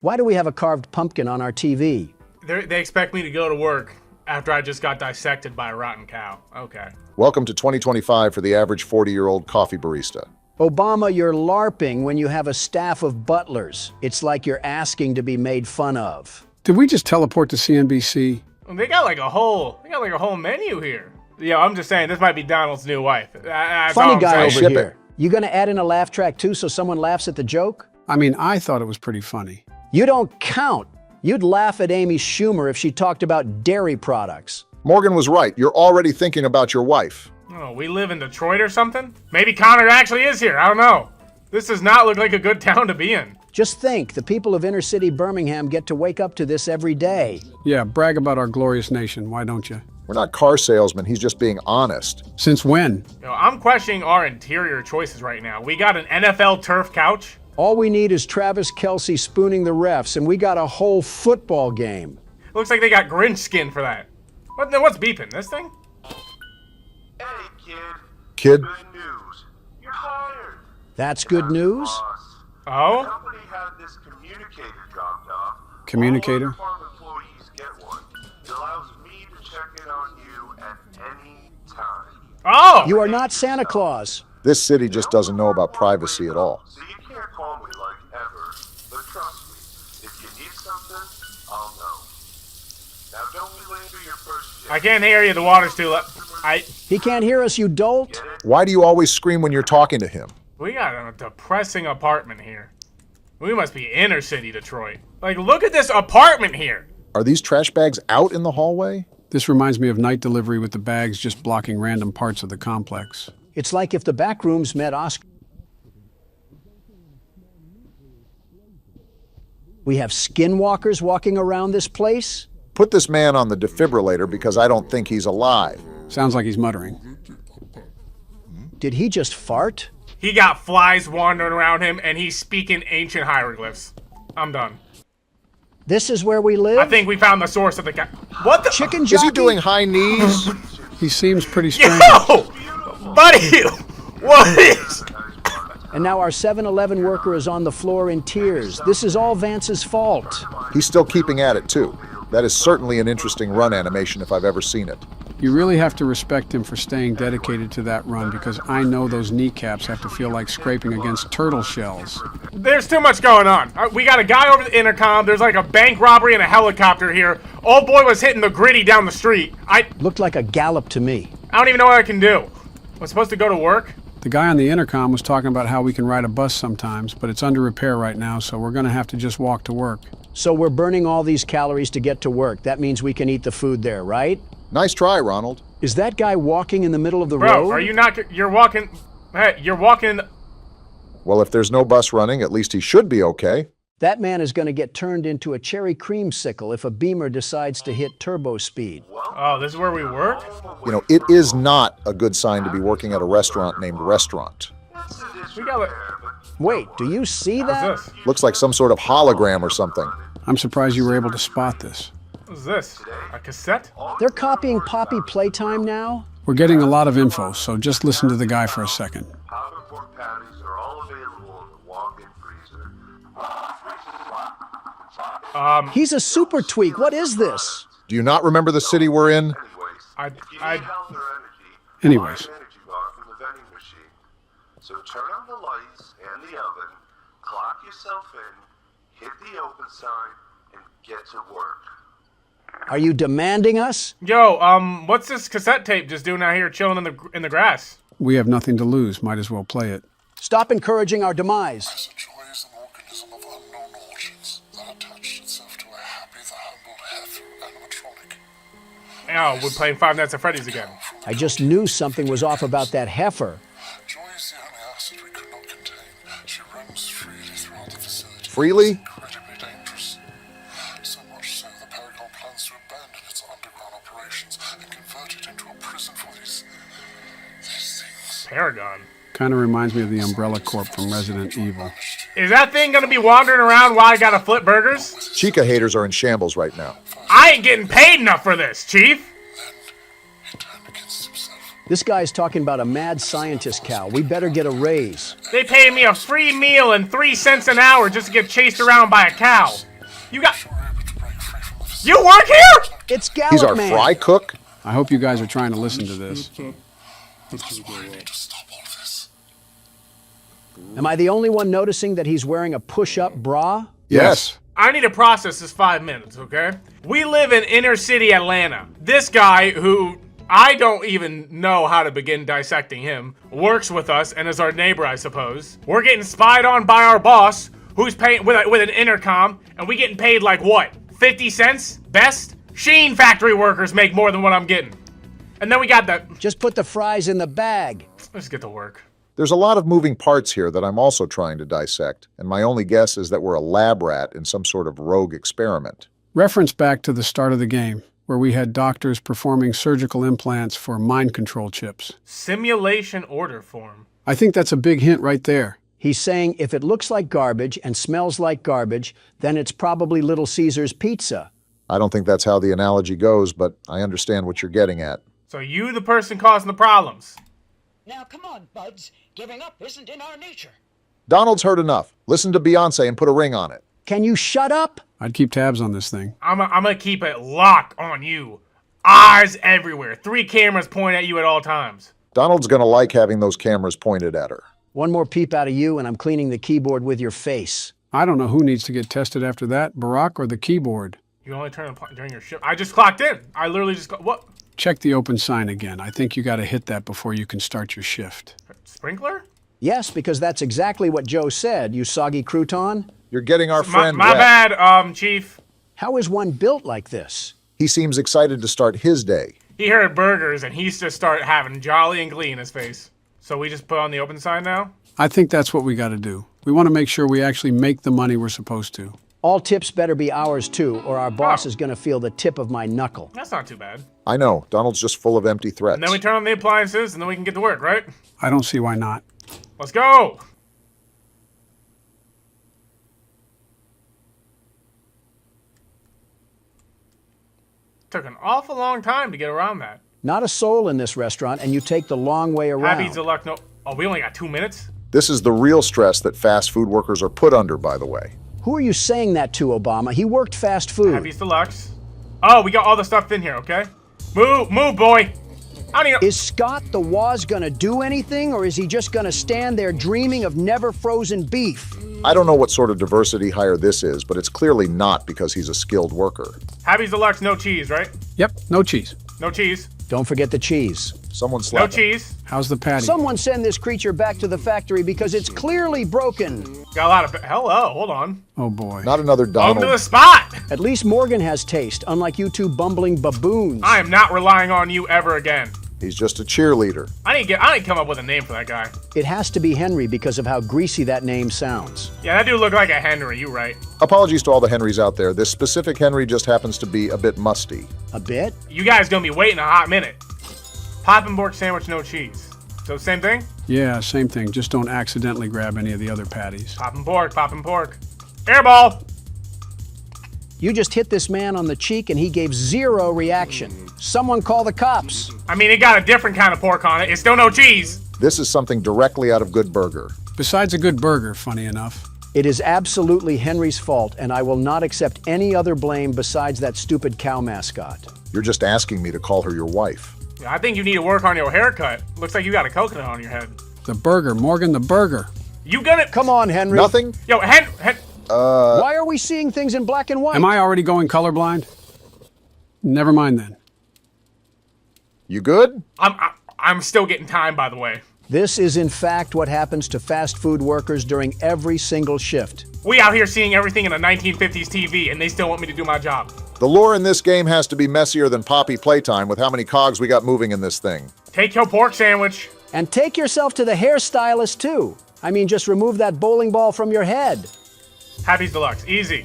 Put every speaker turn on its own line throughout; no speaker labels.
Why do we have a carved pumpkin on our TV?
They expect me to go to work after I just got dissected by a rotten cow. Okay.
Welcome to 2025 for the average 40-year-old coffee barista.
Obama, you're LARPing when you have a staff of butlers. It's like you're asking to be made fun of.
Did we just teleport to CNBC?
They got like a whole menu here. Yeah, I'm just saying this might be Donald's new wife. That's all
Funny
I'm
guy
saying.
over
Ship
here.
it.
You gonna add in a laugh track too so someone laughs at the joke?
I mean, I thought it was pretty funny.
You don't count. You'd laugh at Amy Schumer if she talked about dairy products.
Morgan was right. You're already thinking about your wife.
Oh, we live in Detroit or something? Maybe Connor actually is here. I don't know. This does not look like a good town to be in.
Just think, the people of inner city Birmingham get to wake up to this every day.
Yeah, brag about our glorious nation, why don't you?
We're not car salesmen. He's just being honest.
Since when?
I'm questioning our interior choices right now. We got an NFL turf couch.
All we need is Travis Kelce spooning the refs, and we got a whole football game.
Looks like they got Grinch skin for that. What's beeping? This thing?
Hey, kid.
Kid,
Good news. You're hired.
That's good news?
Boss. The
Oh?
company had this communicator dropped off.
Communicator?
All farm employees get one. It allows me to check in on you at any time.
Oh!
You are not Santa Claus.
this city just doesn't know about privacy at all.
So you can't call me like ever, but trust me, if you need something, I'll know. Now don't be late for your first shift.
I can't hear you. The water's too low.
He can't hear us, you dolt.
Why do you always scream when you're talking to him?
We got a depressing apartment here. We must be inner city Detroit. Like, look at this apartment here.
Are these trash bags out in the hallway?
This reminds me of night delivery with the bags just blocking random parts of the complex.
It's like if the Backrooms met Oscar. We have skinwalkers walking around this place?
Put this man on the defibrillator because I don't think he's alive.
Sounds like he's muttering.
Did he just fart?
He got flies wandering around him, and he's speaking ancient hieroglyphs. I'm done.
This is where we live?
I think we found the source of the guy. What the?
Chicken
Is
jockey?
he doing high knees?
He seems pretty strange.
Yo! Buddy! What is?
And now our 7-Eleven worker is on the floor in tears. This is all Vance's fault.
He's still keeping at it, too. That is certainly an interesting run animation if I've ever seen it.
You really have to respect him for staying dedicated to that run because I know those kneecaps have to feel like scraping against turtle shells.
There's too much going on. We got a guy over the intercom. There's like a bank robbery and a helicopter here. Old boy was hitting the gritty down the street. I
Looked like a gallop to me.
don't even know what I can do. I'm supposed to go to work?
The guy on the intercom was talking about how we can ride a bus sometimes, but it's under repair right now, so we're going to have to just walk to work.
So we're burning all these calories to get to work. That means we can eat the food there, right?
Nice try, Ronald.
Is that guy walking in the middle of the
Bro,
road?
are you not? You're walking. Hey, you're walking.
Well, if there's no bus running, at least he should be okay.
That man is going to get turned into a cherry creamsicle if a Beamer decides to hit turbo speed.
Oh, this is where we work?
You know, it is not a good sign to be working at a restaurant named Restaurant.
We got it.
Wait, do you see that?
What's this?
Looks like some sort of hologram or something.
I'm surprised you were able to spot this.
What's this? A cassette?
They're copying Poppy Playtime now?
We're getting a lot of info, so just listen to the guy for a second.
Hot and pork patties are all available in the walk-in freezer.
He's a super tweak. What is this?
Do you not remember the city we're in?
I-
If you
I-
need health or energy,
Anyways.
buy an energy bar from the vending machine. So turn on the lights and the oven, clock yourself in, hit the open sign, and get to work.
Are you demanding us?
Yo, what's this cassette tape just doing out here chilling in the grass?
We have nothing to lose, might as well play it.
Stop encouraging our demise.
Joy is an organism of unknown origins that attached itself to a happy, the humbled heifer animatronic.
Oh, we're playing Five Nights at Freddy's again.
I just knew something was off about that heifer.
Joy is the only acid we could not contain. She roams freely throughout the facility.
Freely?
Incredibly dangerous. So much so the Paragon plans to abandon its underground operations and convert it into a prison for these things.
Paragon.
Kind of reminds me of the Umbrella Corp from Resident Evil.
Is that thing gonna be wandering around while I gotta flip burgers?
Chica haters are in shambles right now.
I ain't getting paid enough for this, Chief.
He turned against himself.
This guy's talking about a mad scientist cow. We better get a raise.
They pay me a free meal and 3 cents an hour just to get chased around by a cow. You got...
You're able to break free from the
You work here?
It's Gallic
He's our
Man.
fry cook?
I hope you guys are trying to listen to this.
That's why I need to stop all this.
Am I the only one noticing that he's wearing a push-up bra?
Yes.
I need to process this 5 minutes, okay? We live in inner city Atlanta. This guy, who I don't even know how to begin dissecting him, works with us and is our neighbor, I suppose. We're getting spied on by our boss, who's paying with an intercom, and we getting paid like what? 50 cents? Best? Sheen factory workers make more than what I'm getting. And then we got the...
Just put the fries in the bag.
Let's get to work.
There's a lot of moving parts here that I'm also trying to dissect, and my only guess is that we're a lab rat in some sort of rogue experiment.
Reference back to the start of the game, where we had doctors performing surgical implants for mind control chips.
Simulation order form.
I think that's a big hint right there.
He's saying if it looks like garbage and smells like garbage, then it's probably Little Caesar's pizza.
I don't think that's how the analogy goes, but I understand what you're getting at.
So you the person causing the problems.
Now, come on, buds. Giving up isn't in our nature.
Donald's heard enough. Listen to Beyonce and put a ring on it.
Can you shut up?
I'd keep tabs on this thing.
I'm gonna keep it locked on you. Eyes everywhere. 3 cameras point at you at all times.
Donald's gonna like having those cameras pointed at her.
One more peep out of you and I'm cleaning the keyboard with your face.
I don't know who needs to get tested after that, Barack or the keyboard.
You only turn on during your shift. I just clocked in. I literally just what?
Check the open sign again. I think you got to hit that before you can start your shift.
Sprinkler?
Yes, because that's exactly what Joe said, you soggy crouton.
You're getting our friend
My
wet.
bad, Chief.
How is one built like this?
He seems excited to start his day.
He heard burgers and he's just started having jolly and glee in his face. So we just put on the open sign now?
I think that's what we got to do. We want to make sure we actually make the money we're supposed to.
All tips better be ours too, or our boss is gonna feel the tip of my knuckle.
That's not too bad.
I know, Donald's just full of empty threats.
And then we turn on the appliances and then we can get to work, right?
I don't see why not.
Let's go! Took an awful long time to get around that.
Not a soul in this restaurant, and you take the long way around.
Happy Deluxe, no. Oh, we only got 2 minutes?
This is the real stress that fast food workers are put under, by the way.
Who are you saying that to, Obama? He worked fast food.
Happy's Deluxe. Oh, we got all the stuff in here, okay? Move, boy! I don't even...
Is Scott the Waz gonna do anything, or is he just gonna stand there dreaming of never frozen beef?
I don't know what sort of diversity hire this is, but it's clearly not because he's a skilled worker.
Happy's Deluxe, no cheese, right?
Yep, no cheese.
No cheese.
Don't forget the cheese.
Someone
No
slap him.
cheese.
How's the patty?
Someone send this creature back to the factory because it's clearly broken.
Got a lot of... Hello, hold on.
Oh boy.
Not another
Welcome to the
Donald.
spot!
At least Morgan has taste, unlike you two bumbling baboons.
I am not relying on you ever again.
He's just a cheerleader.
I didn't come up with a name for that guy.
It has to be Henry because of how greasy that name sounds.
Yeah, that dude looked like a Henry, you right.
Apologies to all the Henrys out there. This specific Henry just happens to be a bit musty.
A bit?
You guys gonna be waiting a hot minute. Poppenborg sandwich, no cheese. So same thing?
Yeah, same thing. Just don't accidentally grab any of the other patties.
Poppin' pork. Airball!
You just hit this man on the cheek and he gave zero reaction. Someone call the cops.
I mean, it got a different kind of pork on it. It's still no cheese.
This is something directly out of Good Burger.
Besides a good burger, funny enough.
It is absolutely Henry's fault, and I will not accept any other blame besides that stupid cow mascot.
You're just asking me to call her your wife.
Yeah, I think you need to work on your haircut. Looks like you got a coconut on your head.
The burger, Morgan, the burger.
You gonna...
Come on, Henry.
Nothing?
Yo,
Why are we seeing things in black and white?
Am I already going colorblind? Never mind then.
You good?
I'm still getting time, by the way.
This is in fact what happens to fast food workers during every single shift.
We out here seeing everything in a 1950s TV, and they still want me to do my job.
The lore in this game has to be messier than Poppy Playtime with how many cogs we got moving in this thing.
Take your pork sandwich.
And take yourself to the hairstylist too. I mean, just remove that bowling ball from your head.
Happy's Deluxe. Easy.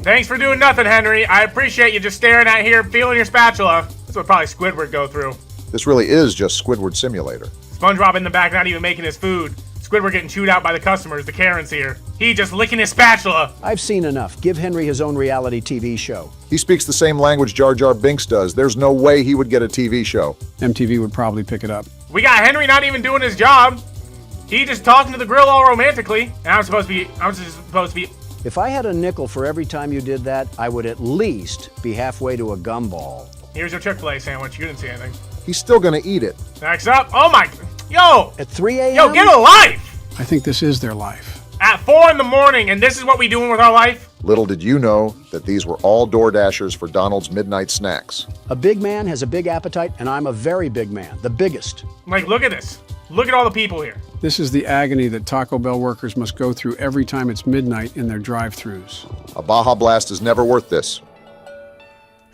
Thanks for doing nothing, Henry. I appreciate you just staring at here, feeling your spatula. That's what probably Squidward go through.
This really is just Squidward Simulator.
SpongeBob in the back not even making his food. Squidward getting chewed out by the customers, the Karens here. He just licking his spatula.
I've seen enough. Give Henry his own reality TV show.
He speaks the same language Jar Jar Binks does. There's no way he would get a TV show.
MTV would probably pick it up.
We got Henry not even doing his job. He just talking to the grill all romantically. And I'm just supposed to be...
If I had a nickel for every time you did that, I would at least be halfway to a gumball.
Here's your Chick-fil-A sandwich. You didn't see anything.
He's still gonna eat it.
Next up. Oh my. Yo.
At 3 a.m.?
Yo, get a life.
I think this is their life.
At 4 in the morning, and this is what we doing with our life?
Little did you know that these were all door dashers for Donald's midnight snacks.
A big man has a big appetite, and I'm a very big man, the biggest.
Like, look at this. Look at all the people here.
This is the agony that Taco Bell workers must go through every time it's midnight in their drive-thrus.
A Baja Blast is never worth this.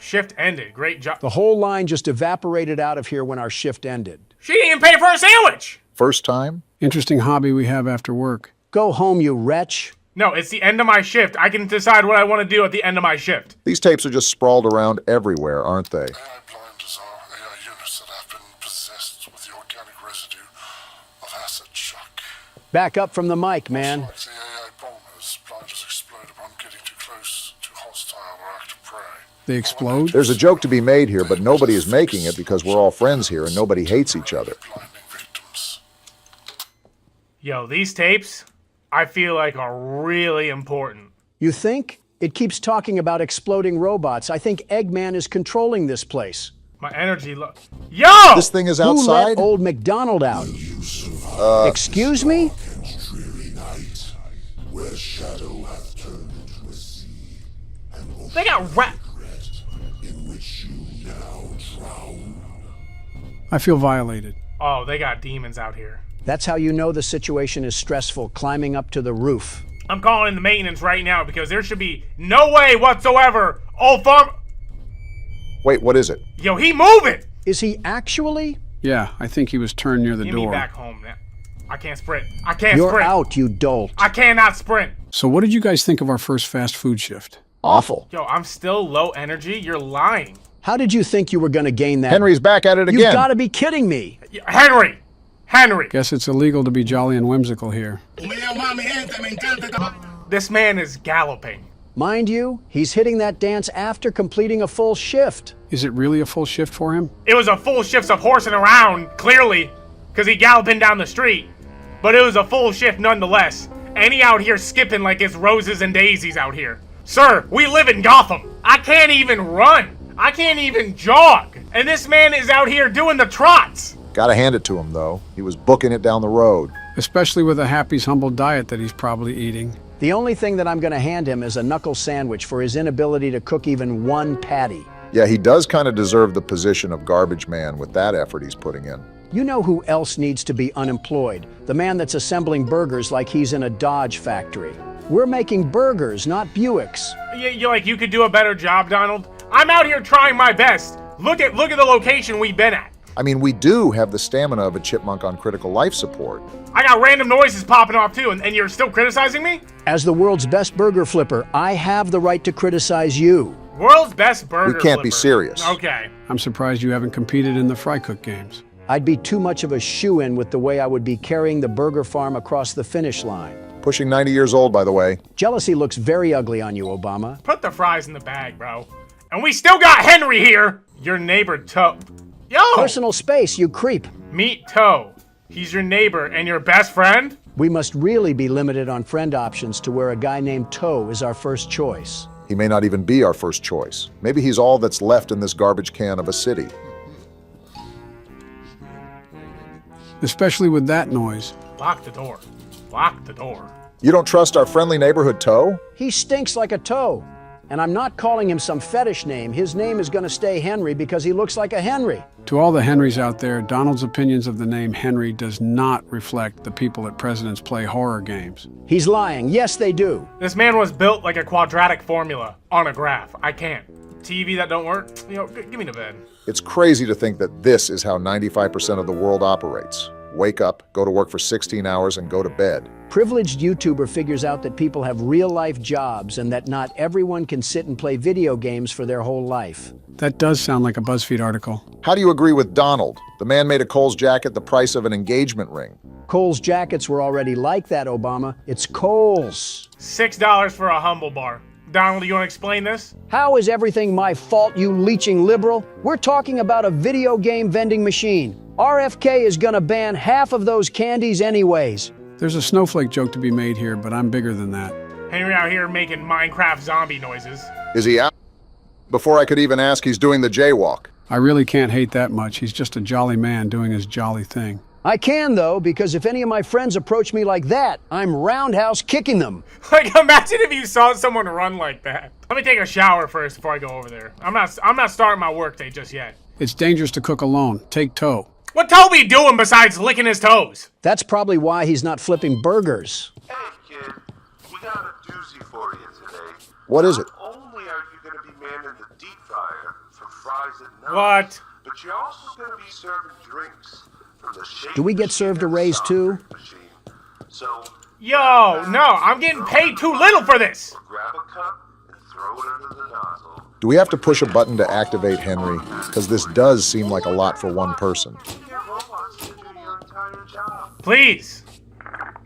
Shift ended. Great job.
The whole line just evaporated out of here when our shift ended.
She didn't even pay for a sandwich.
First time?
Interesting hobby we have after work.
Go home, you wretch.
No, it's the end of my shift. I can decide what I want to do at the end of my shift.
These tapes are just sprawled around everywhere, aren't they?
AI blinders are AI units that have been possessed with the organic residue of acid shock.
Back up from the mic, man.
Like the AI bombers, blinders explode upon getting too close to hostile or active prey.
They explode?
There's a joke to be made here, but nobody is making it because we're all friends here and nobody hates each other.
Blinding victims.
Yo, these tapes, I feel like are really important.
You think? It keeps talking about exploding robots. I think Eggman is controlling this place.
My energy Yo!
This thing is
Who
outside?
let old McDonald out? Excuse me?
They got rat.
I feel violated.
Oh, they got demons out here.
That's how you know the situation is stressful, climbing up to the roof.
I'm calling in the maintenance right now because there should be no way whatsoever. Oh, farm.
Wait, what is it?
Yo, he moving.
Is he actually?
Yeah, I think he was turned near the
Get me
door.
back home now. I can't sprint. I can't
You're
sprint.
out, you dolt.
I cannot sprint.
So what did you guys think of our first fast food shift?
Awful.
Yo, I'm still low energy. You're lying.
How did you think you were going to gain that?
Henry's back at it
You've
again.
got to be kidding me.
Henry. Henry.
Guess it's illegal to be jolly and whimsical here.
This man is galloping.
Mind you, he's hitting that dance after completing a full shift.
Is it really a full shift for him?
It was a full shift of horsing around, clearly, because he galloping down the street. But it was a full shift nonetheless. And he out here skipping like it's roses and daisies out here. Sir, we live in Gotham. I can't even run. I can't even jog. And this man is out here doing the trots.
Gotta hand it to him, though. He was booking it down the road.
Especially with a Happy's Humble diet that he's probably eating.
The only thing that I'm going to hand him is a knuckle sandwich for his inability to cook even one patty.
Yeah, he does kind of deserve the position of garbage man with that effort he's putting in.
You know who else needs to be unemployed? The man that's assembling burgers like he's in a Dodge factory. We're making burgers, not Buicks.
You could do a better job, Donald. I'm out here trying my best. Look at the location we've been at.
I mean, we do have the stamina of a chipmunk on critical life support.
I got random noises popping off too, and you're still criticizing me?
As the world's best burger flipper, I have the right to criticize you.
World's best burger
We can't be
flipper.
serious.
Okay.
I'm surprised you haven't competed in the fry cook games.
I'd be too much of a shoo-in with the way I would be carrying the burger farm across the finish line.
Pushing 90 years old, by the way.
Jealousy looks very ugly on you, Obama.
Put the fries in the bag, bro. And we still got Henry here. Your neighbor Toe. Yo!
Personal space, you creep.
Meet Toe. He's your neighbor and your best friend?
We must really be limited on friend options to where a guy named Toe is our first choice.
He may not even be our first choice. Maybe he's all that's left in this garbage can of a city.
Especially with that noise.
Lock the door. Lock the door.
You don't trust our friendly neighborhood Toe?
He stinks like a toe. And I'm not calling him some fetish name. His name is going to stay Henry because he looks like a Henry.
To all the Henrys out there, Donald's opinions of the name Henry does not reflect the people at President's Play horror games.
He's lying. Yes, they do.
This man was built like a quadratic formula on a graph. I can't. TV that don't work? Give me the bed.
It's crazy to think that this is how 95% of the world operates. Wake up, go to work for 16 hours, and go to bed.
Privileged YouTuber figures out that people have real-life jobs and that not everyone can sit and play video games for their whole life.
That does sound like a BuzzFeed article.
How do you agree with Donald? The man made a Kohl's jacket the price of an engagement ring.
Kohl's jackets were already like that, Obama. It's Kohl's.
$6 for a humble bar. Donald, you want to explain this?
How is everything my fault, you leeching liberal? We're talking about a video game vending machine. RFK is gonna ban half of those candies anyways.
There's a snowflake joke to be made here, but I'm bigger than that.
Henry out here making Minecraft zombie noises.
Is he out? Before I could even ask, he's doing the jaywalk.
I really can't hate that much. He's just a jolly man doing his jolly thing.
I can, though, because if any of my friends approach me like that, I'm roundhouse kicking them.
Like, imagine if you saw someone run like that. Let me take a shower first before I go over there. I'm not starting my workday just yet.
It's dangerous to cook alone. Take Toe.
What Toby doing besides licking his toes?
That's probably why he's not flipping burgers.
Hey, kid, we got a doozy for you today.
What is it?
Not only are you going to be manning the deep fryer for fries at night,
What?
but you're also going to be serving drinks from the shake
Do we get served a raise, too?
machine. So,
Yo, no, I'm getting paid too little for this.
or grab a cup and throw it under the nozzle.
Do we have to push a button to activate Henry? Because this does seem like a lot for one person.
You get robots to do your entire job.
Please.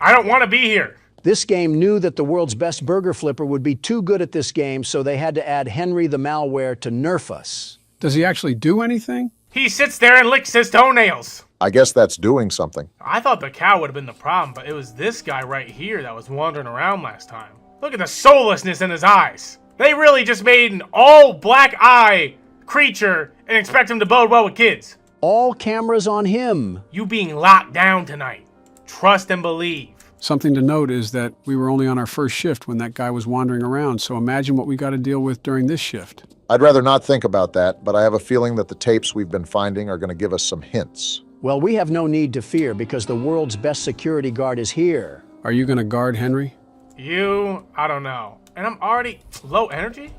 I don't want to be here.
This game knew that the world's best burger flipper would be too good at this game, so they had to add Henry the malware to nerf us.
Does he actually do anything?
He sits there and licks his toenails.
I guess that's doing something.
I thought the cow would have been the problem, but it was this guy right here that was wandering around last time. Look at the soullessness in his eyes. They really just made an all black eye creature and expect him to bode well with kids.
All cameras on him.
You being locked down tonight. Trust and believe.
Something to note is that we were only on our first shift when that guy was wandering around, so imagine what we got to deal with during this shift.
I'd rather not think about that, but I have a feeling that the tapes we've been finding are going to give us some hints.
Well, we have no need to fear because the world's best security guard is here.
Are you going to guard Henry?
I don't know. And I'm already low energy?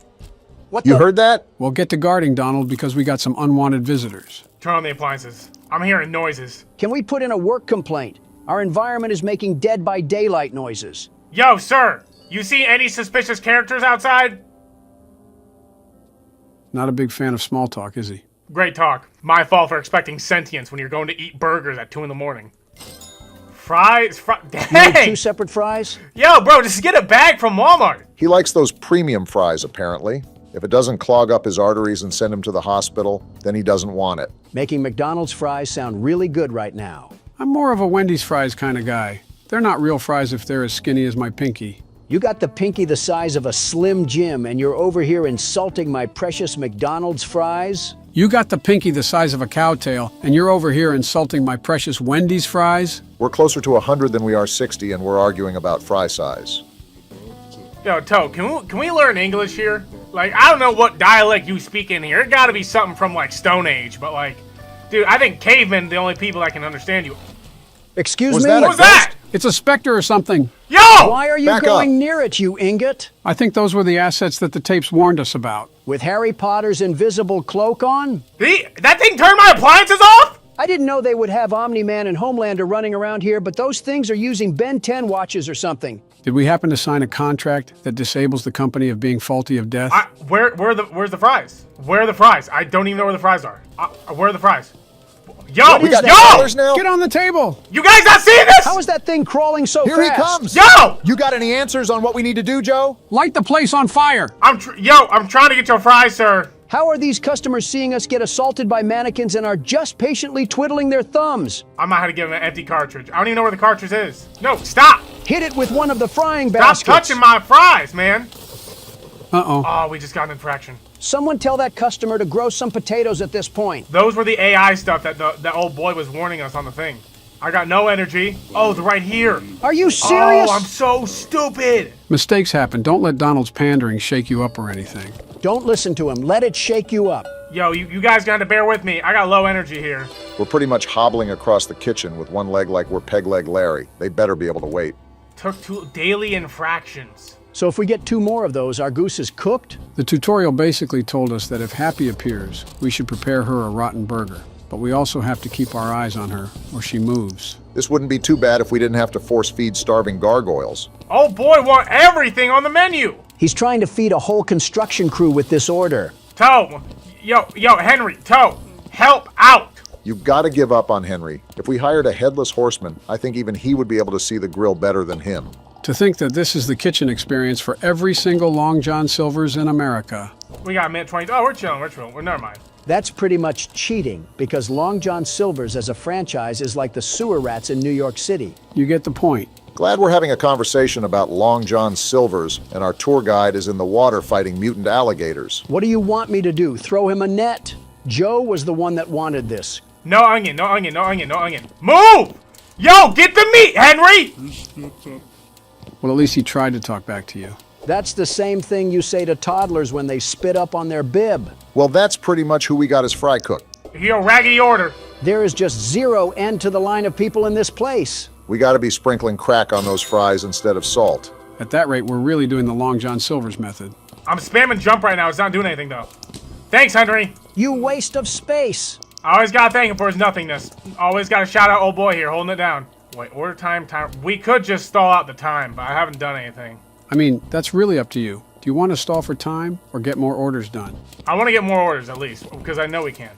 What
You heard that?
Well, get to guarding, Donald, because we got some unwanted visitors.
Turn on the appliances. I'm hearing noises.
Can we put in a work complaint? Our environment is making Dead by Daylight noises.
Yo, sir! You see any suspicious characters outside?
Not a big fan of small talk, is he?
Great talk. My fault for expecting sentience when you're going to eat burgers at 2 in the morning. Fries?
You need
Dang!
2 separate fries?
Yo, bro, just get a bag from Walmart.
He likes those premium fries, apparently. If it doesn't clog up his arteries and send him to the hospital, then he doesn't want it.
Making McDonald's fries sound really good right now.
I'm more of a Wendy's fries kind of guy. They're not real fries if they're as skinny as my pinky.
You got the pinky the size of a Slim Jim and you're over here insulting my precious McDonald's fries?
You got the pinky the size of a cow tail, and you're over here insulting my precious Wendy's fries?
We're closer to 100 than we are 60, and we're arguing about fry size.
Yo, Toe, can we learn English here? Like, I don't know what dialect you speak in here. It gotta be something from, like, Stone Age, but, like, dude, I think cavemen are the only people that can understand you.
Excuse
Was
me?
that a
What was that?
It's a specter or something.
Yo!
Why are you
Back
going
up.
near it, you ingot?
I think those were the assets that the tapes warned us about.
With Harry Potter's invisible cloak on?
That thing turned my appliances off?
I didn't know they would have Omni-Man and Homelander running around here, but those things are using Ben 10 watches or something.
Did we happen to sign a contract that disables the company of being faulty of death?
Where's the fries? Where are the fries? I don't even know where the fries are. Where are the fries? Yo!
We got
Yo!
dollars now?
Get on the table!
You guys not seeing this?
How is that thing crawling so
Here he
fast?
comes!
Yo!
You got any answers on what we need to do, Joe?
Light the place on fire!
I'm trying to get your fries, sir.
How are these customers seeing us get assaulted by mannequins and are just patiently twiddling their thumbs?
I might have to give him an empty cartridge. I don't even know where the cartridge is. No, stop!
Hit it with one of the frying
Stop
baskets.
touching my fries, man.
Uh-oh.
Oh, we just got an infraction.
Someone tell that customer to grow some potatoes at this point.
Those were the AI stuff that the old boy was warning us on the thing. I got no energy. Oh, they're right here.
Are you serious?
Oh, I'm so stupid.
Mistakes happen. Don't let Donald's pandering shake you up or anything.
Don't listen to him. Let it shake you up.
Yo, you guys got to bear with me. I got low energy here.
We're pretty much hobbling across the kitchen with one leg like we're Peg Leg Larry. They better be able to wait.
Took 2 daily infractions.
So if we get 2 more of those, our goose is cooked?
The tutorial basically told us that if Happy appears, we should prepare her a rotten burger. But we also have to keep our eyes on her, or she moves.
This wouldn't be too bad if we didn't have to force feed starving gargoyles.
Oh boy, want everything on the menu.
He's trying to feed a whole construction crew with this order.
Toe, yo, Henry, Toe, help out.
You've got to give up on Henry. If we hired a headless horseman, I think even he would be able to see the grill better than him.
To think that this is the kitchen experience for every single Long John Silver's in America.
We got a minute 20. Oh, we're chilling. Well, never mind.
That's pretty much cheating, because Long John Silver's as a franchise is like the sewer rats in New York City.
You get the point.
Glad we're having a conversation about Long John Silver's, and our tour guide is in the water fighting mutant alligators.
What do you want me to do? Throw him a net? Joe was the one that wanted this.
No onion, no onion, no onion, no onion. Move! Yo, get the meat, Henry!
Well, at least he tried to talk back to you.
That's the same thing you say to toddlers when they spit up on their bib.
Well, that's pretty much who we got as fry cook.
Yo, raggedy order.
There is just zero end to the line of people in this place.
We got to be sprinkling crack on those fries instead of salt.
At that rate, we're really doing the Long John Silver's method.
I'm spamming jump right now. It's not doing anything, though. Thanks, Henry.
You waste of space.
I always gotta thank him for his nothingness. Always gotta shout out old boy here, holding it down. Wait, order time. We could just stall out the time, but I haven't done anything.
I mean, that's really up to you. Do you want to stall for time or get more orders done?
I want to get more orders, at least, because I know we can.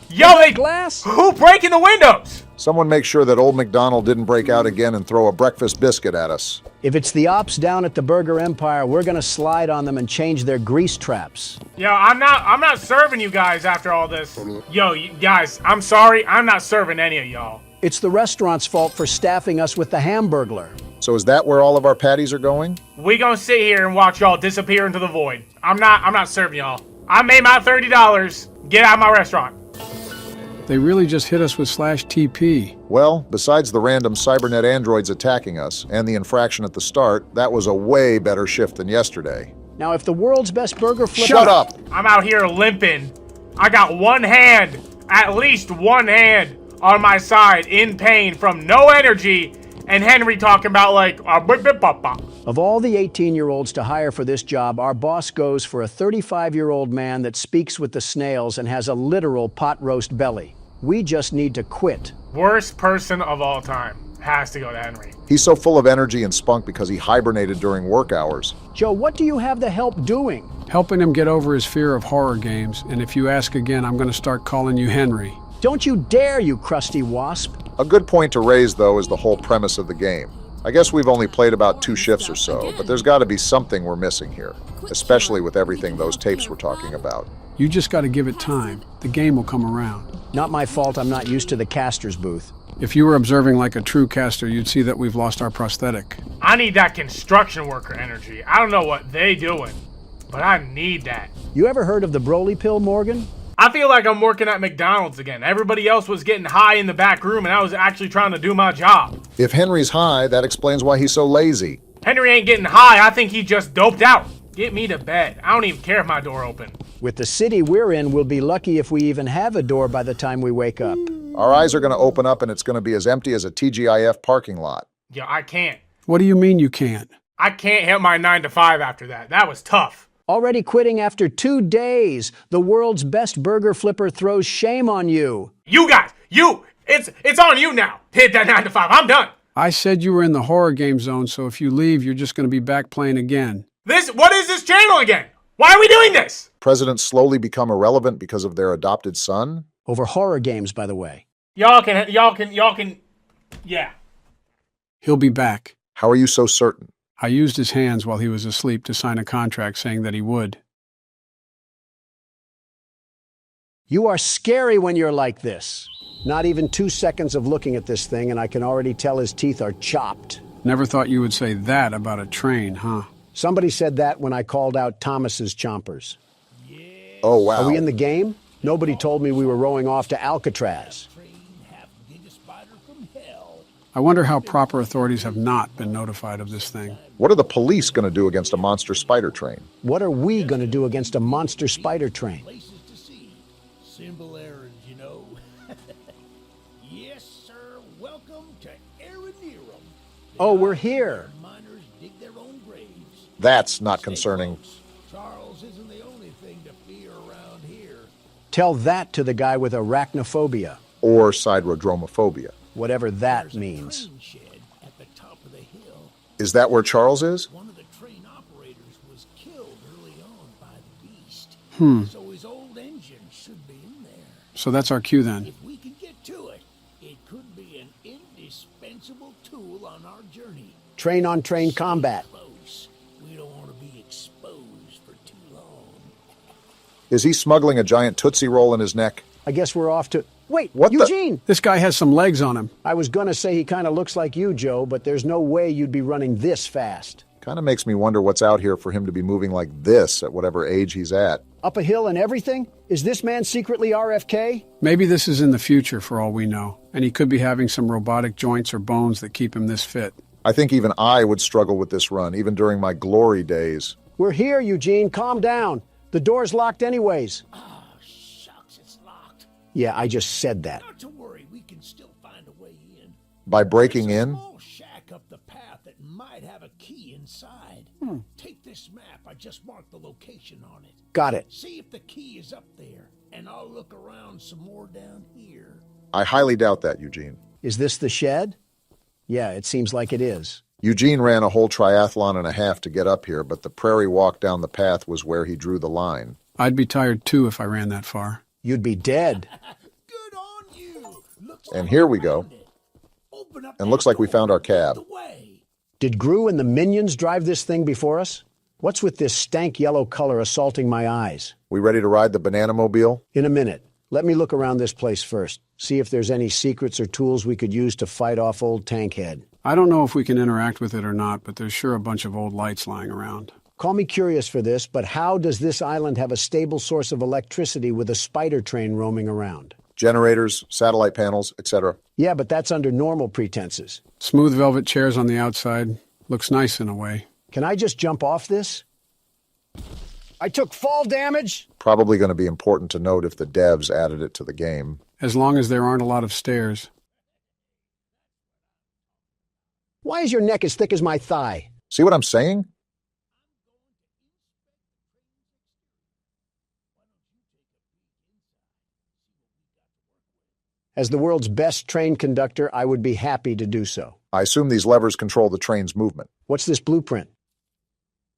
Yo, they...
Glass?
Who breaking the windows?
Someone make sure that old McDonald didn't break out again and throw a breakfast biscuit at us.
If it's the ops down at the Burger Empire, we're gonna slide on them and change their grease traps.
Yo, I'm not serving you guys after all this. Yo, you guys, I'm sorry. I'm not serving any of y'all.
It's the restaurant's fault for staffing us with the Hamburglar.
So is that where all of our patties are going?
We gonna sit here and watch y'all disappear into the void. I'm not serving y'all. I made my $30. Get out of my restaurant.
They really just hit us with /TP.
Well, besides the random cybernet androids attacking us and the infraction at the start, that was a way better shift than yesterday.
Now, if the world's best burger flipper...
Shut up!
I'm out here limping. I got one hand, at least one hand, on my side in pain from no energy, and Henry talking about like,
Of all the 18-year-olds to hire for this job, our boss goes for a 35-year-old man that speaks with the snails and has a literal pot roast belly. We just need to quit.
Worst person of all time. Has to go to Henry.
He's so full of energy and spunk because he hibernated during work hours.
Joe, what do you have the help doing?
Helping him get over his fear of horror games, and if you ask again, I'm going to start calling you Henry.
Don't you dare, you crusty wasp.
A good point to raise, though, is the whole premise of the game. I guess we've only played about 2 shifts or so, but there's got to be something we're missing here, especially with everything those tapes were talking about.
You just got to give it time. The game will come around.
Not my fault I'm not used to the caster's booth.
If you were observing like a true caster, you'd see that we've lost our prosthetic.
I need that construction worker energy. I don't know what they doing, but I need that.
You ever heard of the Broly pill, Morgan?
I feel like I'm working at McDonald's again. Everybody else was getting high in the back room, and I was actually trying to do my job.
If Henry's high, that explains why he's so lazy.
Henry ain't getting high. I think he just doped out. Get me to bed. I don't even care if my door open.
With the city we're in, we'll be lucky if we even have a door by the time we wake up.
Our eyes are going to open up and it's going to be as empty as a TGIF parking lot.
Yo, I can't.
What do you mean you can't?
I can't hit my 9 to 5 after that. That was tough.
Already quitting after 2 days. The world's best burger flipper throws shame on you.
You guys, it's on you now. Hit that 9 to 5. I'm done.
I said you were in the horror game zone, so if you leave, you're just going to be back playing again.
What is this channel again? Why are we doing this?
Presidents slowly become irrelevant because of their adopted son?
Over horror games, by the way.
Y'all can, yeah.
He'll be back.
How are you so certain?
I used his hands while he was asleep to sign a contract saying that he would.
You are scary when you're like this. Not even 2 seconds of looking at this thing and I can already tell his teeth are chopped.
Never thought you would say that about a train, huh?
Somebody said that when I called out Thomas's chompers.
Oh, wow.
Are we in the game? Nobody told me we were rowing off to Alcatraz.
I wonder how proper authorities have not been notified of this thing.
What are the police going to do against a monster spider train?
What are we going to do against a monster spider train?
Places to see. Simple errands, you know. Yes, sir. Welcome to Aranerum.
Oh, we're here.
Miners dig their own graves.
That's not concerning.
Charles isn't the only thing to fear around here.
Tell that to the guy with arachnophobia.
Or siderodromophobia.
Whatever that
There's a
means.
train shed at the top of the hill.
Is that where Charles is?
One of the train operators was killed early on by the beast. So his old engine should be in there.
So that's our cue then.
If we can get to it, it could be an indispensable tool on our journey.
Train-on-train combat.
Close. We don't want to be exposed for too long.
Is he smuggling a giant Tootsie Roll in his neck?
I guess we're off to... Wait,
What the-
Eugene!
This guy has some legs on him.
I was gonna say he kind of looks like you, Joe, but there's no way you'd be running this fast.
Kind of makes me wonder what's out here for him to be moving like this at whatever age he's at.
Up a hill and everything? Is this man secretly RFK?
Maybe this is in the future for all we know, and he could be having some robotic joints or bones that keep him this fit.
I think even I would struggle with this run, even during my glory days.
We're here, Eugene. Calm down. The door's locked anyways.
Oh, shucks, it's locked.
Yeah, I just said that.
Not to worry, we can still find a way in.
By breaking
There's a
in?
small shack up the path that might have a key inside. Take this map. I just marked the location on it.
Got it.
See if the key is up there, and I'll look around some more down here.
I highly doubt that, Eugene.
Is this the shed? Yeah, it seems like it is.
Eugene ran a whole triathlon and a half to get up here, but the prairie walk down the path was where he drew the line.
I'd be tired too if I ran that far.
You'd be dead.
Good on you. Looks
And
like
here
you
we go.
found it. Open up
And
that
looks like we found our
door
cab.
the way.
Did Gru and the minions drive this thing before us? What's with this stank yellow color assaulting my eyes?
We ready to ride the banana mobile?
In a minute. Let me look around this place first. See if there's any secrets or tools we could use to fight off old Tankhead.
I don't know if we can interact with it or not, but there's sure a bunch of old lights lying around.
Call me curious for this, but how does this island have a stable source of electricity with a spider train roaming around?
Generators, satellite panels, etc.
Yeah, but that's under normal pretenses.
Smooth velvet chairs on the outside. Looks nice in a way.
Can I just jump off this? I took fall damage.
Probably going to be important to note if the devs added it to the game.
As long as there aren't a lot of stairs.
Why is your neck as thick as my thigh?
See what I'm saying?
As the world's best train conductor, I would be happy to do so.
I assume these levers control the train's movement.
What's this blueprint?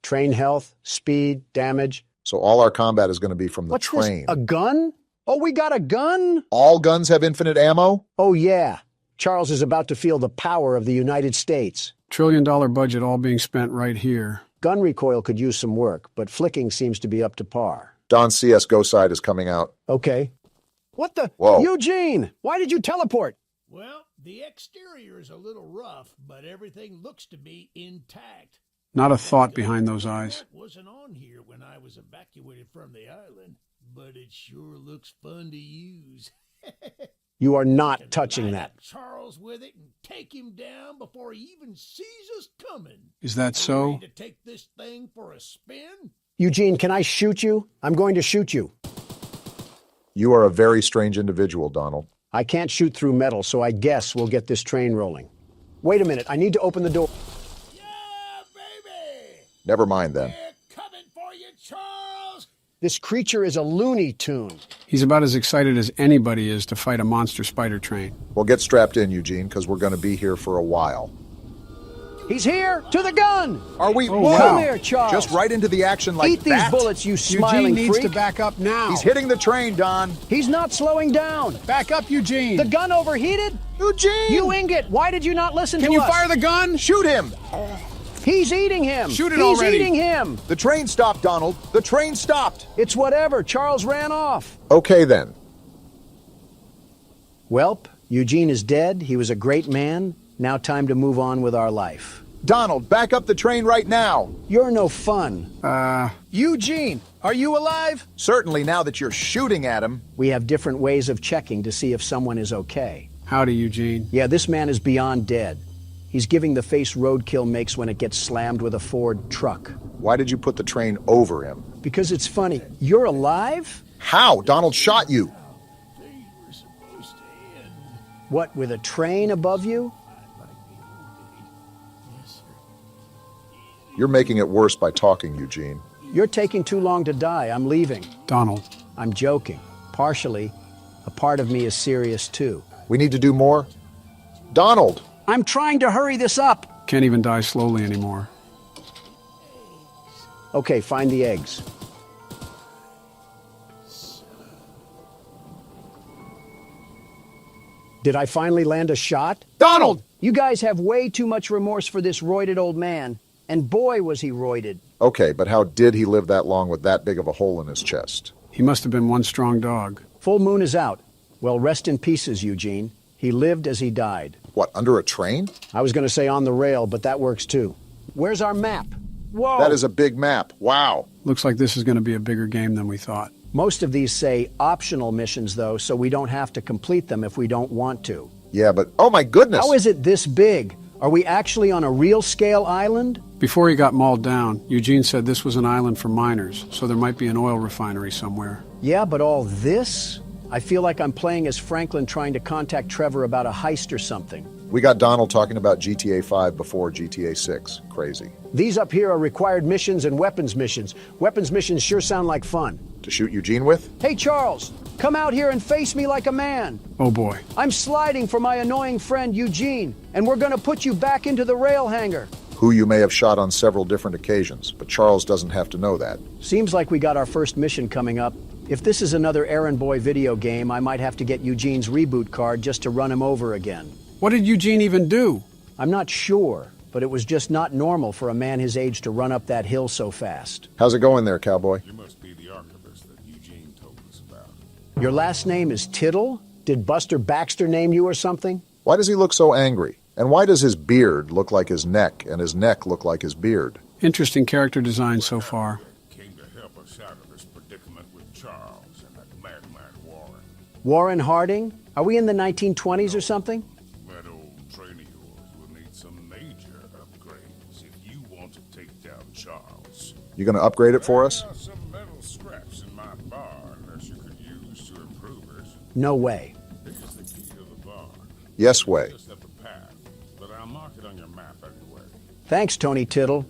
Train health, speed, damage.
So all our combat is going to be from the
What's
train.
this? A gun? Oh, we got a gun?
All guns have infinite ammo?
Oh, yeah. Charles is about to feel the power of the United States.
$1 trillion budget all being spent right here.
Gun recoil could use some work, but flicking seems to be up to par.
Don's CSGO side is coming out.
Okay. What the?
Whoa.
Eugene! Why did you teleport?
Well, the exterior is a little rough, but everything looks to be intact.
Not a thought behind those eyes.
That wasn't on here when I was evacuated from the island, but it sure looks fun to use.
You are not
Can
touching
line
that.
up Charles with it and take him down before he even sees us coming.
Is that
You
so?
ready to take this thing for a spin?
Eugene, can I shoot you? I'm going to shoot you.
You are a very strange individual, Donald.
I can't shoot through metal, so I guess we'll get this train rolling. Wait a minute, I need to open the door.
Yeah, baby!
Never mind then.
We're coming for you, Charles!
This creature is a Looney Tune.
He's about as excited as anybody is to fight a monster spider train.
Well, get strapped in, Eugene, because we're going to be here for a while.
He's here! To the gun!
Are we?
wow.
Come here, Charles!
Just right into the action like
Eat these
that?
bullets, you smiling
Eugene needs
freak!
to back up now.
He's hitting the train, Don.
He's not slowing down!
Back up, Eugene.
The gun overheated?
Eugene!
You ingot! Why did you not listen
Can
to
you
us?
fire the gun?
Shoot him!
He's eating him!
Shoot it
He's
already.
eating him!
The train stopped, Donald. The train stopped.
It's whatever. Charles ran off.
Okay, then.
Welp, Eugene is dead. He was a great man. Now time to move on with our life.
Donald, back up the train right now.
You're no fun.
Eugene, are you alive? Certainly, now that you're shooting at him.
We have different ways of checking to see if someone is okay.
Howdy, Eugene.
Yeah, this man is beyond dead. He's giving the face roadkill makes when it gets slammed with a Ford truck.
Why did you put the train over him?
Because it's funny. You're alive?
How? Donald shot you.
They were supposed to end.
What, with a train above you?
Yes, sir.
You're making it worse by talking, Eugene.
You're taking too long to die. I'm leaving.
Donald.
I'm joking. Partially. A part of me is serious too.
We need to do more. Donald!
I'm trying to hurry this up.
Can't even die slowly anymore.
Okay, find the eggs. Did I finally land a shot?
Donald!
You guys have way too much remorse for this roided old man. And boy, was he roided.
Okay, but how did he live that long with that big of a hole in his chest?
He must have been one strong dog.
Full moon is out. Well, rest in pieces, Eugene. He lived as he died.
What, under a train?
I was going to say on the rail, but that works too. Where's our map? Whoa!
That is a big map. Wow.
Looks like this is going to be a bigger game than we thought.
Most of these say optional missions, though, so we don't have to complete them if we don't want to.
Yeah, but oh my goodness.
How is it this big? Are we actually on a real-scale island?
Before he got mauled down, Eugene said this was an island for miners, so there might be an oil refinery somewhere.
Yeah, but all this? I feel like I'm playing as Franklin trying to contact Trevor about a heist or something.
We got Donald talking about GTA 5 before GTA 6. Crazy.
These up here are required missions and weapons missions. Weapons missions sure sound like fun.
To shoot Eugene with?
Hey, Charles, come out here and face me like a man.
Oh boy.
I'm sliding for my annoying friend Eugene, and we're gonna put you back into the rail hangar.
Who you may have shot on several different occasions, but Charles doesn't have to know that.
Seems like we got our first mission coming up. If this is another errand boy video game, I might have to get Eugene's reboot card just to run him over again.
What did Eugene even do?
I'm not sure, but it was just not normal for a man his age to run up that hill so fast.
How's it going there, cowboy?
You must be the archivist that Eugene told us about.
Your last name is Tittle? Did Buster Baxter name you or something?
Why does he look so angry? And why does his beard look like his neck and his neck look like his beard?
Interesting character design so far.
Came to help us out of this predicament with Charles and that madman Warren.
Warren Harding? Are we in the 1920s or something?
That old train of yours will need some major upgrades if you want to take down Charles.
You gonna upgrade it for us?
There are some metal scraps in my barn that you could use to improve it.
No way.
Here's the key to the barn.
Yes way.
Just at the path, but I'll mark it on your map anyway.
Thanks, Tony Tittle.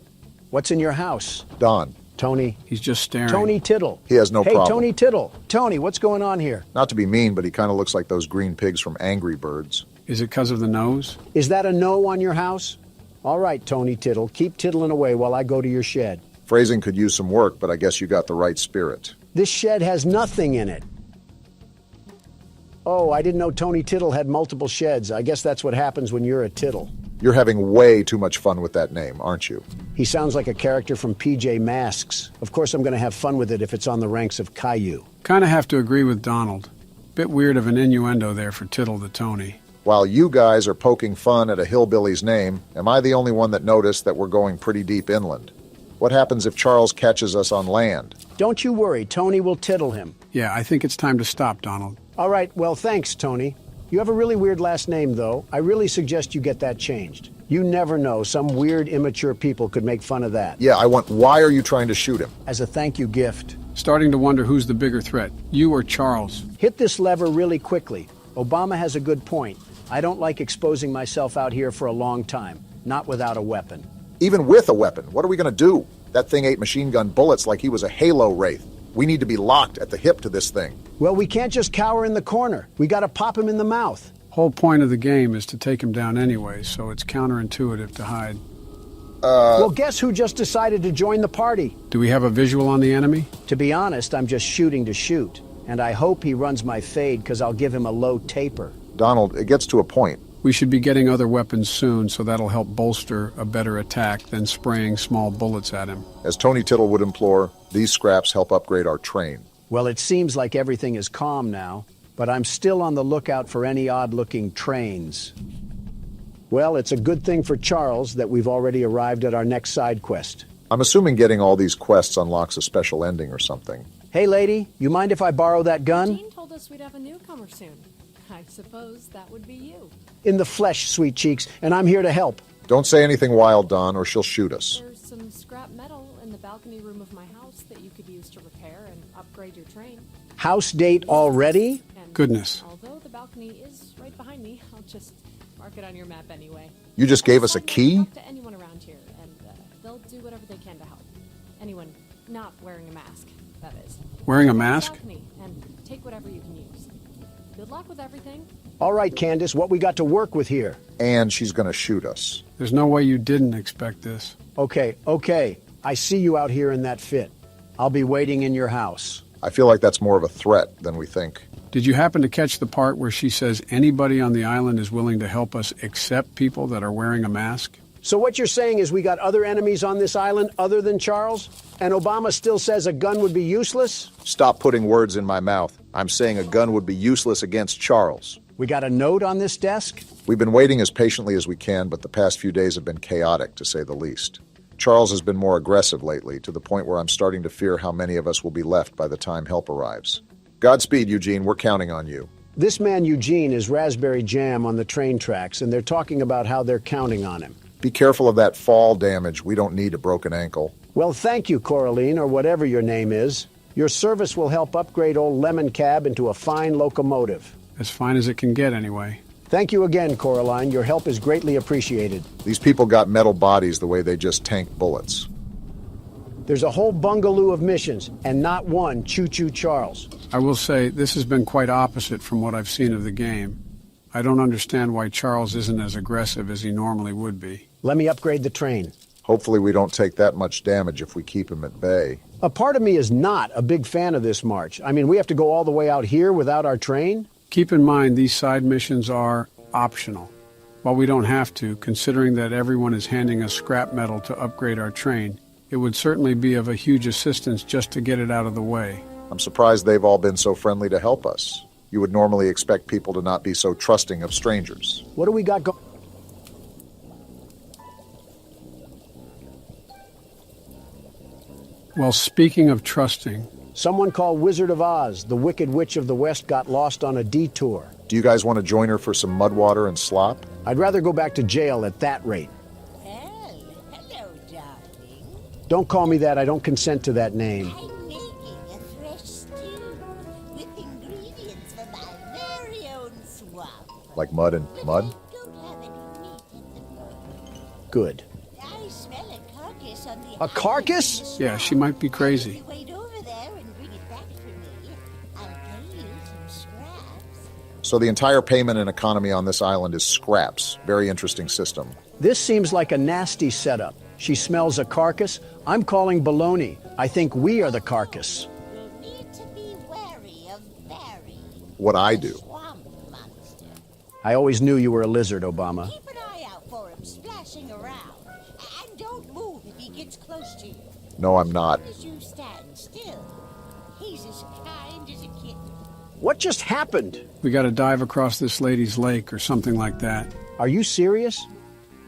What's in your house?
Don.
Tony.
He's just staring.
Tony Tittle.
He has no
hey,
problem.
Tony Tittle. Tony, what's going on here?
Not to be mean, but he kind of looks like those green pigs from Angry Birds.
Is it because of the nose?
Is that a no on your house? All right, Tony Tittle, keep tittling away while I go to your shed.
Phrasing could use some work, but I guess you got the right spirit.
This shed has nothing in it. Oh, I didn't know Tony Tittle had multiple sheds. I guess that's what happens when you're a Tittle.
You're having way too much fun with that name, aren't you?
He sounds like a character from PJ Masks. Of course, I'm going to have fun with it if it's on the ranks of Caillou.
Kind of have to agree with Donald. Bit weird of an innuendo there for Tittle the Tony.
While you guys are poking fun at a hillbilly's name, am I the only one that noticed that we're going pretty deep inland? What happens if Charles catches us on land?
Don't you worry, Tony will tittle him.
Yeah, I think it's time to stop, Donald.
All right, well, thanks, Tony. You have a really weird last name, though. I really suggest you get that changed. You never know. Some weird, immature people could make fun of that.
Yeah, why are you trying to shoot him?
As a thank you gift.
Starting to wonder who's the bigger threat, you or Charles.
Hit this lever really quickly. Obama has a good point. I don't like exposing myself out here for a long time, not without a weapon.
Even with a weapon, what are we going to do? That thing ate machine gun bullets like he was a Halo wraith. We need to be locked at the hip to this thing.
Well, we can't just cower in the corner. We got to pop him in the mouth.
Whole point of the game is to take him down anyway, so it's counterintuitive to hide.
Well, guess who just decided to join the party?
Do we have a visual on the enemy?
To be honest, I'm just shooting to shoot. And I hope he runs my fade because I'll give him a low taper.
Donald, it gets to a point.
We should be getting other weapons soon, so that'll help bolster a better attack than spraying small bullets at him.
As Tony Tittle would implore, these scraps help upgrade our train.
Well, it seems like everything is calm now, but I'm still on the lookout for any odd-looking trains. Well, it's a good thing for Charles that we've already arrived at our next side quest.
I'm assuming getting all these quests unlocks a special ending or something.
Hey, lady, you mind if I borrow that gun?
Dean told us we'd have a newcomer soon. I suppose that would be you.
In the flesh, sweet cheeks, and I'm here to help.
Don't say anything wild, Don, or she'll shoot us.
There's some scrap metal in the balcony room of my house that you could use to repair and upgrade your train.
House date already?
And
Goodness.
although the balcony is right behind me, I'll just mark it on your map anyway.
You just gave us a key?
Talk to anyone around here, and they'll do whatever they can to help. Anyone not wearing a mask, that is.
Wearing a mask?
Balcony, and take whatever you can use. Good luck with everything.
All right, Candace, what we got to work with here?
And she's going to shoot us.
There's no way you didn't expect this.
Okay. I see you out here in that fit. I'll be waiting in your house.
I feel like that's more of a threat than we think.
Did you happen to catch the part where she says anybody on the island is willing to help us except people that are wearing a mask?
So what you're saying is we got other enemies on this island other than Charles? And Obama still says a gun would be useless?
Stop putting words in my mouth. I'm saying a gun would be useless against Charles.
We got a note on this desk?
We've been waiting as patiently as we can, but the past few days have been chaotic, to say the least. Charles has been more aggressive lately, to the point where I'm starting to fear how many of us will be left by the time help arrives. Godspeed, Eugene. We're counting on you.
This man Eugene is raspberry jam on the train tracks, and they're talking about how they're counting on him.
Be careful of that fall damage. We don't need a broken ankle.
Well, thank you, Coraline, or whatever your name is. Your service will help upgrade old Lemon Cab into a fine locomotive.
As fine as it can get, anyway.
Thank you again, Coraline. Your help is greatly appreciated.
These people got metal bodies the way they just tank bullets.
There's a whole bungaloo of missions, and not one Choo-Choo Charles.
I will say, this has been quite opposite from what I've seen of the game. I don't understand why Charles isn't as aggressive as he normally would be.
Let me upgrade the train.
Hopefully we don't take that much damage if we keep him at bay.
A part of me is not a big fan of this march. I mean, we have to go all the way out here without our train?
Keep in mind, these side missions are optional. While we don't have to, considering that everyone is handing us scrap metal to upgrade our train, it would certainly be of a huge assistance just to get it out of the way.
I'm surprised they've all been so friendly to help us. You would normally expect people to not be so trusting of strangers.
What do we got going?
Well, speaking of trusting,
Someone called Wizard of Oz, the Wicked Witch of the West, got lost on a detour.
Do you guys want to join her for some mud water and slop?
I'd rather go back to jail at that rate.
Well, hello, darling.
Don't call me that. I don't consent to that name.
I'm making a fresh stew with ingredients from my very own swamp.
Like mud and mud?
I don't have any meat at the moment.
Good.
I smell a carcass on the
A carcass?
yeah, she might be crazy.
Wait over there and bring it back for me. I'll pay you some scraps.
So the entire payment and economy on this island is scraps. Very interesting system.
This seems like a nasty setup. She smells a carcass. I'm calling baloney. I think we are the carcass.
You'll need to be wary of Barry.
What I do.
Swamp monster.
I always knew you were a lizard, Obama.
Keep an eye out for him splashing around. And don't move if he gets close to you.
No, I'm not.
As you stand still, he's as kind as a kitten.
What just happened?
We gotta dive across this lady's lake or something like that.
Are you serious?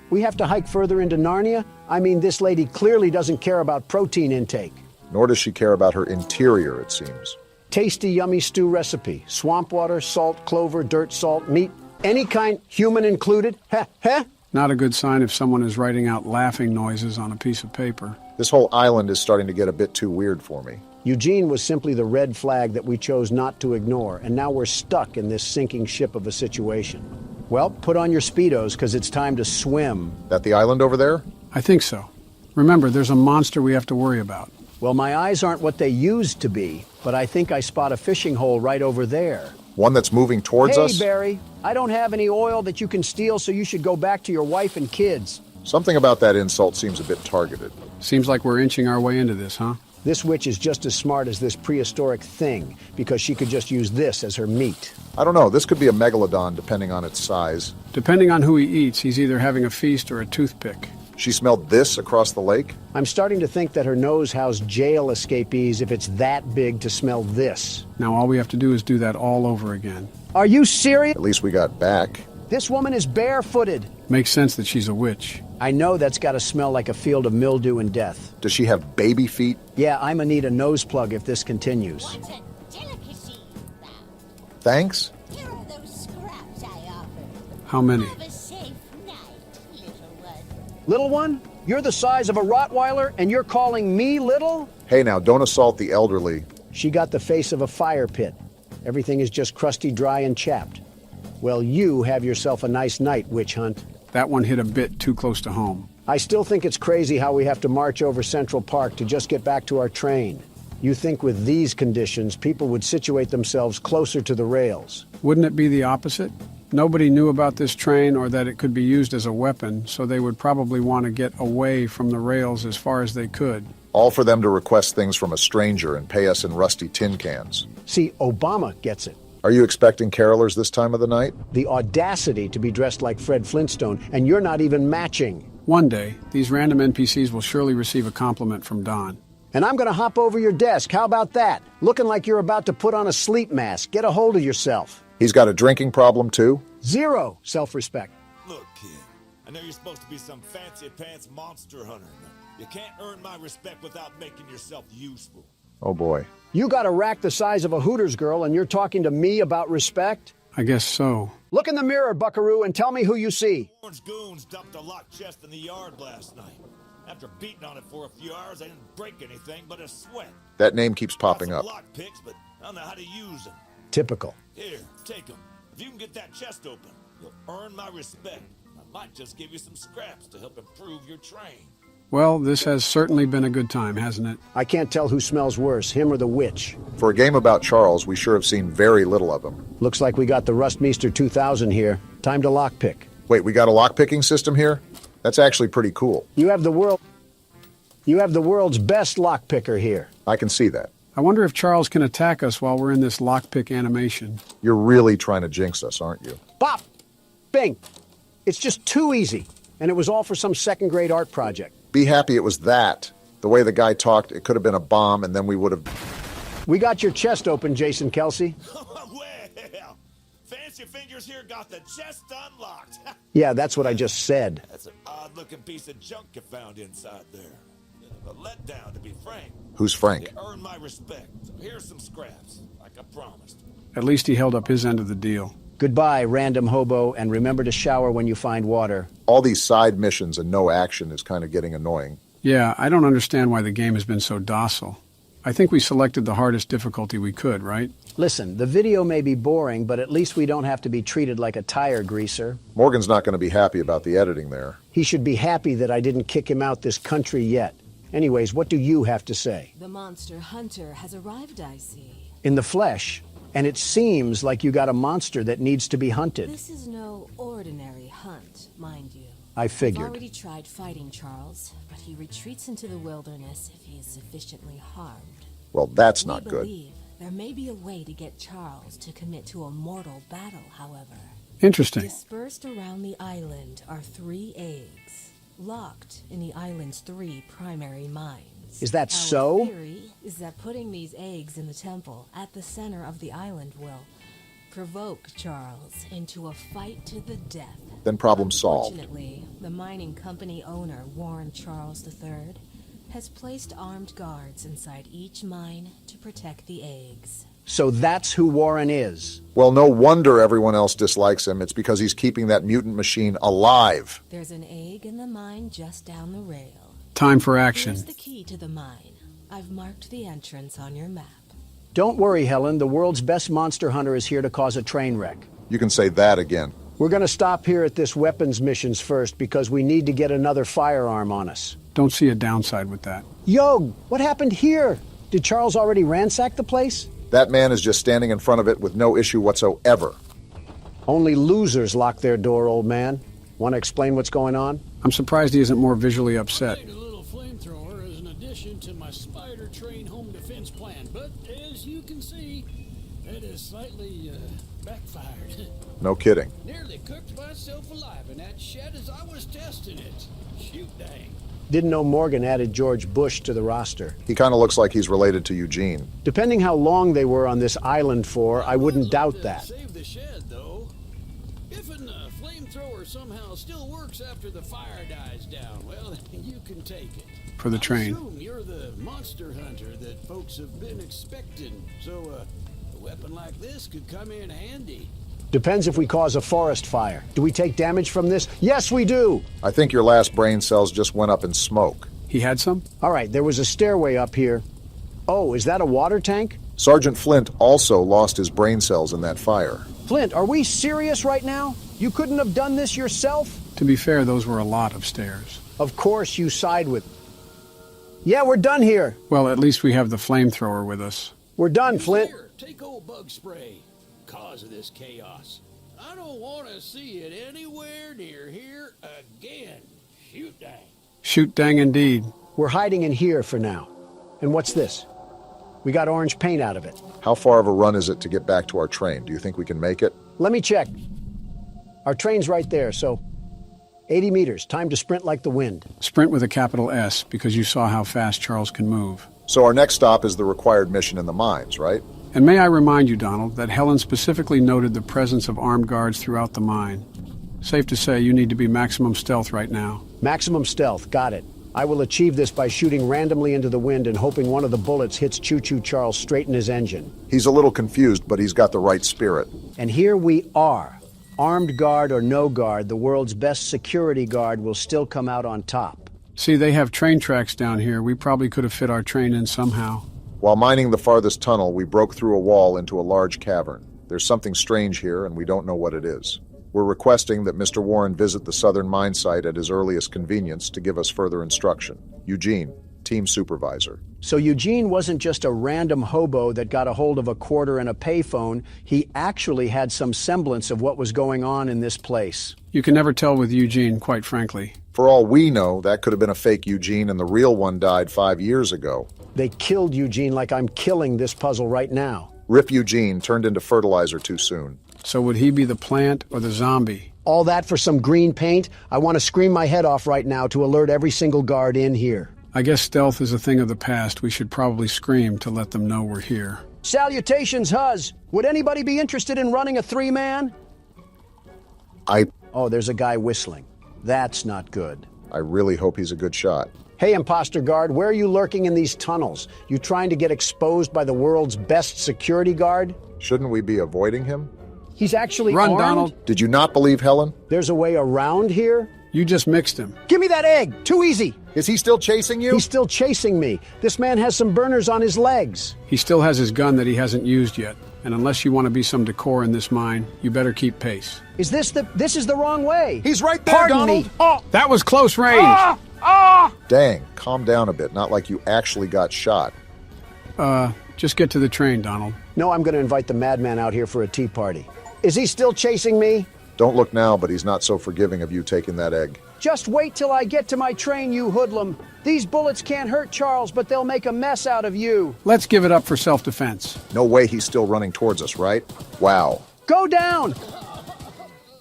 We have to hike further into Narnia? I mean, this lady clearly doesn't care about protein intake.
Nor does she care about her interior, it seems.
Tasty, yummy stew recipe. Swamp water, salt, clover, dirt, salt, meat. Any kind, human included. Heh, heh.
Not a good sign if someone is writing out laughing noises on a piece of paper.
This whole island is starting to get a bit too weird for me.
Eugene was simply the red flag that we chose not to ignore, and now we're stuck in this sinking ship of a situation. Well, put on your Speedos, because it's time to swim.
That the island over there?
I think so. Remember, there's a monster we have to worry about.
Well, my eyes aren't what they used to be, but I think I spot a fishing hole right over there.
One that's moving towards
Hey,
us?
Barry, I don't have any oil that you can steal, so you should go back to your wife and kids.
Something about that insult seems a bit targeted.
Seems like we're inching our way into this, huh?
This witch is just as smart as this prehistoric thing, because she could just use this as her meat.
I don't know, this could be a megalodon depending on its size.
Depending on who he eats, he's either having a feast or a toothpick.
She smelled this across the lake?
I'm starting to think that her nose housed jail escapees if it's that big to smell this.
Now all we have to do is do that all over again.
Are you serious?
At least we got back.
This woman is barefooted.
Makes sense that she's a witch.
I know that's got to smell like a field of mildew and death.
Does she have baby feet?
Yeah, I'ma need a nose plug if this continues.
What a delicacy you found.
Thanks?
Here are those scraps I offered.
How many?
Have a safe night, little one.
Little one, you're the size of a Rottweiler and you're calling me little?
Hey now, don't assault the elderly.
She got the face of a fire pit. Everything is just crusty, dry, and chapped. Well, you have yourself a nice night, witch hunt.
That one hit a bit too close to home.
I still think it's crazy how we have to march over Central Park to just get back to our train. You think with these conditions, people would situate themselves closer to the rails.
Wouldn't it be the opposite? Nobody knew about this train or that it could be used as a weapon, so they would probably want to get away from the rails as far as they could.
All for them to request things from a stranger and pay us in rusty tin cans.
See, Obama gets it.
Are you expecting carolers this time of the night?
The audacity to be dressed like Fred Flintstone, and you're not even matching.
One day, these random NPCs will surely receive a compliment from Don.
And I'm gonna hop over your desk. How about that? Looking like you're about to put on a sleep mask. Get a hold of yourself.
He's got a drinking problem, too?
Zero self-respect.
Look, kid, I know you're supposed to be some fancy-pants monster hunter, but you can't earn my respect without making yourself useful.
Oh, boy.
You got a rack the size of a Hooters girl, and you're talking to me about respect?
I guess so.
Look in the mirror, buckaroo, and tell me who you see.
Orange goons dumped a locked chest in the yard last night. After beating on it for a few hours, I didn't break anything but a sweat.
That name keeps popping up.
Lock picks, but I don't know how to use them.
Typical.
Here, take them. If you can get that chest open, you'll earn my respect. I might just give you some scraps to help improve your train.
Well, this has certainly been a good time, hasn't it?
I can't tell who smells worse, him or the witch.
For a game about Charles, we sure have seen very little of him.
Looks like we got the Rustmeister 2000 here. Time to lockpick.
Wait, we got a lockpicking system here? That's actually pretty cool.
You have the world's best lockpicker here.
I can see that.
I wonder if Charles can attack us while we're in this lockpick animation.
You're really trying to jinx us, aren't you?
Bop! Bing! It's just too easy. And it was all for some second-grade art project.
Be happy it was that. The way the guy talked, it could have been a bomb, and then we would have...
We got your chest open, Jason Kelsey.
Well, Fancy Fingers here got the chest unlocked.
Yeah, that's what I just said.
That's an odd-looking piece of junk you found inside there. Bit of a letdown, to be frank.
Who's Frank?
You earned my respect, so here's some scraps, like I promised.
At least he held up his end of the deal.
Goodbye, random hobo, and remember to shower when you find water.
All these side missions and no action is kind of getting annoying.
Yeah, I don't understand why the game has been so docile. I think we selected the hardest difficulty we could, right?
Listen, the video may be boring, but at least we don't have to be treated like a tire greaser.
Morgan's not going to be happy about the editing there.
He should be happy that I didn't kick him out this country yet. Anyways, what do you have to say?
The monster hunter has arrived, I see.
In the flesh. And it seems like you got a monster that needs to be hunted.
This is no ordinary hunt, mind you.
I figured.
I've already tried fighting Charles, but he retreats into the wilderness if he is sufficiently harmed.
Well, that's not
We
good.
believe there may be a way to get Charles to commit to a mortal battle, however.
Interesting.
Dispersed around the island are 3 eggs, locked in the island's 3 primary mines.
Is that
Our
so?
theory is that putting these eggs in the temple at the center of the island will provoke Charles into a fight to the death.
Then problem solved.
Fortunately, the mining company owner, Warren Charles III, has placed armed guards inside each mine to protect the eggs.
So that's who Warren is.
Well, no wonder everyone else dislikes him. It's because he's keeping that mutant machine alive.
There's an egg in the mine just down the rail.
Time for action.
Here's the key to the mine. I've marked the entrance on your map.
Don't worry, Helen. The world's best monster hunter is here to cause a train wreck.
You can say that again.
We're going to stop here at this weapons missions first because we need to get another firearm on us.
Don't see a downside with that.
Yo, what happened here? Did Charles already ransack the place?
That man is just standing in front of it with no issue whatsoever.
Only losers lock their door, old man. Want to explain what's going on?
I'm surprised he isn't more visually upset.
A little flamethrower as an addition to my spider train home defense plan, but as you can see, it has slightly backfired.
No kidding.
Nearly cooked myself alive in that shed as I was testing it. Shoot dang.
Didn't know Morgan added George Bush to the roster.
He kind of looks like he's related to Eugene.
Depending how long they were on this island for, I wouldn't doubt that.
Save the shed, though. If a flamethrower somehow still works after the fire dies down, well, you can take it.
For the train.
I assume you're the monster hunter that folks have been expecting, so a weapon like this could come in handy.
Depends if we cause a forest fire. Do we take damage from this? Yes, we do!
I think your last brain cells just went up in smoke.
He had some?
All right, there was a stairway up here. Oh, is that a water tank?
Sergeant Flint also lost his brain cells in that fire.
Flint, are we serious right now? You couldn't have done this yourself?
To be fair, those were a lot of stairs.
Of course you side with... Yeah, we're done here.
Well, at least we have the flamethrower with us.
We're done, Flint.
Here, take old bug spray. Cause of this chaos. I don't want to see it anywhere near here again. Shoot dang.
Shoot dang indeed.
We're hiding in here for now. And what's this? We got orange paint out of it.
How far of a run is it to get back to our train? Do you think we can make it?
Let me check. Our train's right there, so... 80 meters. Time to sprint like the wind.
Sprint with a capital S, because you saw how fast Charles can move.
So our next stop is the required mission in the mines, right?
And may I remind you, Donald, that Helen specifically noted the presence of armed guards throughout the mine. Safe to say you need to be maximum stealth right now.
Maximum stealth. Got it. I will achieve this by shooting randomly into the wind and hoping one of the bullets hits Choo-Choo Charles straight in his engine.
He's a little confused, but he's got the right spirit.
And here we are. Armed guard or no guard, the world's best security guard will still come out on top.
See, they have train tracks down here. We probably could have fit our train in somehow.
While mining the farthest tunnel, we broke through a wall into a large cavern. There's something strange here, and we don't know what it is. We're requesting that Mr. Warren visit the southern mine site at his earliest convenience to give us further instruction. Eugene, team supervisor.
So Eugene wasn't just a random hobo that got a hold of a quarter and a payphone. He actually had some semblance of what was going on in this place.
You can never tell with Eugene, quite frankly.
For all we know, that could have been a fake Eugene and the real one died 5 years ago.
They killed Eugene like I'm killing this puzzle right now.
Rip Eugene turned into fertilizer too soon.
So would he be the plant or the zombie?
All that for some green paint? I want to scream my head off right now to alert every single guard in here.
I guess stealth is a thing of the past. We should probably scream to let them know we're here.
Salutations, Huz. Would anybody be interested in running a three-man? Oh, there's a guy whistling. That's not good.
I really hope he's a good shot.
Hey, imposter guard, where are you lurking in these tunnels? You trying to get exposed by the world's best security guard?
Shouldn't we be avoiding him?
He's actually
Run,
armed?
Donald.
Did you not believe Helen?
There's a way around here?
You just mixed him.
Give me that egg! Too easy!
Is he still chasing you?
He's still chasing me. This man has some burners on his legs.
He still has his gun that he hasn't used yet. And unless you want to be some decor in this mine, you better keep pace.
This is the wrong way.
He's right there,
Pardon
Donald.
me. Oh.
That was close range.
Dang, calm down a bit. Not like you actually got shot.
Just get to the train, Donald.
No, I'm going to invite the madman out here for a tea party. Is he still chasing me?
Don't look now, but he's not so forgiving of you taking that egg.
Just wait till I get to my train, you hoodlum. These bullets can't hurt Charles, but they'll make a mess out of you.
Let's give it up for self-defense.
No way he's still running towards us, right? Wow.
Go down!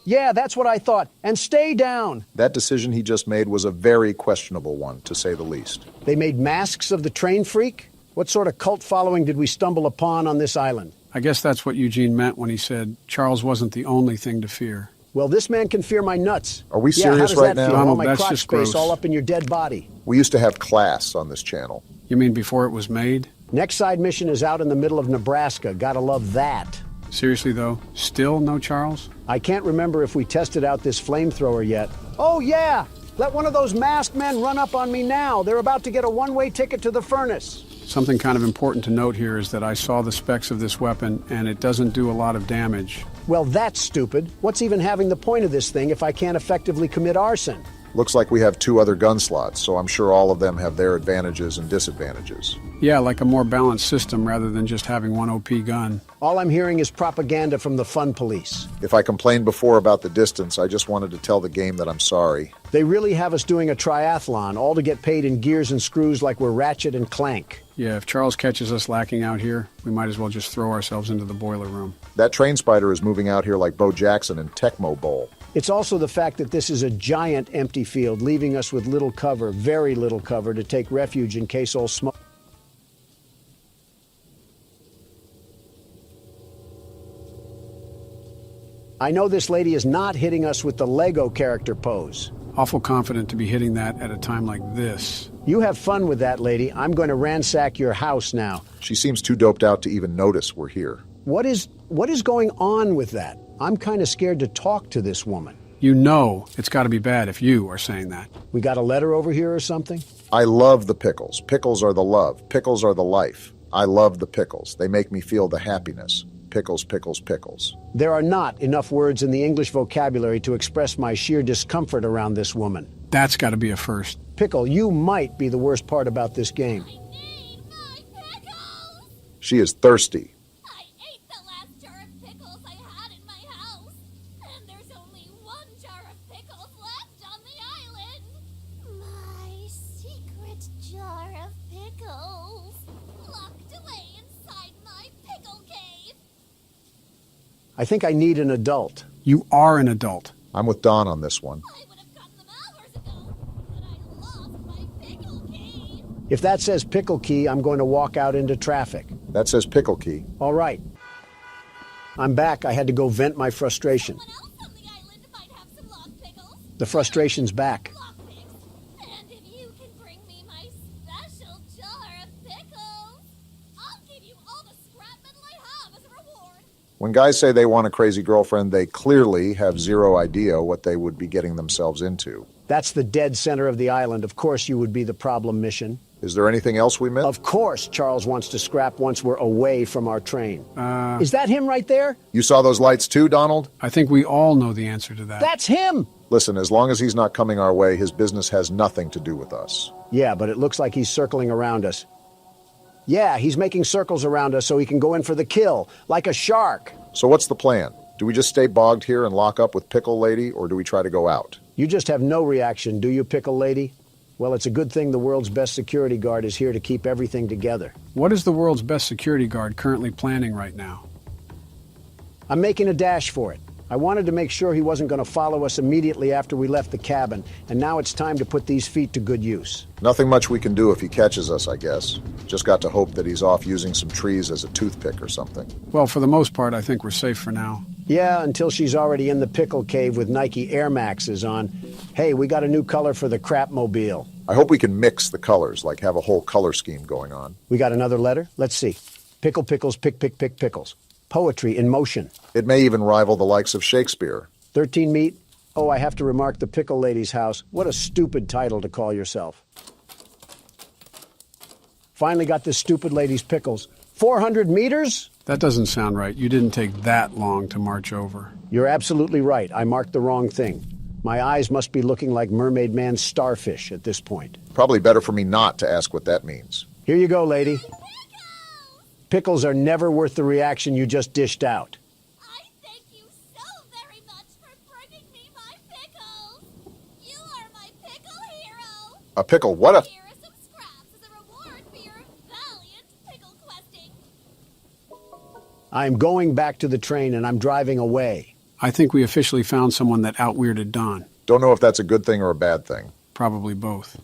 Yeah, that's what I thought. And stay down.
That decision he just made was a very questionable one, to say the least.
They made masks of the train freak? What sort of cult following did we stumble upon on this island?
I guess that's what Eugene meant when he said Charles wasn't the only thing to fear.
Well, this man can fear my nuts.
Are we
Yeah,
serious
how does
right
that
now?
feel?
Donald,
All my
that's
crotch
just
space
gross.
all up in your dead body.
We used to have class on this channel.
You mean before it was made?
Next side mission is out in the middle of Nebraska. Gotta love that.
Seriously, though? Still no Charles?
I can't remember if we tested out this flamethrower yet. Oh, yeah! Let one of those masked men run up on me now. They're about to get a one-way ticket to the furnace.
Something kind of important to note here is that I saw the specs of this weapon, and it doesn't do a lot of damage.
Well, that's stupid. What's even having the point of this thing if I can't effectively commit arson?
Looks like we have 2 other gun slots, so I'm sure all of them have their advantages and disadvantages.
Yeah, like a more balanced system rather than just having one OP gun.
All I'm hearing is propaganda from the fun police.
If I complained before about the distance, I just wanted to tell the game that I'm sorry.
They really have us doing a triathlon, all to get paid in gears and screws like we're Ratchet and Clank.
Yeah, if Charles catches us lacking out here, we might as well just throw ourselves into the boiler room.
That train spider is moving out here like Bo Jackson in Tecmo Bowl.
It's also the fact that this is a giant empty field, leaving us with little cover, very little cover, to take refuge in case all smoke. I know this lady is not hitting us with the Lego character pose.
Awful confident to be hitting that at a time like this.
You have fun with that, lady. I'm going to ransack your house now.
She seems too doped out to even notice we're here.
What is going on with that? I'm kind of scared to talk to this woman.
You know it's got to be bad if you are saying that.
We got a letter over here or something?
I love the pickles. Pickles are the love. Pickles are the life. I love the pickles. They make me feel the happiness. Pickles, pickles, pickles.
There are not enough words in the English vocabulary to express my sheer discomfort around this woman.
That's got to be a first.
Pickle, you might be the worst part about this game.
I need my pickles!
She is thirsty.
I ate the last jar of pickles I had in my house, and there's only 1 jar of pickles left on the island. My secret jar of pickles, locked away inside my pickle cave.
I think I need an adult.
You are an adult.
I'm with Don on this one.
I would have gotten the
If that says Pickle Key, I'm going to walk out into traffic.
That says Pickle Key.
All right. I'm back. I had to go vent my frustration.
Someone else on the island might have some lockpickles.
The frustration's back.
Lockpicks. And if you can bring me my special jar of pickles, I'll give you all the scrap metal I have as a reward.
When guys say they want a crazy girlfriend, they clearly have zero idea what they would be getting themselves into.
That's the dead center of the island. Of course you would be the problem mission.
Is there anything else we missed?
Of course Charles wants to scrap once we're away from our train. Is that him right there?
You saw those lights too, Donald?
I think we all know the answer to that.
That's him!
Listen, as long as he's not coming our way, his business has nothing to do with us.
Yeah, but it looks like he's circling around us. Yeah, he's making circles around us so he can go in for the kill, like a shark.
So what's the plan? Do we just stay bogged here and lock up with Pickle Lady, or do we try to go out?
You just have no reaction, do you, Pickle Lady? Well, it's a good thing the world's best security guard is here to keep everything together.
What is the world's best security guard currently planning right now?
I'm making a dash for it. I wanted to make sure he wasn't going to follow us immediately after we left the cabin, and now it's time to put these feet to good use.
Nothing much we can do if he catches us, I guess. Just got to hope that he's off using some trees as a toothpick or something.
Well, for the most part, I think we're safe for now.
Yeah, until she's already in the pickle cave with Nike Air Maxes on. Hey, we got a new color for the crapmobile.
I hope we can mix the colors, like have a whole color scheme going on.
We got another letter? Let's see. Pickle, pickles, pick, pick, pick, pickles. Poetry in motion.
It may even rival the likes of Shakespeare.
13 meat? Oh, I have to remark the Pickle Lady's house. What a stupid title to call yourself. Finally got this stupid lady's pickles. 400 meters?
That doesn't sound right. You didn't take that long to march over.
You're absolutely right. I marked the wrong thing. My eyes must be looking like Mermaid Man's starfish at this point.
Probably better for me not to ask what that means.
Here you go, lady. Pickles are never worth the reaction you just dished out.
I thank you so very much for bringing me my pickles. You are my pickle hero.
A pickle? What a...
Here are some scraps as a reward for your valiant pickle questing.
I'm going back to the train and I'm driving away.
I think we officially found someone that out-weirded Don.
Don't know if that's a good thing or a bad thing.
Probably both.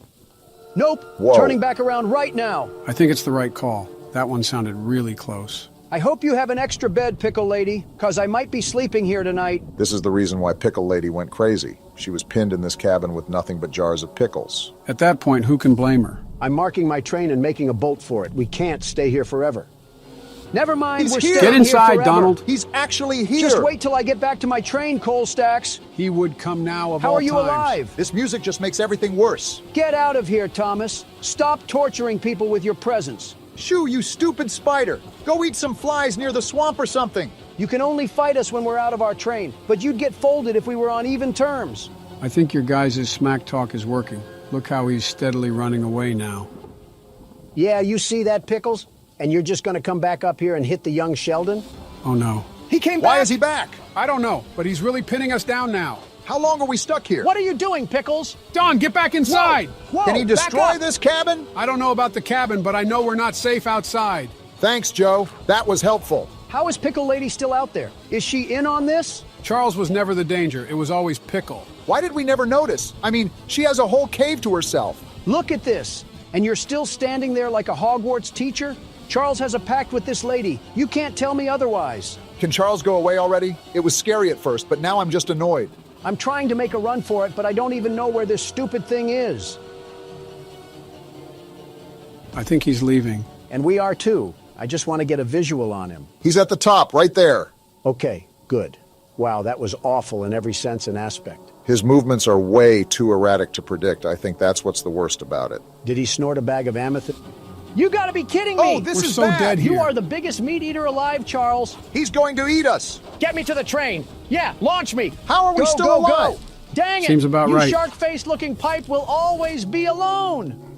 Nope.
Whoa.
Turning back around right now.
I think it's the right call. That one sounded really close.
I hope you have an extra bed, Pickle Lady, because I might be sleeping here tonight.
This is the reason why Pickle Lady went crazy. She was pinned in this cabin with nothing but jars of pickles.
At that point, who can blame her?
I'm marking my train and making a bolt for it. We can't stay here forever. Never mind,
He's
we're
here.
still
Get inside,
here forever.
Donald.
He's actually here!
Just wait till I get back to my train, Coal Stacks.
He would come now of
How
all
are you
times.
alive?
This music just makes everything worse.
Get out of here, Thomas. Stop torturing people with your presence.
Shoo, you stupid spider! Go eat some flies near the swamp or something!
You can only fight us when we're out of our train, but you'd get folded if we were on even terms.
I think your guys' smack talk is working. Look how he's steadily running away now.
Yeah, you see that, Pickles? And you're just gonna come back up here and hit the young Sheldon?
Oh no.
He came back! Why is he back?
I don't know, but he's really pinning us down now.
How long are we stuck here?
What are you doing, Pickles?
Don, get back inside!
Whoa,
Can he
back
destroy
up.
this cabin?
I don't know about the cabin, but I know we're not safe outside.
Thanks, Joe. That was helpful.
How is Pickle Lady still out there? Is she in on this?
Charles was never the danger. It was always Pickle.
Why did we never notice? I mean, she has a whole cave to herself.
Look at this. And you're still standing there like a Hogwarts teacher? Charles has a pact with this lady. You can't tell me otherwise.
Can Charles go away already? It was scary at first, but now I'm just annoyed.
I'm trying to make a run for it, but I don't even know where this stupid thing is.
I think he's leaving.
And we are too. I just want to get a visual on him.
He's at the top, right there.
Okay, good. Wow, that was awful in every sense and aspect.
His movements are way too erratic to predict. I think that's what's the worst about it.
Did he snort a bag of amethyst? You gotta be kidding me!
Oh, this
We're
is
so
bad.
dead here.
You are the biggest meat eater alive, Charles.
He's going to eat us.
Get me to the train. Yeah, launch me.
How are we
Go,
still
go,
alive?
Go. Dang it!
Seems about
you
right.
shark-faced looking pipe will always be alone.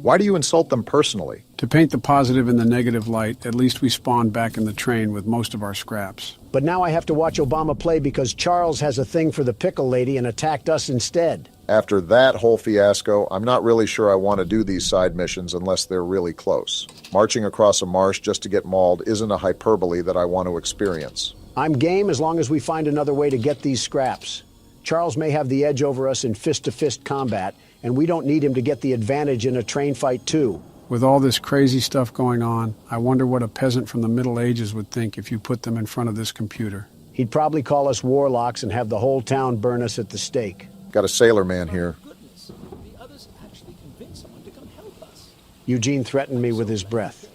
Why do you insult them personally?
To paint the positive in the negative light, at least we spawned back in the train with most of our scraps.
But now I have to watch Obama play because Charles has a thing for the Pickle Lady and attacked us instead.
After that whole fiasco, I'm not really sure I want to do these side missions unless they're really close. Marching across a marsh just to get mauled isn't a hyperbole that I want to experience.
I'm game as long as we find another way to get these scraps. Charles may have the edge over us in fist-to-fist combat, and we don't need him to get the advantage in a train fight too.
With all this crazy stuff going on, I wonder what a peasant from the Middle Ages would think if you put them in front of this computer.
He'd probably call us warlocks and have the whole town burn us at the stake.
Got a sailor man here.
Goodness, the others actually convinced someone to come help us.
Eugene threatened me with his breath.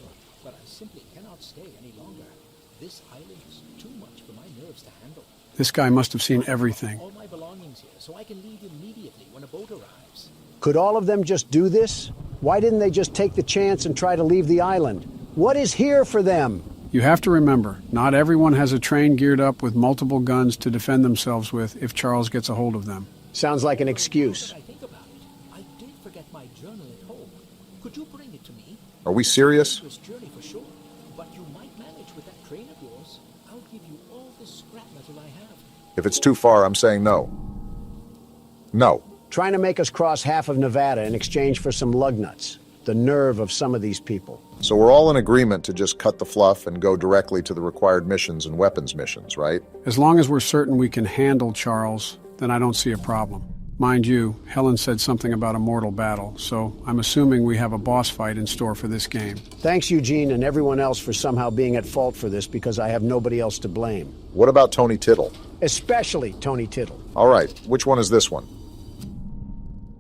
But I simply cannot stay any longer. This island is too much for my nerves to handle.
This guy must have seen everything.
All my belongings here, so I can leave immediately when a boat arrives.
Could all of them just do this? Why didn't they just take the chance and try to leave the island? What is here for them?
You have to remember, not everyone has a train geared up with multiple guns to defend themselves with if Charles gets a hold of them.
Sounds like an excuse.
I think about it. I did forget my journal at home. Could you bring it to me?
Are we serious?
This journey for sure, but you might manage with that train of yours. I'll give you all the scrap metal I have.
If it's too far, I'm saying no. No.
Trying to make us cross half of Nevada in exchange for some lug nuts. The nerve of some of these people.
So we're all in agreement to just cut the fluff and go directly to the required missions and weapons missions, right?
As long as we're certain we can handle Charles, then I don't see a problem. Mind you, Helen said something about a mortal battle, so I'm assuming we have a boss fight in store for this game.
Thanks, Eugene, and everyone else for somehow being at fault for this because I have nobody else to blame.
What about Tony Tittle?
Especially Tony Tittle.
All right, which one is this one?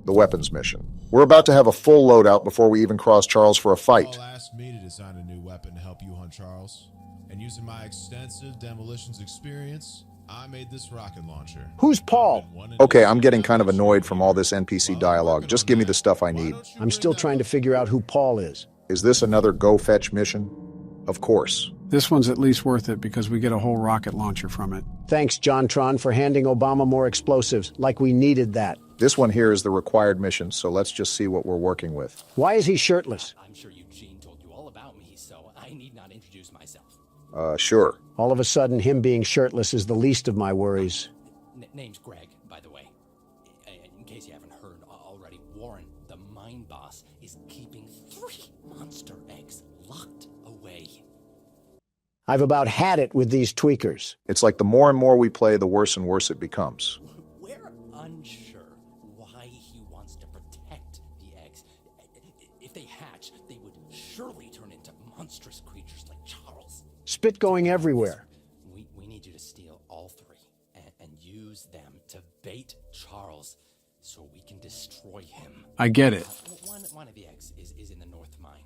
The weapons mission. We're about to have a full loadout before we even cross Charles for a fight.
Paul asked me to design a new weapon to help you hunt Charles. And using my extensive demolitions experience, I made this rocket launcher.
Who's Paul?
Okay, I'm getting kind of annoyed from all this NPC dialogue. Just give me the stuff I need.
I'm still trying to figure out who Paul is.
Is this another go fetch mission? Of course.
This one's at least worth it because we get a whole rocket launcher from it.
Thanks, John Tron, for handing Obama more explosives, like we needed that.
This one here is the required mission, so let's just see what we're working with.
Why is he shirtless?
I'm sure Eugene told you all about me, so I need not introduce myself.
Sure.
All of a sudden, him being shirtless is the least of my worries.
Name's Greg, by the way. In case you haven't heard already, Warren, the mine boss, is keeping 3 monster eggs locked away.
I've about had it with these tweakers.
It's like the more and more we play, the worse and worse it becomes.
We're unsure why he wants to protect the eggs. If they hatch, they would surely turn into monstrous creatures like Charles.
Spit going everywhere.
We need you to steal all 3 and use them to bait Charles so we can destroy him.
I get it.
One of the eggs is in the north mine.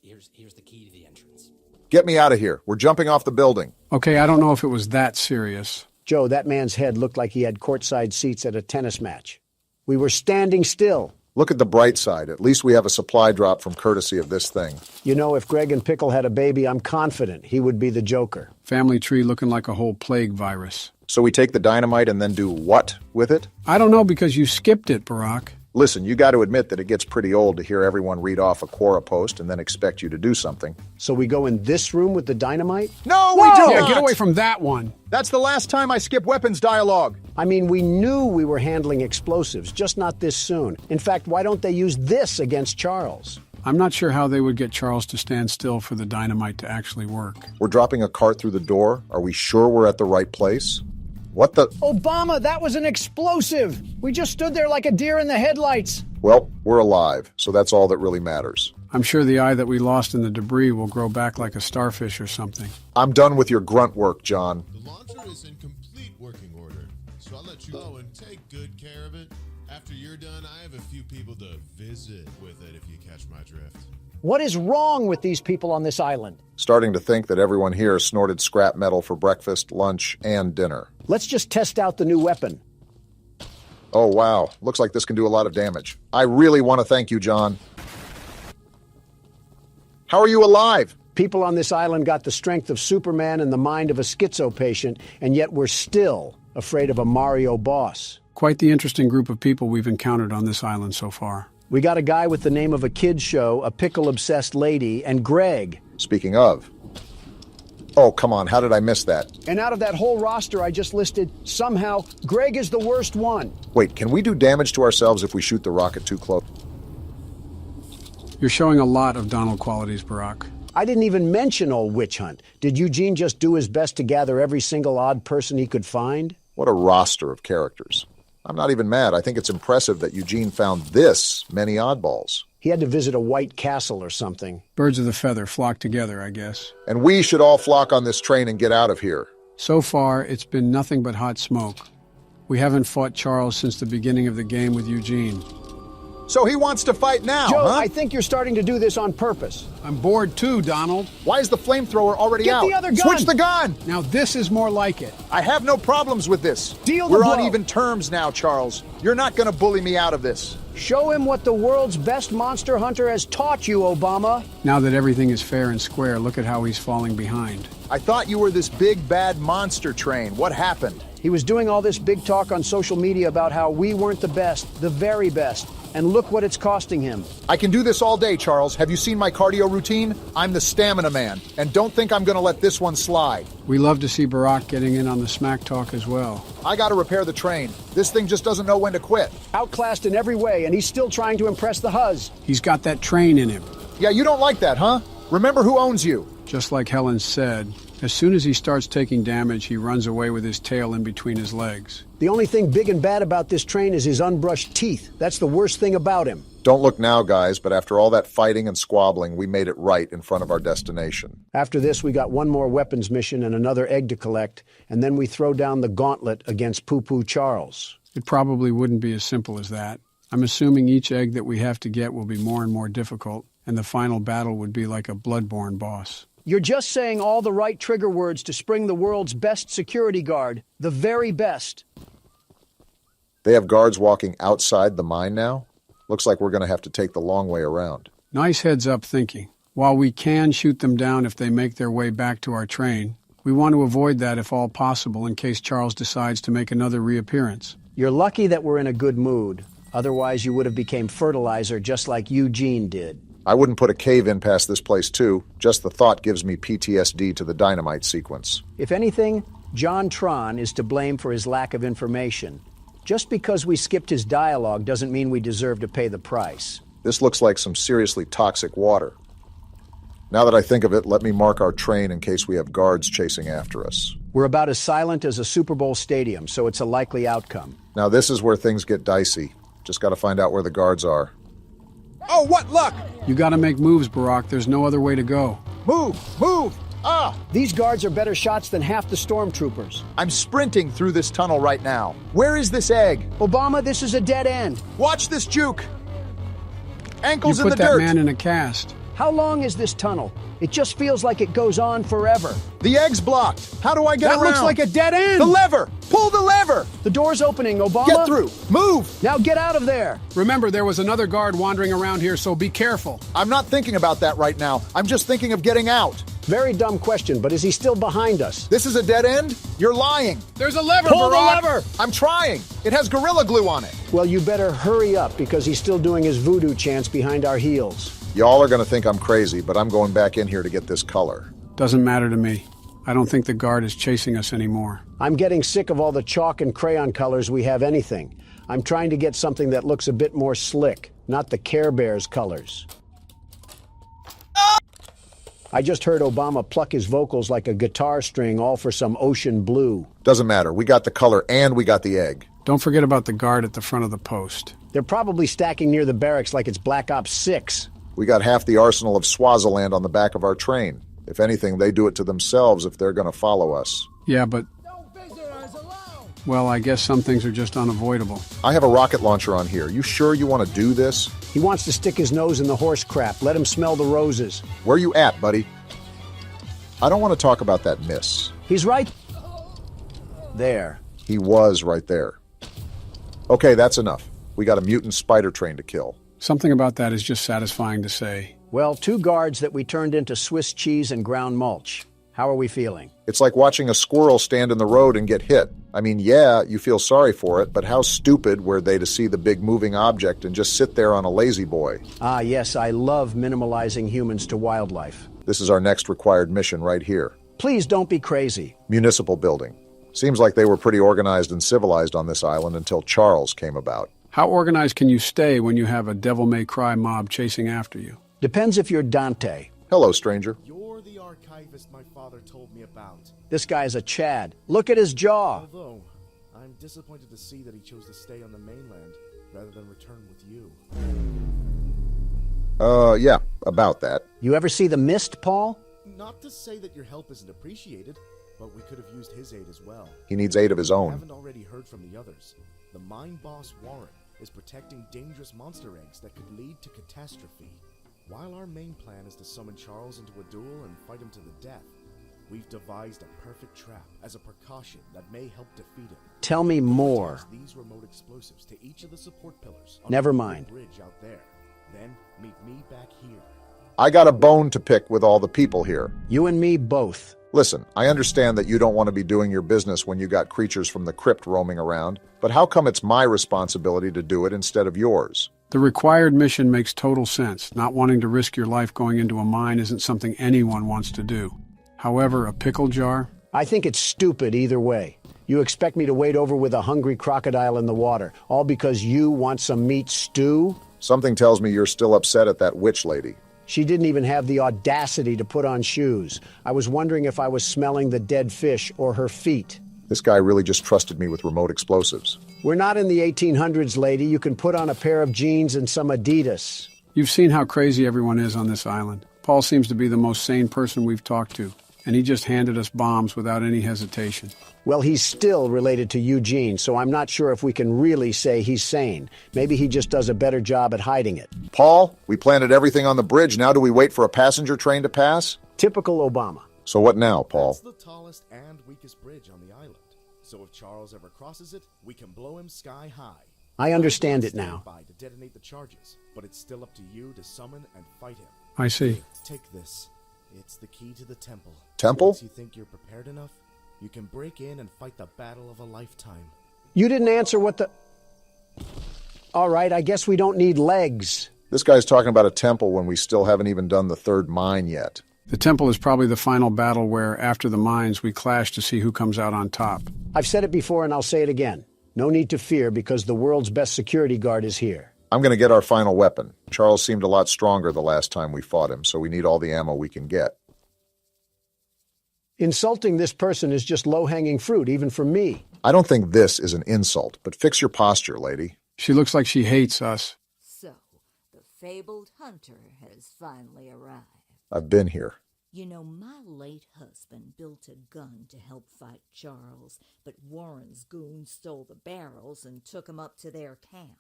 Here's the key to the entrance.
Get me out of here. We're jumping off the building.
Okay, I don't know if it was that serious.
Joe, that man's head looked like he had courtside seats at a tennis match. We were standing still.
Look at the bright side. At least we have a supply drop from courtesy of this thing.
You know, if Greg and Pickle had a baby, I'm confident he would be the Joker.
Family tree looking like a whole plague virus.
So we take the dynamite and then do what with it?
I don't know because you skipped it, Barack.
Listen, you got to admit that it gets pretty old to hear everyone read off a Quora post and then expect you to do something.
So we go in this room with the dynamite?
No, we do
Yeah,
not!
get away from that one.
That's the last time I skip weapons dialogue.
I mean, we knew we were handling explosives, just not this soon. In fact, why don't they use this against Charles?
I'm not sure how they would get Charles to stand still for the dynamite to actually work.
We're dropping a cart through the door. Are we sure we're at the right place? What the?
Obama, that was an explosive! We just stood there like a deer in the headlights.
Well, we're alive, so that's all that really matters.
I'm sure the eye that we lost in the debris will grow back like a starfish or something.
I'm done with your grunt work, John.
The launcher is in complete working order, so I'll let you go and take good care of it. After you're done, I have a few people to visit with it if you catch my drift.
What is wrong with these people on this island?
Starting to think that everyone here snorted scrap metal for breakfast, lunch, and dinner.
Let's just test out the new weapon.
Oh, wow. Looks like this can do a lot of damage. I really want to thank you, John. How are you alive?
People on this island got the strength of Superman and the mind of a schizo patient, and yet we're still afraid of a Mario boss.
Quite the interesting group of people we've encountered on this island so far.
We got a guy with the name of a kid's show, a pickle-obsessed lady, and Greg.
Speaking of. Oh, come on. How did I miss that?
And out of that whole roster I just listed, somehow, Greg is the worst one.
Wait, can we do damage to ourselves if we shoot the rocket too close?
You're showing a lot of Donald qualities, Barack.
I didn't even mention old Witch Hunt. Did Eugene just do his best to gather every single odd person he could find?
What a roster of characters. I'm not even mad. I think it's impressive that Eugene found this many oddballs.
He had to visit a white castle or something.
Birds of the feather flock together, I guess.
And we should all flock on this train and get out of here.
So far, it's been nothing but hot smoke. We haven't fought Charles since the beginning of the game with Eugene.
So he wants to fight now,
Joe,
huh?
I think you're starting to do this on purpose.
I'm bored too, Donald.
Why is the flamethrower already out?
Get the other gun!
Switch the gun!
Now this is more like it.
I have no problems with this.
Deal the
We're
blow.
on even terms now, Charles. You're not going to bully me out of this.
Show him what the world's best monster hunter has taught you, Obama.
Now that everything is fair and square, look at how he's falling behind.
I thought you were this big, bad monster train. What happened?
He was doing all this big talk on social media about how we weren't the best, the very best. And look what it's costing him.
I can do this all day, Charles. Have you seen my cardio routine? I'm the stamina man. And don't think I'm going to let this one slide.
We love to see Barack getting in on the smack talk as well.
I got to repair the train. This thing just doesn't know when to quit.
Outclassed in every way, and he's still trying to impress the Huz.
He's got that train in him.
Yeah, you don't like that, huh? Remember who owns you.
Just like Helen said, as soon as he starts taking damage, he runs away with his tail in between his legs.
The only thing big and bad about this train is his unbrushed teeth. That's the worst thing about him.
Don't look now, guys, but after all that fighting and squabbling, we made it right in front of our destination.
After this, we got one more weapons mission and another egg to collect, and then we throw down the gauntlet against Poo-Poo Charles.
It probably wouldn't be as simple as that. I'm assuming each egg that we have to get will be more and more difficult, and the final battle would be like a bloodborne boss.
You're just saying all the right trigger words to spring the world's best security guard. The very best.
They have guards walking outside the mine now? Looks like we're going to have to take the long way around.
Nice heads-up thinking. While we can shoot them down if they make their way back to our train, we want to avoid that if all possible in case Charles decides to make another reappearance.
You're lucky that we're in a good mood. Otherwise, you would have become fertilizer just like Eugene did.
I wouldn't put a cave in past this place, too. Just the thought gives me PTSD to the dynamite sequence.
If anything, John Tron is to blame for his lack of information. Just because we skipped his dialogue doesn't mean we deserve to pay the price.
This looks like some seriously toxic water. Now that I think of it, let me mark our train in case we have guards chasing after us.
We're about as silent as a Super Bowl stadium, so it's a likely outcome.
Now this is where things get dicey. Just got to find out where the guards are.
Oh, what luck!
You gotta make moves, Barack. There's no other way to go.
Move! Move! Ah!
These guards are better shots than half the stormtroopers.
I'm sprinting through this tunnel right now. Where is this egg?
Obama, this is a dead end.
Watch this juke! Ankles
You
in the
put that
dirt!
man in a cast.
How long is this tunnel? It just feels like it goes on forever.
The egg's blocked. How do I get
That
around?
looks like a dead end.
The lever! Pull the lever!
The door's opening, Obama.
Get through! Move!
Now get out of there.
Remember, there was another guard wandering around here, so be careful.
I'm not thinking about that right now. I'm just thinking of getting out.
Very dumb question, but is he still behind us?
This is a dead end? You're lying.
There's a lever,
Pull the
Barack.
lever!
I'm trying. It has Gorilla Glue on it.
Well, you better hurry up because he's still doing his voodoo chants behind our heels.
Y'all are going to think I'm crazy, but I'm going back in here to get this color.
Doesn't matter to me. I don't think the guard is chasing us anymore.
I'm getting sick of all the chalk and crayon colors we have anything. I'm trying to get something that looks a bit more slick, not the Care Bears colors. I just heard Obama pluck his vocals like a guitar string, all for some ocean blue.
Doesn't matter. We got the color and we got the egg.
Don't forget about the guard at the front of the post.
They're probably stacking near the barracks like it's Black Ops 6.
We got half the arsenal of Swaziland on the back of our train. If anything, they do it to themselves if they're going to follow us.
Yeah, but... Well, I guess some things are just unavoidable.
I have a rocket launcher on here. You sure you want to do this?
He wants to stick his nose in the horse crap. Let him smell the roses.
Where you at, buddy? I don't want to talk about that miss.
He's right there.
He was right there. Okay, that's enough. We got a mutant spider train to kill.
Something about that is just satisfying to say.
Well, 2 guards that we turned into Swiss cheese and ground mulch. How are we feeling?
It's like watching a squirrel stand in the road and get hit. I mean, yeah, you feel sorry for it, but how stupid were they to see the big moving object and just sit there on a lazy boy?
Ah, yes, I love minimalizing humans to wildlife.
This is our next required mission right here.
Please don't be crazy.
Municipal building. Seems like they were pretty organized and civilized on this island until Charles came about.
How organized can you stay when you have a devil-may-cry mob chasing after you?
Depends if you're Dante.
Hello, stranger.
You're the archivist my father told me about.
This guy's a Chad. Look at his jaw.
Although, I'm disappointed to see that he chose to stay on the mainland rather than return with you.
Yeah, about that.
You ever see The Mist, Paul?
Not to say that your help isn't appreciated, but we could have used his aid as well.
He needs aid of his
I
own.
haven't already heard from the others. The mine boss, Warren, is protecting dangerous monster eggs that could lead to catastrophe. While our main plan is to summon Charles into a duel and fight him to the death, we've devised a perfect trap as a precaution that may help defeat him.
Tell me more.
Attach these remote explosives to each of the support pillars.
Never
on the
mind.
bridge out there. Then meet me back here.
I got a bone to pick with all the people here.
You and me both.
Listen, I understand that you don't want to be doing your business when you got creatures from the crypt roaming around, but how come it's my responsibility to do it instead of yours?
The required mission makes total sense. Not wanting to risk your life going into a mine isn't something anyone wants to do. However, a pickle jar?
I think it's stupid either way. You expect me to wade over with a hungry crocodile in the water, all because you want some meat stew?
Something tells me you're still upset at that witch lady.
She didn't even have the audacity to put on shoes. I was wondering if I was smelling the dead fish or her feet.
This guy really just trusted me with remote explosives.
We're not in the 1800s, lady. You can put on a pair of jeans and some Adidas.
You've seen how crazy everyone is on this island. Paul seems to be the most sane person we've talked to, and he just handed us bombs without any hesitation.
Well, he's still related to Eugene, so I'm not sure if we can really say he's sane. Maybe he just does a better job at hiding it.
Paul, we planted everything on the bridge. Now do we wait for a passenger train to pass?
Typical Obama.
So what now, Paul?
That's the tallest and weakest bridge on the island. So if Charles ever crosses it, we can blow him sky high.
I understand it now.
By to detonate the charges, but it's still up to you to summon and fight him.
I see.
Take this. It's the key to the temple.
Temple?
Once you think you're prepared enough, you can break in and fight the battle of a lifetime.
You didn't answer what the... All right, I guess we don't need legs.
This guy's talking about a temple when we still haven't even done the third mine yet.
The temple is probably the final battle where, after the mines, we clash to see who comes out on top.
I've said it before and I'll say it again. No need to fear because the world's best security guard is here.
I'm going to get our final weapon. Charles seemed a lot stronger the last time we fought him, so we need all the ammo we can get.
Insulting this person is just low-hanging fruit, even for me.
I don't think this is an insult, but fix your posture, lady.
She looks like she hates us.
So, the fabled hunter has finally arrived.
I've been here.
You know, my late husband built a gun to help fight Charles, but Warren's goons stole the barrels and took him up to their camp.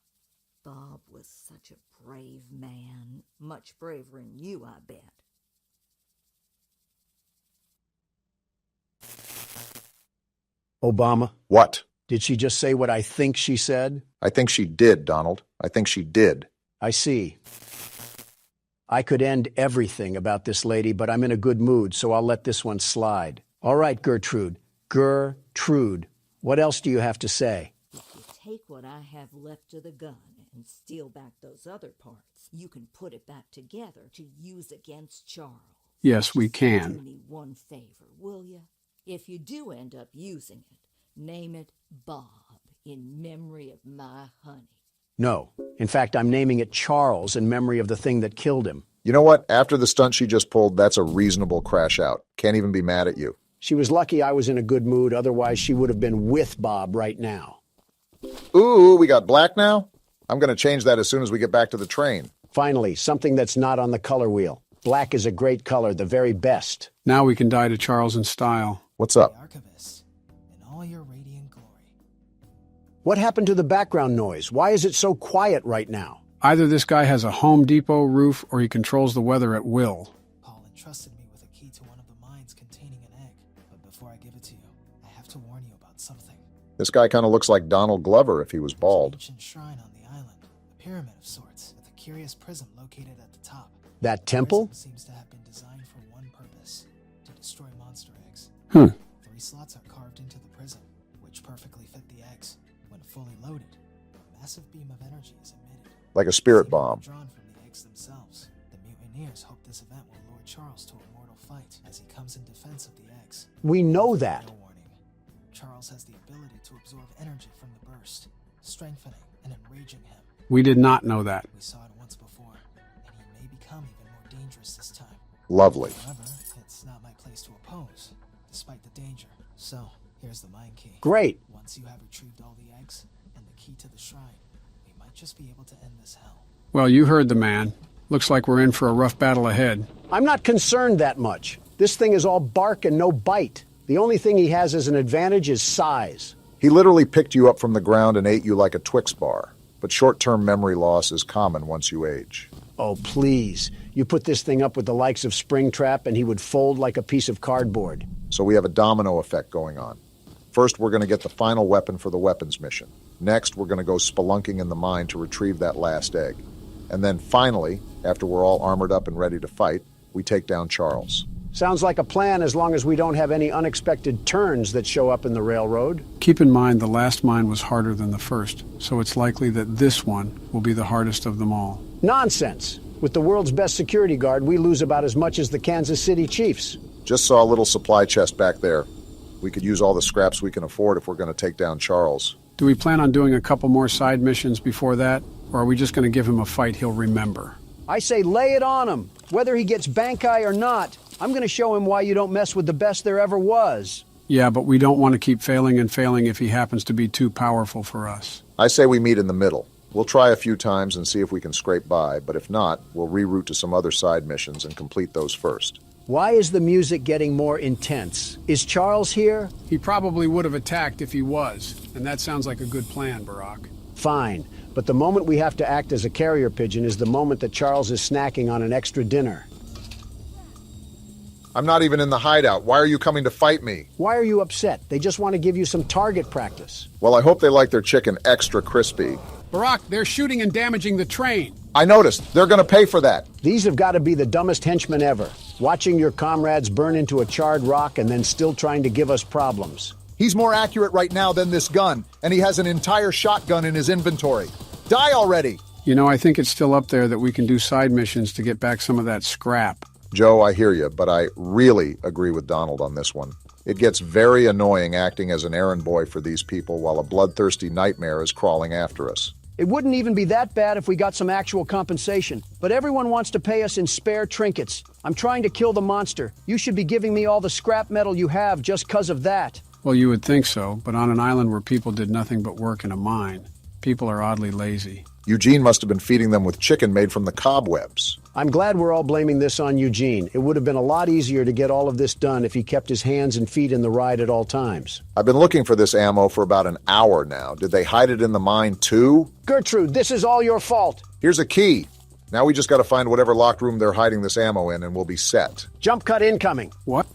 Bob was such a brave man. Much braver than you, I bet.
Obama.
What?
Did she just say what I think she said?
I think she did, Donald. I think she did.
I see. I could end everything about this lady, but I'm in a good mood, so I'll let this one slide. All right, Gertrude. Gertrude. What else do you have to say?
If you take what I have left of the gun and steal back those other parts, you can put it back together to use against Charles.
Yes, we
Do
can.
me one favor, will you? If you do end up using it, name it Bob in memory of my honey.
No. In fact, I'm naming it Charles in memory of the thing that killed him.
You know what? After the stunt she just pulled, that's a reasonable crash out. Can't even be mad at you.
She was lucky I was in a good mood, otherwise she would have been with Bob right now.
Ooh, we got black now? I'm going to change that as soon as we get back to the train.
Finally, something that's not on the color wheel. Black is a great color, the very best.
Now we can die to Charles in style.
What's up?
Archivist, in all your radiant glory.
What happened to the background noise? Why is it so quiet right now?
Either this guy has a Home Depot roof or he controls the weather at will.
Paul entrusted me with a key to one of the mines containing an egg. But before I give it to you, I have to warn you about something.
This guy kind of looks like Donald Glover if he was bald.
An ancient shrine on the island, a pyramid of sorts, with a curious prism located at the top.
That temple?
The prism seems to have been designed for one purpose, to destroy monster eggs.
3
slots are carved into the prism, which perfectly fit the eggs. When fully loaded, a massive beam of energy is emitted.
Like a spirit bomb.
Drawn from the eggs themselves. The mutineers hope this event will lure Charles to a mortal fight as he comes in defense of the eggs.
We know that.
No warning. Charles has the ability to absorb energy from the burst, strengthening and enraging him.
We did not know that.
We saw it once before, and he may become even more dangerous this time.
Lovely.
However, it's not my place to oppose, despite the danger. So, Here's the mine key.
Great.
Once you have retrieved all the eggs and the key to the shrine, we might just be able to end this hell.
Well, you heard the man. Looks like we're in for a rough battle ahead.
I'm not concerned that much. This thing is all bark and no bite. The only thing he has as an advantage is size.
He literally picked you up from the ground and ate you like a Twix bar. But short-term memory loss is common once you age.
Oh, please. You put this thing up with the likes of Springtrap and he would fold like a piece of cardboard.
So we have a domino effect going on. First, we're going to get the final weapon for the weapons mission. Next, we're going to go spelunking in the mine to retrieve that last egg. And then finally, after we're all armored up and ready to fight, we take down Charles.
Sounds like a plan as long as we don't have any unexpected turns that show up in the railroad.
Keep in mind the last mine was harder than the first, so it's likely that this one will be the hardest of them all.
Nonsense. With the world's best security guard, we lose about as much as the Kansas City Chiefs.
Just saw a little supply chest back there. We could use all the scraps we can afford if we're going to take down Charles.
Do we plan on doing a couple more side missions before that, or are we just going to give him a fight he'll remember?
I say lay it on him. Whether he gets bank-eye or not, I'm going to show him why you don't mess with the best there ever was.
Yeah, but we don't want to keep failing and failing if he happens to be too powerful for us.
I say we meet in the middle. We'll try a few times and see if we can scrape by, but if not, we'll reroute to some other side missions and complete those first.
Why is the music getting more intense? Is Charles here?
He probably would have attacked if he was, and that sounds like a good plan, Barack.
Fine, but the moment we have to act as a carrier pigeon is the moment that Charles is snacking on an extra dinner.
I'm not even in the hideout. Why are you coming to fight me?
Why are you upset? They just want to give you some target practice.
Well, I hope they like their chicken extra crispy.
Barack, they're shooting and damaging the train.
I noticed. They're going to pay for that.
These have got to be the dumbest henchmen ever. Watching your comrades burn into a charred rock and then still trying to give us problems.
He's more accurate right now than this gun, and he has an entire shotgun in his inventory. Die already!
You know, I think it's still up there that we can do side missions to get back some of that scrap.
Joe, I hear you, but I really agree with Donald on this one. It gets very annoying acting as an errand boy for these people while a bloodthirsty nightmare is crawling after us.
It wouldn't even be that bad if we got some actual compensation, but everyone wants to pay us in spare trinkets. I'm trying to kill the monster. You should be giving me all the scrap metal you have just 'cause of that.
Well, you would think so, but on an island where people did nothing but work in a mine, people are oddly lazy.
Eugene must have been feeding them with chicken made from the cobwebs.
I'm glad we're all blaming this on Eugene. It would have been a lot easier to get all of this done if he kept his hands and feet in the ride at all times.
I've been looking for this ammo for about an hour now. Did they hide it in the mine too?
Gertrude, this is all your fault.
Here's a key. Now we just got to find whatever locked room they're hiding this ammo in and we'll be set.
Jump cut incoming.
What?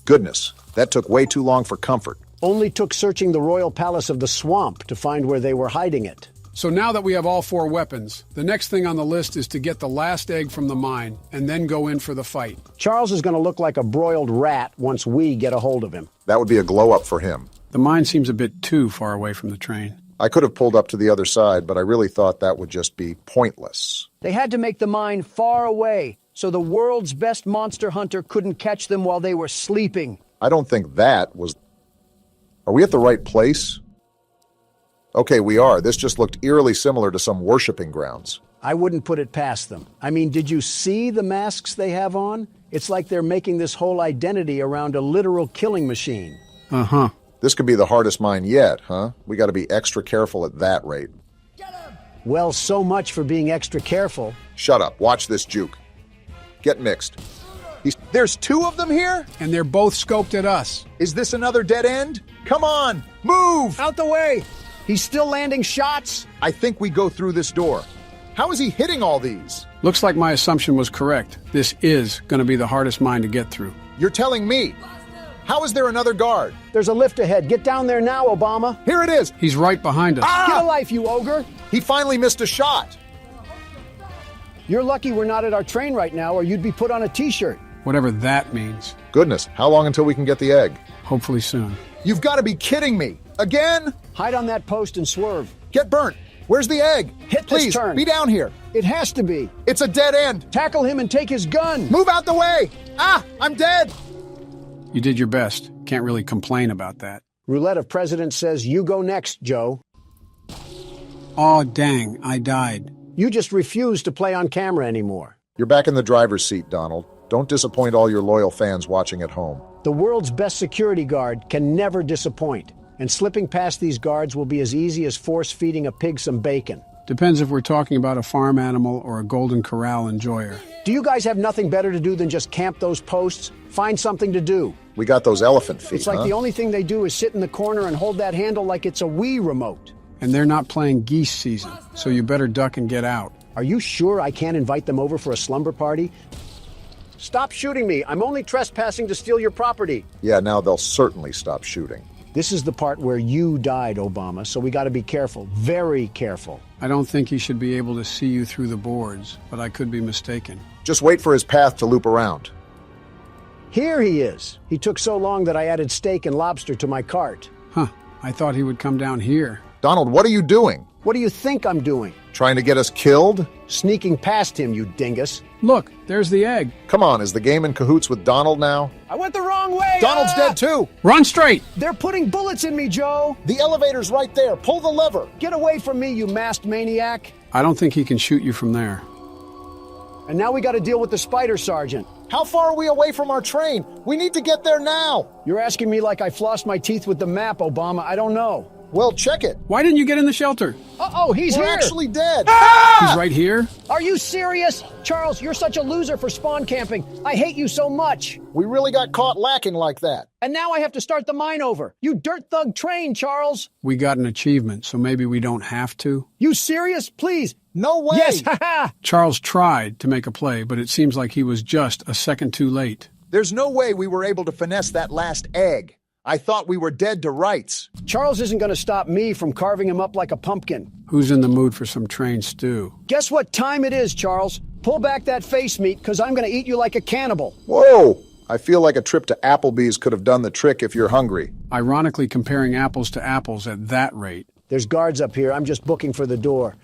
Goodness, that took way too long for comfort.
Only took searching the royal palace of the swamp to find where they were hiding it.
So now that we have all 4 weapons, the next thing on the list is to get the last egg from the mine and then go in for the fight.
Charles is going to look like a broiled rat once we get a hold of him.
That would be a glow-up for him.
The mine seems a bit too far away from the train.
I could have pulled up to the other side, but I really thought that would just be pointless.
They had to make the mine far away, so the world's best monster hunter couldn't catch them while they were sleeping.
I don't think that was... Are we at the right place? Okay, we are. This just looked eerily similar to some worshipping grounds.
I wouldn't put it past them. I mean, did you see the masks they have on? It's like they're making this whole identity around a literal killing machine.
Uh-huh.
This could be the hardest mine yet, huh? We got to be extra careful at that rate.
Well, so much for being extra careful.
Shut up. Watch this juke. Get mixed.
There's 2 of them here?
And they're both scoped at us.
Is this another dead end? Come on, move!
Out the way! He's still landing shots?
I think we go through this door. How is he hitting all these?
Looks like my assumption was correct. This is going to be the hardest mine to get through.
You're telling me? How is there another guard?
There's a lift ahead. Get down there now, Obama.
Here it is.
He's right behind us.
Get a life, you ogre.
He finally missed a shot.
You're lucky we're not at our train right now, or you'd be put on a t-shirt.
Whatever that means.
Goodness, how long until we can get the egg?
Hopefully soon.
You've got to be kidding me. Again?
Hide on that post and swerve.
Get burnt. Where's the egg?
Hit
Please,
this turn.
be down here.
It has to be.
It's a dead end.
Tackle him and take his gun.
Move out the way. Ah, I'm dead.
You did your best. Can't really complain about that.
Roulette of President says you go next, Joe.
Aw, dang, I died.
You just refuse to play on camera anymore.
You're back in the driver's seat, Donald. Don't disappoint all your loyal fans watching at home.
The world's best security guard can never disappoint, and slipping past these guards will be as easy as force-feeding a pig some bacon.
Depends if we're talking about a farm animal or a Golden Corral enjoyer.
Do you guys have nothing better to do than just camp those posts? Find something to do.
We got those elephant feet,
It's like
huh?
the only thing they do is sit in the corner and hold that handle like it's a Wii remote.
And they're not playing geese season, so you better duck and get out.
Are you sure I can't invite them over for a slumber party? Stop shooting me. I'm only trespassing to steal your property.
Yeah, now they'll certainly stop shooting.
This is the part where you died, Obama, so we got to be careful. Very careful.
I don't think he should be able to see you through the boards, but I could be mistaken.
Just wait for his path to loop around.
Here he is. He took so long that I added steak and lobster to my cart.
Huh. I thought he would come down here.
Donald, what are you doing?
What do you think I'm doing?
Trying to get us killed?
Sneaking past him, you dingus.
Look, there's the egg.
Come on, is the game in cahoots with Donald now?
I went the wrong way!
Donald's dead too!
Run straight!
They're putting bullets in me, Joe!
The elevator's right there. Pull the lever.
Get away from me, you masked maniac!
I don't think he can shoot you from there.
And now we gotta deal with the spider sergeant.
How far are we away from our train? We need to get there now.
You're asking me like I flossed my teeth with the map, Obama. I don't know.
Well, check it.
Why didn't you get in the shelter?
Uh-oh, he's
We're
here!
actually dead.
He's right here?
Are you serious? Charles, you're such a loser for spawn camping. I hate you so much.
We really got caught lacking like that.
And now I have to start the mine over. You dirt thug train, Charles.
We got an achievement, so maybe we don't have to.
You serious? Please.
No way.
Yes, haha.
Charles tried to make a play, but it seems like he was just a second too late.
There's no way we were able to finesse that last egg. I thought we were dead to rights.
Charles isn't going to stop me from carving him up like a pumpkin.
Who's in the mood for some train stew?
Guess what time it is, Charles? Pull back that face meat, because I'm going to eat you like a cannibal.
Whoa! I feel like a trip to Applebee's could have done the trick if you're hungry.
Ironically, comparing apples to apples at that rate.
There's guards up here. I'm just booking for the door.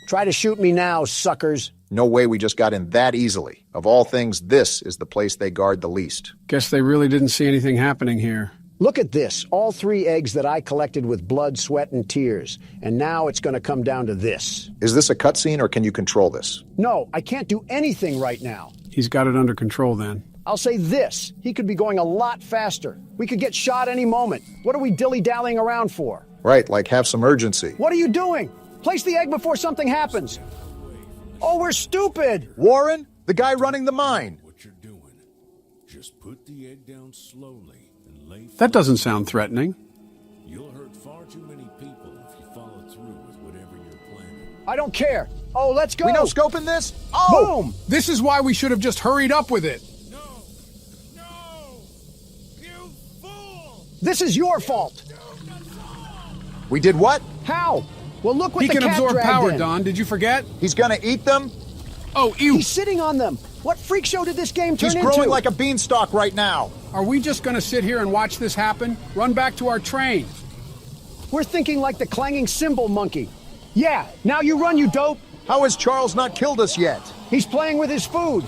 Try to shoot me now, suckers.
No way we just got in that easily. Of all things, this is the place they guard the least.
Guess they really didn't see anything happening here.
Look at this. All 3 eggs that I collected with blood, sweat, and tears. And now it's going to come down to this.
Is this a cutscene or can you control this?
No, I can't do anything right now.
He's got it under control then.
I'll say this. He could be going a lot faster. We could get shot any moment. What are we dilly-dallying around for?
Right, like have some urgency.
What are you doing? Place the egg before something happens. Oh, we're stupid!
Warren, the guy running the mine.
What you're doing. Just put the egg down slowly and lay
That doesn't sound threatening.
You'll hurt far too many people if you follow through with whatever you're planning.
I don't care. Oh, let's go!
We no scoping this? Oh!
Boom!
This is why we should have just hurried up with it.
No! You fool!
This is your fault!
We did what?
How? Well, look what
He
the
can
cat
absorb
dragged
power,
in.
Don. Did you forget?
He's gonna eat them?
Oh, ew.
He's sitting on them. What freak show did this game turn
He's
into?
growing like a beanstalk right now.
Are we just going to sit here and watch this happen? Run back to our train.
We're thinking like the clanging cymbal monkey. Yeah, now you run, you dope.
How has Charles not killed us yet?
He's playing with his food.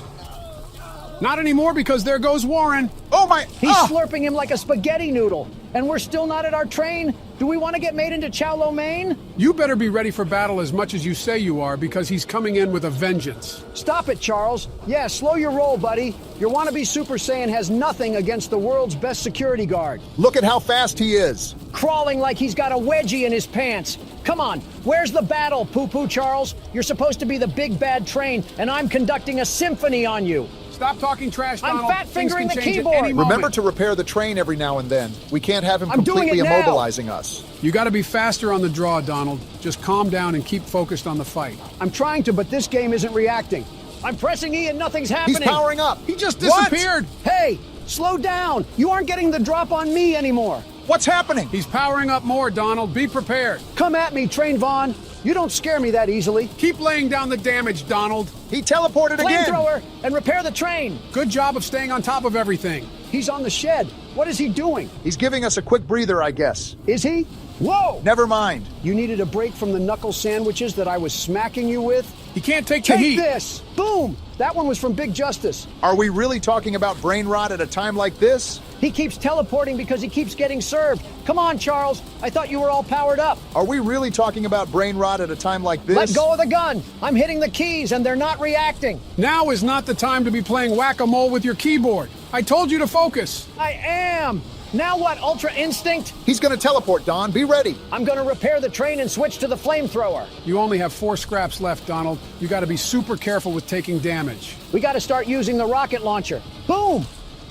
Not anymore because there goes Warren.
Oh my...
He's slurping him like a spaghetti noodle. And we're still not at our train? Do we want to get made into chow lo mein?
You better be ready for battle as much as you say you are because he's coming in with a vengeance.
Stop it, Charles. Yeah, slow your roll, buddy. Your wannabe Super Saiyan has nothing against the world's best security guard.
Look at how fast he is.
Crawling like he's got a wedgie in his pants. Come on, where's the battle, poo-poo Charles? You're supposed to be the big bad train, and I'm conducting a symphony on you.
Stop talking trash, Donald.
I'm fat-fingering the keyboard.
Remember to repair the train every now and then. We can't have him completely immobilizing us.
You got to be faster on the draw, Donald. Just calm down and keep focused on the fight.
I'm trying to, but this game isn't reacting. I'm pressing E and nothing's happening.
He's powering up.
He just disappeared.
Hey, slow down. You aren't getting the drop on me anymore.
What's happening?
He's powering up more, Donald. Be prepared.
Come at me, Train Vaughn. You don't scare me that easily.
Keep laying down the damage, Donald.
He teleported again.
Flamethrower and repair the train.
Good job of staying on top of everything.
He's on the shed. What is he doing?
He's giving us a quick breather, I guess.
Is he? Whoa!
Never mind.
You needed a break from the knuckle sandwiches that I was smacking you with?
He can't take the
Take
heat.
this! Boom! That one was from Big Justice.
Are we really talking about brain rot at a time like this?
He keeps teleporting because he keeps getting served. Come on, Charles. I thought you were all powered up.
Are we really talking about brain rot at a time like this?
Let go of the gun. I'm hitting the keys and they're not reacting.
Now is not the time to be playing whack-a-mole with your keyboard. I told you to focus.
I am. Now what, Ultra Instinct?
He's gonna teleport, Don. Be ready.
I'm gonna repair the train and switch to the flamethrower.
You only have 4 scraps left, Donald. You gotta be super careful with taking damage.
We gotta start using the rocket launcher. Boom!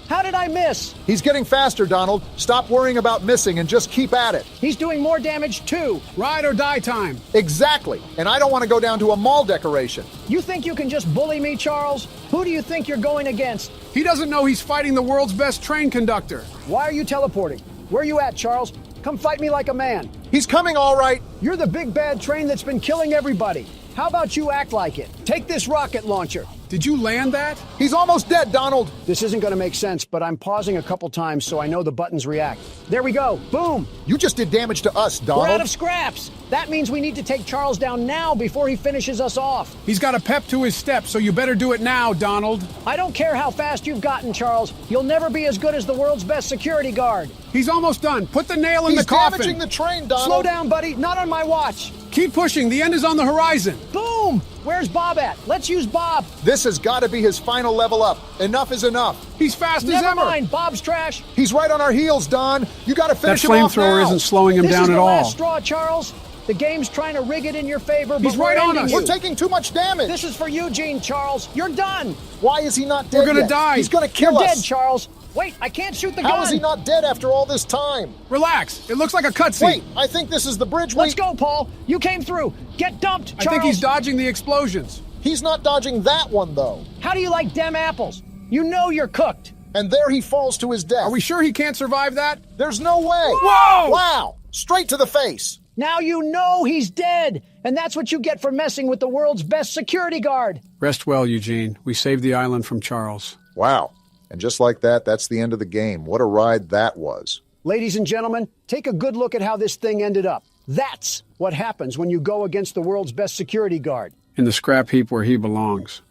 How did I miss?
He's getting faster, Donald. Stop worrying about missing and just keep at it.
He's doing more damage too.
Ride or die time.
Exactly. And I don't want to go down to a mall decoration.
You think you can just bully me, Charles? Who do you think you're going against?
He doesn't know he's fighting the world's best train conductor.
Why are you teleporting? Where are you at, Charles? Come fight me like a man.
He's coming all right.
You're the big bad train that's been killing everybody. How about you act like it? Take this rocket launcher.
Did you land that?
He's almost dead, Donald.
This isn't going to make sense, but I'm pausing a couple times so I know the buttons react. There we go. Boom.
You just did damage to us, Donald.
We're out of scraps. That means we need to take Charles down now before he finishes us off.
He's got a pep to his step, so you better do it now, Donald.
I don't care how fast you've gotten, Charles. You'll never be as good as the world's best security guard.
He's almost done. Put the nail in the coffin.
He's damaging the train, Donald.
Slow down, buddy. Not on my watch.
Keep pushing. The end is on the horizon.
Boom! Where's Bob at? Let's use Bob.
This has got to be his final level up. Enough is enough.
He's fast as
Never
ever.
mind. Bob's trash.
He's right on our heels, Don. You got to finish him off now.
That flamethrower isn't slowing him
This
down
is
at
the
all.
last straw, Charles. The game's trying to rig it in your favor, but
He's right
we're
on
ending
us.
you.
We're taking too much damage.
This is for Eugene, Charles. You're done.
Why is he not dead
We're gonna
yet?
die.
He's gonna kill
You're
us.
dead, Charles. Wait, I can't shoot the gun.
How is he not dead after all this time?
Relax. It looks like a cutscene.
Wait, I think this is the bridge.
Let's go, Paul. You came through. Get dumped, Charles.
I think he's dodging the explosions.
He's not dodging that one, though.
How do you like dem apples? You know you're cooked.
And there he falls to his death.
Are we sure he can't survive that?
There's no way.
Whoa!
Wow! Straight to the face.
Now you know he's dead. And that's what you get for messing with the world's best security guard.
Rest well, Eugene. We saved the island from Charles.
Wow. And just like that, that's the end of the game. What a ride that was.
Ladies and gentlemen, take a good look at how this thing ended up. That's what happens when you go against the world's best security guard.
In the scrap heap where he belongs.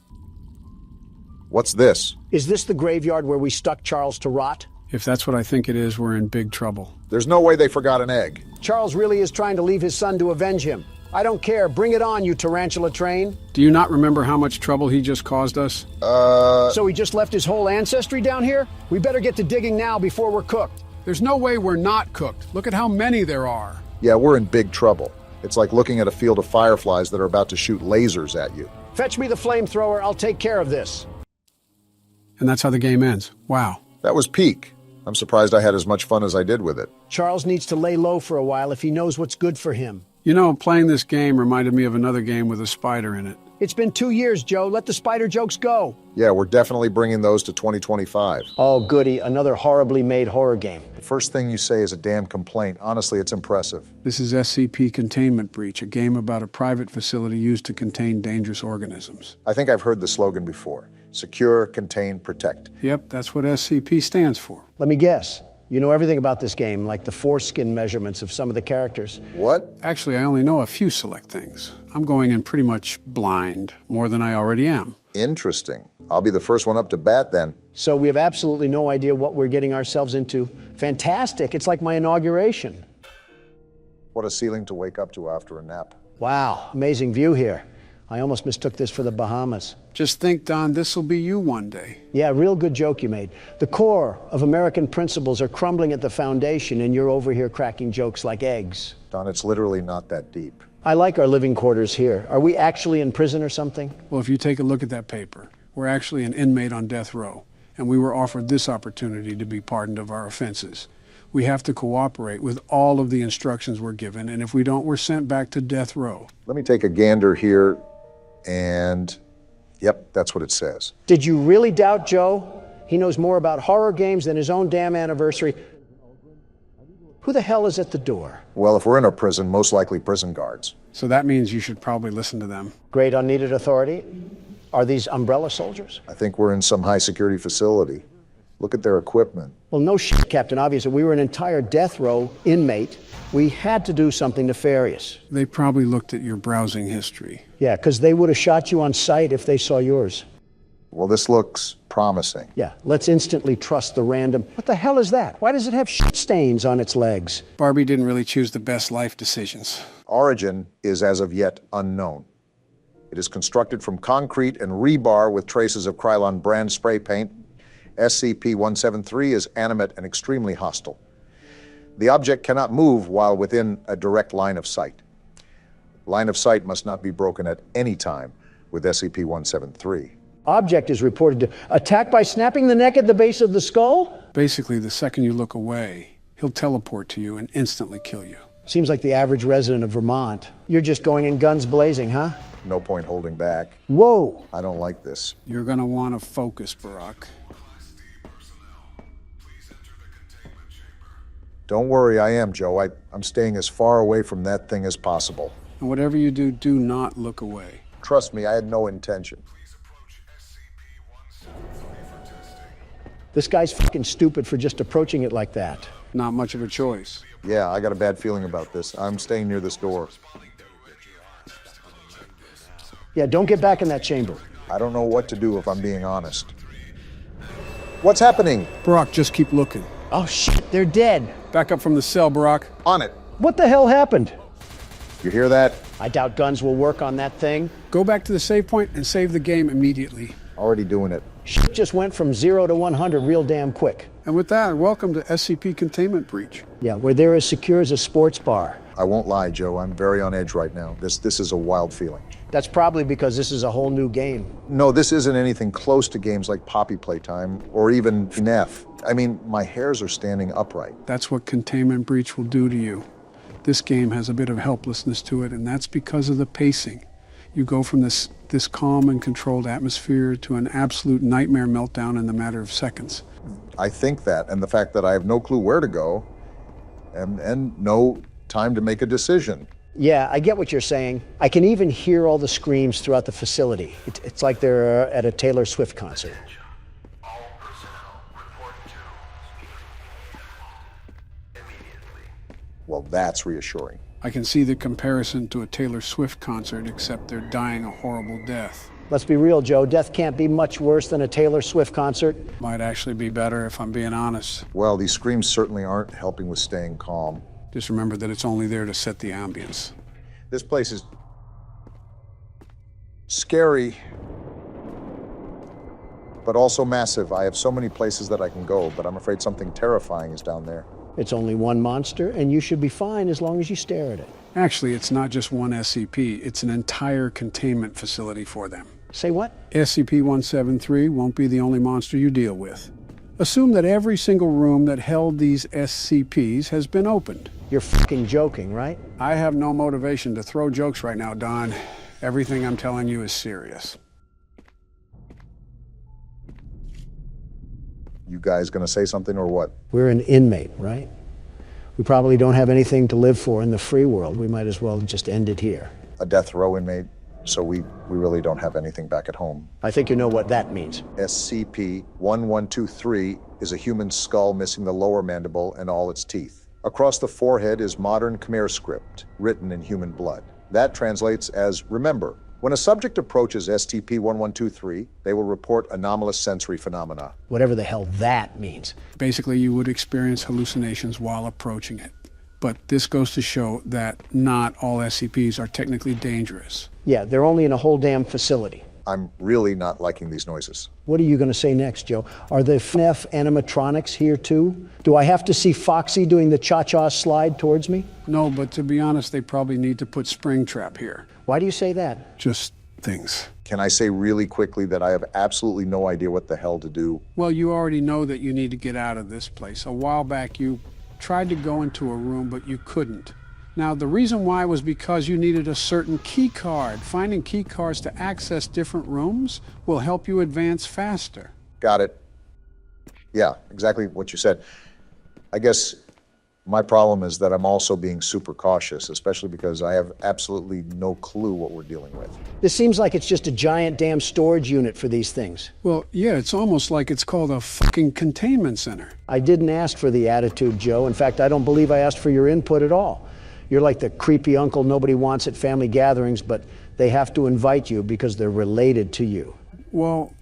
What's this?
Is this the graveyard where we stuck Charles to rot?
If that's what I think it is, we're in big trouble.
There's no way they forgot an egg.
Charles really is trying to leave his son to avenge him. I don't care. Bring it on, you tarantula train.
Do you not remember how much trouble he just caused us?
So he just left his whole ancestry down here? We better get to digging now before we're cooked.
There's no way we're not cooked. Look at how many there are.
Yeah, we're in big trouble. It's like looking at a field of fireflies that are about to shoot lasers at you.
Fetch me the flamethrower. I'll take care of this.
And that's how the game ends. Wow.
That was peak. I'm surprised I had as much fun as I did with it.
Charles needs to lay low for a while if he knows what's good for him.
You know, playing this game reminded me of another game with a spider in it.
It's been 2 years, Joe. Let the spider jokes go.
Yeah, we're definitely bringing those to 2025.
Oh, goody. Another horribly made horror game.
The first thing you say is a damn complaint. Honestly, it's impressive.
This is SCP Containment Breach, a game about a private facility used to contain dangerous organisms.
I think I've heard the slogan before. Secure, contain, protect.
Yep, that's what SCP stands for.
Let me guess. You know everything about this game, like the foreskin measurements of some of the characters.
What?
Actually, I only know a few select things. I'm going in pretty much blind, more than I already am.
Interesting. I'll be the first one up to bat then.
So we have absolutely no idea what we're getting ourselves into. Fantastic. It's like my inauguration.
What a ceiling to wake up to after a nap.
Wow, amazing view here. I almost mistook this for the Bahamas.
Just think, Don, this'll be you one day.
Yeah, real good joke you made. The core of American principles are crumbling at the foundation, and you're over here cracking jokes like eggs.
Don, it's literally not that deep.
I like our living quarters here. Are we actually in prison or something?
Well, if you take a look at that paper, we're actually an inmate on death row, and we were offered this opportunity to be pardoned of our offenses. We have to cooperate with all of the instructions we're given, and if we don't, we're sent back to death row.
Let me take a gander here, and yep, that's what it says.
Did you really doubt Joe? He knows more about horror games than his own damn anniversary. Who the hell is at the door?
Well, if we're in a prison, most likely prison guards.
So that means you should probably listen to them.
Great unneeded authority. Are these umbrella soldiers?
I think we're in some high security facility. Look at their equipment.
Well, no shit, Captain Obvious. We were an entire death row inmate. We had to do something nefarious.
They probably looked at your browsing history.
Yeah, because they would have shot you on sight if they saw yours.
Well, this looks promising.
Yeah, let's instantly trust the random. What the hell is that? Why does it have shit stains on its legs?
Barbie didn't really choose the best life decisions.
Origin is as of yet unknown. It is constructed from concrete and rebar with traces of Krylon brand spray paint. SCP-173 is animate and extremely hostile. The object cannot move while within a direct line of sight. Line of sight must not be broken at any time with SCP-173.
Object is reported to attack by snapping the neck at the base of the skull?
Basically, the second you look away, he'll teleport to you and instantly kill you.
Seems like the average resident of Vermont. You're just going in guns blazing, huh?
No point holding back.
Whoa!
I don't like this.
You're gonna want to focus, Barack.
Don't worry, I am, Joe. I'm staying as far away from that thing as possible.
And whatever you do, do not look away.
Trust me, I had no intention.
This guy's fucking stupid for just approaching it like that.
Not much of a choice.
Yeah, I got a bad feeling about this. I'm staying near this door.
Yeah, don't get back in that chamber.
I don't know what to do if I'm being honest. What's happening?
Barack, just keep looking.
Oh shit, they're dead.
Back up from the cell, Barack.
On it.
What the hell happened?
You hear that?
I doubt guns will work on that thing.
Go back to the save point and save the game immediately.
Already doing it.
Shit just went from 0 to 100 real damn quick.
And with that, welcome to SCP Containment Breach.
Yeah, where they're as secure as a sports bar.
I won't lie, Joe. I'm very on edge right now. This is a wild feeling.
That's probably because this is a whole new game.
No, this isn't anything close to games like Poppy Playtime or even FNAF. I mean, my hairs are standing upright.
That's what Containment Breach will do to you. This game has a bit of helplessness to it, and that's because of the pacing. You go from this calm and controlled atmosphere to an absolute nightmare meltdown in the matter of seconds.
I think that, and the fact that I have no clue where to go, and no time to make a decision.
Yeah, I get what you're saying. I can even hear all the screams throughout the facility. It's like they're at a Taylor Swift concert.
Well, that's reassuring.
I can see the comparison to a Taylor Swift concert, except they're dying a horrible death.
Let's be real, Joe. Death can't be much worse than a Taylor Swift concert.
Might actually be better if I'm being honest.
Well, these screams certainly aren't helping with staying calm.
Just remember that it's only there to set the ambience.
This place is scary, but also massive. I have so many places that I can go, but I'm afraid something terrifying is down there.
It's only one monster, and you should be fine as long as you stare at it.
Actually, it's not just one SCP. It's an entire containment facility for them.
Say what?
SCP-173 won't be the only monster you deal with. Assume that every single room that held these SCPs has been opened.
You're fucking joking, right?
I have no motivation to throw jokes right now, Don. Everything I'm telling you is serious.
You guys gonna say something or what?
We're an inmate, right? We probably don't have anything to live for in the free world. We might as well just end it here.
A death row inmate, so we really don't have anything back at home.
I think you know what that means.
SCP-1123 is a human skull missing the lower mandible and all its teeth. Across the forehead is modern Khmer script, written in human blood. That translates as remember. When a subject approaches SCP-1123, they will report anomalous sensory phenomena.
Whatever the hell that means.
Basically, you would experience hallucinations while approaching it. But this goes to show that not all SCPs are technically dangerous.
Yeah, they're only in a whole damn facility.
I'm really not liking these noises.
What are you going to say next, Joe? Are the FNAF animatronics here too? Do I have to see Foxy doing the cha-cha slide towards me?
No, but to be honest, they probably need to put Springtrap here.
Why do you say that?
Just things.
Can I say really quickly that I have absolutely no idea what the hell to do?
Well, you already know that you need to get out of this place. A while back, you tried to go into a room, but you couldn't. Now, the reason why was because you needed a certain key card. Finding key cards to access different rooms will help you advance faster.
Got it. Yeah, exactly what you said. I guess My problem is that I'm also being super cautious, especially because I have absolutely no clue what we're dealing with.
This seems like it's just a giant damn storage unit for these things.
Well, yeah, it's almost like it's called a fucking containment center.
I didn't ask for the attitude, Joe. In fact, I don't believe I asked for your input at all. You're like the creepy uncle nobody wants at family gatherings, but they have to invite you because they're related to you.
Well,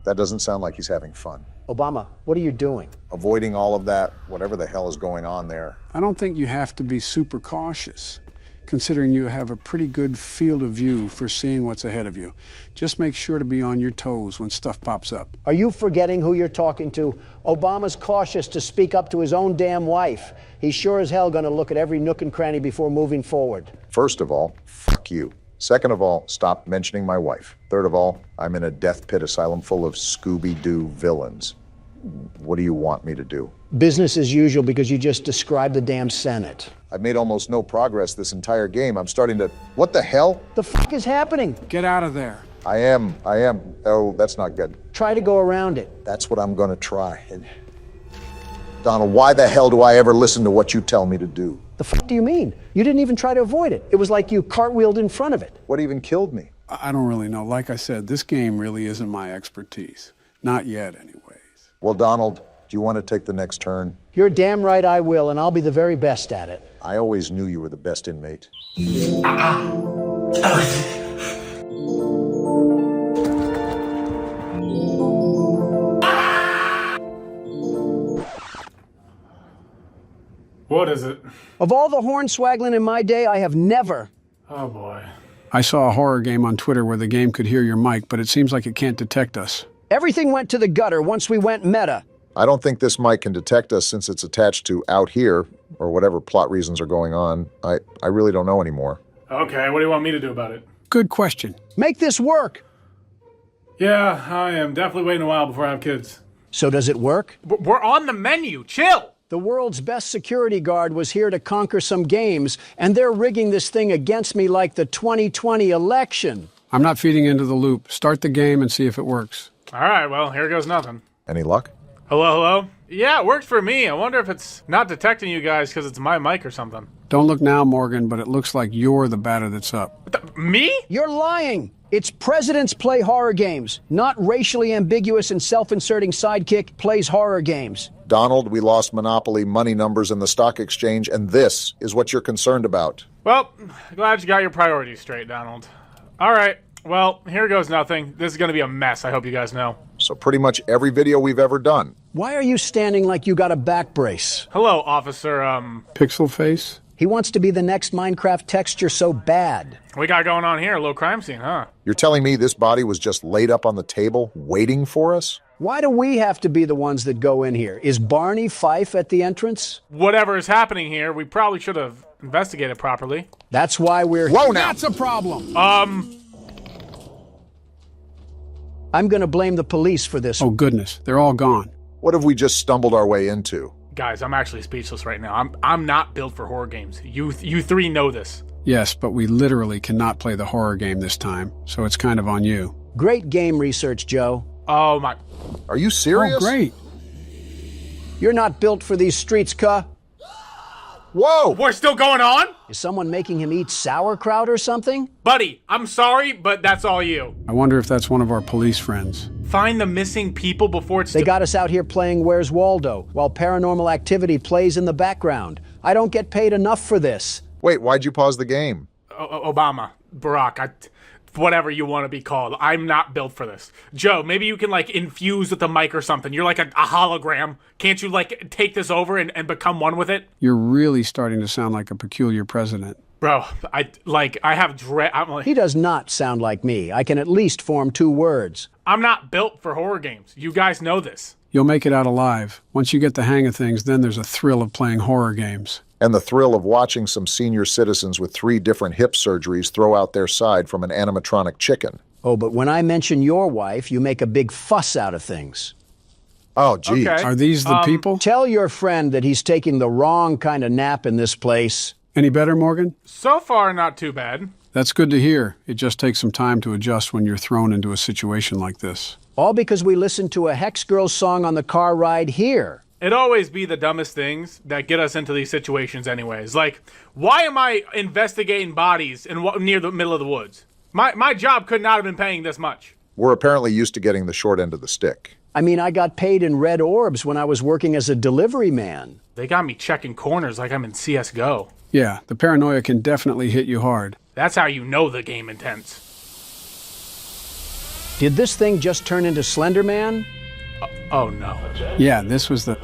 That doesn't sound like he's having fun.
Obama, what are you doing?
Avoiding all of that, whatever the hell is going on there.
I don't think you have to be super cautious, considering you have a pretty good field of view for seeing what's ahead of you. Just make sure to be on your toes when stuff pops up.
Are you forgetting who you're talking to? Obama's cautious to speak up to his own damn wife. He's sure as hell gonna look at every nook and cranny before moving forward.
First of all, fuck you. Second of all, stop mentioning my wife. Third of all, I'm in a death pit asylum full of Scooby-Doo villains. What do you want me to do?
Business as usual because you just described the damn Senate.
I've made almost no progress this entire game. I'm starting to... What the hell?
The fuck is happening?
Get out of there.
I am. Oh, that's not good.
Try to go around it.
That's what I'm gonna try. Donald, why the hell do I ever listen to what you tell me to do?
The fuck do you mean? You didn't even try to avoid it. It was like you cartwheeled in front of it.
What even killed me?
I don't really know. Like I said, this game really isn't my expertise. Not yet, anyways.
Well, Donald, do you want to take the next turn?
You're damn right I will, and I'll be the very best at it.
I always knew you were the best inmate.
What is it?
Of all the hornswaggling in my day, I have never...
Oh, boy.
I saw a horror game on Twitter where the game could hear your mic, but it seems like it can't detect us.
Everything went to the gutter once we went meta.
I don't think this mic can detect us since it's attached to out here, or whatever plot reasons are going on. I really don't know anymore.
Okay, what do you want me to do about it?
Good question.
Make this work.
Yeah, I am definitely waiting a while before I have kids.
So does it work?
We're on the menu. Chill.
The world's best security guard was here to conquer some games, and they're rigging this thing against me like the 2020 election.
I'm not feeding into the loop. Start the game and see if it works.
All right, well, here goes nothing.
Any luck?
Hello? Yeah, it worked for me. I wonder if it's not detecting you guys because it's my mic or something.
Don't look now, Morgan, but it looks like you're the batter that's up.
Me?
You're lying. It's presidents play horror games, not racially ambiguous and self-inserting sidekick plays horror games.
Donald, we lost Monopoly money numbers in the stock exchange, and this is what you're concerned about.
Well, glad you got your priorities straight, Donald. All right, well, here goes nothing. This is going to be a mess, I hope you guys know.
So pretty much every video we've ever done.
Why are you standing like you got a back brace?
Hello, Officer,
Pixel Face?
He wants to be the next Minecraft texture so bad.
We got going on here, a little crime scene, huh?
You're telling me this body was just laid up on the table, waiting for us?
Why do we have to be the ones that go in here? Is Barney Fife at the entrance?
Whatever is happening here, we probably should have investigated properly.
That's why we're...
Whoa, now!
That's a problem!
I'm gonna blame the police for this.
Oh, goodness. They're all gone.
What have we just stumbled our way into?
Guys, I'm actually speechless right now. I'm not built for horror games. You three know this.
Yes, but we literally cannot play the horror game this time, so it's kind of on you.
Great game research, Joe.
Oh, my...
Are you serious?
Oh, great.
You're not built for these streets, cuh.
Whoa!
We're still going on?
Is someone making him eat sauerkraut or something?
Buddy, I'm sorry, but that's all you.
I wonder if that's one of our police friends.
Find the missing people before it's...
They got us out here playing Where's Waldo, while Paranormal Activity plays in the background. I don't get paid enough for this.
Wait, why'd you pause the game?
Obama, Barack, whatever you want to be called. I'm not built for this. Joe, maybe you can, like, infuse with the mic or something. You're like a hologram. Can't you, like, take this over and become one with it?
You're really starting to sound like a peculiar president.
Bro, I have dread...
He does not sound like me. I can at least form 2 words.
I'm not built for horror games. You guys know this.
You'll make it out alive. Once you get the hang of things, then there's a thrill of playing horror games.
And the thrill of watching some senior citizens with 3 different hip surgeries throw out their side from an animatronic chicken.
Oh, but when I mention your wife, you make a big fuss out of things.
Oh, geez.
Okay.
Are these the people?
Tell your friend that he's taking the wrong kind of nap in this place.
Any better, Morgan?
So far, not too bad.
That's good to hear. It just takes some time to adjust when you're thrown into a situation like this.
All because we listened to a Hex Girls song on the car ride here.
It'd always be the dumbest things that get us into these situations anyways. Like, why am I investigating bodies near the middle of the woods? My job could not have been paying this much.
We're apparently used to getting the short end of the stick.
I mean, I got paid in red orbs when I was working as a delivery man.
They got me checking corners like I'm in CSGO.
Yeah, the paranoia can definitely hit you hard.
That's how you know the game intense.
Did this thing just turn into Slender Man?
Oh no.
Yeah, this was the...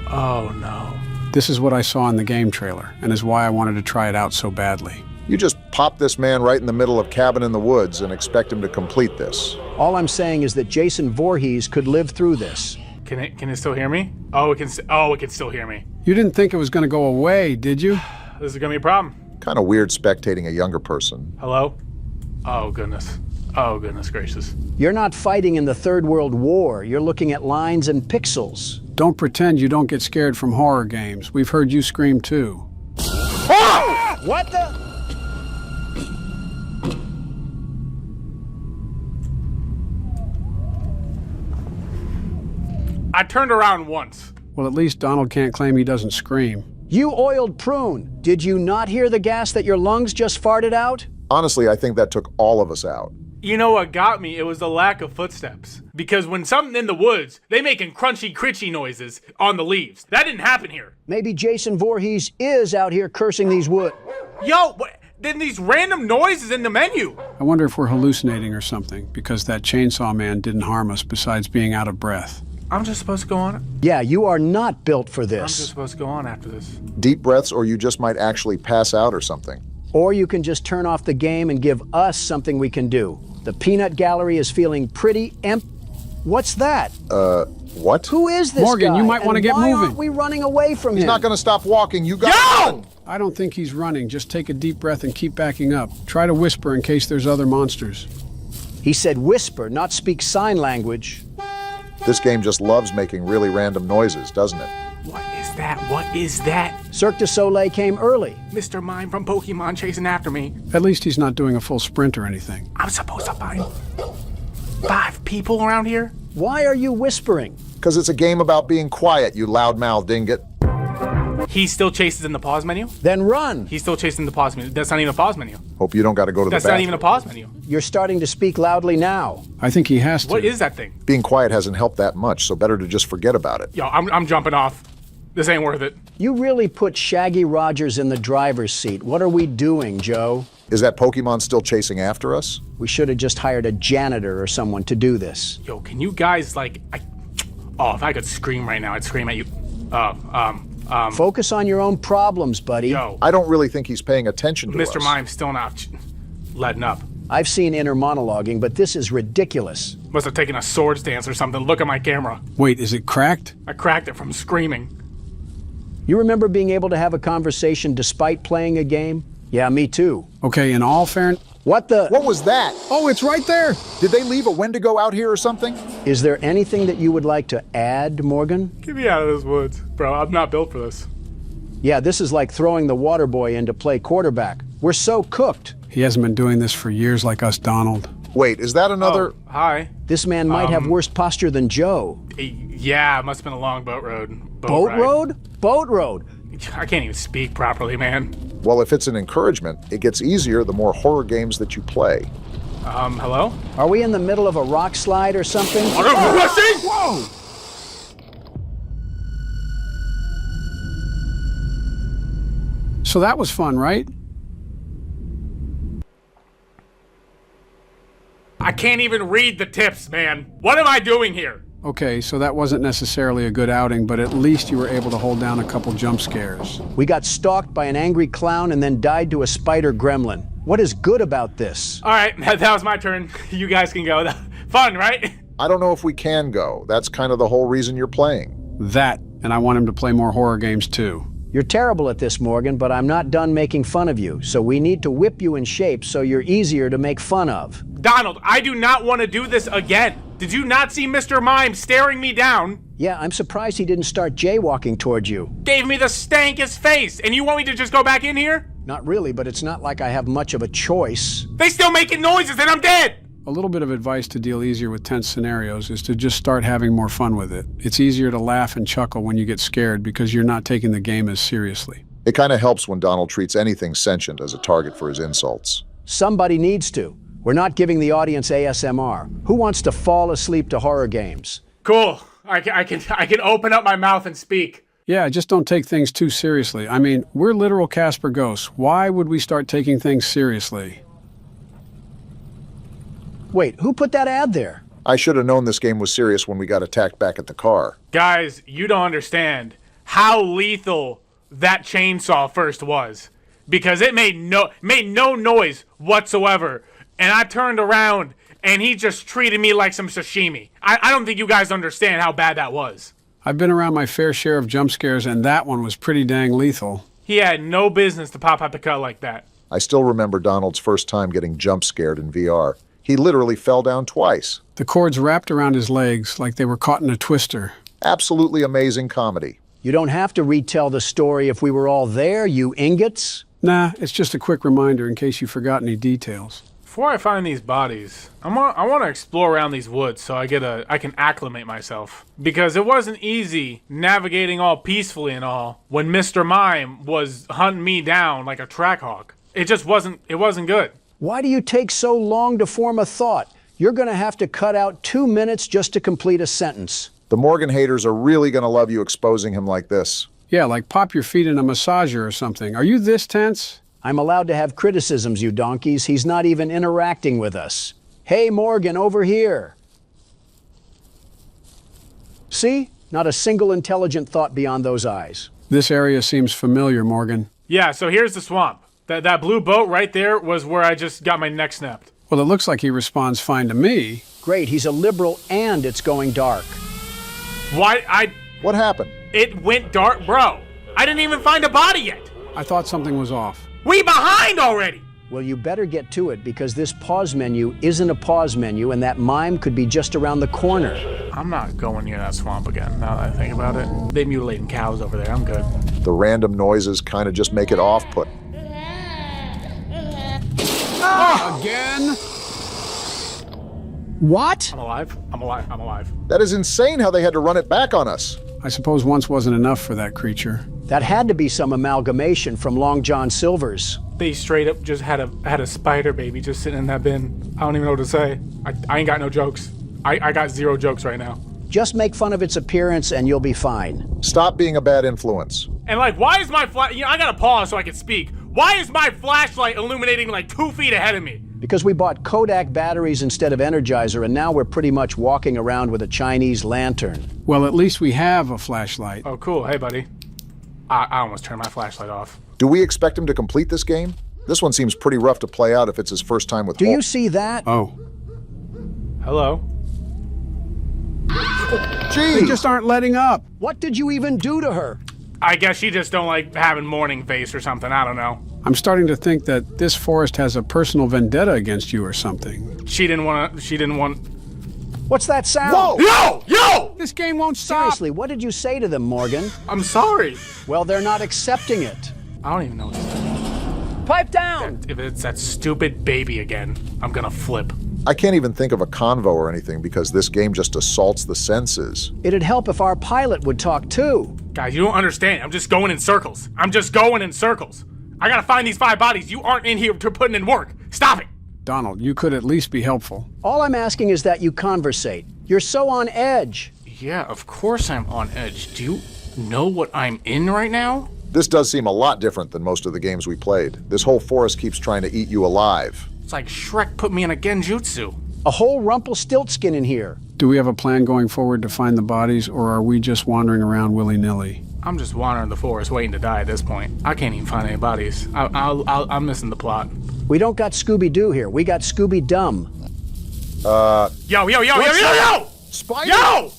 Oh no.
This is what I saw in the game trailer, and is why I wanted to try it out so badly.
You just pop this man right in the middle of Cabin in the Woods and expect him to complete this.
All I'm saying is that Jason Voorhees could live through this.
Can it still hear me? Oh, it can still hear me.
You didn't think it was going to go away, did you?
This is going to be a problem.
Kind of weird spectating a younger person.
Hello? Oh, goodness. Oh, goodness gracious.
You're not fighting in the Third World War. You're looking at lines and pixels.
Don't pretend you don't get scared from horror games. We've heard you scream too.
Oh! What the?
I turned around once.
Well, at least Donald can't claim he doesn't scream.
You oiled prune. Did you not hear the gas that your lungs just farted out?
Honestly, I think that took all of us out.
You know what got me? It was the lack of footsteps. Because when something in the woods, they making crunchy, critchy noises on the leaves. That didn't happen here.
Maybe Jason Voorhees is out here cursing these woods.
Yo, then these random noises in the menu.
I wonder if we're hallucinating or something, because that chainsaw man didn't harm us besides being out of breath.
I'm just supposed to go on?
Yeah, you are not built for this.
I'm just supposed to go on after this.
Deep breaths, or you just might actually pass out or something.
Or you can just turn off the game and give us something we can do. The peanut gallery is feeling pretty empty. What's that?
What?
Who is this
Morgan,
guy?
you might want to get
why
moving.
Aren't we running away from him?
He's not going to stop walking. You got
Yo!
I don't think he's running. Just take a deep breath and keep backing up. Try to whisper in case there's other monsters.
He said whisper, not speak sign language.
This game just loves making really random noises, doesn't it?
What is that? What is that?
Cirque du Soleil came early.
Mr. Mime from Pokemon chasing after me.
At least he's not doing a full sprint or anything.
I'm supposed to find 5 people around here?
Why are you whispering?
Because it's a game about being quiet, you loudmouth dingot.
He still chases in the pause menu?
Then run.
He's still chasing the pause menu. That's not even a pause menu.
Hope you don't got to go to the bathroom.
That's not even a pause menu.
You're starting to speak loudly now.
I think he has to.
What is that thing?
Being quiet hasn't helped that much, so better to just forget about it.
Yo, I'm jumping off. This ain't worth it.
You really put Shaggy Rogers in the driver's seat. What are we doing, Joe?
Is that Pokemon still chasing after us?
We should have just hired a janitor or someone to do this.
Yo, can you guys, like... if I could scream right now, I'd scream at you.
Focus on your own problems, buddy.
Yo.
I don't really think he's paying attention to us.
Mr. Mime's still not letting up.
I've seen inner monologuing, but this is ridiculous.
Must have taken a sword stance or something. Look at my camera.
Wait, is it cracked?
I cracked it from screaming.
You remember being able to have a conversation despite playing a game? Yeah, me too.
Okay, in all fairness...
What
was that?
Oh, it's right there!
Did they leave a Wendigo out here or something?
Is there anything that you would like to add, Morgan?
Get me out of this woods. Bro, I'm not built for this.
Yeah, this is like throwing the water boy in to play quarterback. We're so cooked.
He hasn't been doing this for years like us, Donald.
Wait, is that another...
Oh, hi.
This man might have worse posture than Joe.
Yeah, it must have been a long boat road.
Boat road? Boat road.
I can't even speak properly, man.
Well, if it's an encouragement, it gets easier the more horror games that you play.
Hello?
Are we in the middle of a rock slide or something?
Whoa!
So that was fun, right?
I can't even read the tips, man. What am I doing here?
Okay, so that wasn't necessarily a good outing, but at least you were able to hold down a couple jump scares.
We got stalked by an angry clown and then died to a spider gremlin. What is good about this?
All right, that was my turn. You guys can go. Fun, right?
I don't know if we can go. That's kind of the whole reason you're playing.
That, and I want him to play more horror games too.
You're terrible at this, Morgan, but I'm not done making fun of you, so we need to whip you in shape so you're easier to make fun of.
Donald, I do not want to do this again. Did you not see Mr. Mime staring me down?
Yeah, I'm surprised he didn't start jaywalking towards you.
Gave me the stankest face, and you want me to just go back in here?
Not really, but it's not like I have much of a choice.
They still making noises and I'm dead!
A little bit of advice to deal easier with tense scenarios is to just start having more fun with it. It's easier to laugh and chuckle when you get scared because you're not taking the game as seriously.
It kind of helps when Donald treats anything sentient as a target for his insults.
Somebody needs to. We're not giving the audience ASMR. Who wants to fall asleep to horror games?
Cool. I can open up my mouth and speak.
Yeah, just don't take things too seriously. I mean, we're literal Casper ghosts. Why would we start taking things seriously?
Wait, who put that ad there?
I should have known this game was serious when we got attacked back at the car.
Guys, you don't understand how lethal that chainsaw first was. Because it made no noise whatsoever. And I turned around and he just treated me like some sashimi. I don't think you guys understand how bad that was.
I've been around my fair share of jump scares, and that one was pretty dang lethal.
He had no business to pop out the cut like that.
I still remember Donald's first time getting jump scared in VR. He literally fell down twice.
The cords wrapped around his legs like they were caught in a twister.
Absolutely amazing comedy.
You don't have to retell the story if we were all there, you ingots.
Nah, it's just a quick reminder in case you forgot any details.
Before I find these bodies, I want to explore around these woods so I can acclimate myself. Because it wasn't easy navigating all peacefully and all when Mr. Mime was hunting me down like a track hawk. It just wasn't good.
Why do you take so long to form a thought? You're going to have to cut out 2 minutes just to complete a sentence.
The Morgan haters are really going to love you exposing him like this.
Yeah, like pop your feet in a massager or something. Are you this tense?
I'm allowed to have criticisms, you donkeys. He's not even interacting with us. Hey, Morgan, over here. See? Not a single intelligent thought beyond those eyes.
This area seems familiar, Morgan.
Yeah, so here's the swamp. That blue boat right there was where I just got my neck snapped.
Well, it looks like he responds fine to me.
Great, he's a liberal and it's going dark.
What happened?
It went dark, bro. I didn't even find a body yet.
I thought something was off.
We behind already!
Well, you better get to it because this pause menu isn't a pause menu and that mime could be just around the corner.
I'm not going near that swamp again, now that I think about it. They're mutilating cows over there, I'm good.
The random noises kind of just make it off-putting.
Again?
What?
I'm alive.
That is insane how they had to run it back on us.
I suppose once wasn't enough for that creature.
That had to be some amalgamation from Long John Silver's.
They straight up just had a spider baby just sitting in that bin. I don't even know what to say. I ain't got no jokes. I got 0 jokes right now.
Just make fun of its appearance and you'll be fine.
Stop being a bad influence.
And like, why is my I gotta pause so I can speak. Why is my flashlight illuminating like 2 feet ahead of me?
Because we bought Kodak batteries instead of Energizer, and now we're pretty much walking around with a Chinese lantern.
Well, at least we have a flashlight.
Oh, cool. Hey, buddy. I almost turned my flashlight off.
Do we expect him to complete this game? This one seems pretty rough to play out if it's his first time with
Do you see that?
Oh.
Hello.
Gee, they just aren't letting up.
What did you even do to her?
I guess she just don't like having morning face or something. I don't know.
I'm starting to think that this forest has a personal vendetta against you or something.
She didn't want...
What's that sound?
Whoa! Yo!
This game won't stop!
Seriously, what did you say to them, Morgan?
I'm sorry.
Well, they're not accepting it.
I don't even know what to say.
Pipe down!
If it's that stupid baby again, I'm gonna flip.
I can't even think of a convo or anything because this game just assaults the senses.
It'd help if our pilot would talk too.
Guys, you don't understand. I'm just going in circles. I gotta find these 5 bodies. You aren't in here to putting in work. Stop it.
Donald, you could at least be helpful.
All I'm asking is that you conversate. You're so on edge.
Yeah, of course I'm on edge. Do you know what I'm in right now?
This does seem a lot different than most of the games we played. This whole forest keeps trying to eat you alive.
It's like Shrek put me in a genjutsu.
A whole Rumpelstiltskin in here.
Do we have a plan going forward to find the bodies, or are we just wandering around willy-nilly?
I'm just wandering the forest waiting to die at this point. I can't even find any bodies. I'm missing the plot.
We don't got Scooby-Doo here. We got Scooby-Dum.
Yo!
Spider?
Yo!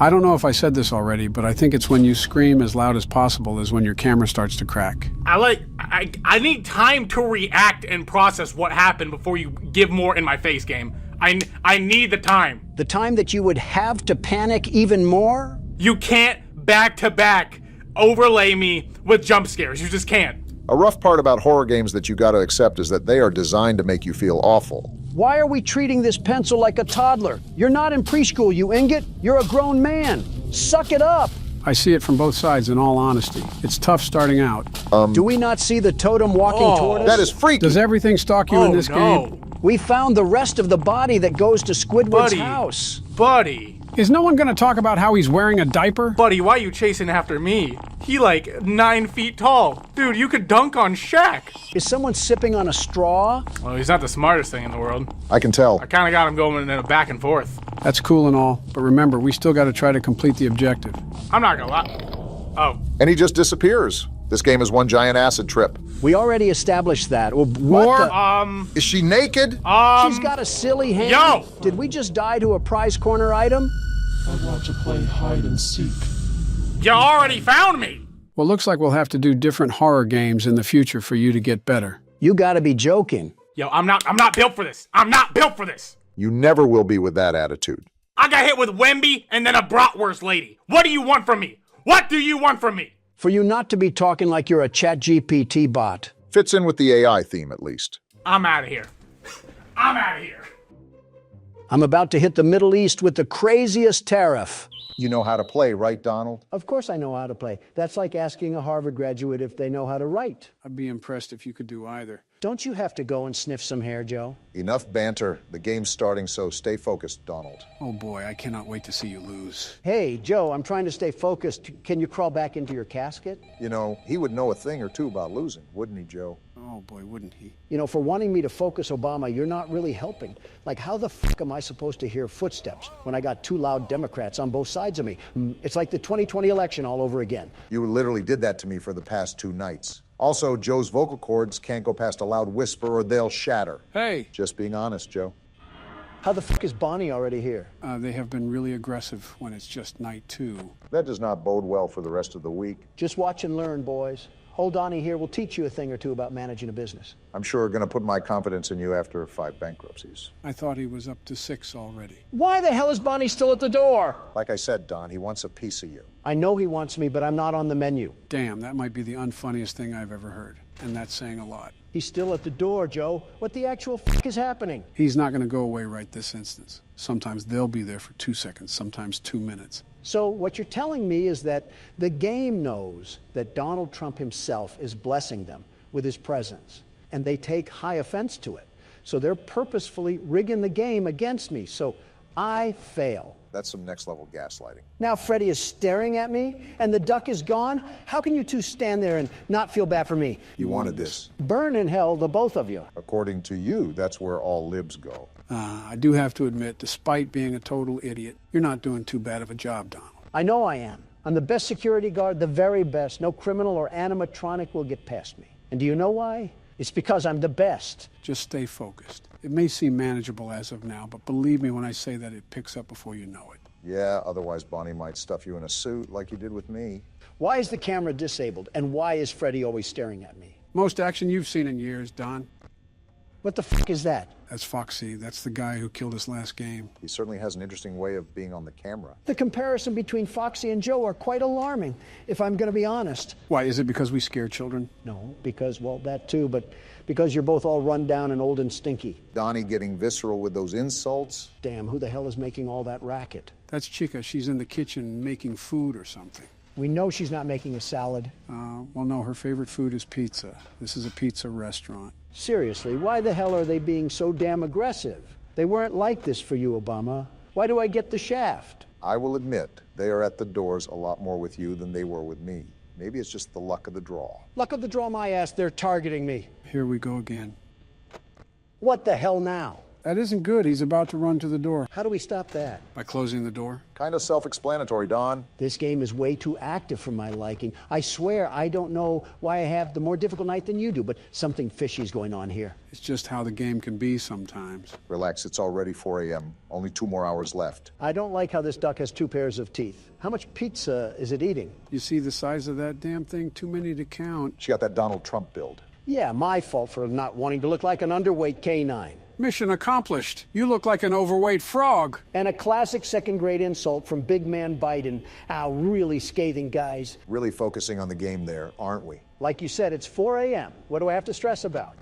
I don't know if I said this already, but I think it's when you scream as loud as possible is when your camera starts to crack.
I need time to react and process what happened before you give more in my face, game. I need the time.
The time that you would have to panic even more?
You can't back-to-back overlay me with jump scares. You just can't.
A rough part about horror games that you gotta accept is that they are designed to make you feel awful.
Why are we treating this pencil like a toddler? You're not in preschool, you ingot. You're a grown man. Suck it up.
I see it from both sides, in all honesty. It's tough starting out.
Do we not see the totem walking toward us?
That is freaky.
Does everything stalk you in this game?
We found the rest of the body that goes to Squidward's house.
Buddy.
Is no one going to talk about how he's wearing a diaper?
Buddy, why are you chasing after me? He like 9 feet tall. Dude, you could dunk on Shaq.
Is someone sipping on a straw?
Well, he's not the smartest thing in the world.
I can tell.
I kind of got him going in a back and forth.
That's cool and all, but remember, we still got to try to complete the objective.
I'm not gonna lie. Oh.
And he just disappears. This game is one giant acid trip.
We already established that. Well,
Is she naked?
She's got a silly hand.
Yo!
Did we just die to a prize corner item?
I want to play hide and seek.
You already found me!
Well, looks like we'll have to do different horror games in the future for you to get better.
You gotta be joking.
Yo, I'm not built for this. I'm not built for this.
You never will be with that attitude.
I got hit with Wemby and then a bratwurst lady. What do you want from me? What do you want from me?
For you not to be talking like you're a ChatGPT bot.
Fits in with the AI theme, at least.
I'm out of here. I'm out of here.
I'm about to hit the Middle East with the craziest tariff.
You know how to play, right, Donald?
Of course I know how to play. That's like asking a Harvard graduate if they know how to write.
I'd be impressed if you could do either.
Don't you have to go and sniff some hair, Joe?
Enough banter. The game's starting, so stay focused, Donald.
Oh boy, I cannot wait to see you lose.
Hey, Joe, I'm trying to stay focused. Can you crawl back into your casket?
You know, he would know a thing or two about losing, wouldn't he, Joe?
Oh boy, wouldn't he?
You know, for wanting me to focus Obama, you're not really helping. Like, how the fuck am I supposed to hear footsteps when I got two loud Democrats on both sides of me? It's like the 2020 election all over again.
You literally did that to me for the past 2 nights. Also, Joe's vocal cords can't go past a loud whisper or they'll shatter.
Hey!
Just being honest, Joe.
How the fuck is Bonnie already here?
They have been really aggressive when it's just night 2.
That does not bode well for the rest of the week.
Just watch and learn, boys. Old Donnie here will teach you a thing or two about managing a business.
I'm sure going to put my confidence in you after 5 bankruptcies.
I thought he was up to 6 already.
Why the hell is Bonnie still at the door?
Like I said, Don, he wants a piece of you.
I know he wants me, but I'm not on the menu.
Damn, that might be the unfunniest thing I've ever heard. And that's saying a lot.
He's still at the door, Joe. What the actual fuck is happening?
He's not going to go away right this instance. Sometimes they'll be there for 2 seconds, sometimes 2 minutes.
So what you're telling me is that the game knows that Donald Trump himself is blessing them with his presence, and they take high offense to it. So they're purposefully rigging the game against me. So I fail.
That's some next-level gaslighting.
Now Freddy is staring at me, and the duck is gone? How can you two stand there and not feel bad for me?
You wanted this.
Burn in hell, the both of you.
According to you, that's where all libs go.
I do have to admit, despite being a total idiot, you're not doing too bad of a job, Donald.
I know I am. I'm the best security guard, the very best. No criminal or animatronic will get past me. And do you know why? It's because I'm the best.
Just stay focused. It may seem manageable as of now, but believe me when I say that it picks up before you know it.
Yeah, otherwise Bonnie might stuff you in a suit like he did with me.
Why is the camera disabled? And why is Freddy always staring at me?
Most action you've seen in years, Don.
What the fuck is that?
That's Foxy. That's the guy who killed us last game.
He certainly has an interesting way of being on the camera.
The comparison between Foxy and Joe are quite alarming, if I'm going to be honest.
Why, is it because we scare children?
No, because, well, that too, but because you're both all run down and old and stinky.
Donnie getting visceral with those insults.
Damn, who the hell is making all that racket?
That's Chica. She's in the kitchen making food or something.
We know she's not making a salad.
Well, no, her favorite food is pizza. This is a pizza restaurant.
Seriously, why the hell are they being so damn aggressive? They weren't like this for you, Obama. Why do I get the shaft?
I will admit, they are at the doors a lot more with you than they were with me. Maybe it's just the luck of the draw.
Luck of the draw, my ass, they're targeting me.
Here we go again.
What the hell now?
That isn't good. He's about to run to the door.
How do we stop that?
By closing the door.
Kind of self-explanatory, Don.
This game is way too active for my liking. I swear I don't know why I have the more difficult night than you do, but something fishy is going on here.
It's just how the game can be sometimes.
Relax, it's already 4 a.m. Only 2 more hours left.
I don't like how this duck has 2 pairs of teeth. How much pizza is it eating?
You see the size of that damn thing? Too many to count.
She got that Donald Trump build.
Yeah, my fault for not wanting to look like an underweight canine.
Mission accomplished. You look like an overweight frog.
And a classic second-grade insult from Big Man Biden. Really scathing, guys.
Really focusing on the game there, aren't we?
Like you said, it's 4 a.m. What do I have to stress about?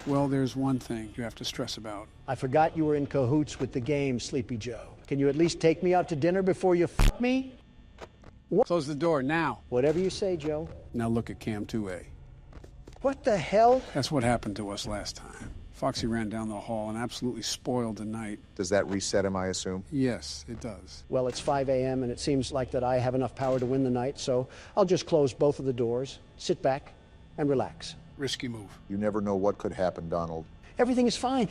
Well, there's one thing you have to stress about.
I forgot you were in cahoots with the game, Sleepy Joe. Can you at least take me out to dinner before you f me? What?
Close the door now.
Whatever you say, Joe.
Now look at Cam 2A.
What the hell?
That's what happened to us last time. Foxy ran down the hall and absolutely spoiled the night.
Does that reset him, I assume?
Yes, it does.
Well, it's 5 a.m. and it seems like that I have enough power to win the night, so I'll just close both of the doors, sit back, and relax.
Risky move.
You never know what could happen, Donald.
Everything is fine.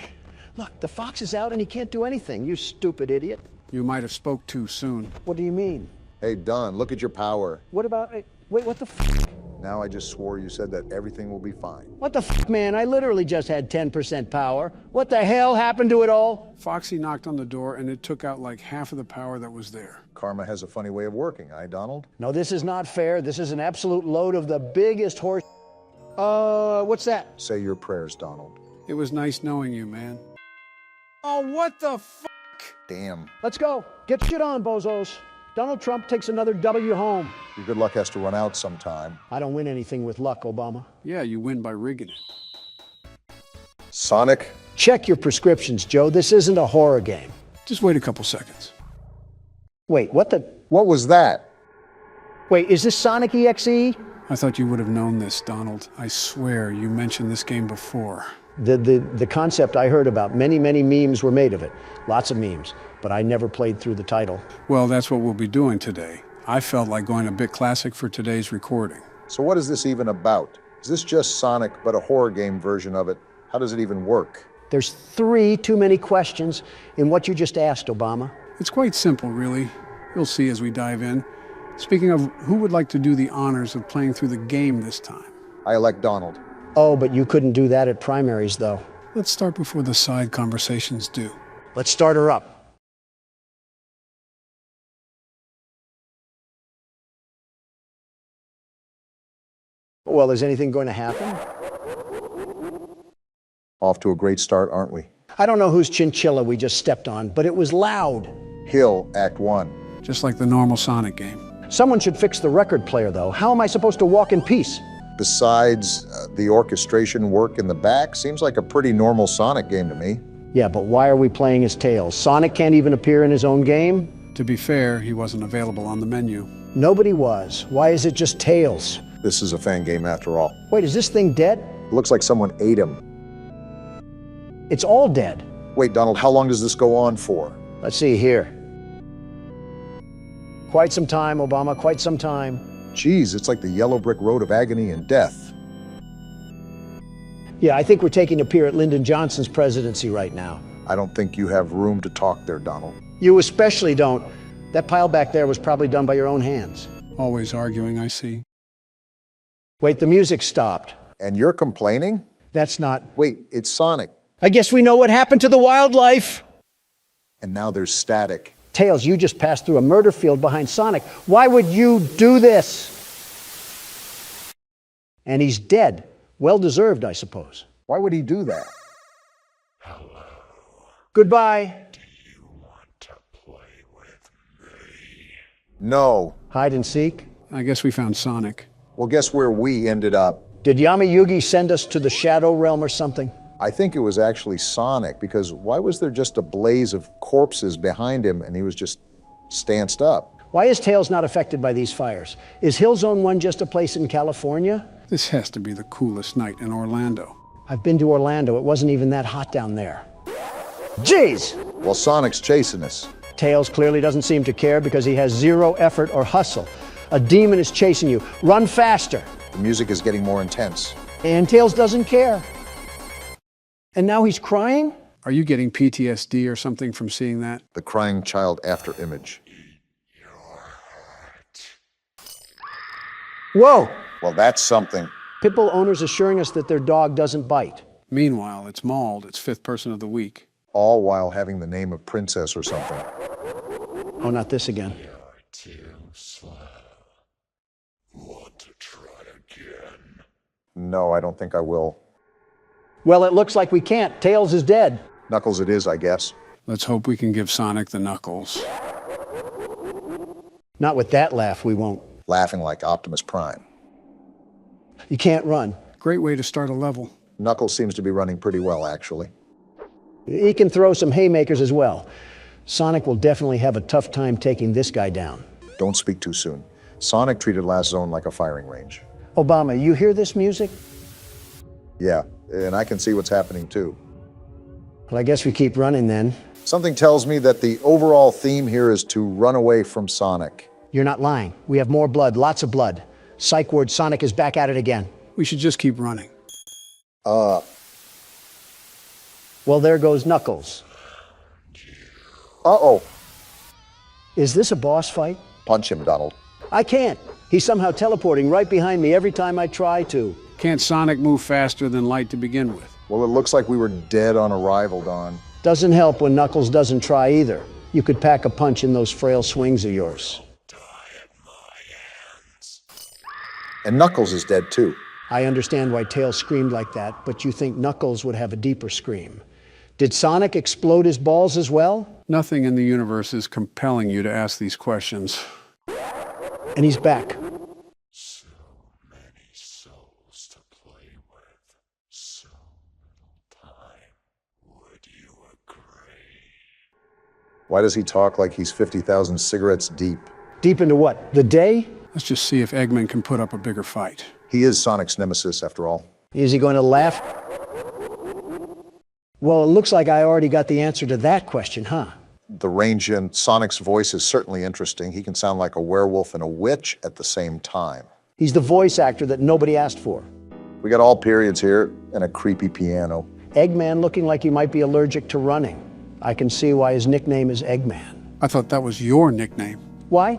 Look, the fox is out and he can't do anything, you stupid idiot.
You might have spoke too soon.
What do you mean?
Hey, Don, look at your power.
What about... Wait, what the f...
Now I just swore you said that everything will be fine.
What the f, man? I literally just had 10% power. What the hell happened to it all?
Foxy knocked on the door and it took out like half of the power that was there.
Karma has a funny way of working, Donald?
No, this is not fair. This is an absolute load of the biggest horse... what's that?
Say your prayers, Donald.
It was nice knowing you, man. Oh, what the f***?
Damn.
Let's go. Get shit on, bozos. Donald Trump takes another W home.
Your good luck has to run out sometime.
I don't win anything with luck, Obama.
Yeah, you win by rigging it.
Sonic?
Check your prescriptions, Joe. This isn't a horror game.
Just wait a couple seconds.
Wait, what the...
What was that?
Wait, is this Sonic.exe?
I thought you would have known this, Donald. I swear you mentioned this game before.
The concept I heard about, many memes were made of it. Lots of memes. But I never played through the title.
Well, that's what we'll be doing today. I felt like going a bit classic for today's recording.
So what is this even about? Is this just Sonic, but a horror game version of it? How does it even work?
There's 3 too many questions in what you just asked, Obama.
It's quite simple, really. You'll see as we dive in. Speaking of, who would like to do the honors of playing through the game this time?
I elect Donald.
Oh, but you couldn't do that at primaries, though.
Let's start before the side conversations do.
Let's start her up. Well, is anything going to happen?
Off to a great start, aren't we?
I don't know whose chinchilla we just stepped on, but it was loud.
Hill, Act 1.
Just like the normal Sonic game.
Someone should fix the record player, though. How am I supposed to walk in peace?
Besides the orchestration work in the back, seems like a pretty normal Sonic game to me.
Yeah, but why are we playing as Tails? Sonic can't even appear in his own game?
To be fair, he wasn't available on the menu.
Nobody was. Why is it just Tails?
This is a fan game after all.
Wait, is this thing dead?
It looks like someone ate him.
It's all dead.
Wait, Donald, how long does this go on for?
Let's see here. Quite some time, Obama, quite some time.
Geez, it's like the yellow brick road of agony and death.
Yeah, I think we're taking a peer at Lyndon Johnson's presidency right now.
I don't think you have room to talk there, Donald.
You especially don't. That pile back there was probably done by your own hands.
Always arguing, I see.
Wait, the music stopped.
And you're complaining?
That's not...
Wait, it's Sonic.
I guess we know what happened to the wildlife.
And now there's static.
Tails, you just passed through a murder field behind Sonic. Why would you do this? And he's dead. Well deserved, I suppose.
Why would he do that?
Hello.
Goodbye.
Do you want to play with me?
No.
Hide and seek?
I guess we found Sonic.
Well, guess where we ended up?
Did Yami Yugi send us to the Shadow Realm or something?
I think it was actually Sonic, because why was there just a blaze of corpses behind him and he was just stanced up?
Why is Tails not affected by these fires? Is Hill Zone 1 just a place in California?
This has to be the coolest night in Orlando.
I've been to Orlando. It wasn't even that hot down there. Jeez!
Well, Sonic's chasing us.
Tails clearly doesn't seem to care because he has zero effort or hustle. A demon is chasing you. Run faster.
The music is getting more intense.
And Tails doesn't care. And now he's crying?
Are you getting PTSD or something from seeing that?
The crying child after image.
Whoa!
Well, that's something.
Pitbull owners assuring us that their dog doesn't bite.
Meanwhile, it's Mauled, its 5th person of the week.
All while having the name of Princess or something.
Oh, not this again.
You're too slow. Want to try again?
No, I don't think I will.
Well, it looks like we can't. Tails is dead.
Knuckles it is, I guess.
Let's hope we can give Sonic the knuckles.
Not with that laugh, we won't.
Laughing like Optimus Prime.
You can't run.
Great way to start a level.
Knuckles seems to be running pretty well, actually.
He can throw some haymakers as well. Sonic will definitely have a tough time taking this guy down.
Don't speak too soon. Sonic treated last zone like a firing range.
Obama, you hear this music?
Yeah, and I can see what's happening too.
Well, I guess we keep running then.
Something tells me that the overall theme here is to run away from Sonic.
You're not lying. We have more blood, lots of blood. Psych ward, Sonic is back at it again.
We should just keep running.
Well, there goes Knuckles.
Uh-oh.
Is this a boss fight?
Punch him, Donald.
I can't. He's somehow teleporting right behind me every time I try to.
Can't Sonic move faster than light to begin with?
Well, it looks like we were dead on arrival, Don.
Doesn't help when Knuckles doesn't try either. You could pack a punch in those frail swings of yours.
And Knuckles is dead too.
I understand why Tails screamed like that, but you think Knuckles would have a deeper scream. Did Sonic explode his balls as well?
Nothing in the universe is compelling you to ask these questions.
And he's back.
So many souls to play with. So little time. Would you agree?
Why does he talk like he's 50,000 cigarettes deep?
Deep into what? The day?
Let's just see if Eggman can put up a bigger fight.
He is Sonic's nemesis, after all.
Is he going to laugh? Well, it looks like I already got the answer to that question, huh?
The range in Sonic's voice is certainly interesting. He can sound like a werewolf and a witch at the same time.
He's the voice actor that nobody asked for.
We got all periods here and a creepy piano.
Eggman looking like he might be allergic to running. I can see why his nickname is Eggman.
I thought that was your nickname.
Why?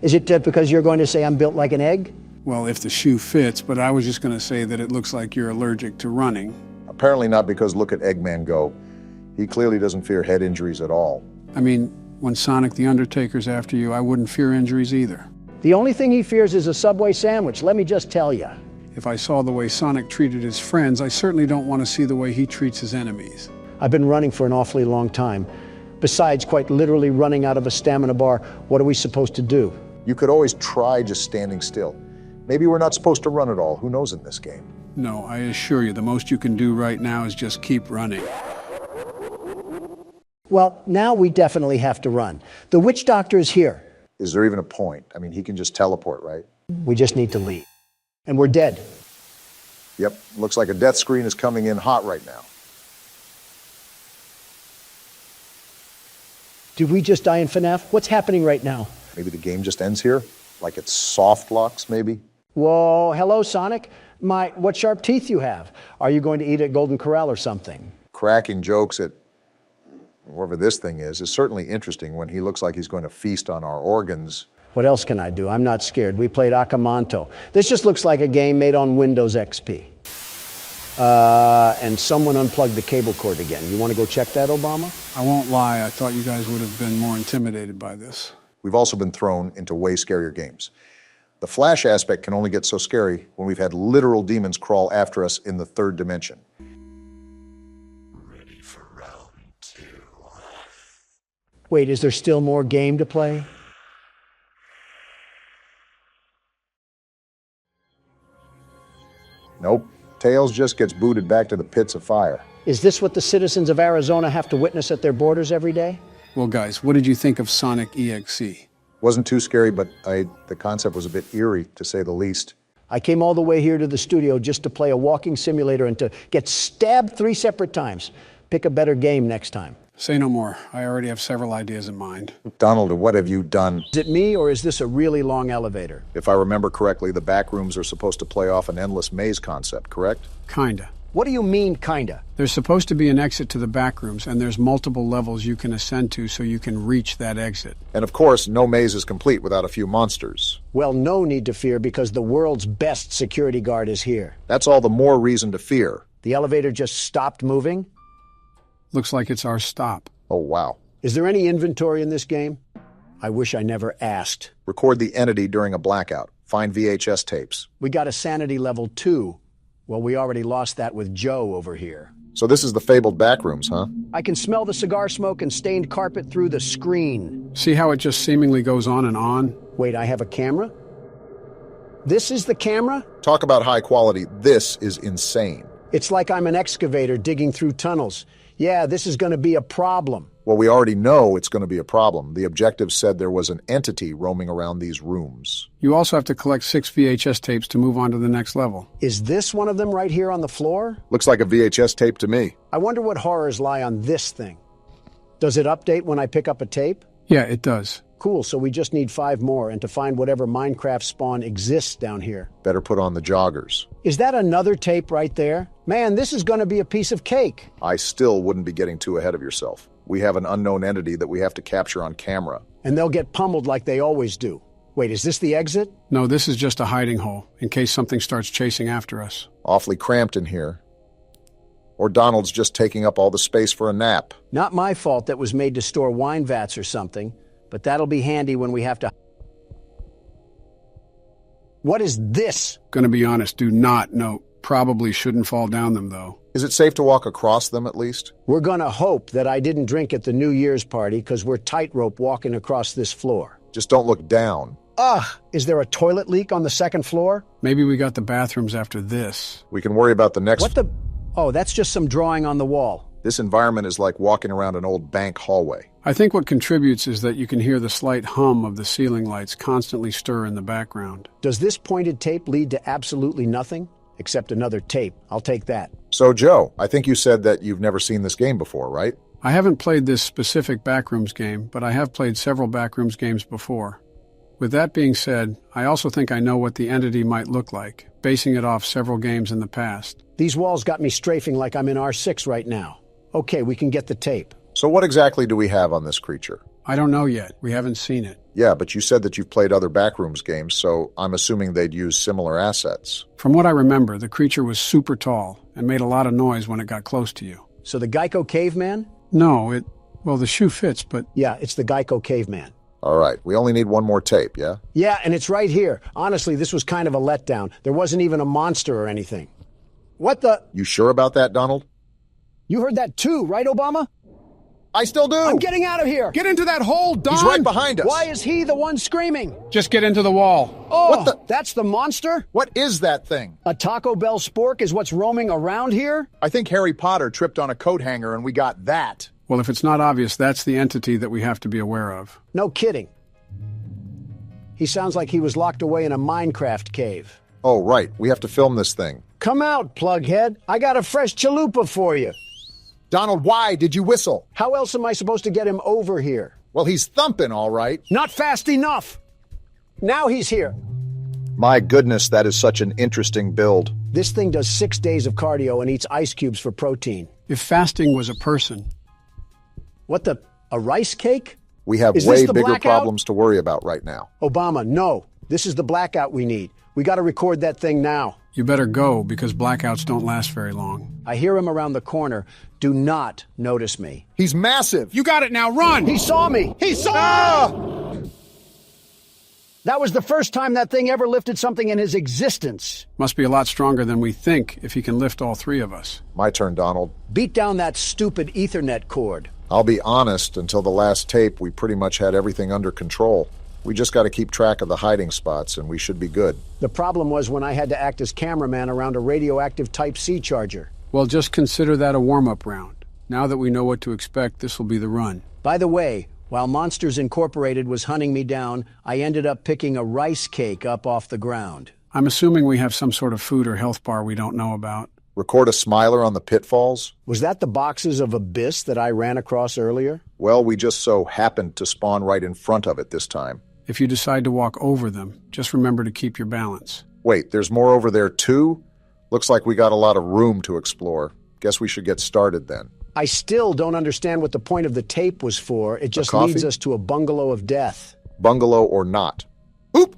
Is it because you're going to say I'm built like an egg?
Well, if the shoe fits, but I was just going to say that it looks like you're allergic to running.
Apparently not, because look at Eggman go. He clearly doesn't fear head injuries at all.
I mean, when Sonic the Undertaker's after you, I wouldn't fear injuries either.
The only thing he fears is a Subway sandwich, let me just tell you.
If I saw the way Sonic treated his friends, I certainly don't want to see the way he treats his enemies.
I've been running for an awfully long time. Besides quite literally running out of a stamina bar, what are we supposed to do?
You could always try just standing still. Maybe we're not supposed to run at all. Who knows in this game?
No, I assure you, the most you can do right now is just keep running.
Well, now we definitely have to run. The witch doctor is here.
Is there even a point? I mean, he can just teleport, right?
We just need to leave. And we're dead.
Yep, looks like a death screen is coming in hot right now.
Did we just die in FNAF? What's happening right now?
Maybe the game just ends here? Like it's soft locks, maybe?
Whoa, hello, Sonic. What sharp teeth you have. Are you going to eat at Golden Corral or something?
Cracking jokes at wherever this thing is certainly interesting when he looks like he's going to feast on our organs.
What else can I do? I'm not scared. We played Akamanto. This just looks like a game made on Windows XP. And someone unplugged the cable cord again. You want to go check that, Obama?
I won't lie, I thought you guys would have been more intimidated by this.
We've also been thrown into way scarier games. The Flash aspect can only get so scary when we've had literal demons crawl after us in the third dimension.
Ready for round 2.
Wait, is there still more game to play?
Nope. Tails just gets booted back to the pits of fire.
Is this what the citizens of Arizona have to witness at their borders every day?
Well, guys, what did you think of Sonic.exe?
Wasn't too scary, but the concept was a bit eerie, to say the least.
I came all the way here to the studio just to play a walking simulator and to get stabbed 3 separate times. Pick a better game next time.
Say no more. I already have several ideas in mind.
Donald, what have you done?
Is it me, or is this a really long elevator?
If I remember correctly, the Backrooms are supposed to play off an endless maze concept, correct?
Kinda.
What do you mean, kinda?
There's supposed to be an exit to the Backrooms, and there's multiple levels you can ascend to so you can reach that exit.
And of course, no maze is complete without a few monsters.
Well, no need to fear because the world's best security guard is here.
That's all the more reason to fear.
The elevator just stopped moving?
Looks like it's our stop.
Oh, wow.
Is there any inventory in this game? I wish I never asked.
Record the entity during a blackout. Find VHS tapes.
We got a sanity level 2. Well, we already lost that with Joe over here.
So this is the fabled Backrooms, huh?
I can smell the cigar smoke and stained carpet through the screen.
See how it just seemingly goes on and on?
Wait, I have a camera? This is the camera?
Talk about high quality. This is insane.
It's like I'm an excavator digging through tunnels. Yeah, this is going to be a problem.
Well, we already know it's going to be a problem. The objective said there was an entity roaming around these rooms.
You also have to collect 6 VHS tapes to move on to the next level.
Is this one of them right here on the floor?
Looks like a VHS tape to me.
I wonder what horrors lie on this thing. Does it update when I pick up a tape?
Yeah, it does.
Cool, so we just need 5 more and to find whatever Minecraft spawn exists down here.
Better put on the joggers.
Is that another tape right there? Man, this is going to be a piece of cake.
I still wouldn't be getting too ahead of yourself. We have an unknown entity that we have to capture on camera.
And they'll get pummeled like they always do. Wait, is this the exit?
No, this is just a hiding hole, in case something starts chasing after us.
Awfully cramped in here. Or Donald's just taking up all the space for a nap.
Not my fault that was made to store wine vats or something, but that'll be handy when we have to... What is this?
Gonna be honest, do not know. Probably shouldn't fall down them, though.
Is it safe to walk across them, at least?
We're gonna hope that I didn't drink at the New Year's party, because we're tightrope walking across this floor.
Just don't look down.
Ugh! Is there a toilet leak on the second floor?
Maybe we got the bathrooms after this.
We can worry about the next...
What the... Oh, that's just some drawing on the wall.
This environment is like walking around an old bank hallway.
I think what contributes is that you can hear the slight hum of the ceiling lights constantly stir in the background.
Does this pointed tape lead to absolutely nothing? Except another tape. I'll take that.
So, Joe, I think you said that you've never seen this game before, right?
I haven't played this specific Backrooms game, but I have played several Backrooms games before. With that being said, I also think I know what the entity might look like, basing it off several games in the past.
These walls got me strafing like I'm in R6 right now. Okay, we can get the tape.
So what exactly do we have on this creature?
I don't know yet. We haven't seen it.
Yeah, but you said that you've played other Backrooms games, so I'm assuming they'd use similar assets.
From what I remember, the creature was super tall and made a lot of noise when it got close to you.
So the Geico caveman?
No, well, the shoe fits, but...
Yeah, it's the Geico caveman.
All right, we only need one more tape, yeah?
Yeah, and it's right here. Honestly, this was kind of a letdown. There wasn't even a monster or anything. What the...
You sure about that, Donald?
You heard that too, right, Obama?
I still do!
I'm getting out of here!
Get into that hole, Don!
He's right behind us!
Why is he the one screaming?
Just get into the wall.
Oh,
what the...
That's the monster?
What is that thing?
A Taco Bell spork is what's roaming around here?
I think Harry Potter tripped on a coat hanger and we got that.
Well, if it's not obvious, that's the entity that we have to be aware of.
No kidding. He sounds like he was locked away in a Minecraft cave.
Oh, right. We have to film this thing.
Come out, plughead. I got a fresh chalupa for you.
Donald, why did you whistle?
How else am I supposed to get him over here?
Well, he's thumping, all right.
Not fast enough. Now he's here.
My goodness, that is such an interesting build.
This thing does 6 days of cardio and eats ice cubes for protein.
If fasting was a person...
What the... a rice cake?
We have way bigger problems to worry about right now.
Obama, no. This is the blackout we need. We got to record that thing now.
You better go, because blackouts don't last very long.
I hear him around the corner. Do not notice me.
He's massive.
You got it now, run!
He saw me! He saw me! That was the first time that thing ever lifted something in his existence.
Must be a lot stronger than we think if he can lift all 3 of us.
My turn, Donald.
Beat down that stupid Ethernet cord.
I'll be honest, until the last tape, we pretty much had everything under control. We just got to keep track of the hiding spots, and we should be good.
The problem was when I had to act as cameraman around a radioactive Type-C charger.
Well, just consider that a warm-up round. Now that we know what to expect, this will be the run.
By the way, while Monsters Incorporated was hunting me down, I ended up picking a rice cake up off the ground.
I'm assuming we have some sort of food or health bar we don't know about.
Record a smiler on the pitfalls?
Was that the boxes of abyss that I ran across earlier?
Well, we just so happened to spawn right in front of it this time.
If you decide to walk over them, just remember to keep your balance.
Wait, there's more over there too? Looks like we got a lot of room to explore. Guess we should get started then.
I still don't understand what the point of the tape was for. It just leads us to a bungalow of death.
Bungalow or not. Oop!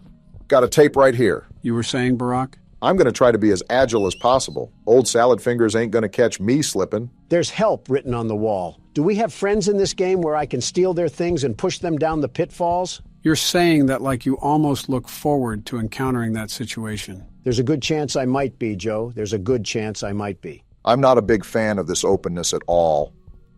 Got a tape right here.
You were saying, Barack?
I'm going to try to be as agile as possible. Old salad fingers ain't going to catch me slipping.
There's help written on the wall. Do we have friends in this game where I can steal their things and push them down the pitfalls?
You're saying that like you almost look forward to encountering that situation.
There's a good chance I might be, Joe. There's a good chance I might be.
I'm not a big fan of this openness at all.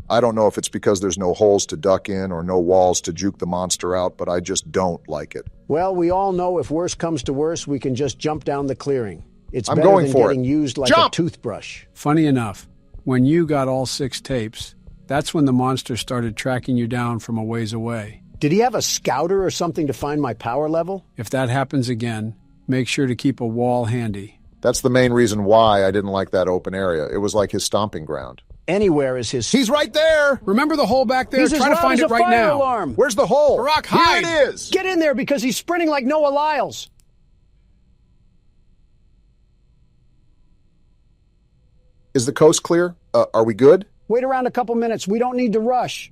I don't know if it's because there's no holes to duck in or no walls to juke the monster out, but I just don't like it.
Well, we all know if worse comes to worse, we can just jump down the clearing. It's
I'm
better
going
than
for
getting
it.
used like
Jump!
a toothbrush.
Funny enough, when you got all 6 tapes, that's when the monster started tracking you down from a ways away.
Did he have a scouter or something to find my power level?
If that happens again, make sure to keep a wall handy.
That's the main reason why I didn't like that open area. It was like his stomping ground.
Anywhere is his...
He's right there!
Remember the hole back there?
He's
Try
as
to find
loud
it
as a
right
fire
now.
alarm.
Where's the hole?
Barack, hide!
Here it is!
Get in there because he's sprinting like Noah Lyles.
Is the coast clear? Are we good?
Wait around a couple minutes. We don't need to rush.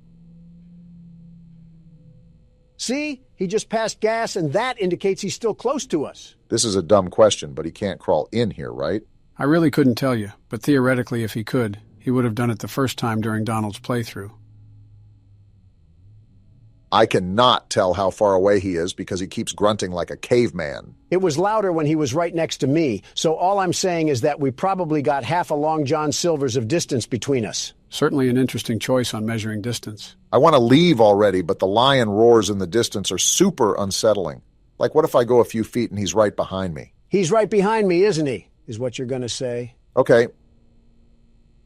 See? He just passed gas, and that indicates he's still close to us.
This is a dumb question, but he can't crawl in here, right?
I really couldn't tell you, but theoretically, if he could, he would have done it the first time during Donald's playthrough.
I cannot tell how far away he is because he keeps grunting like a caveman.
It was louder when he was right next to me, so all I'm saying is that we probably got half a Long John Silver's of distance between us.
Certainly an interesting choice on measuring distance.
I want to leave already, but the lion roars in the distance are super unsettling. Like, what if I go a few feet and he's right behind me?
He's right behind me, isn't he? Is what you're going to say.
Okay.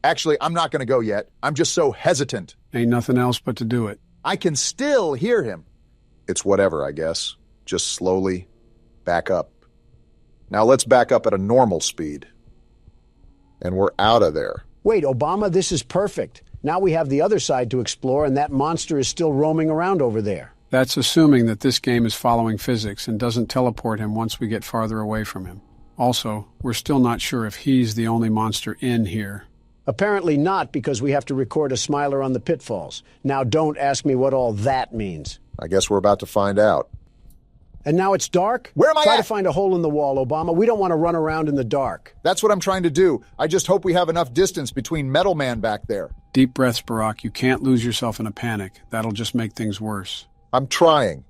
Actually, I'm not going to go yet. I'm just so hesitant.
Ain't nothing else but to do it.
I can still hear him.
It's whatever, I guess. Just slowly back up. Now let's back up at a normal speed. And we're out of there.
Wait, Obama, this is perfect. Now we have the other side to explore, and that monster is still roaming around over there.
That's assuming that this game is following physics and doesn't teleport him once we get farther away from him. Also, we're still not sure if he's the only monster in here.
Apparently not, because we have to record a smiler on the pitfalls. Now don't ask me what all that means.
I guess we're about to find out.
And now it's dark?
Where am I
Try
at?
to find a hole in the wall, Obama. We don't want to run around in the dark.
That's what I'm trying to do. I just hope we have enough distance between Metal Man back there.
Deep breaths, Barack. You can't lose yourself in a panic. That'll just make things worse.
I'm trying.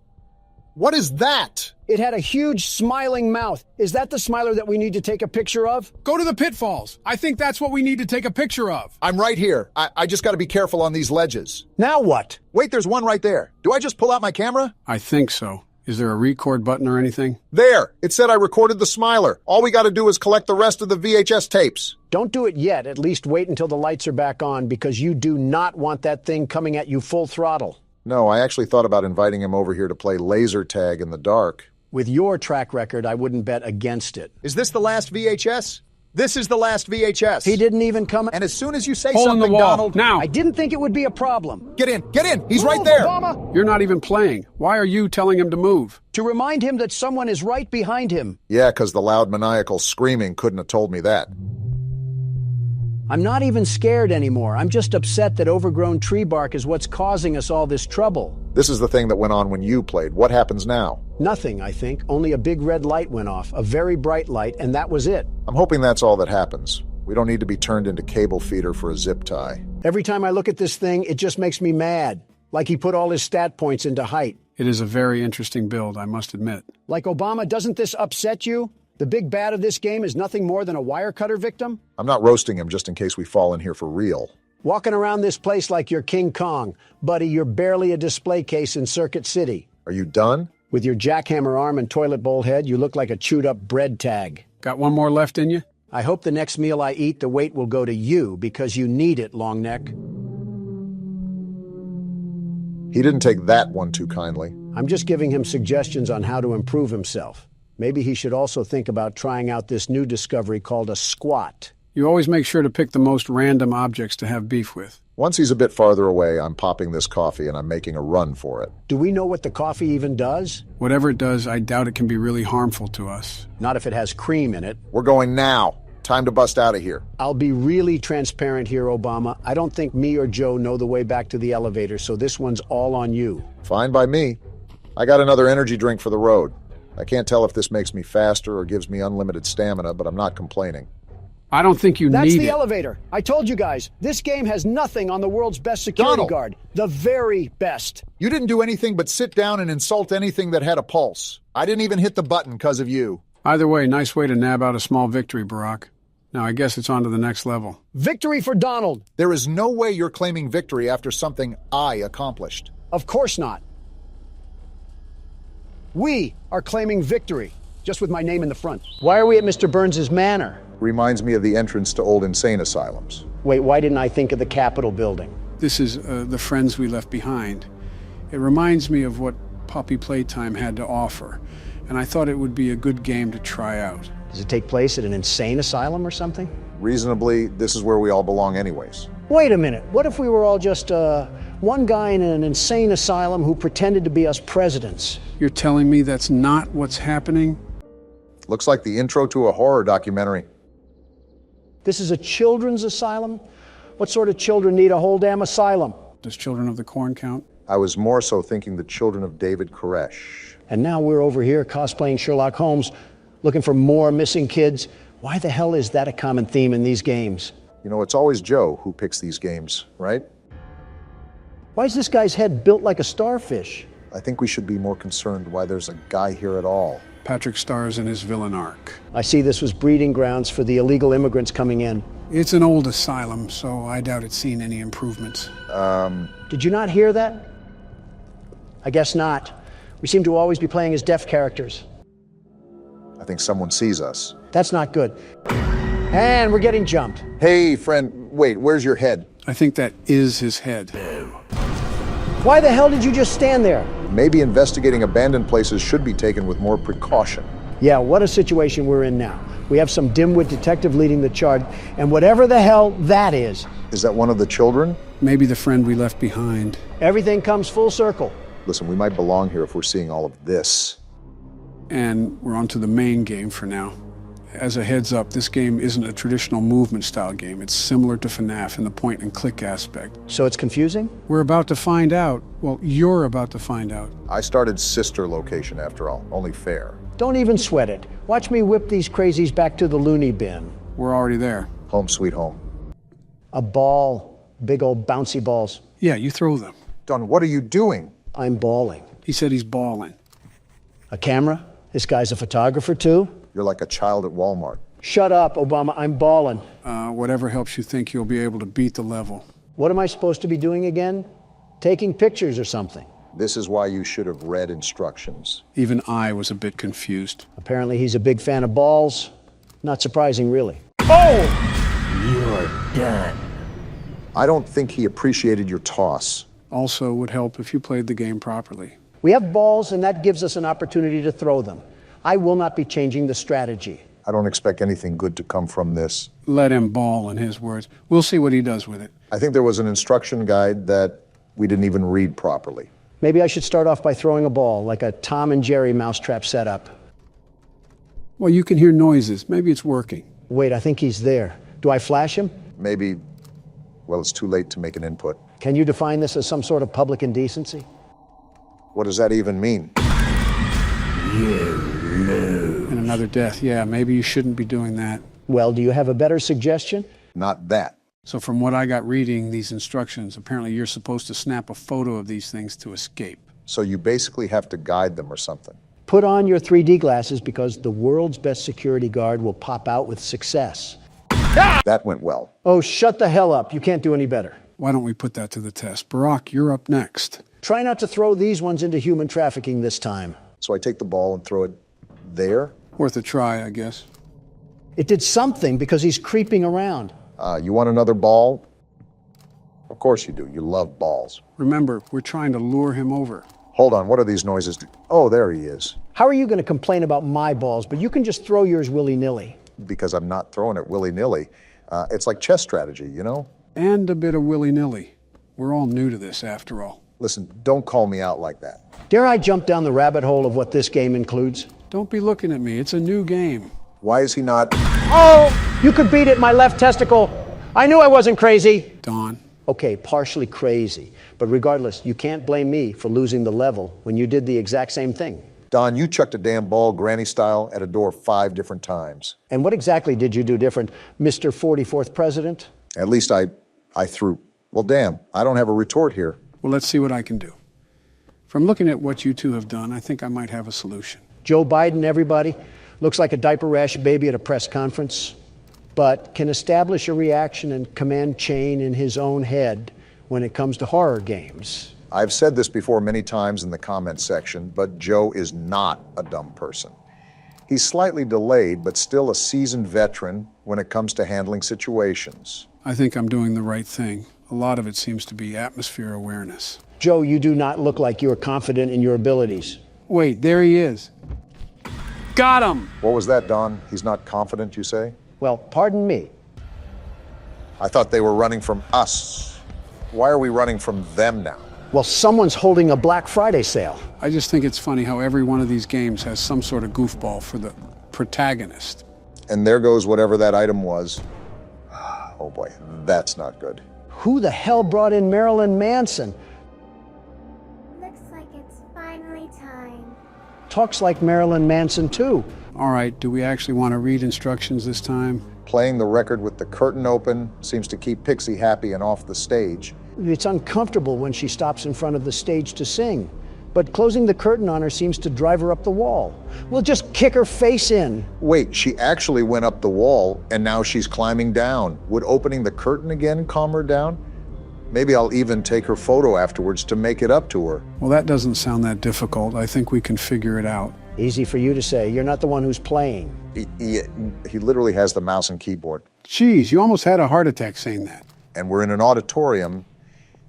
What is that?
It had a huge smiling mouth. Is that the smiler that we need to take a picture of?
Go to the pitfalls. I think that's what we need to take a picture of.
I'm right here. I just got to be careful on these ledges.
Now what?
Wait, there's one right there. Do I just pull out my camera?
I think so. Is there a record button or anything?
There! It said I recorded the smiler. All we got to do is collect the rest of the VHS tapes.
Don't do it yet. At least wait until the lights are back on, because you do not want that thing coming at you full throttle.
No, I actually thought about inviting him over here to play laser tag in the dark.
With your track record, I wouldn't bet against it.
Is this the last VHS? This is the last VHS.
He didn't even come.
And as soon as you say
Hole in the
something,
wall.
Donald...
Now!
I didn't think it would be a problem.
Get in! Get in! He's right
Move,
there!
Obama!
You're not even playing. Why are you telling him to move?
To remind him that someone is right behind him.
Yeah, because the loud maniacal screaming couldn't have told me that.
I'm not even scared anymore. I'm just upset that overgrown tree bark is what's causing us all this trouble.
This is the thing that went on when you played. What happens now?
Nothing, I think. Only a big red light went off. A very bright light, and that was it.
I'm hoping that's all that happens. We don't need to be turned into cable feeder for a zip tie.
Every time I look at this thing, it just makes me mad. Like he put all his stat points into height.
It is a very interesting build, I must admit.
Like Obama, doesn't this upset you? The big bad of this game is nothing more than a wire cutter victim?
I'm not roasting him just in case we fall in here for real.
Walking around this place like you're King Kong. Buddy, you're barely a display case in Circuit City.
Are you done?
With your jackhammer arm and toilet bowl head, you look like a chewed-up bread tag.
Got one more left in you?
I hope the next meal I eat, the weight will go to you, because you need it, long neck.
He didn't take that one too kindly.
I'm just giving him suggestions on how to improve himself. Maybe he should also think about trying out this new discovery called a squat.
You always make sure to pick the most random objects to have beef with.
Once he's a bit farther away, I'm popping this coffee and I'm making a run for it.
Do we know what the coffee even does?
Whatever it does, I doubt it can be really harmful to us.
Not if it has cream in it.
We're going now. Time to bust out of here.
I'll be really transparent here, Obama. I don't think me or Joe know the way back to the elevator, so this one's all on you.
Fine by me. I got another energy drink for the road. I can't tell if this makes me faster or gives me unlimited stamina, but I'm not complaining.
I don't think you need it.
That's the elevator. I told you guys, this game has nothing on the world's best security guard. The very best.
You didn't do anything but sit down and insult anything that had a pulse. I didn't even hit the button because of you.
Either way, nice way to nab out a small victory, Barack. Now I guess it's on to the next level.
Victory for Donald!
There is no way you're claiming victory after something I accomplished.
Of course not. We are claiming victory, just with my name in the front. Why are we at Mr. Burns's manor?
Reminds me of the entrance to old insane asylums.
Wait, why didn't I think of the Capitol building?
This is the friends we left behind. It reminds me of what Poppy Playtime had to offer, and I thought it would be a good game to try out.
Does it take place at an insane asylum or something?
Reasonably, this is where we all belong anyways.
Wait a minute, what if we were all just one guy in an insane asylum who pretended to be us presidents?
You're telling me that's not what's happening?
Looks like the intro to a horror documentary.
This is a children's asylum? What sort of children need a whole damn asylum?
Does Children of the Corn count?
I was more so thinking the children of David Koresh.
And now we're over here cosplaying Sherlock Holmes, looking for more missing kids. Why the hell is that a common theme in these games?
You know, it's always Joe who picks these games, right?
Why is this guy's head built like a starfish?
I think we should be more concerned why there's a guy here at all.
Patrick stars in his villain arc.
I see this was breeding grounds for the illegal immigrants coming in.
It's an old asylum, so I doubt it's seen any improvements.
Did you not hear that? I guess not. We seem to always be playing as deaf characters.
I think someone sees us.
That's not good. And we're getting jumped.
Hey, friend, wait, where's your head?
I think that is his head.
Why the hell did you just stand there?
Maybe investigating abandoned places should be taken with more precaution.
Yeah, what a situation we're in now. We have some dimwit detective leading the charge, and whatever the hell that is.
Is that one of the children?
Maybe the friend we left behind.
Everything comes full circle.
Listen, we might belong here if we're seeing all of this.
And we're on to the main game for now. As a heads up, this game isn't a traditional movement style game. It's similar to FNAF in the point and click aspect.
So it's confusing?
We're about to find out. Well, you're about to find out.
I started sister location after all, only fair.
Don't even sweat it. Watch me whip these crazies back to the loony bin.
We're already there.
Home sweet home.
A ball. Big old bouncy balls.
Yeah, you throw them.
Don, what are you doing?
I'm balling.
He said he's balling.
A camera? This guy's a photographer too?
You're like a child at Walmart.
Shut up, Obama. I'm balling.
Whatever helps you think you'll be able to beat the level.
What am I supposed to be doing again? Taking pictures or something?
This is why you should have read instructions.
Even I was a bit confused.
Apparently he's a big fan of balls. Not surprising, really. Oh!
You're done. I don't think he appreciated your toss.
Also would help if you played the game properly.
We have balls, and that gives us an opportunity to throw them. I will not be changing the strategy.
I don't expect anything good to come from this.
Let him ball, in his words. We'll see what he does with it.
I think there was an instruction guide that we didn't even read properly.
Maybe I should start off by throwing a ball, like a Tom and Jerry mousetrap setup.
Well, you can hear noises. Maybe it's working.
Wait, I think he's there. Do I flash him?
Maybe, well, it's too late to make an input.
Can you define this as some sort of public indecency?
What does that even mean?
And another death. Yeah, maybe you shouldn't be doing that.
Well, do you have a better suggestion?
Not that.
So from what I got reading these instructions, apparently you're supposed to snap a photo of these things to escape.
So you basically have to guide them or something.
Put on your 3D glasses because the world's best security guard will pop out with success.
That went well.
Oh, shut the hell up. You can't do any better.
Why don't we put that to the test? Barack, you're up next.
Try not to throw these ones into human trafficking this time.
So I take the ball and throw it there?
Worth a try, I guess.
It did something because he's creeping around.
You want another ball? Of course you do. You love balls.
Remember, we're trying to lure him over.
Hold on, what are these noises? Oh, there he is.
How are you going to complain about my balls, but you can just throw yours willy-nilly?
Because I'm not throwing it willy-nilly. It's like chess strategy, you know?
And a bit of willy-nilly. We're all new to this, after all.
Listen, don't call me out like that.
Dare I jump down the rabbit hole of what this game includes?
Don't be looking at me. It's a new game.
Why is he not?
Oh, you could beat it, my left testicle. I knew I wasn't crazy.
Don.
Okay, partially crazy. But regardless, you can't blame me for losing the level when you did the exact same thing.
Don, you chucked a damn ball granny style at a door 5 different times.
And what exactly did you do different, Mr. 44th President?
At least I threw. Well, damn, I don't have a retort here.
Well, let's see what I can do. From looking at what you two have done, I think I might have a solution.
Joe Biden, everybody. Looks like a diaper rash baby at a press conference. but can establish a reaction and command chain in his own head when it comes to horror games.
I've said this before many times in the comment section, but Joe is not a dumb person. He's slightly delayed, but still a seasoned veteran when it comes to handling situations.
I think I'm doing the right thing. A lot of it seems to be atmosphere awareness.
Joe, you do not look like you are confident in your abilities.
Wait, there he is. Got him!
What was that, Don? He's not confident, you say?
Well, pardon me.
I thought they were running from us. Why are we running from them now?
Well, someone's holding a Black Friday sale.
I just think it's funny how every one of these games has some sort of goofball for the protagonist.
And there goes whatever that item was. Oh boy, that's not good.
Who the hell brought in Marilyn Manson?
Looks like it's finally time.
Talks like Marilyn Manson, too.
All right, do we actually want to read instructions this time?
Playing the record with the curtain open seems to keep Pixie happy and off the stage.
It's uncomfortable when she stops in front of the stage to sing, but closing the curtain on her seems to drive her up the wall. We'll just kick her face in.
Wait, she actually went up the wall and now she's climbing down. Would opening the curtain again calm her down? Maybe I'll even take her photo afterwards to make it up to her.
Well, that doesn't sound that difficult. I think we can figure it out.
Easy for you to say. You're not the one who's playing.
He literally has the mouse and keyboard.
Geez, you almost had a heart attack saying that.
And we're in an auditorium.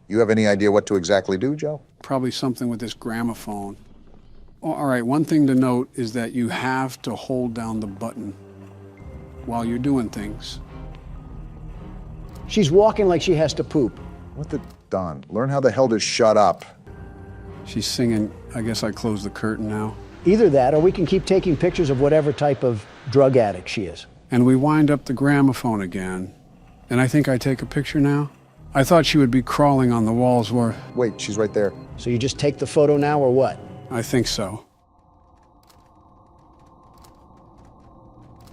You have any idea what to exactly do, Joe?
Probably something with this gramophone. Oh, all right, one thing to note is that you have to hold down the button while you're doing things.
She's walking like she has to poop.
What the Don? Learn how the hell to shut up.
She's singing, I guess I close the curtain now.
Either that, or we can keep taking pictures of whatever type of drug addict she is.
And we wind up the gramophone again. And I think I take a picture now. I thought she would be crawling on the walls where...
Wait, she's right there.
So you just take the photo now, or what?
I think so.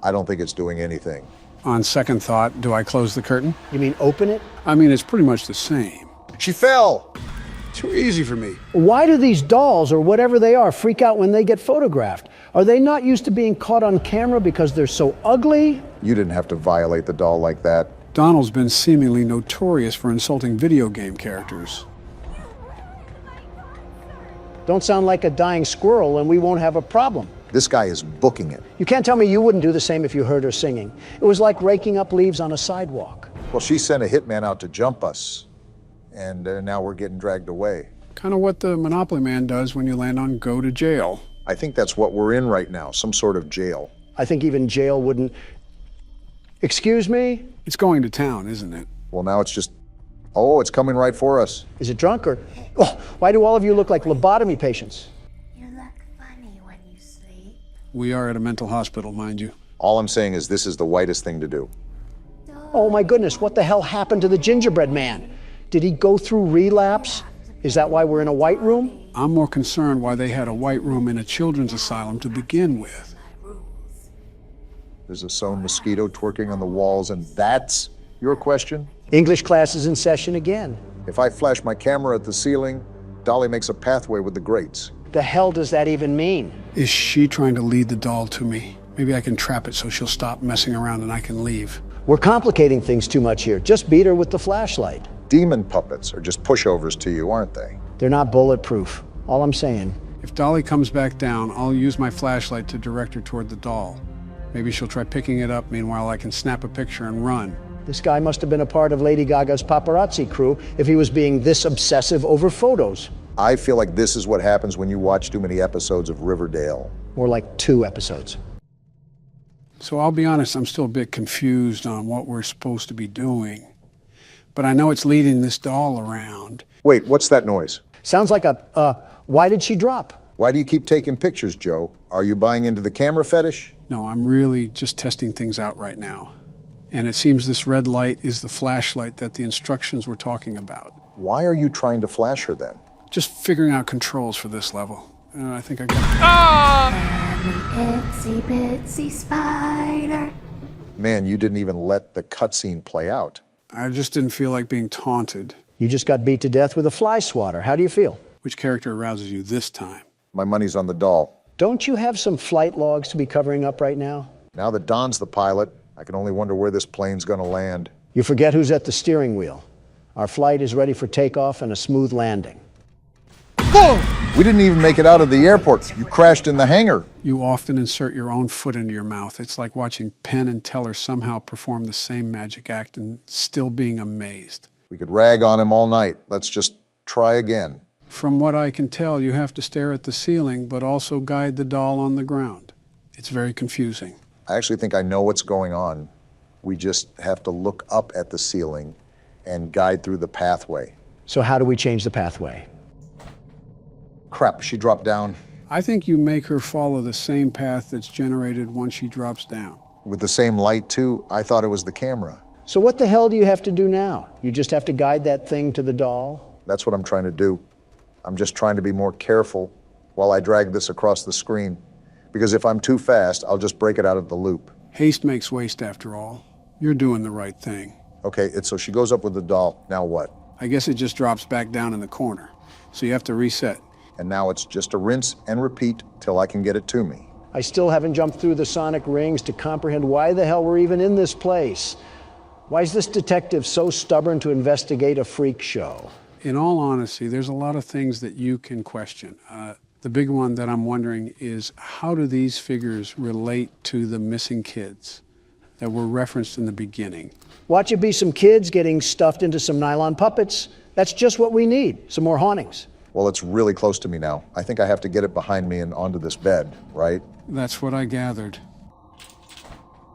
I don't think it's doing anything.
On second thought, do I close the curtain?
You mean open it?
I mean, it's pretty much the same.
She fell!
Too easy for me.
Why do these dolls, or whatever they are, freak out when they get photographed? Are they not used to being caught on camera because they're so ugly?
You didn't have to violate the doll like that.
Donald's been seemingly notorious for insulting video game characters.
Don't sound like a dying squirrel and we won't have a problem.
This guy is booking it.
You can't tell me you wouldn't do the same if you heard her singing. It was like raking up leaves on a sidewalk.
Well, she sent a hitman out to jump us, and now we're getting dragged away.
Kind of what the Monopoly Man does when you land on go to jail.
I think that's what we're in right now, some sort of jail.
I think even jail wouldn't... Excuse me?
It's going to town, isn't it?
Well, now it's just... Oh, it's coming right for us.
Is it drunk or... Oh, why do all of you look like lobotomy patients?
You look funny when you sleep.
We are at a mental hospital, mind you.
All I'm saying is this is the whitest thing to do.
Oh my goodness, what the hell happened to the gingerbread man? Did he go through relapse? Is that why we're in a white room?
I'm more concerned why they had a white room in a children's asylum to begin with.
There's a sewn mosquito twerking on the walls, and that's your question?
English class is in session again.
If I flash my camera at the ceiling, Dolly makes a pathway with the grates.
The hell does that even mean?
Is she trying to lead the doll to me? Maybe I can trap it so she'll stop messing around and I can leave.
We're complicating things too much here. Just beat her with the flashlight.
Demon puppets are just pushovers to you, aren't they?
They're not bulletproof. All I'm saying.
If Dolly comes back down, I'll use my flashlight to direct her toward the doll. Maybe she'll try picking it up. Meanwhile, I can snap a picture and run.
This guy must have been a part of Lady Gaga's paparazzi crew if he was being this obsessive over photos.
I feel like this is what happens when you watch too many episodes of Riverdale.
More like 2 episodes.
So I'll be honest, I'm still a bit confused on what we're supposed to be doing. But I know it's leading this doll around.
Wait, what's that noise?
Sounds like why did she drop?
Why do you keep taking pictures, Joe? Are you buying into the camera fetish?
No, I'm really just testing things out right now. And it seems this red light is the flashlight that the instructions were talking about.
Why are you trying to flash her then?
Just figuring out controls for this level. I think I got
Itsy bitsy spider.
Man, you didn't even let the cutscene play out.
I just didn't feel like being taunted.
You just got beat to death with a fly swatter. How do you feel?
Which character arouses you this time?
My money's on the doll.
Don't you have some flight logs to be covering up right now?
Now that Don's the pilot, I can only wonder where this plane's gonna land.
You forget who's at the steering wheel. Our flight is ready for takeoff and a smooth landing.
Boom! We didn't even make it out of the airport. You crashed in the hangar.
You often insert your own foot into your mouth. It's like watching Penn and Teller somehow perform the same magic act and still being amazed.
We could rag on him all night. Let's just try again.
From what I can tell, you have to stare at the ceiling, but also guide the doll on the ground. It's very confusing.
I actually think I know what's going on. We just have to look up at the ceiling and guide through the pathway.
So how do we change the pathway?
Crap, she dropped down.
I think you make her follow the same path that's generated once she drops down.
With the same light, too? I thought it was the camera.
So what the hell do you have to do now? You just have to guide that thing to the doll?
That's what I'm trying to do. I'm just trying to be more careful while I drag this across the screen. Because if I'm too fast, I'll just break it out of the loop.
Haste makes waste, after all. You're doing the right thing.
Okay, so she goes up with the doll. Now what?
I guess it just drops back down in the corner. So you have to reset.
And now it's just a rinse and repeat till I can get it to me.
I still haven't jumped through the sonic rings to comprehend why the hell we're even in this place. Why is this detective so stubborn to investigate a freak show?
In all honesty, there's a lot of things that you can question. The big one that I'm wondering is, how do these figures relate to the missing kids that were referenced in the beginning?
Watch it be some kids getting stuffed into some nylon puppets. That's just what we need, some more hauntings.
Well, it's really close to me now. I think I have to get it behind me and onto this bed, right?
That's what I gathered.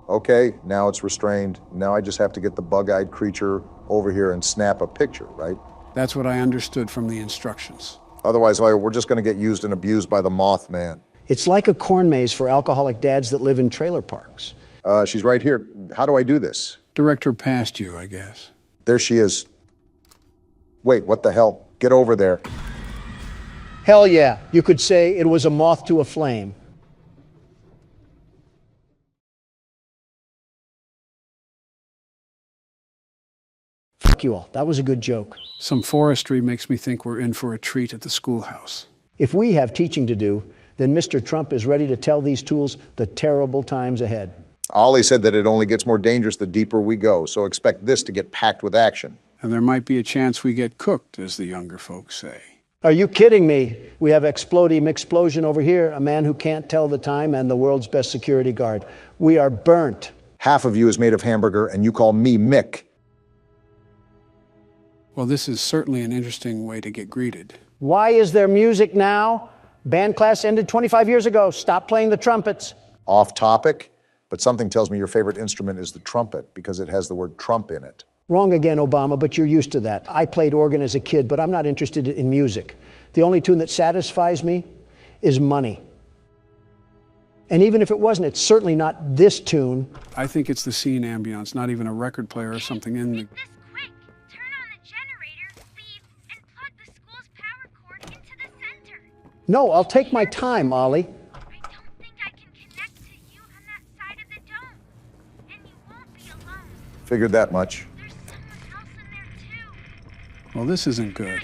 Okay, now it's restrained. Now I just have to get the bug-eyed creature over here and snap a picture, right?
That's what I understood from the instructions.
Otherwise, we're just going to get used and abused by the Mothman.
It's like a corn maze for alcoholic dads that live in trailer parks.
She's right here. How do I do this?
Direct her past you, I guess.
There she is. Wait, what the hell? Get over there.
Hell yeah, you could say it was a moth to a flame. Fuck you all, that was a good joke.
Some forestry makes me think we're in for a treat at the schoolhouse.
If we have teaching to do, then Mr. Trump is ready to tell these tools the terrible times ahead.
Ollie said that it only gets more dangerous the deeper we go, so expect this to get packed with action.
And there might be a chance we get cooked, as the younger folks say.
Are you kidding me? We have Exploding Explosion over here, a man who can't tell the time and the world's best security guard. We are burnt.
Half of you is made of hamburger, and you call me Mick.
Well, this is certainly an interesting way to get greeted.
Why is there music now? Band class ended 25 years ago. Stop playing the trumpets.
Off topic, but something tells me your favorite instrument is the trumpet because it has the word Trump in it.
Wrong again, Obama, but you're used to that. I played organ as a kid, but I'm not interested in music. The only tune that satisfies me is money. And even if it wasn't, it's certainly not this tune.
I think it's the scene ambience, not even a record player or something in the...
Quick! Turn on the generator, leave, and plug the school's power cord into the center.
No, I'll take my time, Ollie.
I don't think I can connect to you on that side of the dome. And you won't be alone.
Figured that much.
Well, this isn't good.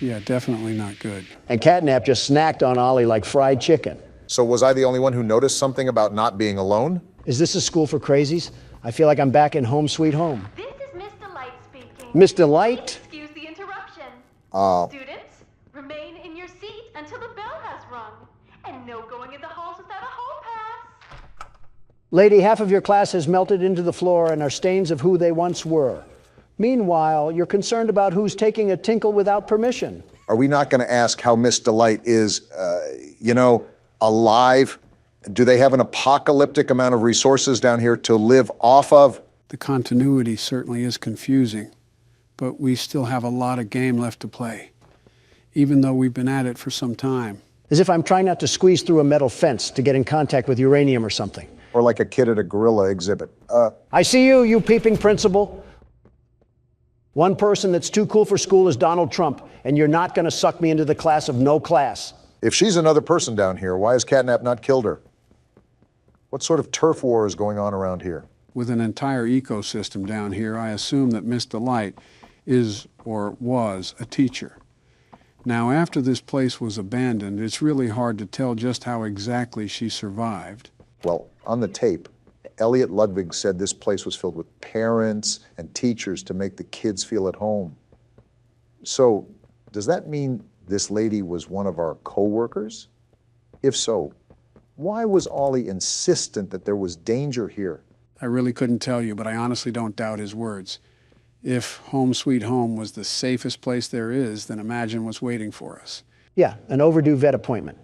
Yeah, definitely not good.
And Catnap just snacked on Ollie like fried chicken.
So was I the only one who noticed something about not being alone?
Is this a school for crazies? I feel like I'm back in Home Sweet Home.
This is Miss Delight speaking.
Miss Delight?
Excuse the interruption.
Oh.
Students, remain in your seat until the bell has rung. And no going in the halls without a hall pass.
Lady, half of your class has melted into the floor and are stains of who they once were. Meanwhile, you're concerned about who's taking a tinkle without permission.
Are we not going to ask how Miss Delight is, alive? Do they have an apocalyptic amount of resources down here to live off of?
The continuity certainly is confusing, but we still have a lot of game left to play, even though we've been at it for some time.
As if I'm trying not to squeeze through a metal fence to get in contact with uranium or something.
Or like a kid at a gorilla exhibit.
I see you peeping principal. One person that's too cool for school is Donald Trump, and you're not going to suck me into the class of no class.
If she's another person down here, why has Catnap not killed her? What sort of turf war is going on around here?
With an entire ecosystem down here, I assume that Miss Delight is or was a teacher. Now, after this place was abandoned, it's really hard to tell just how exactly she survived.
Well, on the tape, Elliot Ludwig said this place was filled with parents and teachers to make the kids feel at home. So, does that mean this lady was one of our co-workers? If so, why was Ollie insistent that there was danger here?
I really couldn't tell you, but I honestly don't doubt his words. If Home Sweet Home was the safest place there is, then imagine what's waiting for us.
Yeah, an overdue vet appointment,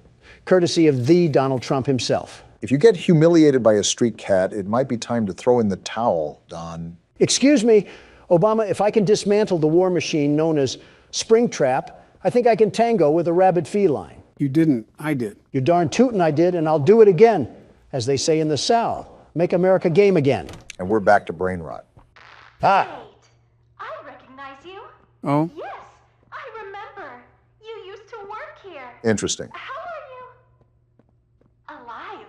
courtesy of the Donald Trump himself.
If you get humiliated by a street cat, it might be time to throw in the towel, Don.
Excuse me, Obama, if I can dismantle the war machine known as Springtrap, I think I can tango with a rabid feline.
You didn't, I did.
You're darn tootin' I did, and I'll do it again. As they say in the South, make America game again.
And we're back to brain rot.
Ah.
Wait, I recognize you.
Oh?
Yes, I remember. You used to work here.
Interesting.
How are you? Alive.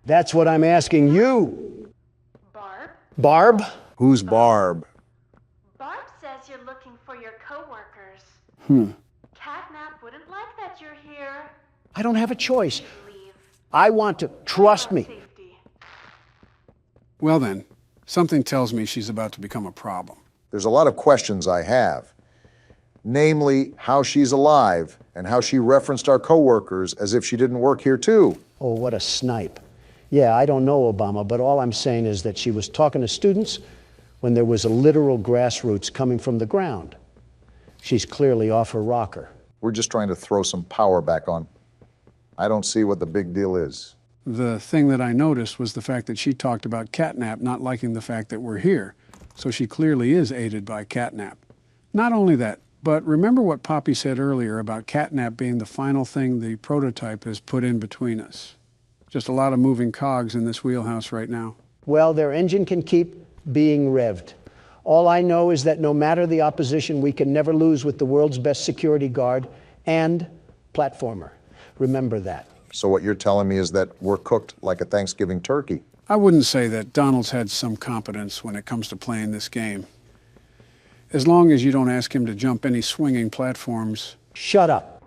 That's what I'm asking you.
Barb?
Barb?
Who's Barb?
Barb says you're looking for your coworkers. Catnap wouldn't like that you're here.
I don't have a choice. I want to. Trust me.
Well then, something tells me she's about to become a problem.
There's a lot of questions I have. Namely, how she's alive and how she referenced our coworkers as if she didn't work here too.
Oh, what a snipe. Yeah, I don't know, Obama, but all I'm saying is that she was talking to students when there was a literal grassroots coming from the ground. She's clearly off her rocker.
We're just trying to throw some power back on. I don't see what the big deal is.
The thing that I noticed was the fact that she talked about Catnap not liking the fact that we're here. So she clearly is aided by Catnap. Not only that, but remember what Poppy said earlier about Catnap being the final thing the prototype has put in between us. Just a lot of moving cogs in this wheelhouse right now.
Well, their engine can keep being revved. All I know is that no matter the opposition, we can never lose with the world's best security guard and platformer. Remember that.
So what you're telling me is that we're cooked like a Thanksgiving turkey.
I wouldn't say that. Donald's had some competence when it comes to playing this game. As long as you don't ask him to jump any swinging platforms.
Shut up.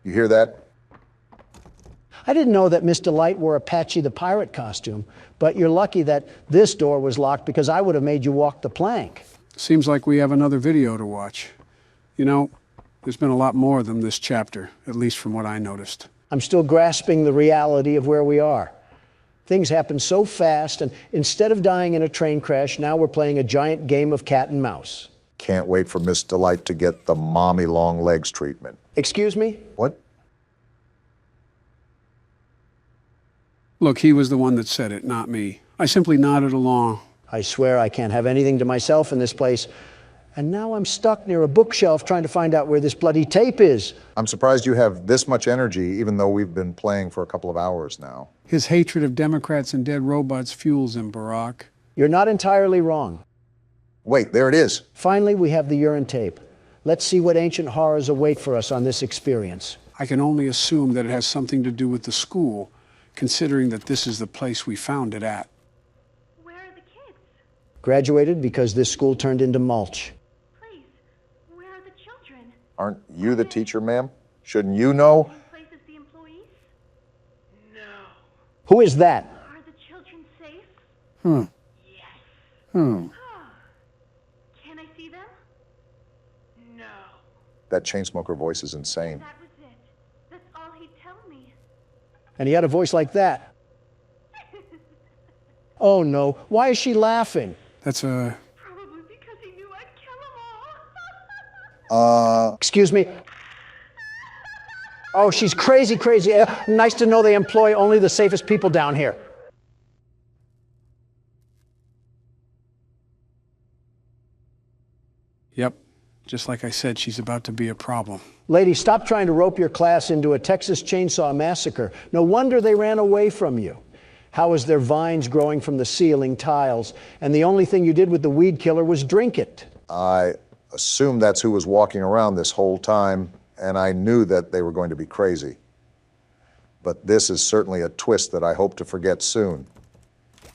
You hear that?
I didn't know that Miss Delight wore a Patchy the Pirate costume, but you're lucky that this door was locked because I would have made you walk the plank.
Seems like we have another video to watch. You know, there's been a lot more of them this chapter, at least from what I noticed.
I'm still grasping the reality of where we are. Things happen so fast, and instead of dying in a train crash, now we're playing a giant game of cat and mouse.
Can't wait for Miss Delight to get the mommy long legs treatment.
Excuse me?
What?
Look, he was the one that said it, not me. I simply nodded along.
I swear I can't have anything to myself in this place. And now I'm stuck near a bookshelf trying to find out where this bloody tape is.
I'm surprised you have this much energy, even though we've been playing for a couple of hours now.
His hatred of Democrats and dead robots fuels him, Barack.
You're not entirely wrong.
Wait, there it is.
Finally, we have the urine tape. Let's see what ancient horrors await for us on this experience.
I can only assume that it has something to do with the school, considering that this is the place we found it at.
Where are the kids?
Graduated because this school turned into mulch.
Please, where are the children?
Aren't you the teacher, ma'am? Shouldn't you know?
Place as the employees? No.
Who is that?
Are the children safe? Yes.
Hmm.
Can I see them? No.
That chain smoker voice is insane.
That was it. That's all he'd tell me.
And he had a voice like that. Oh no, why is she laughing?
That's a...
Probably because he knew I'd kill them all.
Excuse me? Oh, she's crazy, crazy. Nice to know they employ only the safest people down here.
Yep. Just like I said, she's about to be a problem.
Lady, stop trying to rope your class into a Texas chainsaw massacre. No wonder they ran away from you. How is there vines growing from the ceiling tiles, and the only thing you did with the weed killer was drink it?
I assumed that's who was walking around this whole time, and I knew that they were going to be crazy. But this is certainly a twist that I hope to forget soon.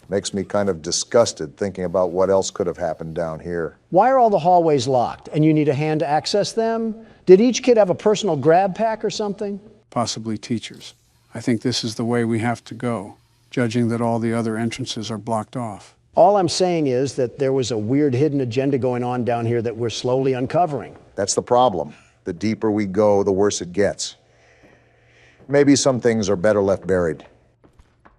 Makes me kind of disgusted thinking about what else could have happened down here.
Why are all the hallways locked, and you need a hand to access them? Did each kid have a personal grab pack or something?
Possibly teachers. I think this is the way we have to go. judging that all the other entrances are blocked off.
All I'm saying is that there was a weird hidden agenda going on down here that we're slowly uncovering.
That's the problem. The deeper we go, the worse it gets. Maybe some things are better left buried.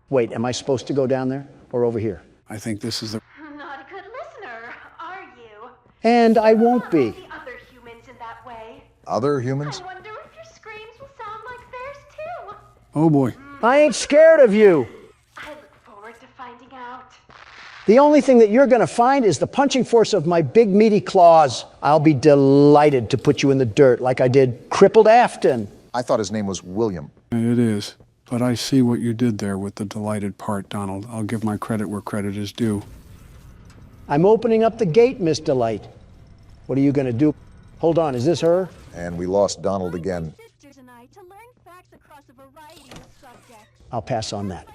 Wait, am I supposed to go down there or over here?
I think this is the...
Not a good listener, are you?
And I won't be.
The other humans in that way.
Other humans?
I wonder if your screams will sound like theirs too.
Oh boy.
I ain't scared of you.
I look forward to finding out.
The only thing that you're going to find is the punching force of my big meaty claws. I'll be delighted to put you in the dirt like I did crippled Afton.
I thought his name was William.
It is. But I see what you did there with the delighted part, Donald. I'll give my credit where credit is due.
I'm opening up the gate, Miss Delight. What are you going to do? Hold on, is this her?
And we lost Donald again.
I'll pass on that.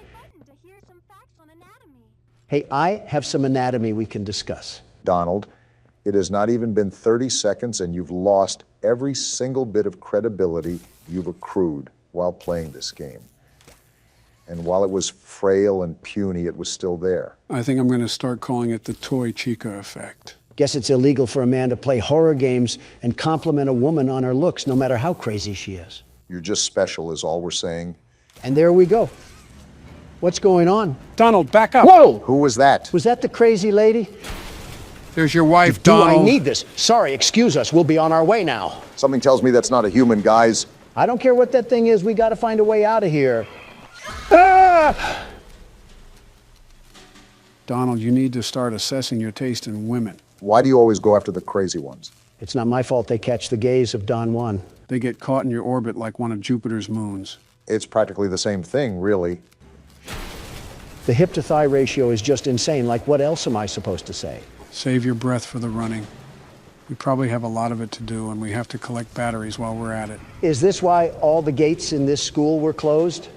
Hey, I have some anatomy we can discuss.
Donald, it has not even been 30 seconds and you've lost every single bit of credibility you've accrued while playing this game. And while it was frail and puny, it was still there.
I think I'm going to start calling it the Toy Chica effect.
Guess it's illegal for a man to play horror games and compliment a woman on her looks, no matter how crazy she is.
You're just special is all we're saying.
And there we go. What's going on?
Donald, back up.
Whoa!
Who was that?
Was that the crazy lady?
There's your wife,
Do
Donald.
I need this? Sorry, excuse us. We'll be on our way now.
Something tells me that's not a human, guys.
I don't care what that thing is. We got to find a way out of here. Ah!
Donald, you need to start assessing your taste in women.
Why do you always go after the crazy ones?
It's not my fault they catch the gaze of Don Juan.
They get caught in your orbit like one of Jupiter's moons.
It's practically the same thing, really.
The hip-to-thigh ratio is just insane. Like, what else am I supposed to say?
Save your breath for the running. We probably have a lot of it to do, and we have to collect batteries while we're at it.
Is this why all the gates in this school were closed?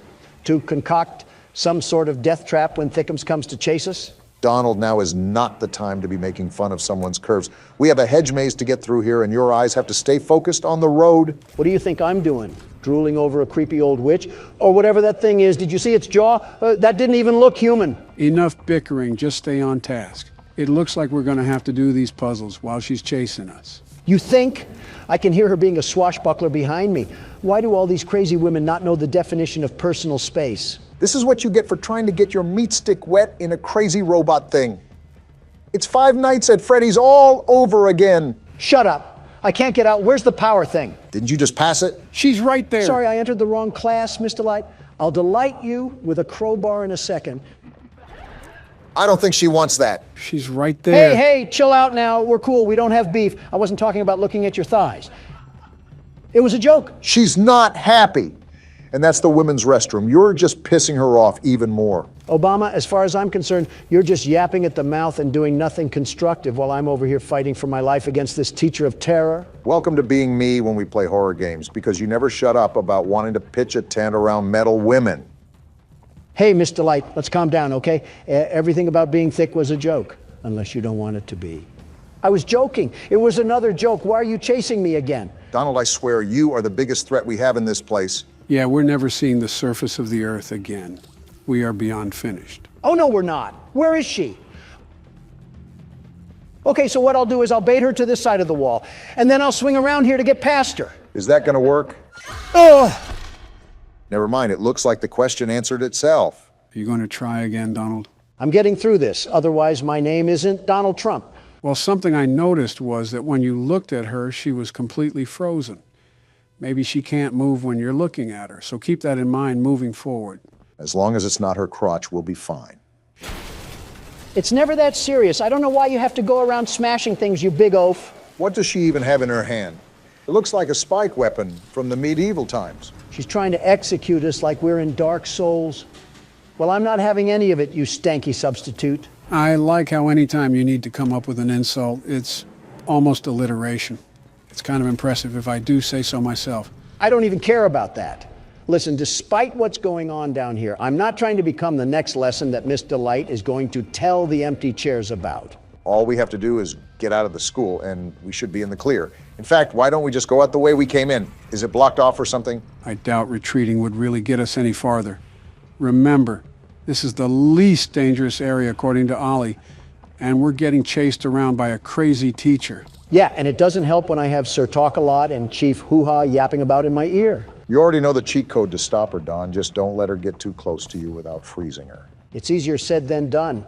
To concoct some sort of death trap when Thickums comes to chase us?
Donald, now is not the time to be making fun of someone's curves. We have a hedge maze to get through here, and your eyes have to stay focused on the road.
What do you think I'm doing? Drooling over a creepy old witch? Or whatever that thing is. Did you see its jaw? That didn't even look human.
Enough bickering. Just stay on task. It looks like we're going to have to do these puzzles while she's chasing us.
You think? I can hear her being a swashbuckler behind me. Why do all these crazy women not know the definition of personal space?
This is what you get for trying to get your meat stick wet in a crazy robot thing. It's Five Nights at Freddy's all over again.
Shut up. I can't get out. Where's the power thing?
Didn't you just pass it?
She's right there.
Sorry, I entered the wrong class, Mr. Light. I'll delight you with a crowbar in a second.
I don't think she wants that.
She's right there.
Hey, chill out now. We're cool. We don't have beef. I wasn't talking about looking at your thighs. It was a joke.
She's not happy. And that's the women's restroom. You're just pissing her off even more.
Obama, as far as I'm concerned, you're just yapping at the mouth and doing nothing constructive while I'm over here fighting for my life against this teacher of terror.
Welcome to being me when we play horror games, because you never shut up about wanting to pitch a tent around metal women.
Hey, Mr. Light, let's calm down, okay? Everything about being thick was a joke, unless you don't want it to be. I was joking. It was another joke. Why are you chasing me again?
Donald, I swear, you are the biggest threat we have in this place.
Yeah, we're never seeing the surface of the earth again. We are beyond finished.
Oh, no, we're not. Where is she? Okay, so what I'll do is I'll bait her to this side of the wall, and then I'll swing around here to get past her.
Is that going to work?
Ugh!
Never mind, it looks like the question answered itself.
Are you going to try again, Donald?
I'm getting through this. Otherwise, my name isn't Donald Trump.
Well, something I noticed was that when you looked at her, she was completely frozen. Maybe she can't move when you're looking at her, so keep that in mind moving forward.
As long as it's not her crotch, we'll be fine.
It's never that serious. I don't know why you have to go around smashing things, you big oaf.
What does she even have in her hand? It looks like a spike weapon from the medieval times.
She's trying to execute us like we're in Dark Souls. Well, I'm not having any of it, you stanky substitute.
I like how anytime you need to come up with an insult, it's almost alliteration. It's kind of impressive if I do say so myself.
I don't even care about that. Listen, despite what's going on down here, I'm not trying to become the next lesson that Miss Delight is going to tell the empty chairs about.
All we have to do is get out of the school, and we should be in the clear. In fact, why don't we just go out the way we came in? Is it blocked off or something?
I doubt retreating would really get us any farther. Remember, This is the least dangerous area, according to Ollie, and we're getting chased around by a crazy teacher.
Yeah, and it doesn't help when I have Sir Talk-A-Lot and Chief Hoo-Ha yapping about in my ear.
You already know the cheat code to stop her, Don. Just don't let her get too close to you without freezing her.
It's easier said than done.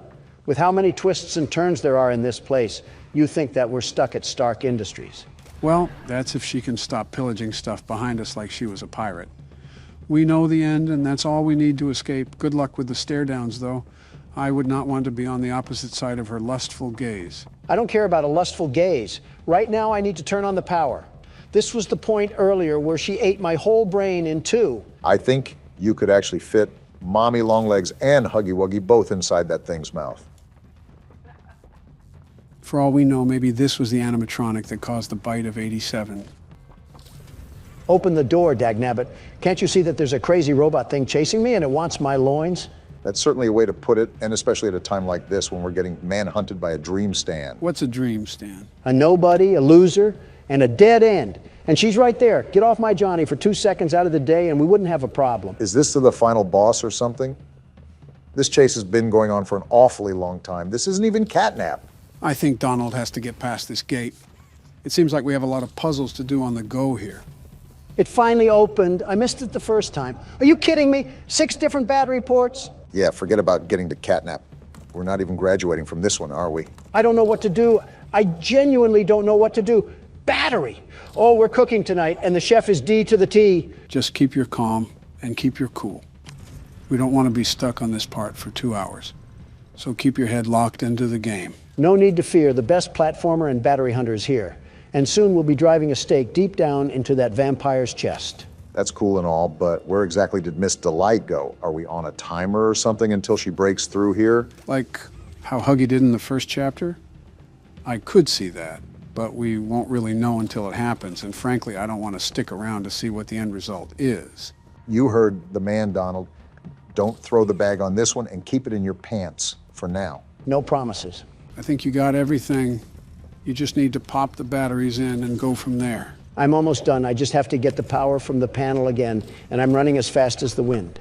With how many twists and turns there are in this place, you think that we're stuck at Stark Industries.
Well, that's if she can stop pillaging stuff behind us like she was a pirate. We know the end, and that's all we need to escape. Good luck with the stare-downs, though. I would not want to be on the opposite side of her lustful gaze.
I don't care about a lustful gaze. Right now, I need to turn on the power. This was the point earlier where she ate my whole brain in two.
I think you could actually fit Mommy Longlegs and Huggy Wuggy both inside that thing's mouth.
For all we know, maybe this was the animatronic that caused the bite of 87.
Open the door, dagnabbit. Can't you see that there's a crazy robot thing chasing me and it wants my loins?
That's certainly a way to put it, and especially at a time like this when we're getting manhunted by a dream stand.
What's a dream stand?
A nobody, a loser, and a dead end. And she's right there. Get off my Johnny for 2 seconds out of the day and we wouldn't have a problem.
Is this to the final boss or something? This chase has been going on for an awfully long time. This isn't even catnap.
I think Donald has to get past this gate. It seems like we have a lot of puzzles to do on the go here.
It finally opened. I missed it the first time. Are you kidding me? 6 different battery ports?
Yeah, forget about getting to catnap. We're not even graduating from this one, are we?
I don't know what to do. I genuinely don't know what to do. Battery. Oh, we're cooking tonight, and the chef is D to the T.
Just keep your calm and keep your cool. We don't want to be stuck on this part for 2 hours. So keep your head locked into the game.
No need to fear. The best platformer and battery hunter is here. And soon we'll be driving a stake deep down into that vampire's chest.
That's cool and all, but where exactly did Miss Delight go? Are we on a timer or something until she breaks through here?
Like how Huggy did in the first chapter? I could see that, but we won't really know until it happens, and frankly, I don't want to stick around to see what the end result is.
You heard the man, Donald. Don't throw the bag on this one and keep it in your pants for now.
No promises.
I think you got everything. You just need to pop the batteries in and go from there.
I'm almost done. I just have to get the power from the panel again, and I'm running as fast as the wind.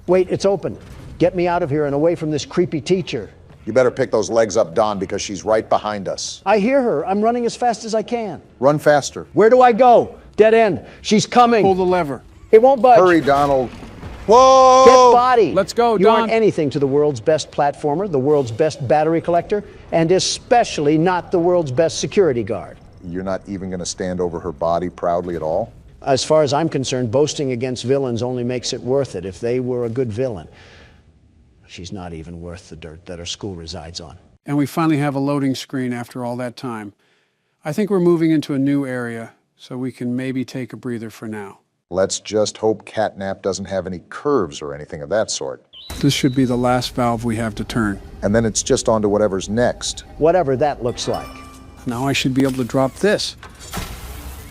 Wait, it's open. Get me out of here and away from this creepy teacher.
You better pick those legs up, Don, because she's right behind us.
I hear her. I'm running as fast as I can.
Run faster.
Where do I go? Dead end. She's coming.
Pull the lever.
It won't budge.
Hurry, Donald. Whoa!
Get body.
Let's go,
You
Don.
aren't anything to the world's best platformer, the world's best battery collector, and especially not the world's best security guard.
You're not even going to stand over her body proudly at all?
As far as I'm concerned, boasting against villains only makes it worth it if they were a good villain. She's not even worth the dirt that her school resides on.
And we finally have a loading screen after all that time. I think we're moving into a new area, so we can maybe take a breather for now.
Let's just hope catnap doesn't have any curves or anything of that sort.
This should be the last valve we have to turn.
And then it's just on to whatever's next.
Whatever that looks like.
Now I should be able to drop this.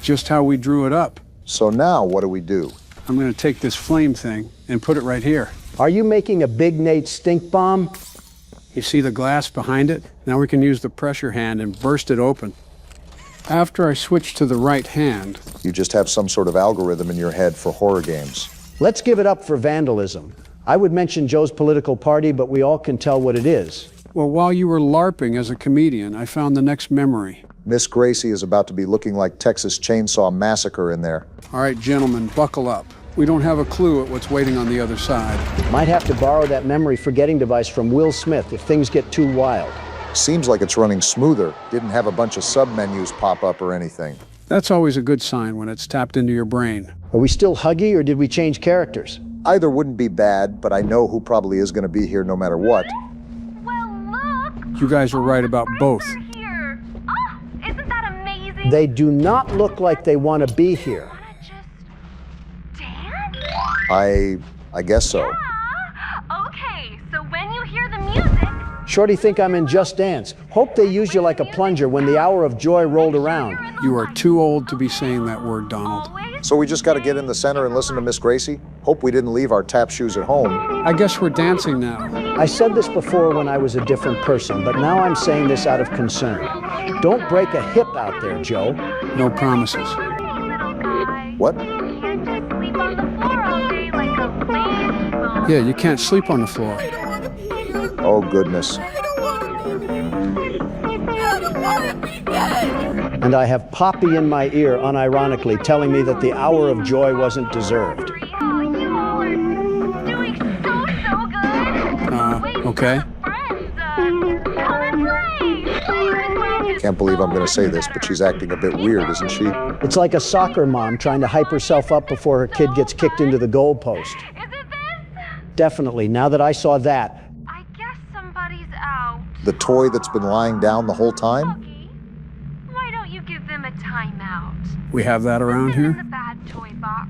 Just how we drew it up.
So now what do we do?
I'm going to take this flame thing and put it right here.
Are you making a Big Nate stink bomb?
You see the glass behind it? Now we can use the pressure hand and burst it open. After I switch to the right hand...
You just have some sort of algorithm in your head for horror games.
Let's give it up for vandalism. I would mention Joe's political party, but we all can tell what it is.
Well, while you were LARPing as a comedian, I found the next memory.
Miss Gracie is about to be looking like Texas Chainsaw Massacre in there.
All right, gentlemen, buckle up. We don't have a clue at what's waiting on the other side.
Might have to borrow that memory forgetting device from Will Smith if things get too wild.
Seems like it's running smoother. Didn't have a bunch of sub-menus pop up or anything.
That's always a good sign when it's tapped into your brain.
Are we still Huggy or did we change characters?
Either wouldn't be bad, but I know who probably is going to be here no matter what.
Well, look!
You guys were right about both.
Here. Oh, isn't that amazing?
They do not look like they want to be here.
Dance?
I guess so.
Yeah. Okay, so when you hear the music...
Shorty think I'm in Just Dance. Hope they use you like a plunger when the hour of joy rolled around.
You are too old to be saying that word, Donald.
So we just got to get in the center and listen to Miss Gracie? Hope we didn't leave our tap shoes at home.
I guess we're dancing now.
I said this before when I was a different person, but now I'm saying this out of concern. Don't break a hip out there, Joe.
No promises.
What?
Can't just sleep on the floor all day like
Yeah, you can't sleep on the floor.
Oh, goodness.
And I have Poppy in my ear, unironically, telling me that the hour of joy wasn't deserved.
Okay.
Can't believe I'm going to say this, but she's acting a bit weird, isn't she?
It's like a soccer mom trying to hype herself up before her kid gets kicked into the goalpost. Definitely, now that I saw that.
I guess somebody's out.
The toy that's been lying down the whole time?
Why don't you give them a timeout?
We have that around
In the
here?
bad toy box.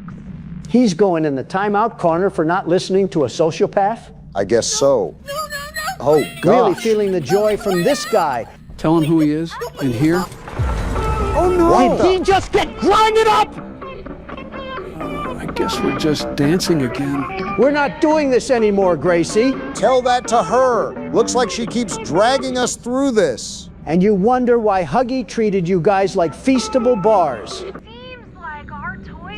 He's going in the timeout corner for not listening to a sociopath?
I guess so. Oh,
Really
gosh.
feeling the joy from this guy.
Tell him who he is in here.
Oh no! Did he just get grinded up?
I guess we're just dancing again.
We're not doing this anymore, Gracie.
Tell that to her. Looks like she keeps dragging us through this.
And you wonder why Huggy treated you guys like feastable bars.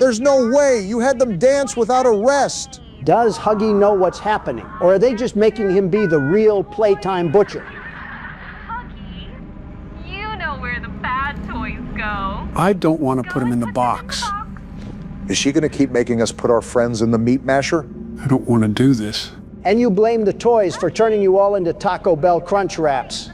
There's no way. You had them dance without a rest.
Does Huggy know what's happening? Or are they just making him be the real Playtime butcher?
Huggy, you know where the bad toys go.
I don't want to put him in the box.
Is she going to keep making us put our friends in the meat masher?
I don't want to do this.
And you blame the toys for turning you all into Taco Bell Crunch Wraps.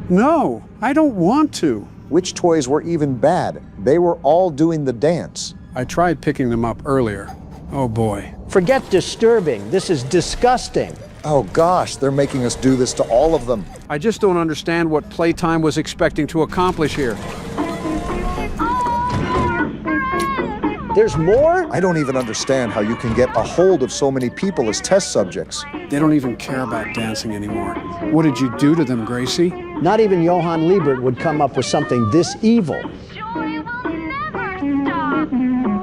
No, I don't want to.
Which toys were even bad? They were all doing the dance.
I tried picking them up earlier. Oh boy.
Forget disturbing. This is disgusting.
Oh gosh, they're making us do this to all of them.
I just don't understand what Playtime was expecting to accomplish here.
There's more?
I don't even understand how you can get a hold of so many people as test subjects.
They don't even care about dancing anymore. What did you do to them, Gracie?
Not even Johann Liebert would come up with something this evil.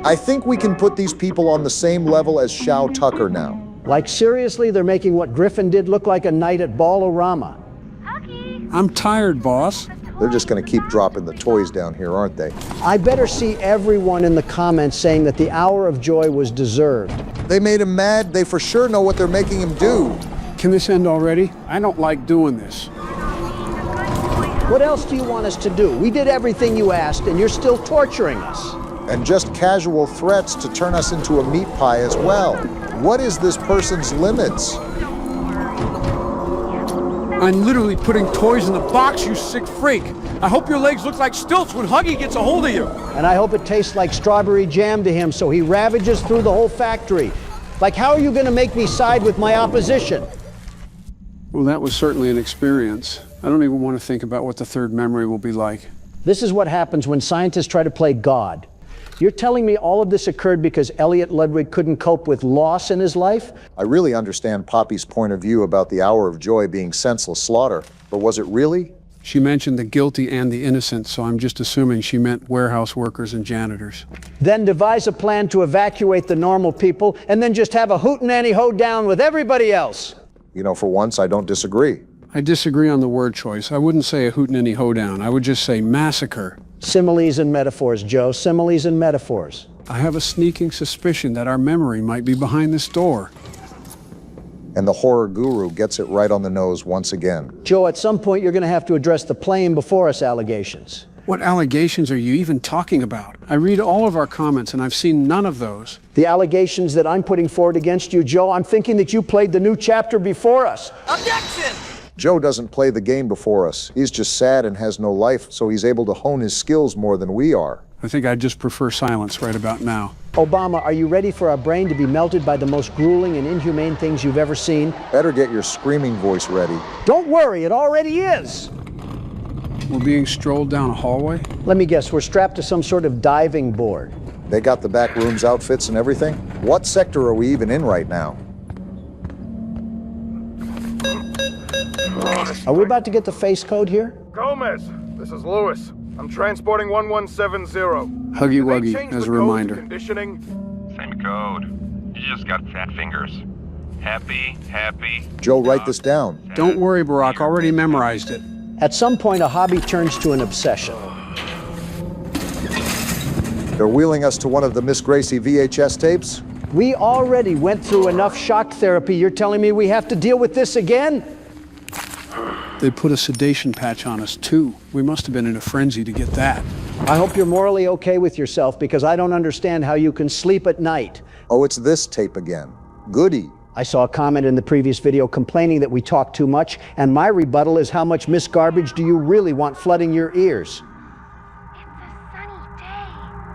I think we can put these people on the same level as Shao Tucker now.
Like seriously, they're making what Griffin did look like a night at Ball-O-Rama.
I'm tired, boss.
They're just going to keep dropping the toys down here, aren't they?
I better see everyone in the comments saying that the hour of joy was deserved.
They made him mad. They for sure know what they're making him do.
Can this end already? I don't like doing this.
What else do you want us to do? We did everything you asked, and you're still torturing us.
And just casual threats to turn us into a meat pie as well. What is this person's limits?
I'm literally putting toys in the box, you sick freak. I hope your legs look like stilts when Huggy gets a hold of you.
And I hope it tastes like strawberry jam to him so he ravages through the whole factory. Like, how are you going to make me side with my opposition?
Well, that was certainly an experience. I don't even want to think about what the third memory will be like.
This is what happens when scientists try to play God. You're telling me all of this occurred because Elliot Ludwig couldn't cope with loss in his life?
I really understand Poppy's point of view about the hour of joy being senseless slaughter, but was it really?
She mentioned the guilty and the innocent, so I'm just assuming she meant warehouse workers and janitors.
Then devise a plan to evacuate the normal people, and then just have a hootenanny hoedown with everybody else.
You know, for once, I don't disagree.
I disagree on the word choice. I wouldn't say a hootenanny hoedown. I would just say massacre.
Similes and metaphors, Joe. Similes and metaphors.
I have a sneaking suspicion that our memory might be behind this door.
And the horror guru gets it right on the nose once again.
Joe, at some point you're going to have to address the playing before us allegations.
What allegations are you even talking about? I read all of our comments and I've seen none of those.
The allegations that I'm putting forward against you, Joe, I'm thinking that you played the new chapter before us.
Objection!
Joe doesn't play the game before us. He's just sad and has no life, so he's able to hone his skills more than we are.
I think I'd just prefer silence right about now.
Obama, are you ready for our brain to be melted by the most grueling and inhumane things you've ever seen?
Better get your screaming voice ready.
Don't worry, it already is.
We're being strolled down a hallway?
Let me guess, we're strapped to some sort of diving board.
They got the Backrooms outfits and everything? What sector are we even in right now?
Are we about to get the face code here?
Gomez, this is Lewis. I'm transporting 1170.
Huggy Wuggy, as a reminder.
Conditioning?
Same code. You just got fat fingers. Happy.
Joe, write this down.
Don't worry, Barack. Already memorized it.
At some point, a hobby turns to an obsession.
They're wheeling us to one of the Miss Gracie VHS tapes?
We already went through enough shock therapy. You're telling me we have to deal with this again?
They put a sedation patch on us, too. We must have been in a frenzy to get that.
I hope you're morally okay with yourself, because I don't understand how you can sleep at night.
Oh, it's this tape again. Goody.
I saw a comment in the previous video complaining that we talk too much, and my rebuttal is, how much Miss Garbage do you really want flooding your ears?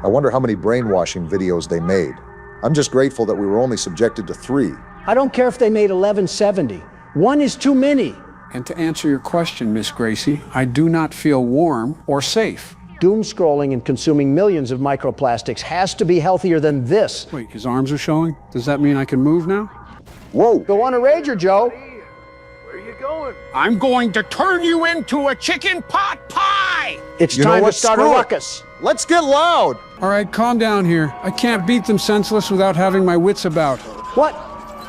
I wonder how many brainwashing videos they made. I'm just grateful that we were only subjected to 3.
I don't care if they made 1170. 1 is too many.
And to answer your question, Miss Gracie, I do not feel warm or safe.
Doom scrolling and consuming millions of microplastics has to be healthier than this.
Wait, his arms are showing? Does that mean I can move now?
Whoa!
Go on a rager, Joe.
Where are you going?
I'm going to turn you into a chicken pot pie!
It's time to start a ruckus.
Let's get loud!
All right, calm down here. I can't beat them senseless without having my wits about.
What?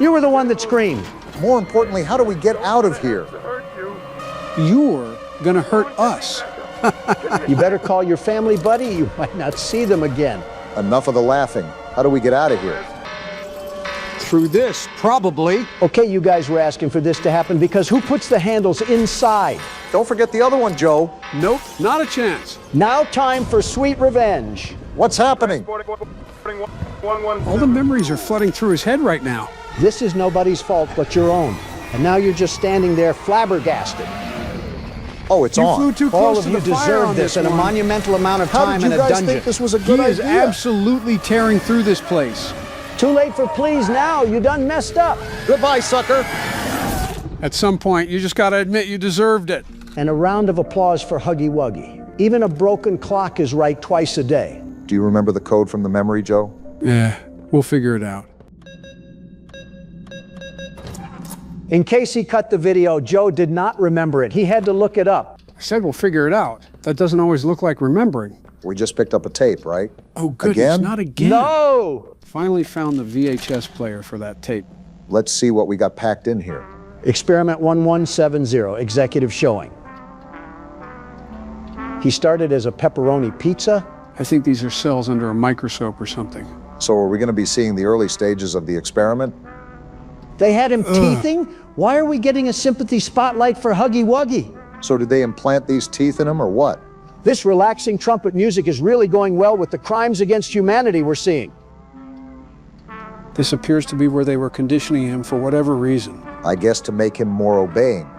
You were the one that screamed.
More importantly, how do we get out of here?
You're gonna hurt us.
You better call your family, buddy. You might not see them again.
Enough of the laughing. How do we get out of here?
Through this, probably.
Okay, you guys were asking for this to happen because who puts the handles inside?
Don't forget the other one, Joe.
Nope, not a chance.
Now time for sweet revenge.
What's happening?
All the memories are flooding through his head right now.
This is nobody's fault but your own. And now you're just standing there flabbergasted.
Oh, it's on.
Flew too close
All of
to
you
the fire
deserve
on
this and a
one.
monumental amount of
How
time
did
in
you
a
guys
dungeon.
think this was a good
He is
idea?
absolutely tearing through this place.
Too late for please now. You done messed up.
Goodbye, sucker.
At some point, you just gotta admit you deserved it.
And a round of applause for Huggy Wuggy. Even a broken clock is right twice a day.
Do you remember the code from the memory, Joe?
Yeah, we'll figure it out.
In case he cut the video, Joe did not remember it. He had to look it up.
I said we'll figure it out. That doesn't always look like remembering.
We just picked up a tape, right?
Oh, goodness,
Again?
not again.
No!
Finally found the VHS player for that tape.
Let's see what we got packed in here.
Experiment 1170, executive showing. He started as a pepperoni pizza.
I think these are cells under a microscope or something.
So are we going to be seeing the early stages of the experiment?
They had him teething? Why are we getting a sympathy spotlight for Huggy Wuggy?
So did they implant these teeth in him or what?
This relaxing trumpet music is really going well with the crimes against humanity we're seeing.
This appears to be where they were conditioning him for whatever reason.
I guess to make him more obeying.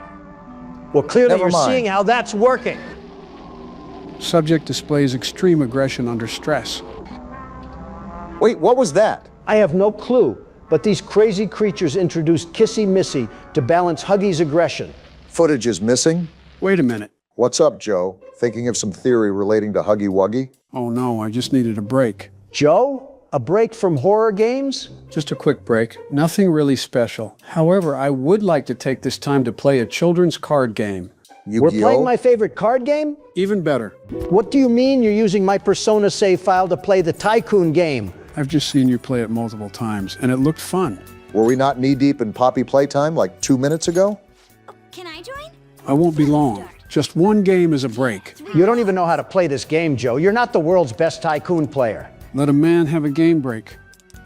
Well, clearly
Never
you're
mind.
seeing how that's working.
Subject displays extreme aggression under stress.
Wait, what was that?
I have no clue, but these crazy creatures introduced Kissy Missy to balance Huggy's aggression.
Footage is missing?
Wait a minute.
What's up, Joe? Thinking of some theory relating to Huggy Wuggy?
Oh no, I just needed a break.
Joe? A break from horror games?
Just a quick break. Nothing really special. However, I would like to take this time to play a children's card game.
We're playing my favorite card game?
Even better.
What do you mean you're using my Persona save file to play the Tycoon game?
I've just seen you play it multiple times, and it looked fun.
Were we not knee-deep in Poppy Playtime like 2 minutes ago?
Can I join?
I won't be long. Just one game is a break.
You don't even know how to play this game, Joe. You're not the world's best Tycoon player.
Let a man have a game break.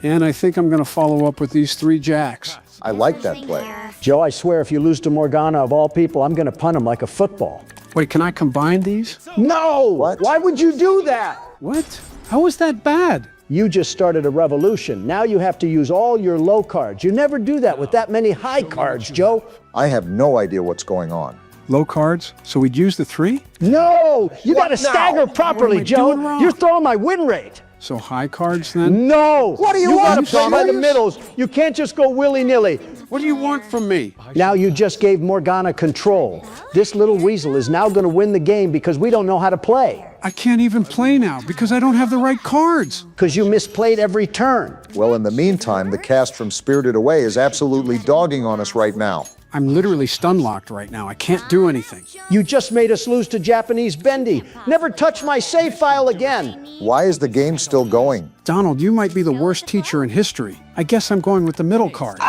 And I think I'm going to follow up with these 3 jacks.
I like that play.
Joe, I swear if you lose to Morgana of all people, I'm going to punt him like a football.
Wait, can I combine these?
No! What? Why would you do that?
What? How is that bad?
You just started a revolution. Now you have to use all your low cards. You never do that with that many high cards, Joe.
I have no idea what's going on.
Low cards? So we'd use the 3?
No! You got to
What now?
stagger properly,
What am I
Joe.
doing wrong?
You're throwing my win rate.
So high cards then?
No!
What do you
You got
want,
to play by the
serious?
middles. You can't just go willy-nilly.
What do you want from me?
Now you just gave Morgana control. This little weasel is now going to win the game because we don't know how to play.
I can't even play now because I don't have the right cards.
Because you misplayed every turn.
Well, in the meantime, the cast from Spirited Away is absolutely dogging on us right now.
I'm literally stun locked right now. I can't do anything.
You just made us lose to Japanese Bendy. Never touch my save file again.
Why is the game still going?
Donald, you might be the worst teacher in history. I guess I'm going with the middle card.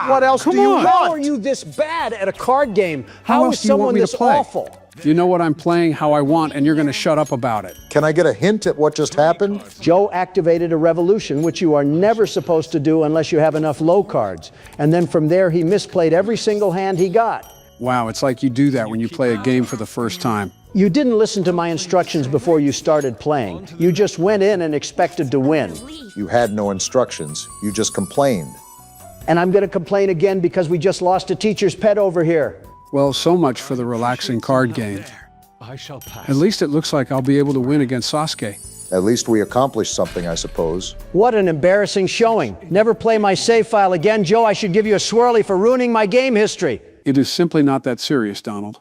What else
Come
do you
on.
want? How are you this bad at a card game?
How
How
else
is
do you want
someone
me to
this
play?
awful?
You know what I'm playing how I want, and you're going to shut up about it.
Can I get a hint at what just happened?
Joe activated a revolution, which you are never supposed to do unless you have enough low cards. And then from there, he misplayed every single hand he got.
Wow, it's like you do that when you play a game for the first time.
You didn't listen to my instructions before you started playing. You just went in and expected to win.
You had no instructions. You just complained.
And I'm going to complain again because we just lost a teacher's pet over here.
Well, so much for the relaxing card game. At least it looks like I'll be able to win against Sasuke.
At least we accomplished something, I suppose.
What an embarrassing showing. Never play my save file again, Joe. I should give you a swirly for ruining my game history.
It is simply not that serious, Donald.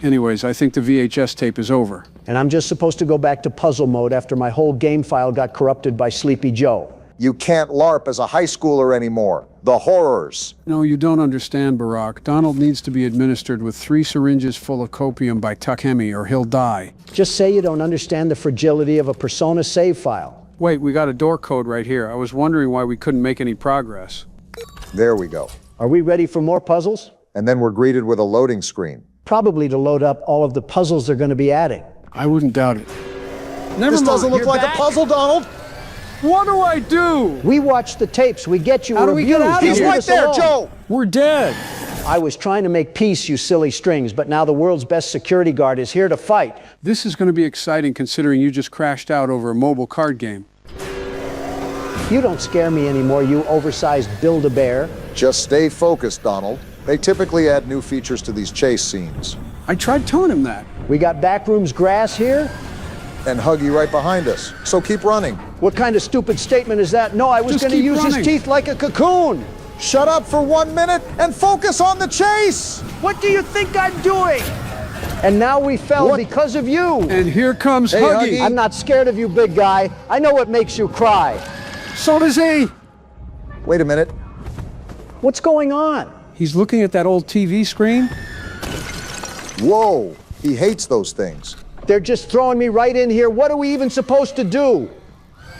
Anyways, I think the VHS tape is over.
And I'm just supposed to go back to puzzle mode after my whole game file got corrupted by Sleepy Joe.
You can't LARP as a high schooler anymore. The horrors.
No, you don't understand, Barack. Donald needs to be administered with 3 syringes full of copium by Tuck-Hemi or he'll die.
Just say you don't understand the fragility of a Persona save file.
Wait, we got a door code right here. I was wondering why we couldn't make any progress.
There we go.
Are we ready for more puzzles?
And then we're greeted with a loading screen.
Probably to load up all of the puzzles they're going to be adding.
I wouldn't doubt it.
This doesn't look like a puzzle, Donald.
What do I do?
We watch the tapes. We get you
How do we get out of
He's
here?
right there, Joe.
We're dead.
I was trying to make peace, you silly strings, but now the world's best security guard is here to fight.
This is going to be exciting considering you just crashed out over a mobile card game.
You don't scare me anymore, you oversized Build-A-Bear.
Just stay focused, Donald. They typically add new features to these chase scenes.
I tried telling him that.
We got Backrooms grass here.
And Huggy right behind us. So keep running.
What kind of stupid statement is that? No, I was going to use his teeth like a cocoon.
Shut up for 1 minute and focus on the chase.
What do you think I'm doing? And now we fell because of you.
And here comes
Hey,
Huggy.
I'm not scared of you, big guy. I know what makes you cry.
So does he.
Wait a minute.
What's going on?
He's looking at that old TV screen.
Whoa, he hates those things.
They're just throwing me right in here. What are we even supposed to do?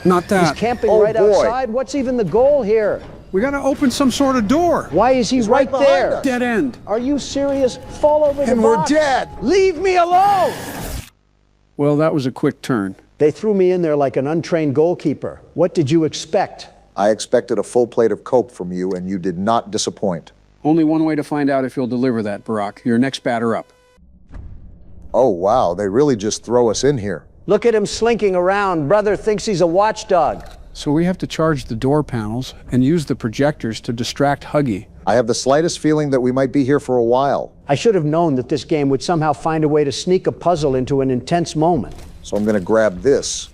Not that.
He's camping
Oh,
right
boy.
outside. What's even the goal here?
We got to open some sort of door.
Why is he right
behind
there?
us.
Dead end.
Are you serious? Fall over the
And we're
box.
dead.
Leave me alone!
Well, that was a quick turn.
They threw me in there like an untrained goalkeeper. What did you expect?
I expected a full plate of coke from you, and you did not disappoint.
Only one way to find out if you'll deliver that, Barack. Your next batter up.
Oh, wow, they really just throw us in here.
Look at him slinking around. Brother thinks he's a watchdog.
So we have to charge the door panels and use the projectors to distract Huggy.
I have the slightest feeling that we might be here for a while.
I should have known that this game would somehow find a way to sneak a puzzle into an intense moment.
So I'm going to grab this.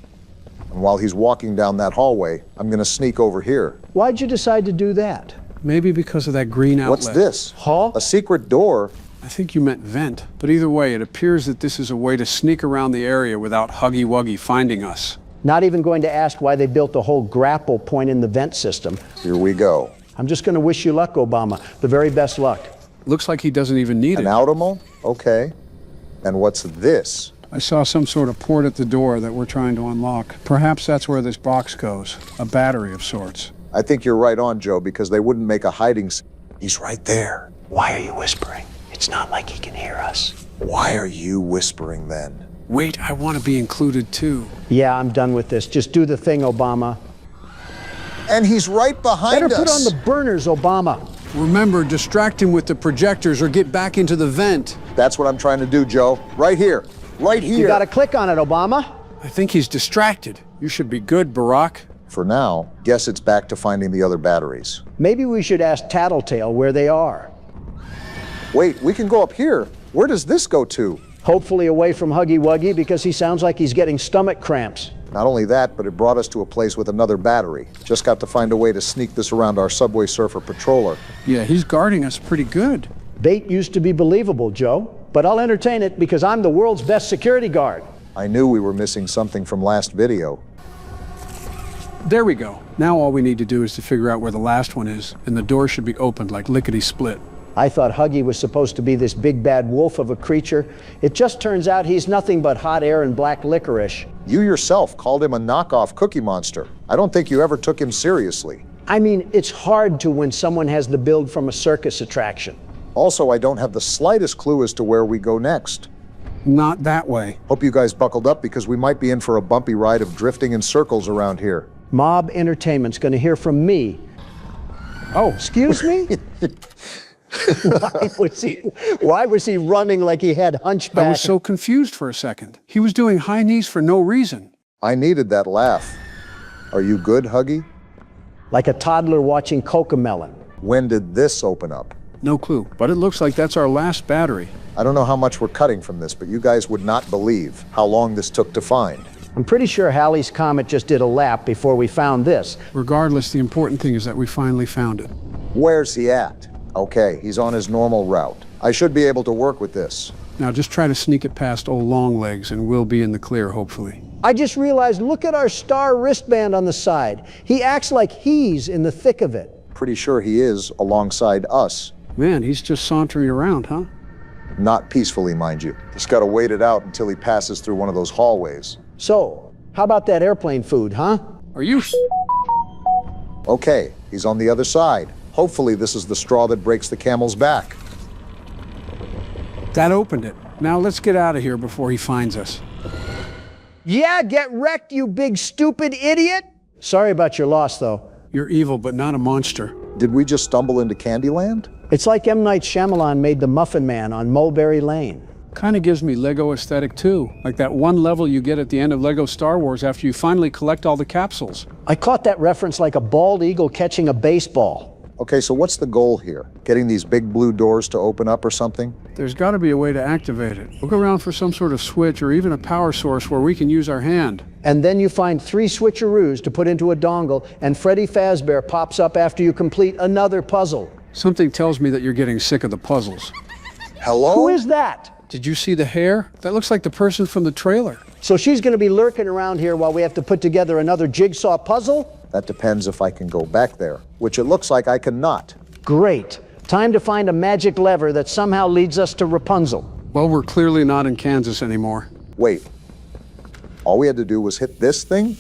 And while he's walking down that hallway, I'm going to sneak over here.
Why'd you decide to do that?
Maybe because of that green outlet.
What's this?
Huh?
A secret door?
I think you meant vent. But either way, it appears that this is a way to sneak around the area without Huggy Wuggy finding us.
Not even going to ask why they built a whole grapple point in the vent system.
Here we go.
I'm just going to wish you luck, Obama. The very best luck.
Looks like he doesn't even need
An
it.
Automo? Okay. And what's this?
I saw some sort of port at the door that we're trying to unlock. Perhaps that's where this box goes. A battery of sorts.
I think you're right on, Joe, because they wouldn't make a hiding.
He's right there. Why are you whispering? It's not like he can hear us.
Why are you whispering then?
Wait, I want to be included too.
Yeah, I'm done with this. Just do the thing, Obama.
And he's right behind
Better
us.
put on the burners, Obama.
Remember, distract him with the projectors or get back into the vent.
That's what I'm trying to do, Joe. Right here. Right here.
You gotta click on it, Obama.
I think he's distracted. You should be good, Barack.
For now, guess it's back to finding the other batteries.
Maybe we should ask Tattletale where they are.
Wait, we can go up here. Where does this go to?
Hopefully away from Huggy Wuggy because he sounds like he's getting stomach cramps.
Not only that, but it brought us to a place with another battery. Just got to find a way to sneak this around our Subway Surfer patroller.
Yeah, he's guarding us pretty good.
Bait used to be believable, Joe, but I'll entertain it because I'm the world's best security guard.
I knew we were missing something from last video.
There we go. Now all we need to do is to figure out where the last one is, and the door should be opened like lickety-split.
I thought Huggy was supposed to be this big bad wolf of a creature. It just turns out he's nothing but hot air and black licorice.
You yourself called him a knockoff Cookie Monster. I don't think you ever took him seriously.
I mean, it's hard to when someone has the build from a circus attraction.
Also, I don't have the slightest clue as to where we go next.
Not that way.
Hope you guys buckled up because we might be in for a bumpy ride of drifting in circles around here.
Mob Entertainment's going to hear from me. Oh, excuse me? Why was he running like he had hunchback?
I was so confused for a second. He was doing high knees for no reason.
I needed that laugh. Are you good, Huggy?
Like a toddler watching Cocomelon.
When did this open up?
No clue, but it looks like that's our last battery.
I don't know how much we're cutting from this, but you guys would not believe how long this took to find.
I'm pretty sure Halley's Comet just did a lap before we found this.
Regardless, the important thing is that we finally found it.
Where's he at? Okay, he's on his normal route. I should be able to work with this.
Now just try to sneak it past old Longlegs and we'll be in the clear, hopefully.
I just realized, look at our star wristband on the side. He acts like he's in the thick of it.
Pretty sure he is alongside us.
Man, he's just sauntering around, huh?
Not peacefully, mind you. Just gotta wait it out until he passes through one of those hallways.
So, how about that airplane food, huh?
Are you...
Okay, he's on the other side. Hopefully this is the straw that breaks the camel's back.
That opened it. Now let's get out of here before he finds us.
Yeah, get wrecked, you big stupid idiot! Sorry about your loss, though.
You're evil, but not a monster.
Did we just stumble into Candyland?
It's like M. Night Shyamalan made the Muffin Man on Mulberry Lane.
Kind of gives me Lego aesthetic too, like that one level you get at the end of Lego Star Wars after you finally collect all the capsules.
I caught that reference like a bald eagle catching a baseball.
Okay, so what's the goal here? Getting these big blue doors to open up or something?
There's got to be a way to activate it. Look around for some sort of switch or even a power source where we can use our hand.
And then you find 3 switcheroos to put into a dongle, and Freddy Fazbear pops up after you complete another puzzle.
Something tells me that you're getting sick of the puzzles.
Hello?
Who is that?
Did you see the hair? That looks like the person from the trailer.
So she's going to be lurking around here while we have to put together another jigsaw puzzle?
That depends if I can go back there, which it looks like I cannot.
Great. Time to find a magic lever that somehow leads us to Rapunzel.
Well, we're clearly not in Kansas anymore.
Wait. All we had to do was hit this thing?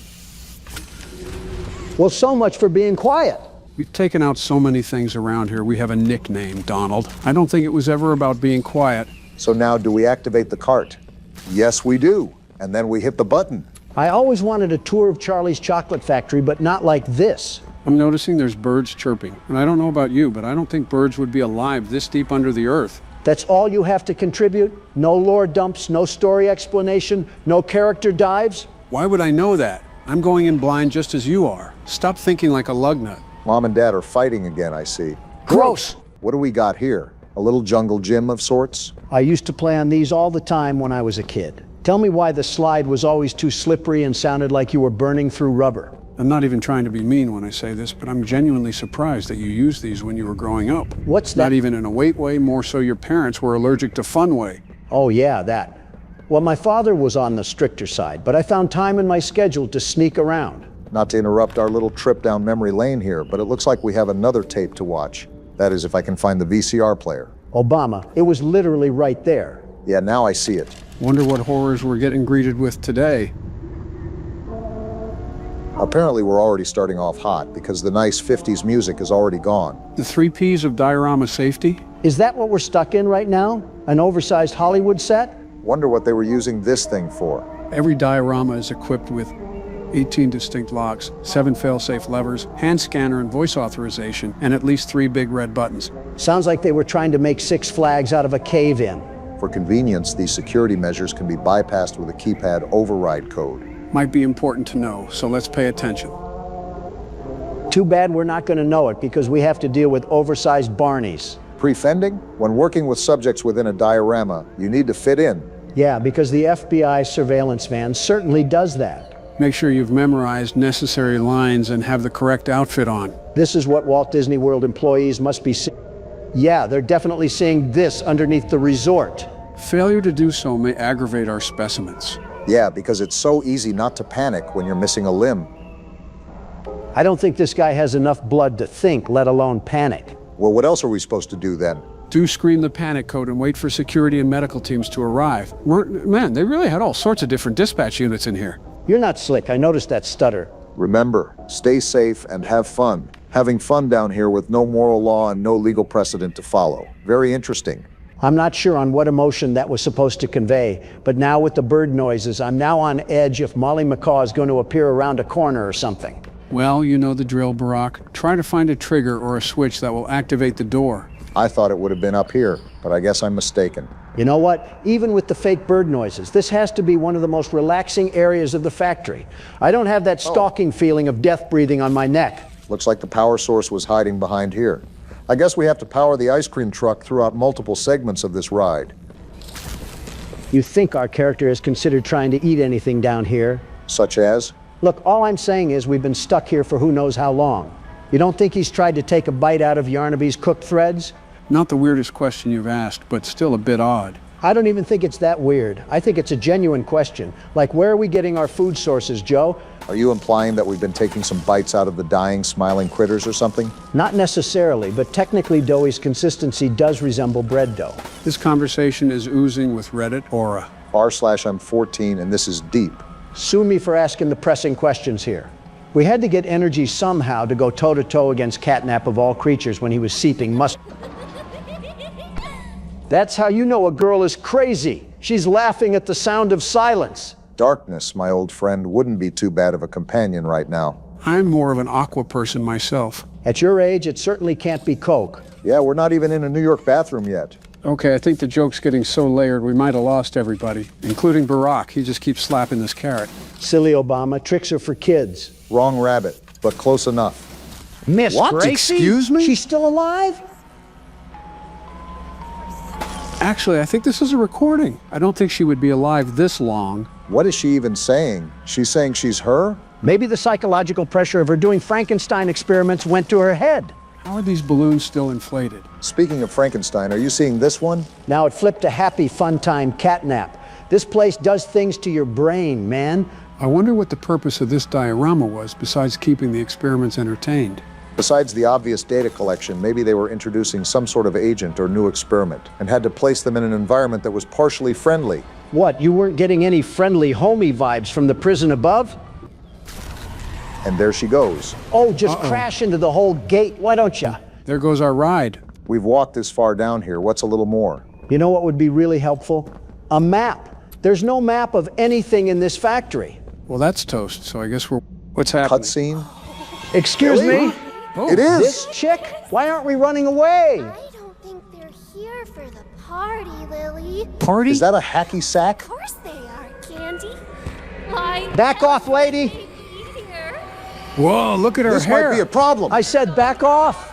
Well, so much for being quiet.
We've taken out so many things around here. We have a nickname, Donald. I don't think it was ever about being quiet.
So now do we activate the cart? Yes, we do. And then we hit the button.
I always wanted a tour of Charlie's Chocolate Factory, but not like this.
I'm noticing there's birds chirping. And I don't know about you, but I don't think birds would be alive this deep under the earth.
That's all you have to contribute? No lore dumps, no story explanation, no character dives?
Why would I know that? I'm going in blind just as you are. Stop thinking like a lug nut.
Mom and Dad are fighting again, I see.
Gross!
What do we got here? A little jungle gym of sorts?
I used to play on these all the time when I was a kid. Tell me why the slide was always too slippery and sounded like you were burning through rubber.
I'm not even trying to be mean when I say this, but I'm genuinely surprised that you used these when you were growing up.
What's that?
Not even in a weight way, more so your parents were allergic to fun way.
Oh yeah, that. Well, my father was on the stricter side, but I found time in my schedule to sneak around.
Not to interrupt our little trip down memory lane here, but it looks like we have another tape to watch. That is, if I can find the VCR player.
Obama, it was literally right there.
Yeah, now I see it.
Wonder what horrors we're getting greeted with today.
Apparently we're already starting off hot because the nice 50s music is already gone.
The 3 Ps of diorama safety?
Is that what we're stuck in right now? An oversized Hollywood set?
Wonder what they were using this thing for.
Every diorama is equipped with 18 distinct locks, 7 fail-safe levers, hand scanner and voice authorization, and at least 3 big red buttons.
Sounds like they were trying to make 6 Flags out of a cave-in.
For convenience, these security measures can be bypassed with a keypad override code.
Might be important to know, so let's pay attention.
Too bad we're not going to know it because we have to deal with oversized Barneys.
Prefending? When working with subjects within a diorama, you need to fit in.
Yeah, because the FBI surveillance van certainly does that.
Make sure you've memorized necessary lines and have the correct outfit on.
This is what Walt Disney World employees must be seeing. Yeah, they're definitely seeing this underneath the resort.
Failure to do so may aggravate our specimens.
Yeah, because it's so easy not to panic when you're missing a limb.
I don't think this guy has enough blood to think, let alone panic.
Well, what else are we supposed to do then?
Do scream the panic code and wait for security and medical teams to arrive. Man, they really had all sorts of different dispatch units in here.
You're not slick, I noticed that stutter.
Remember, stay safe and have fun. Having fun down here with no moral law and no legal precedent to follow. Very interesting.
I'm not sure on what emotion that was supposed to convey, but now with the bird noises, I'm now on edge if Molly McCaw is going to appear around a corner or something.
Well, you know the drill, Barack. Try to find a trigger or a switch that will activate the door.
I thought it would have been up here, but I guess I'm mistaken.
You know what? Even with the fake bird noises, this has to be one of the most relaxing areas of the factory. I don't have that stalking feeling of death breathing on my neck.
Looks like the power source was hiding behind here. I guess we have to power the ice cream truck throughout multiple segments of this ride.
You think our character has considered trying to eat anything down here?
Such as?
Look, all I'm saying is we've been stuck here for who knows how long. You don't think he's tried to take a bite out of Yarnaby's cooked threads?
Not the weirdest question you've asked, but still a bit odd.
I don't even think it's that weird. I think it's a genuine question. Like, where are we getting our food sources, Joe?
Are you implying that we've been taking some bites out of the dying, smiling critters or something?
Not necessarily, but technically Doughy's consistency does resemble bread dough.
This conversation is oozing with Reddit aura.
r/I'm 14 and this is deep.
Sue me for asking the pressing questions here. We had to get energy somehow to go toe-to-toe against Catnap of all creatures when he was seeping mustard. That's how you know a girl is crazy. She's laughing at the sound of silence.
Darkness, my old friend, wouldn't be too bad of a companion right now.
I'm more of an aqua person myself.
At your age, it certainly can't be Coke.
Yeah, we're not even in a New York bathroom yet.
Okay, I think the joke's getting so layered we might have lost everybody, including Barack. He just keeps slapping this carrot.
Silly Obama, tricks are for kids.
Wrong rabbit, but close enough.
Miss
What?
Gracie?
Excuse me?
She's still alive?
Actually, I think this is a recording. I don't think she would be alive this long.
What is she even saying? She's saying she's her?
Maybe the psychological pressure of her doing Frankenstein experiments went to her head.
How are these balloons still inflated?
Speaking of Frankenstein, are you seeing this one?
Now it flipped to happy, fun time Catnap. This place does things to your brain, man.
I wonder what the purpose of this diorama was, besides keeping the experiments entertained.
Besides the obvious data collection, maybe they were introducing some sort of agent or new experiment and had to place them in an environment that was partially friendly.
What, you weren't getting any friendly homie vibes from the prison above?
And there she goes.
Oh, just crash into the whole gate, why don't you?
There goes our ride.
We've walked this far down here. What's a little more?
You know what would be really helpful? A map. There's no map of anything in this factory.
Well, that's toast, so I guess we're... What's happening?
Cutscene?
Excuse me?
It is!
This chick? Why aren't we running away?
I don't think they're here for the party, Lily.
Party?
Is that a hacky sack?
Of course they are, Candy. Why?
Back off, lady!
Here.
Whoa, look at her
This
hair.
might be a problem.
I said back off!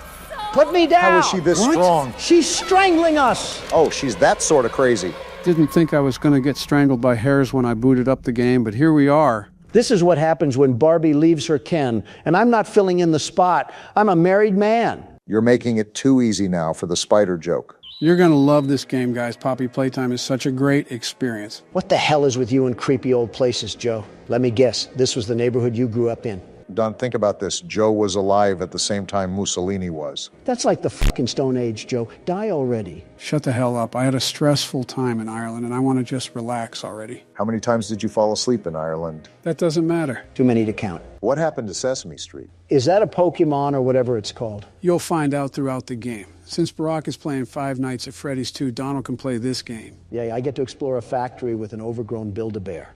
Put me down!
How is she this strong?
She's strangling us!
Oh, she's that sort of crazy.
Didn't think I was going to get strangled by hairs when I booted up the game, but here we are.
This is what happens when Barbie leaves her Ken, and I'm not filling in the spot. I'm a married man.
You're making it too easy now for the spider joke.
You're going to love this game, guys. Poppy Playtime is such a great experience.
What the hell is with you and creepy old places, Joe? Let me guess, this was the neighborhood you grew up in.
Don, think about this. Joe was alive at the same time Mussolini was.
That's like the fucking Stone Age, Joe. Die already.
Shut the hell up. I had a stressful time in Ireland, and I want to just relax already.
How many times did you fall asleep in Ireland?
That doesn't matter.
Too many to count.
What happened to Sesame Street?
Is that a Pokemon or whatever it's called?
You'll find out throughout the game. Since Barack is playing Five Nights at Freddy's 2, Donald can play this game.
Yeah, I get to explore a factory with an overgrown Build-A-Bear.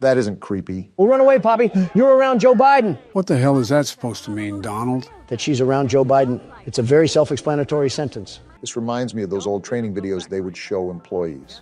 That isn't creepy.
Well, run away, Poppy. You're around Joe Biden.
What the hell is that supposed to mean, Donald?
That she's around Joe Biden. It's a very self-explanatory sentence.
This reminds me of those old training videos they would show employees.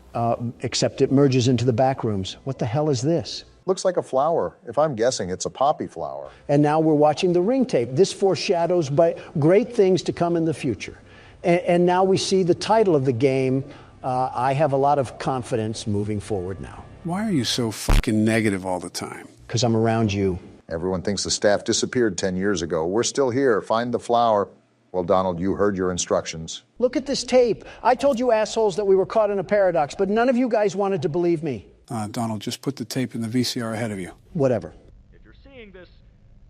Except it merges into the Backrooms. What the hell is this?
Looks like a flower. If I'm guessing, it's a poppy flower.
And now we're watching the ring tape. This foreshadows great things to come in the future. And now we see the title of the game. I have a lot of confidence moving forward now.
Why are you so fucking negative all the time?
Because I'm around you.
Everyone thinks the staff disappeared 10 years ago. We're still here. Find the flower. Well, Donald, you heard your instructions.
Look at this tape. I told you assholes that we were caught in a paradox, but none of you guys wanted to believe me.
Donald, just put the tape in the VCR ahead of you.
Whatever.
If you're seeing this,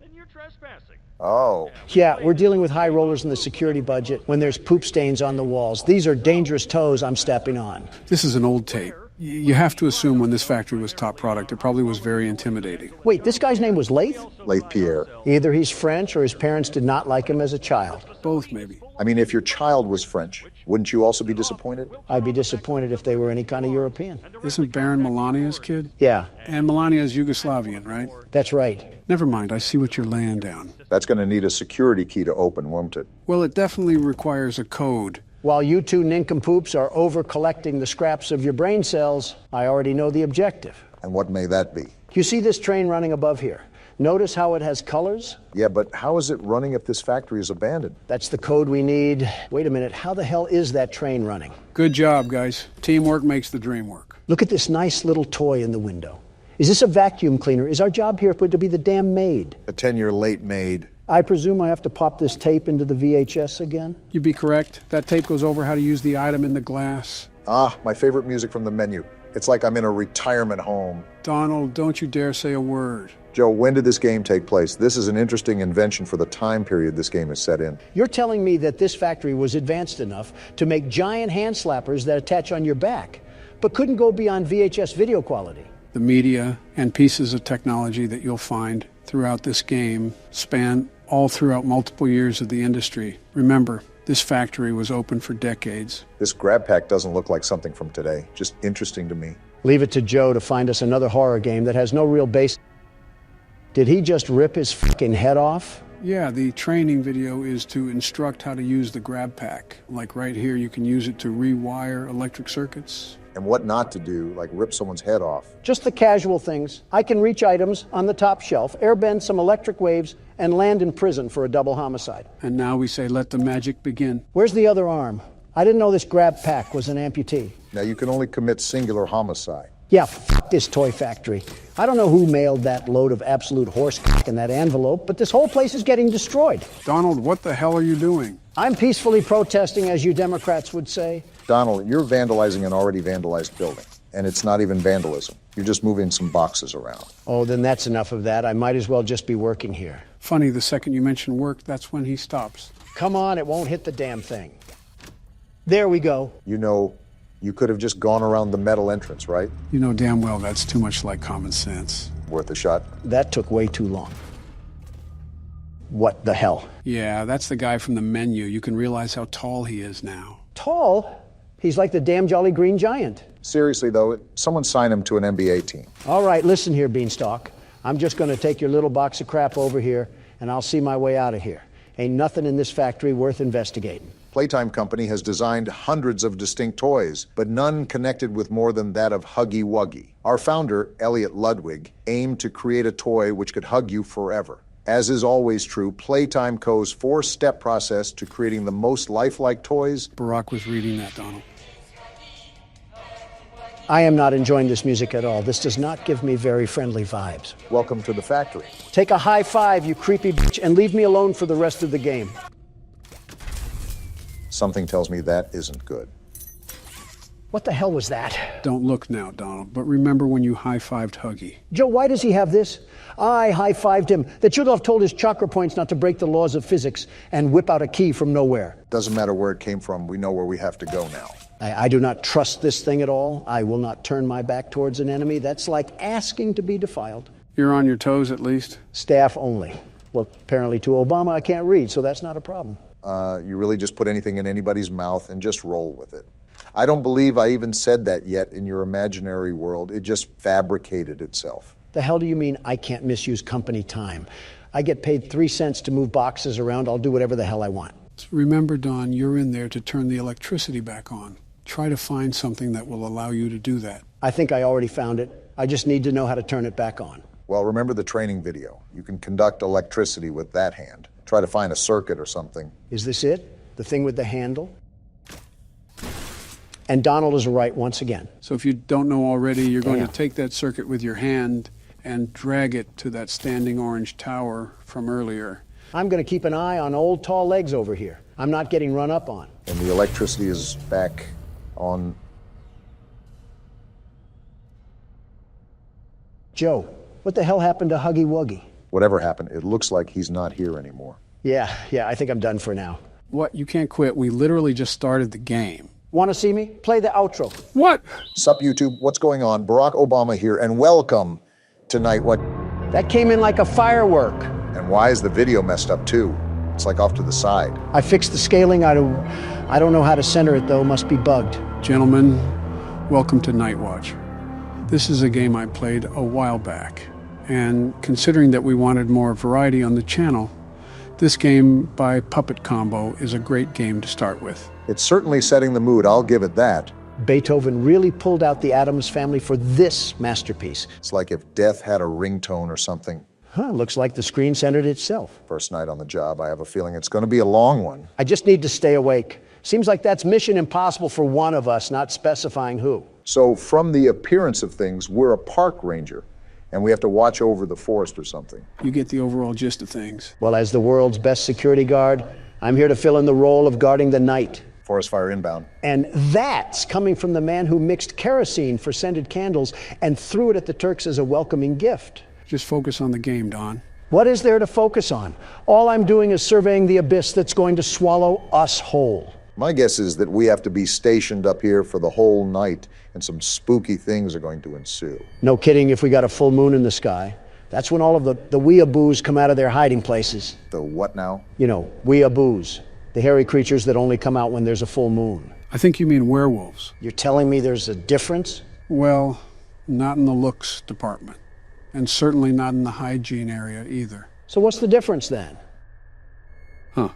then you're trespassing.
Oh.
Yeah, we're dealing with high rollers in the security budget when there's poop stains on the walls. These are dangerous toes I'm stepping on.
This is an old tape. You have to assume when this factory was top product, it probably was very intimidating.
Wait, this guy's name was Lath?
Laith Pierre.
Either he's French or his parents did not like him as a child.
Both, maybe.
I mean, if your child was French, wouldn't you also be disappointed?
I'd be disappointed if they were any kind of European.
Isn't Baron Melania's kid?
Yeah.
And Melania's Yugoslavian, right?
That's right.
Never mind, I see what you're laying down.
That's going to need a security key to open, won't it?
Well, it definitely requires a code.
While you two nincompoops are over-collecting the scraps of your brain cells, I already know the objective.
And what may that be?
You see this train running above here? Notice how it has colors?
Yeah, but how is it running if this factory is abandoned?
That's the code we need. Wait a minute, how the hell is that train running?
Good job, guys. Teamwork makes the dream work.
Look at this nice little toy in the window. Is this a vacuum cleaner? Is our job here to be the damn maid?
A 10-year late maid.
I presume I have to pop this tape into the VHS again?
You'd be correct. That tape goes over how to use the item in the glass.
Ah, my favorite music from the menu. It's like I'm in a retirement home.
Donald, don't you dare say a word.
Joe, when did this game take place? This is an interesting invention for the time period this game is set in.
You're telling me that this factory was advanced enough to make giant hand slappers that attach on your back, but couldn't go beyond VHS video quality?
The media and pieces of technology that you'll find throughout this game span all throughout multiple years of the industry. Remember, this factory was open for decades.
This grab pack doesn't look like something from today. Just interesting to me.
Leave it to Joe to find us another horror game that has no real base. Did he just rip his fucking head off?
Yeah, the training video is to instruct how to use the grab pack. Like right here, you can use it to rewire electric circuits.
And what not to do, like rip someone's head off.
Just the casual things. I can reach items on the top shelf, airbend some electric waves, and land in prison for a double homicide.
And now we say, let the magic begin.
Where's the other arm? I didn't know this grab pack was an amputee.
Now you can only commit singular homicide.
Yeah, this toy factory. I don't know who mailed that load of absolute horse in that envelope, but this whole place is getting destroyed.
Donald, what the hell are you doing?
I'm peacefully protesting, as you Democrats would say.
Donald, you're vandalizing an already vandalized building. And it's not even vandalism. You're just moving some boxes around.
Oh, then that's enough of that. I might as well just be working here.
Funny, the second you mention work, that's when he stops.
Come on, it won't hit the damn thing. There we go.
You know, you could have just gone around the metal entrance, right?
You know damn well that's too much like common sense.
Worth a shot?
That took way too long. What the hell?
Yeah, that's the guy from the menu. You can realize how tall he is now.
Tall? He's like the damn Jolly Green Giant.
Seriously, though, someone sign him to an NBA team.
All right, listen here, Beanstalk. I'm just going to take your little box of crap over here, and I'll see my way out of here. Ain't nothing in this factory worth investigating.
Playtime Company has designed hundreds of distinct toys, but none connected with more than that of Huggy Wuggy. Our founder, Elliot Ludwig, aimed to create a toy which could hug you forever. As is always true, Playtime Co.'s four-step process to creating the most lifelike toys.
Barack was reading that, Donald.
I am not enjoying this music at all. This does not give me very friendly vibes.
Welcome to the factory.
Take a high five, you creepy bitch, and leave me alone for the rest of the game.
Something tells me that isn't good.
What the hell was that?
Don't look now, Donald, but remember when you high-fived Huggy.
Joe, why does he have this? I high-fived him. That should have told his chakra points not to break the laws of physics and whip out a key from nowhere.
Doesn't matter where it came from. We know where we have to go now.
I do not trust this thing at all. I will not turn my back towards an enemy. That's like asking to be defiled.
You're on your toes, at least?
Staff only. Well, apparently to Obama I can't read, so that's not a problem.
You really just put anything in anybody's mouth and just roll with it. I don't believe I even said that yet in your imaginary world. It just fabricated itself.
The hell do you mean I can't misuse company time? I get paid 3 cents to move boxes around. I'll do whatever the hell I want.
Remember, Don, you're in there to turn the electricity back on. Try to find something that will allow you to do that.
I think I already found it. I just need to know how to turn it back on.
Well, remember the training video. You can conduct electricity with that hand. Try to find a circuit or something.
Is this it? The thing with the handle? And Donald is right once again.
So if you don't know already, you're going to take that circuit with your hand and drag it to that standing orange tower from earlier.
I'm going to keep an eye on old tall legs over here. I'm not getting run up on.
And the electricity is back on.
Joe, what the hell happened to Huggy Wuggy?
Whatever happened, it looks like he's not here anymore.
Yeah, I think I'm done for now.
What? You can't quit. We literally just started the game.
Want to see me? Play the outro.
What?
Sup, YouTube? What's going on? Barack Obama here, and welcome to Night What?
That came in like a firework.
And why is the video messed up, too? It's like off to the side.
I fixed the scaling. I don't know how to center it, though. Must be bugged.
Gentlemen, welcome to Night Watch. This is a game I played a while back, and considering that we wanted more variety on the channel, this game by Puppet Combo is a great game to start with.
It's certainly setting the mood, I'll give it that.
Beethoven really pulled out the Addams Family for this masterpiece.
It's like if death had a ringtone or something.
Huh, looks like the screen centered itself.
First night on the job, I have a feeling it's going to be a long one.
I just need to stay awake. Seems like that's mission impossible for one of us, not specifying who.
So from the appearance of things, we're a park ranger, and we have to watch over the forest or something.
You get the overall gist of things.
Well, as the world's best security guard, I'm here to fill in the role of guarding the night.
Forest fire inbound.
And that's coming from the man who mixed kerosene for scented candles and threw it at the Turks as a welcoming gift.
Just focus on the game, Don.
What is there to focus on? All I'm doing is surveying the abyss that's going to swallow us whole.
My guess is that we have to be stationed up here for the whole night, and some spooky things are going to ensue.
No kidding if we got a full moon in the sky. That's when all of the weeaboos come out of their hiding places.
The what now?
You know, weeaboos. The hairy creatures that only come out when there's a full moon.
I think you mean werewolves.
You're telling me there's a difference?
Well, not in the looks department. And certainly not in the hygiene area either.
So what's the difference then?
Huh,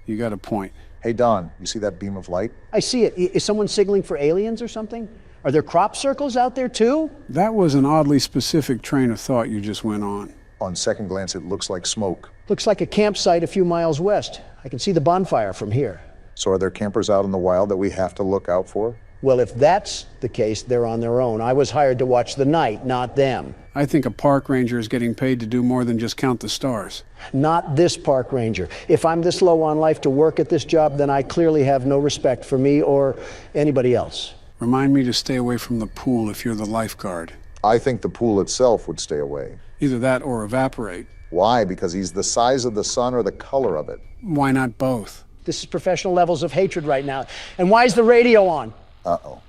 you got a point.
Hey, Don, you see that beam of light?
I see it. Is someone signaling for aliens or something? Are there crop circles out there too?
That was an oddly specific train of thought you just went on.
On second glance, it looks like smoke.
Looks like a campsite a few miles west. I can see the bonfire from here.
So are there campers out in the wild that we have to look out for?
Well, if that's the case, they're on their own. I was hired to watch the night, not them.
I think a park ranger is getting paid to do more than just count the stars.
Not this park ranger. If I'm this low on life to work at this job, then I clearly have no respect for me or anybody else.
Remind me to stay away from the pool if you're the lifeguard.
I think the pool itself would stay away.
Either that or evaporate.
Why? Because he's the size of the sun or the color of it?
Why not both?
This is professional levels of hatred right now. And why is the radio on?
Uh-oh.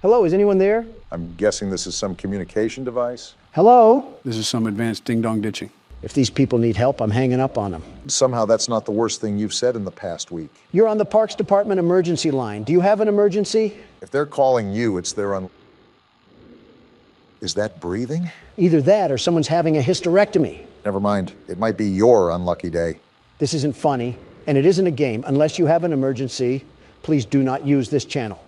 Hello, is anyone there?
I'm guessing this is some communication device?
Hello?
This is some advanced ding-dong ditching.
If these people need help, I'm hanging up on them.
Somehow that's not the worst thing you've said in the past week.
You're on the Parks Department emergency line. Do you have an emergency?
If they're calling you, it's their Is that breathing?
Either that or someone's having a hysterectomy.
Never mind. It might be your unlucky day.
This isn't funny, and it isn't a game. Unless you have an emergency, please do not use this channel.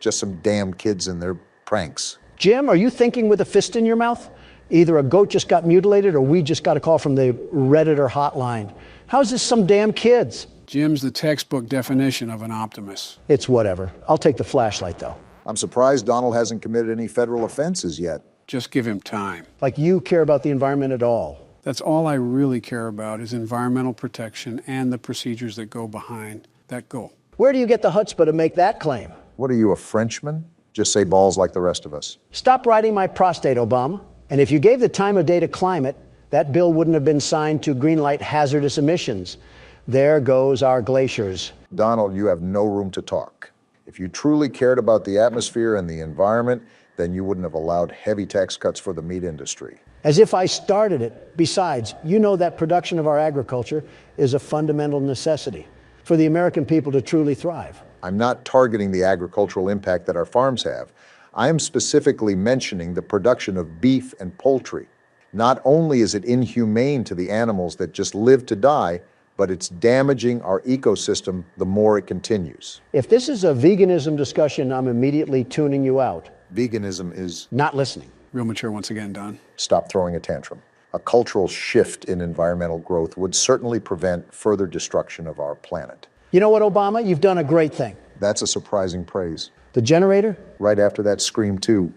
Just some damn kids and their pranks.
Jim, are you thinking with a fist in your mouth? Either a goat just got mutilated or we just got a call from the Redditor hotline. How's this some damn kids?
Jim's the textbook definition of an optimist.
It's whatever. I'll take the flashlight, though.
I'm surprised Donald hasn't committed any federal offenses yet.
Just give him time.
Like you care about the environment at all.
That's all I really care about is environmental protection and the procedures that go behind that goal.
Where do you get the chutzpah to make that claim?
What are you, a Frenchman? Just say balls like the rest of us.
Stop riding my prostate, Obama. And if you gave the time of day to climate, that bill wouldn't have been signed to greenlight hazardous emissions. There goes our glaciers.
Donald, you have no room to talk. If you truly cared about the atmosphere and the environment, then you wouldn't have allowed heavy tax cuts for the meat industry.
As if I started it. Besides, you know that production of our agriculture is a fundamental necessity for the American people to truly thrive.
I'm not targeting the agricultural impact that our farms have. I am specifically mentioning the production of beef and poultry. Not only is it inhumane to the animals that just live to die, but it's damaging our ecosystem the more it continues.
If this is a veganism discussion, I'm immediately tuning you out.
Veganism is...
not listening.
Real mature once again, Don.
Stop throwing a tantrum. A cultural shift in environmental growth would certainly prevent further destruction of our planet.
You know what, Obama? You've done a great thing.
That's a surprising praise.
The generator?
Right after that scream, too.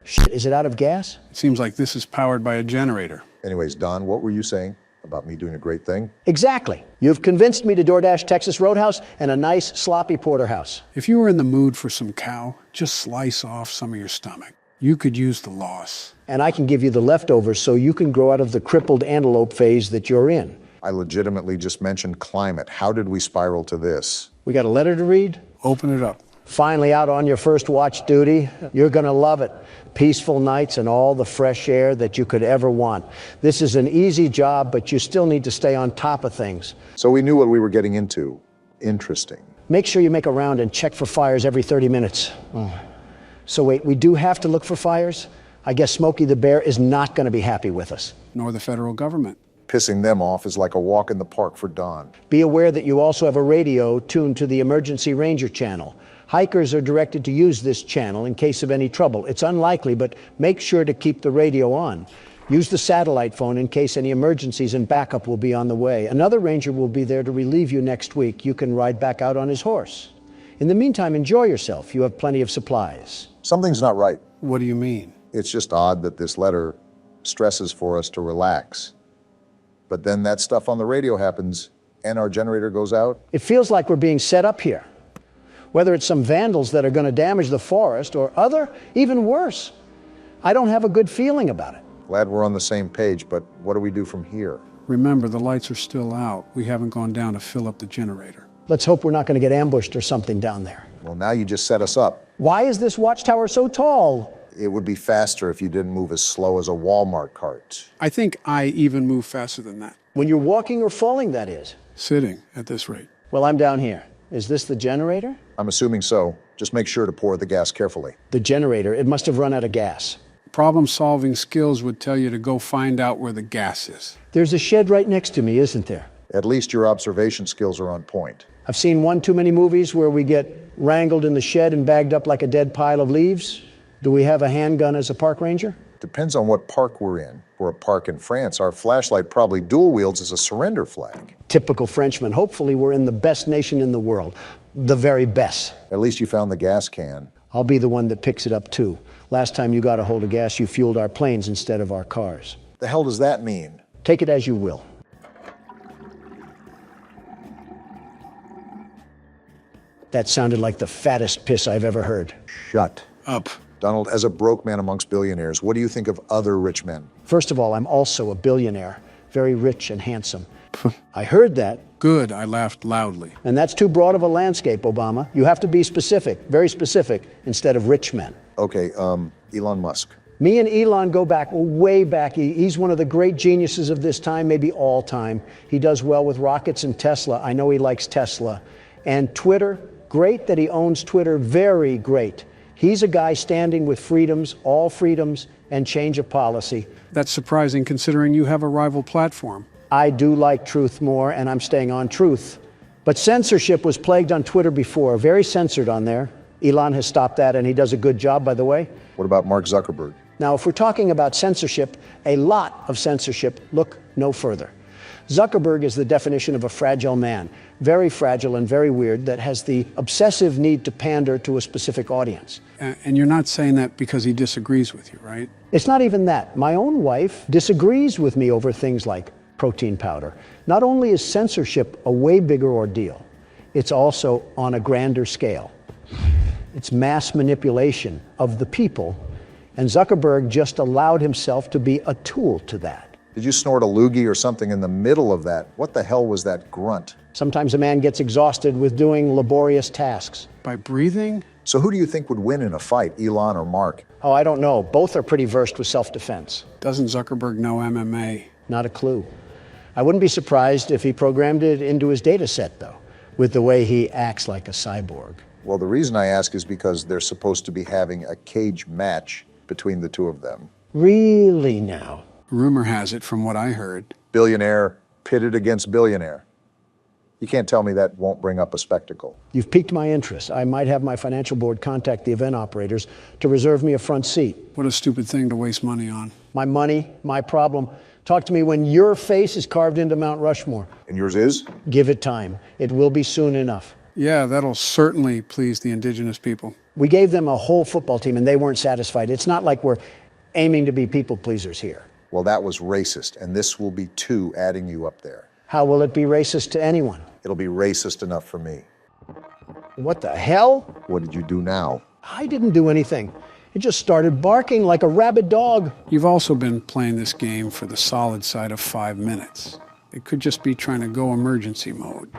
Shit, is it out of gas?
It seems like this is powered by a generator.
Anyways, Don, what were you saying about me doing a great thing?
Exactly. You've convinced me to DoorDash Texas Roadhouse and a nice sloppy porterhouse.
If you were in the mood for some cow, just slice off some of your stomach. You could use the loss.
And I can give you the leftovers so you can grow out of the crippled antelope phase that you're in.
I legitimately just mentioned climate. How did we spiral to this?
We got a letter to read?
Open it up.
Finally out on your first watch duty. You're going to love it. Peaceful nights and all the fresh air that you could ever want. This is an easy job, but you still need to stay on top of things.
So we knew what we were getting into. Interesting.
Make sure you make a round and check for fires every 30 minutes. So wait, we do have to look for fires? I guess Smokey the Bear is not going to be happy with us.
Nor the federal government.
Pissing them off is like a walk in the park for Don.
Be aware that you also have a radio tuned to the Emergency Ranger channel. Hikers are directed to use this channel in case of any trouble. It's unlikely, but make sure to keep the radio on. Use the satellite phone in case any emergencies, and backup will be on the way. Another ranger will be there to relieve you next week. You can ride back out on his horse. In the meantime, enjoy yourself. You have plenty of supplies.
Something's not right.
What do you mean?
It's just odd that this letter stresses for us to relax. But then that stuff on the radio happens and our generator goes out.
It feels like we're being set up here. Whether it's some vandals that are going to damage the forest or other, even worse. I don't have a good feeling about it.
Glad we're on the same page, but what do we do from here?
Remember, the lights are still out. We haven't gone down to fill up the generator.
Let's hope we're not going to get ambushed or something down there.
Well, now you just set us up.
Why is this watchtower so tall?
It would be faster if you didn't move as slow as a Walmart cart.
I think I even move faster than that.
When you're walking or falling, that is.
Sitting at this rate.
Well, I'm down here. Is this the generator?
I'm assuming so. Just make sure to pour the gas carefully.
The generator, it must have run out of gas.
Problem-solving skills would tell you to go find out where the gas is.
There's a shed right next to me, isn't there?
At least your observation skills are on point.
I've seen one too many movies where we get wrangled in the shed and bagged up like a dead pile of leaves. Do we have a handgun as a park ranger?
Depends on what park we're in. For a park in France, our flashlight probably dual wields as a surrender flag.
Typical Frenchman. Hopefully we're in the best nation in the world. The very best.
At least you found the gas can.
I'll be the one that picks it up too. Last time you got a hold of gas, you fueled our planes instead of our cars.
The hell does that mean?
Take it as you will. That sounded like the fattest piss I've ever heard.
Shut
up.
Donald, as a broke man amongst billionaires, what do you think of other rich men?
First of all, I'm also a billionaire. Very rich and handsome. I heard that.
Good, I laughed loudly.
And that's too broad of a landscape, Obama. You have to be specific, very specific, instead of rich men.
Okay, Elon Musk.
Me and Elon go back, way back. He's one of the great geniuses of this time, maybe all time. He does well with rockets and Tesla. I know he likes Tesla. And Twitter, great that he owns Twitter, very great. He's a guy standing with freedoms, all freedoms, and change of policy.
That's surprising considering you have a rival platform.
I do like truth more, and I'm staying on truth. But censorship was plagued on Twitter before, very censored on there. Elon has stopped that, and he does a good job, by the way.
What about Mark Zuckerberg?
Now, if we're talking about censorship, a lot of censorship, look no further. Zuckerberg is the definition of a fragile man, very fragile and very weird, that has the obsessive need to pander to a specific audience.
And you're not saying that because he disagrees with you, right?
It's not even that. My own wife disagrees with me over things like protein powder. Not only is censorship a way bigger ordeal, it's also on a grander scale. It's mass manipulation of the people, and Zuckerberg just allowed himself to be a tool to that.
Did you snort a loogie or something in the middle of that? What the hell was that grunt?
Sometimes a man gets exhausted with doing laborious tasks.
By breathing?
So who do you think would win in a fight, Elon or Mark?
Oh, I don't know. Both are pretty versed with self-defense.
Doesn't Zuckerberg know MMA?
Not a clue. I wouldn't be surprised if he programmed it into his data set, though, with the way he acts like a cyborg.
Well, the reason I ask is because they're supposed to be having a cage match between the two of them.
Really now?
Rumor has it, from what I heard.
Billionaire pitted against billionaire. You can't tell me that won't bring up a spectacle.
You've piqued my interest. I might have my financial board contact the event operators to reserve me a front seat.
What a stupid thing to waste money on.
My money, my problem. Talk to me when your face is carved into Mount Rushmore.
And yours is?
Give it time. It will be soon enough.
Yeah, that'll certainly please the indigenous people.
We gave them a whole football team and they weren't satisfied. It's not like we're aiming to be people pleasers here.
Well, that was racist, and this will be two adding you up there.
How will it be racist to anyone?
It'll be racist enough for me.
What the hell?
What did you do now?
I didn't do anything. It just started barking like a rabid dog.
You've also been playing this game for the solid side of 5 minutes. It could just be trying to go emergency mode.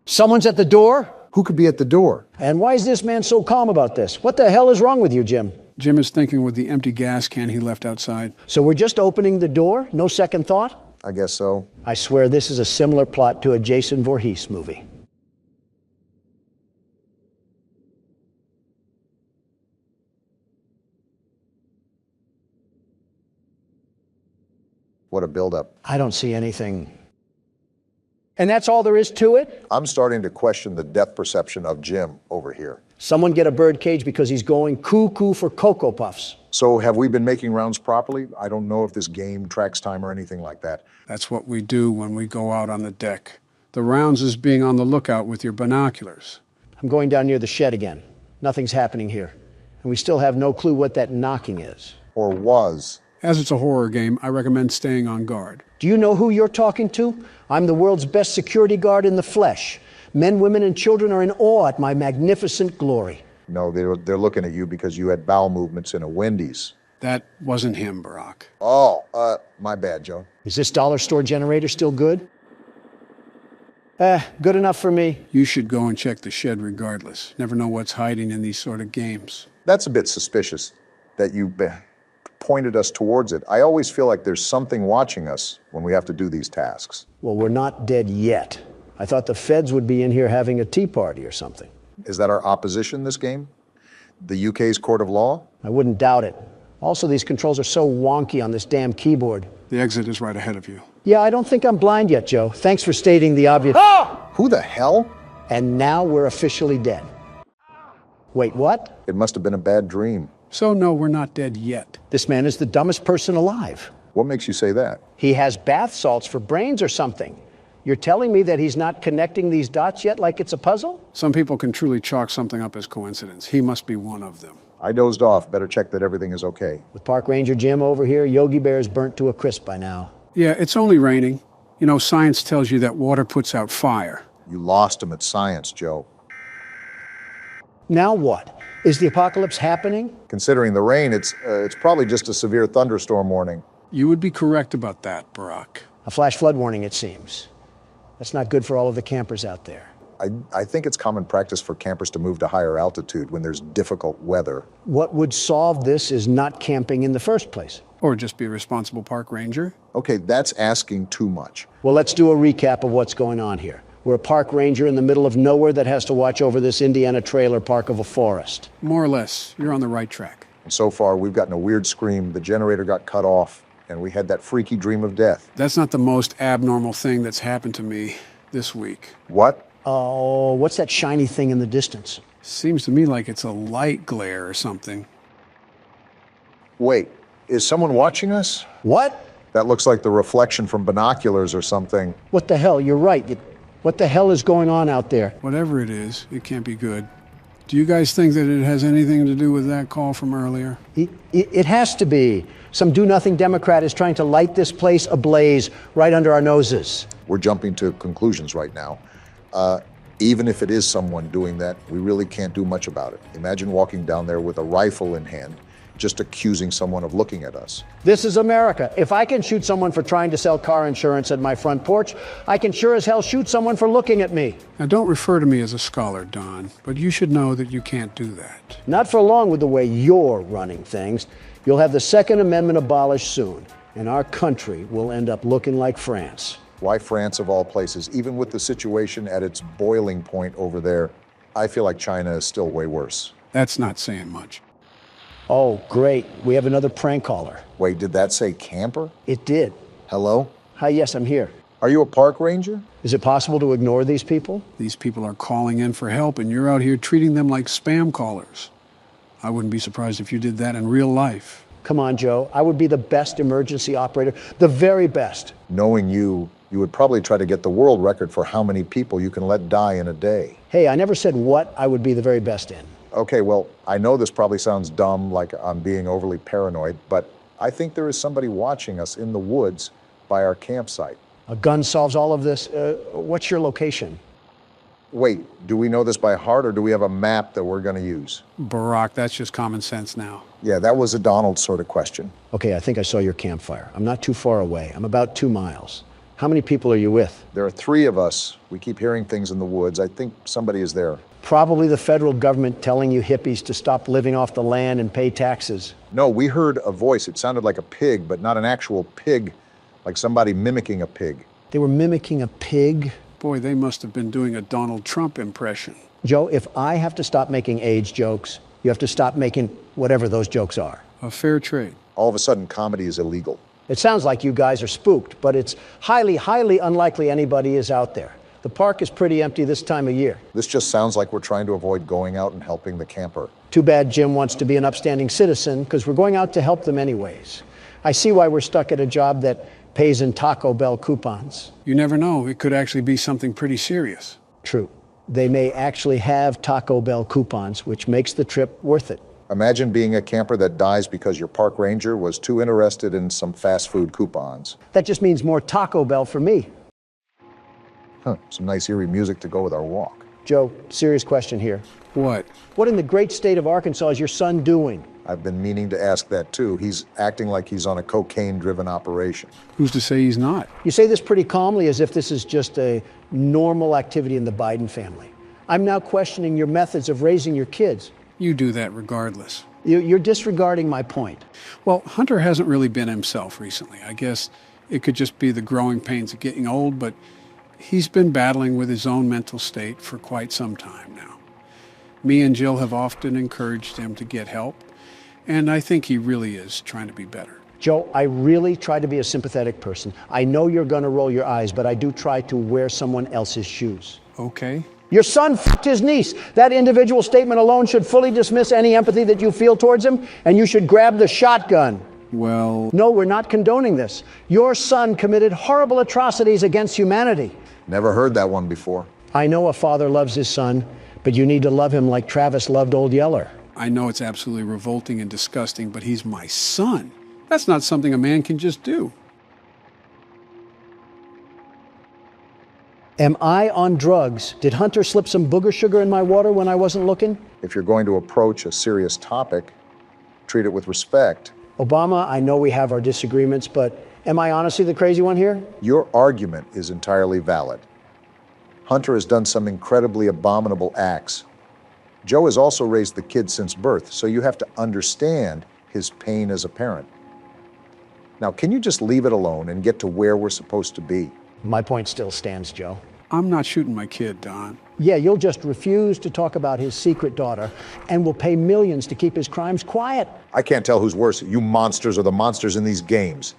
Someone's at the door?
Who could be at the door?
And why is this man so calm about this? What the hell is wrong with you, Jim?
Jim is thinking with the empty gas can he left outside.
So we're just opening the door? No second thought?
I guess so.
I swear this is a similar plot to a Jason Voorhees movie.
What a buildup.
I don't see anything. And that's all there is to it?
I'm starting to question the depth perception of Jim over here.
Someone get a birdcage because he's going cuckoo for Cocoa Puffs.
So have we been making rounds properly? I don't know if this game tracks time or anything like that.
That's what we do when we go out on the deck. The rounds is being on the lookout with your binoculars.
I'm going down near the shed again. Nothing's happening here. And we still have no clue what that knocking is.
Or was.
As it's a horror game, I recommend staying on guard.
Do you know who you're talking to? I'm the world's best security guard in the flesh. Men, women, and children are in awe at my magnificent glory.
No, they're looking at you because you had bowel movements in a Wendy's.
That wasn't him, Barack.
Oh, my bad, Joe.
Is this dollar store generator still good? Good enough for me.
You should go and check the shed regardless. Never know what's hiding in these sort of games.
That's a bit suspicious that you pointed us towards it. I always feel like there's something watching us when we have to do these tasks.
Well, we're not dead yet. I thought the feds would be in here having a tea party or something.
Is that our opposition this game? The UK's court of law?
I wouldn't doubt it. Also, these controls are so wonky on this damn keyboard.
The exit is right ahead of you.
Yeah, I don't think I'm blind yet, Joe. Thanks for stating the obvious.
Ah! Who the hell?
And now we're officially dead. Wait, what?
It must have been a bad dream.
So no, we're not dead yet.
This man is the dumbest person alive.
What makes you say that?
He has bath salts for brains or something. You're telling me that he's not connecting these dots yet like it's a puzzle?
Some people can truly chalk something up as coincidence. He must be one of them.
I dozed off. Better check that everything is okay.
With Park Ranger Jim over here, Yogi Bear's burnt to a crisp by now.
Yeah, it's only raining. You know, science tells you that water puts out fire.
You lost him at science, Joe.
Now what? Is the apocalypse happening?
Considering the rain, it's probably just a severe thunderstorm warning.
You would be correct about that, Barack.
A flash flood warning, it seems. That's not good for all of the campers out there.
I think it's common practice for campers to move to higher altitude when there's difficult weather.
What would solve this is not camping in the first place.
Or just be a responsible park ranger.
Okay, that's asking too much.
Well, let's do a recap of what's going on here. We're a park ranger in the middle of nowhere that has to watch over this Indiana trailer park of a forest.
More or less. You're on the right track.
And so far, we've gotten a weird scream. The generator got cut off, and we had that freaky dream of death.
That's not the most abnormal thing that's happened to me this week.
What?
Oh, what's that shiny thing in the distance?
Seems to me like it's a light glare or something.
Wait, is someone watching us?
What?
That looks like the reflection from binoculars or something.
What the hell? You're right. What the hell is going on out there?
Whatever it is, it can't be good. Do you guys think that it has anything to do with that call from earlier?
It has to be. Some do-nothing Democrat is trying to light this place ablaze right under our noses.
We're jumping to conclusions right now. Even if it is someone doing that, we really can't do much about it. Imagine walking down there with a rifle in hand, just accusing someone of looking at us.
This is America. If I can shoot someone for trying to sell car insurance at my front porch, I can sure as hell shoot someone for looking at me.
Now, don't refer to me as a scholar, Don, but you should know that you can't do that.
Not for long with the way you're running things. You'll have the Second Amendment abolished soon, and our country will end up looking like France.
Why France of all places? Even with the situation at its boiling point over there, I feel like China is still way worse.
That's not saying much.
Oh, great. We have another prank caller.
Wait, did that say camper?
It did.
Hello?
Hi, yes, I'm here.
Are you a park ranger?
Is it possible to ignore these people?
These people are calling in for help, and you're out here treating them like spam callers. I wouldn't be surprised if you did that in real life.
Come on, Joe. I would be the best emergency operator, the very best.
Knowing you would probably try to get the world record for how many people you can let die in a day.
Hey, I never said what I would be the very best in.
Okay, well, I know this probably sounds dumb, like I'm being overly paranoid, but I think there is somebody watching us in the woods by our campsite.
A gun solves all of this. What's your location?
Wait, do we know this by heart, or do we have a map that we're going to use?
Barack, that's just common sense now.
Yeah, that was a Donald sort of question.
Okay, I think I saw your campfire. I'm not too far away. I'm about 2 miles. How many people are you with?
There are 3 of us. We keep hearing things in the woods. I think somebody is there.
Probably the federal government telling you hippies to stop living off the land and pay taxes.
No, we heard a voice. It sounded like a pig, but not an actual pig, like somebody mimicking a pig.
They were mimicking a pig?
Boy, they must have been doing a Donald Trump impression.
Joe, if I have to stop making age jokes, you have to stop making whatever those jokes are.
A fair trade.
All of a sudden, comedy is illegal.
It sounds like you guys are spooked, but it's highly, highly unlikely anybody is out there. The park is pretty empty this time of year.
This just sounds like we're trying to avoid going out and helping the camper.
Too bad Jim wants to be an upstanding citizen, because we're going out to help them anyways. I see why we're stuck at a job that pays in Taco Bell coupons.
You never know. It could actually be something pretty serious.
True. They may actually have Taco Bell coupons, which makes the trip worth it.
Imagine being a camper that dies because your park ranger was too interested in some fast food coupons.
That just means more Taco Bell for me.
Some nice eerie music to go with our walk.
Joe, serious question here.
What?
What in the great state of Arkansas is your son doing?
I've been meaning to ask that too. He's acting like he's on a cocaine-driven operation.
Who's to say he's not?
You say this pretty calmly, as if this is just a normal activity in the Biden family. I'm now questioning your methods of raising your kids.
You do that regardless.
You're disregarding my point.
Well, Hunter hasn't really been himself recently. I guess it could just be the growing pains of getting old, but he's been battling with his own mental state for quite some time now. Me and Jill have often encouraged him to get help, and I think he really is trying to be better.
Joe, I really try to be a sympathetic person. I know you're going to roll your eyes, but I do try to wear someone else's shoes.
Okay.
Your son f***ed his niece. That individual statement alone should fully dismiss any empathy that you feel towards him, and you should grab the shotgun.
Well...
No, we're not condoning this. Your son committed horrible atrocities against humanity.
Never heard that one before.
I know a father loves his son, but you need to love him like Travis loved Old Yeller.
I know it's absolutely revolting and disgusting, but he's my son. That's not something a man can just do.
Am I on drugs? Did Hunter slip some booger sugar in my water when I wasn't looking?
If you're going to approach a serious topic, treat it with respect.
Obama, I know we have our disagreements, but am I honestly the crazy one here?
Your argument is entirely valid. Hunter has done some incredibly abominable acts. Joe has also raised the kid since birth, so you have to understand his pain as a parent. Now, can you just leave it alone and get to where we're supposed to be?
My point still stands, Joe.
I'm not shooting my kid, Don.
Yeah, you'll just refuse to talk about his secret daughter and will pay millions to keep his crimes quiet.
I can't tell who's worse, you monsters or the monsters in these games.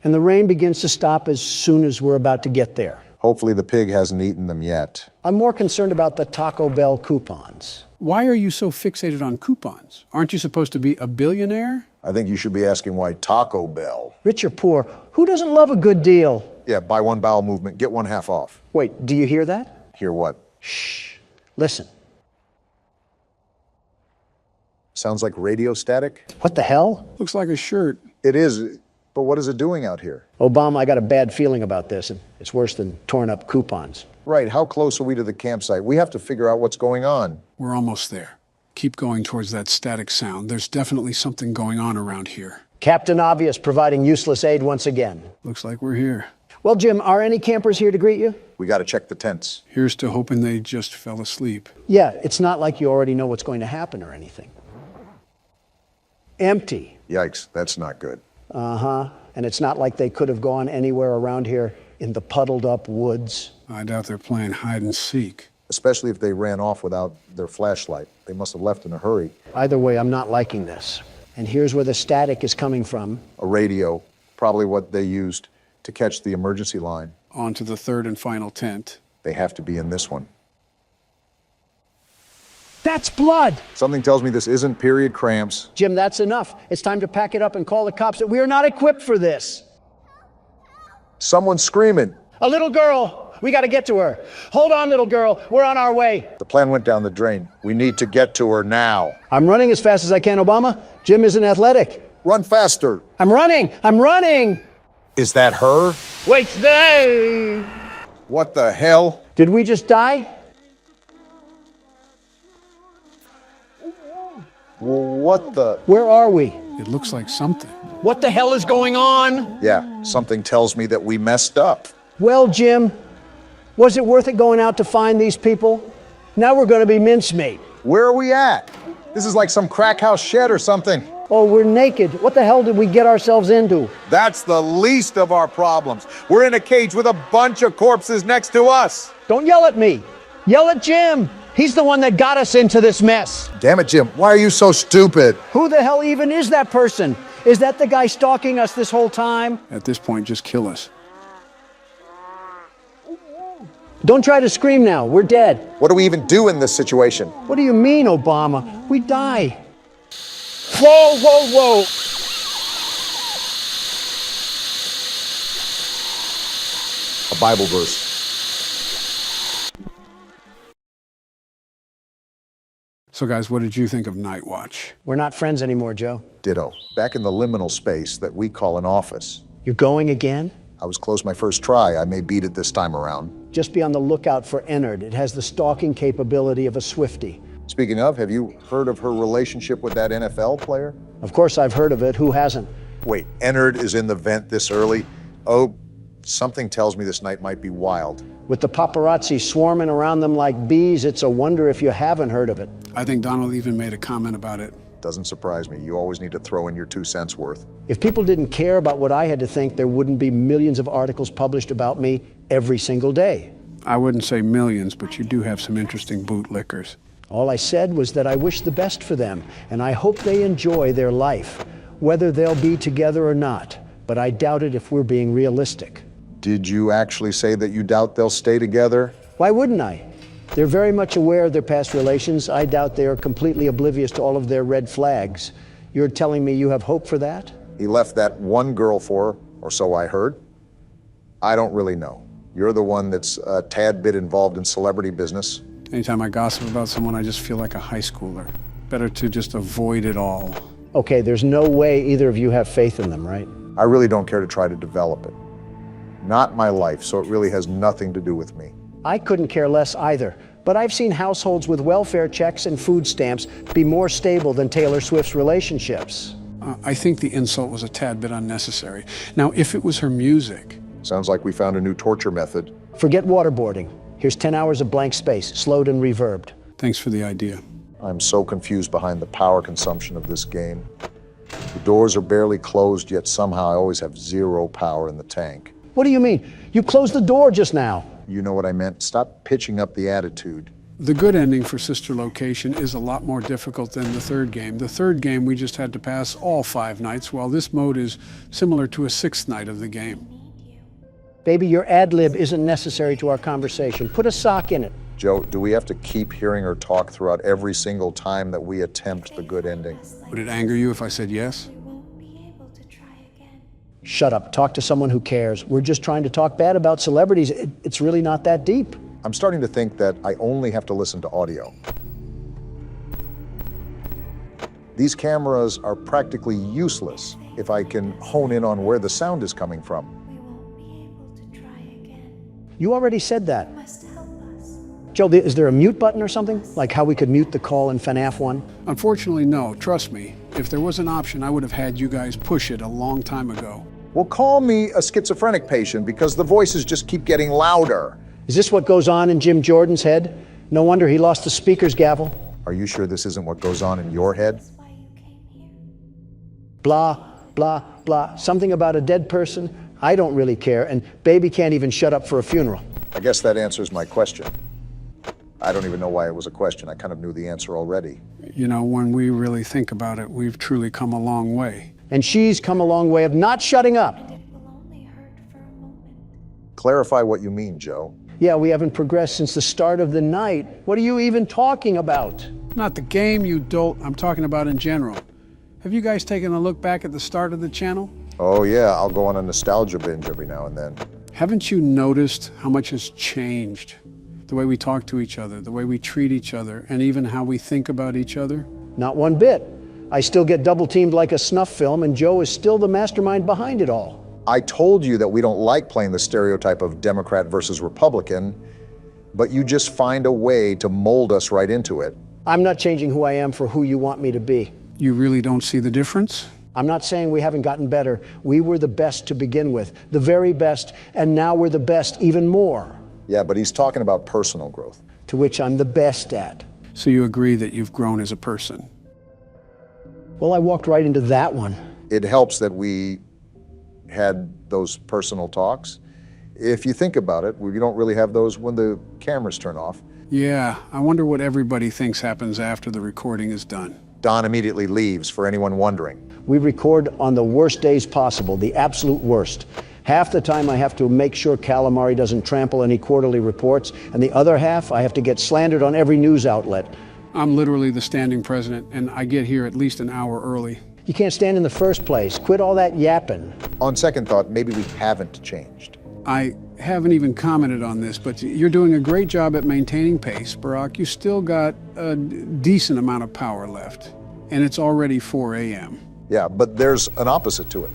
And the rain begins to stop as soon as we're about to get there.
Hopefully the pig hasn't eaten them yet.
I'm more concerned about the Taco Bell coupons.
Why are you so fixated on coupons? Aren't you supposed to be a billionaire?
I think you should be asking why Taco Bell.
Rich or poor, who doesn't love a good deal?
Yeah, buy one bowel movement, get one half off.
Wait, do you hear that?
Hear what?
Shh. Listen.
Sounds like radio static?
What the hell?
Looks like a shirt.
It is, but what is it doing out here?
Obama, I got a bad feeling about this. It's worse than torn up coupons.
Right, how close are we to the campsite? We have to figure out what's going on.
We're almost there. Keep going towards that static sound. There's definitely something going on around here.
Captain Obvious providing useless aid once again.
Looks like we're here.
Well, Jim, are any campers here to greet you?
We got to check the tents.
Here's to hoping they just fell asleep.
Yeah, it's not like you already know what's going to happen or anything. Empty.
Yikes, that's not good.
Uh-huh. And it's not like they could have gone anywhere around here in the puddled up woods.
I doubt they're playing hide and seek.
Especially if they ran off without their flashlight. They must have left in a hurry.
Either way, I'm not liking this. And here's where the static is coming from.
A radio, probably what they used to catch the emergency line.
On to the third and final tent.
They have to be in this one.
That's blood!
Something tells me this isn't period cramps.
Jim, that's enough. It's time to pack it up and call the cops. We are not equipped for this.
Someone's screaming.
A little girl. We got to get to her. Hold on, little girl. We're on our way.
The plan went down the drain. We need to get to her now.
I'm running as fast as I can, Obama. Jim isn't athletic.
Run faster.
I'm running. I'm running.
Is that her?
Wait, stay.
What the hell?
Did we just die?
What the?
Where are we?
It looks like something.
What the hell is going on?
Yeah, something tells me that we messed up.
Well, Jim, was it worth it going out to find these people? Now we're going to be mincemeat.
Where are we at? This is like some crack house shed or something.
Oh, we're naked. What the hell did we get ourselves into?
That's the least of our problems. We're in a cage with a bunch of corpses next to us.
Don't yell at me. Yell at Jim. He's the one that got us into this mess.
Damn it, Jim. Why are you so stupid?
Who the hell even is that person? Is that the guy stalking us this whole time?
At this point, just kill us.
Don't try to scream now. We're dead.
What do we even do in this situation?
What do you mean, Obama? We die.
Whoa, whoa, whoa!
A Bible verse.
So guys, what did you think of Night Watch?
We're not friends anymore, Joe.
Ditto. Back in the liminal space that we call an office.
You're going again?
I was close my first try. I may beat it this time around.
Just be on the lookout for Ennard. It has the stalking capability of a Swiftie.
Speaking of, have you heard of her relationship with that NFL player?
Of course I've heard of it. Who hasn't?
Wait, Ennard is in the vent this early? Oh, something tells me this night might be wild.
With the paparazzi swarming around them like bees, it's a wonder if you haven't heard of it.
I think Donald even made a comment about it.
Doesn't surprise me. You always need to throw in your 2 cents worth.
If people didn't care about what I had to think, there wouldn't be millions of articles published about me every single day.
I wouldn't say millions, but you do have some interesting bootlickers.
All I said was that I wish the best for them, and I hope they enjoy their life, whether they'll be together or not. But I doubt it if we're being realistic.
Did you actually say that you doubt they'll stay together?
Why wouldn't I? They're very much aware of their past relations. I doubt they are completely oblivious to all of their red flags. You're telling me you have hope for that?
He left that one girl for her, or so I heard. I don't really know. You're the one that's a tad bit involved in celebrity business.
Anytime I gossip about someone, I just feel like a high schooler. Better to just avoid it all.
Okay, there's no way either of you have faith in them, right?
I really don't care to try to develop it. Not my life, so it really has nothing to do with me.
I couldn't care less either, but I've seen households with welfare checks and food stamps be more stable than Taylor Swift's relationships.
I think the insult was a tad bit unnecessary. Now, if it was her music...
Sounds like we found a new torture method.
Forget waterboarding. Here's 10 hours of blank space, slowed and reverbed.
Thanks for the idea.
I'm so confused behind the power consumption of this game. The doors are barely closed, yet somehow I always have 0 power in the tank.
What do you mean? You closed the door just now.
You know what I meant. Stop pitching up the attitude.
The good ending for Sister Location is a lot more difficult than the third game. The third game, we just had to pass all 5 nights, while this mode is similar to a 6th night of the game.
Baby, your ad-lib isn't necessary to our conversation. Put a sock in it.
Joe, do we have to keep hearing her talk throughout every single time that we attempt the good ending?
Would it anger you if I said yes?
Shut up. Talk to someone who cares. We're just trying to talk bad about celebrities. It's really not that deep.
I'm starting to think that I only have to listen to audio. These cameras are practically useless if I can hone in on where the sound is coming from.
You already said that. Joe, is there a mute button or something? Like how we could mute the call in FNAF 1?
Unfortunately, no. Trust me. If there was an option, I would have had you guys push it a long time ago.
Well, call me a schizophrenic patient because the voices just keep getting louder.
Is this what goes on in Jim Jordan's head? No wonder he lost the speaker's gavel.
Are you sure this isn't what goes on in your head?
Blah, blah, blah. Something about a dead person? I don't really care, and baby can't even shut up for a funeral.
I guess that answers my question. I don't even know why it was a question. I kind of knew the answer already.
You know, when we really think about it, we've truly come a long way.
And she's come a long way of not shutting up.
Clarify what you mean, Joe.
Yeah, we haven't progressed since the start of the night. What are you even talking about?
Not the game, you dolt. I'm talking about in general. Have you guys taken a look back at the start of the channel?
Oh yeah, I'll go on a nostalgia binge every now and then.
Haven't you noticed how much has changed? The way we talk to each other, the way we treat each other, and even how we think about each other?
Not one bit. I still get double-teamed like a snuff film, and Joe is still the mastermind behind it all.
I told you that we don't like playing the stereotype of Democrat versus Republican, but you just find a way to mold us right into it.
I'm not changing who I am for who you want me to be.
You really don't see the difference?
I'm not saying we haven't gotten better. We were the best to begin with, the very best, and now we're the best even more.
Yeah, but he's talking about personal growth.
To which I'm the best at.
So you agree that you've grown as a person?
Well, I walked right into that one.
It helps that we had those personal talks. If you think about it, we don't really have those when the cameras turn off.
Yeah, I wonder what everybody thinks happens after the recording is done.
Don immediately leaves, for anyone wondering.
We record on the worst days possible, the absolute worst. Half the time I have to make sure Calamari doesn't trample any quarterly reports, and the other half I have to get slandered on every news outlet.
I'm literally the standing president, and I get here at least an hour early.
You can't stand in the first place. Quit all that yapping.
On second thought, maybe we haven't changed.
I haven't even commented on this, but you're doing a great job at maintaining pace, Barack. You still got a decent amount of power left, and it's already 4 a.m.
Yeah, but there's an opposite to it.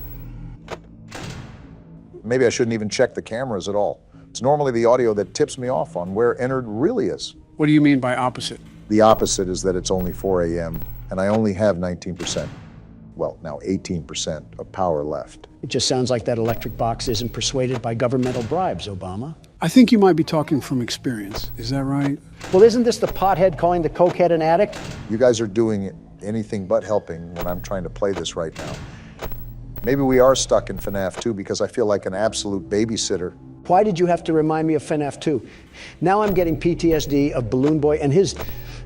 Maybe I shouldn't even check the cameras at all. It's normally the audio that tips me off on where Ennard really is.
What do you mean by opposite?
The opposite is that it's only 4 a.m. and I only have 19%. Well, now 18% of power left.
It just sounds like that electric box isn't persuaded by governmental bribes, Obama.
I think you might be talking from experience. Is that right?
Well, isn't this the pothead calling the cokehead an addict?
You guys are doing anything but helping when I'm trying to play this right now. Maybe we are stuck in FNAF 2 because I feel like an absolute babysitter.
Why did you have to remind me of FNAF 2? Now I'm getting PTSD of Balloon Boy and his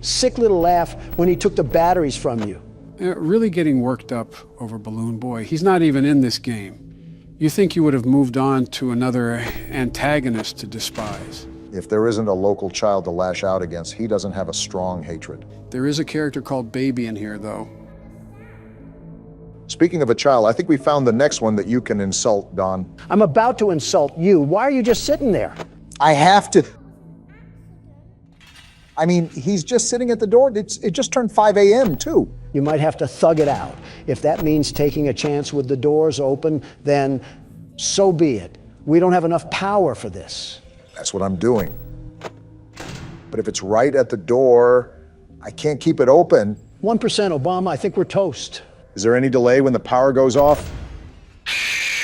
sick little laugh when he took the batteries from you.
Really getting worked up over Balloon Boy. He's not even in this game. You think you would have moved on to another antagonist to despise.
If there isn't a local child to lash out against, he doesn't have a strong hatred.
There is a character called Baby in here, though.
Speaking of a child, I think we found the next one that you can insult, Don.
I'm about to insult you. Why are you just sitting there?
I have to. I mean, he's just sitting at the door. It just turned 5 a.m. too.
You might have to thug it out. If that means taking a chance with the doors open, then so be it. We don't have enough power for this.
That's what I'm doing. But if it's right at the door, I can't keep it open.
1%, Obama, I think we're toast.
Is there any delay when the power goes off?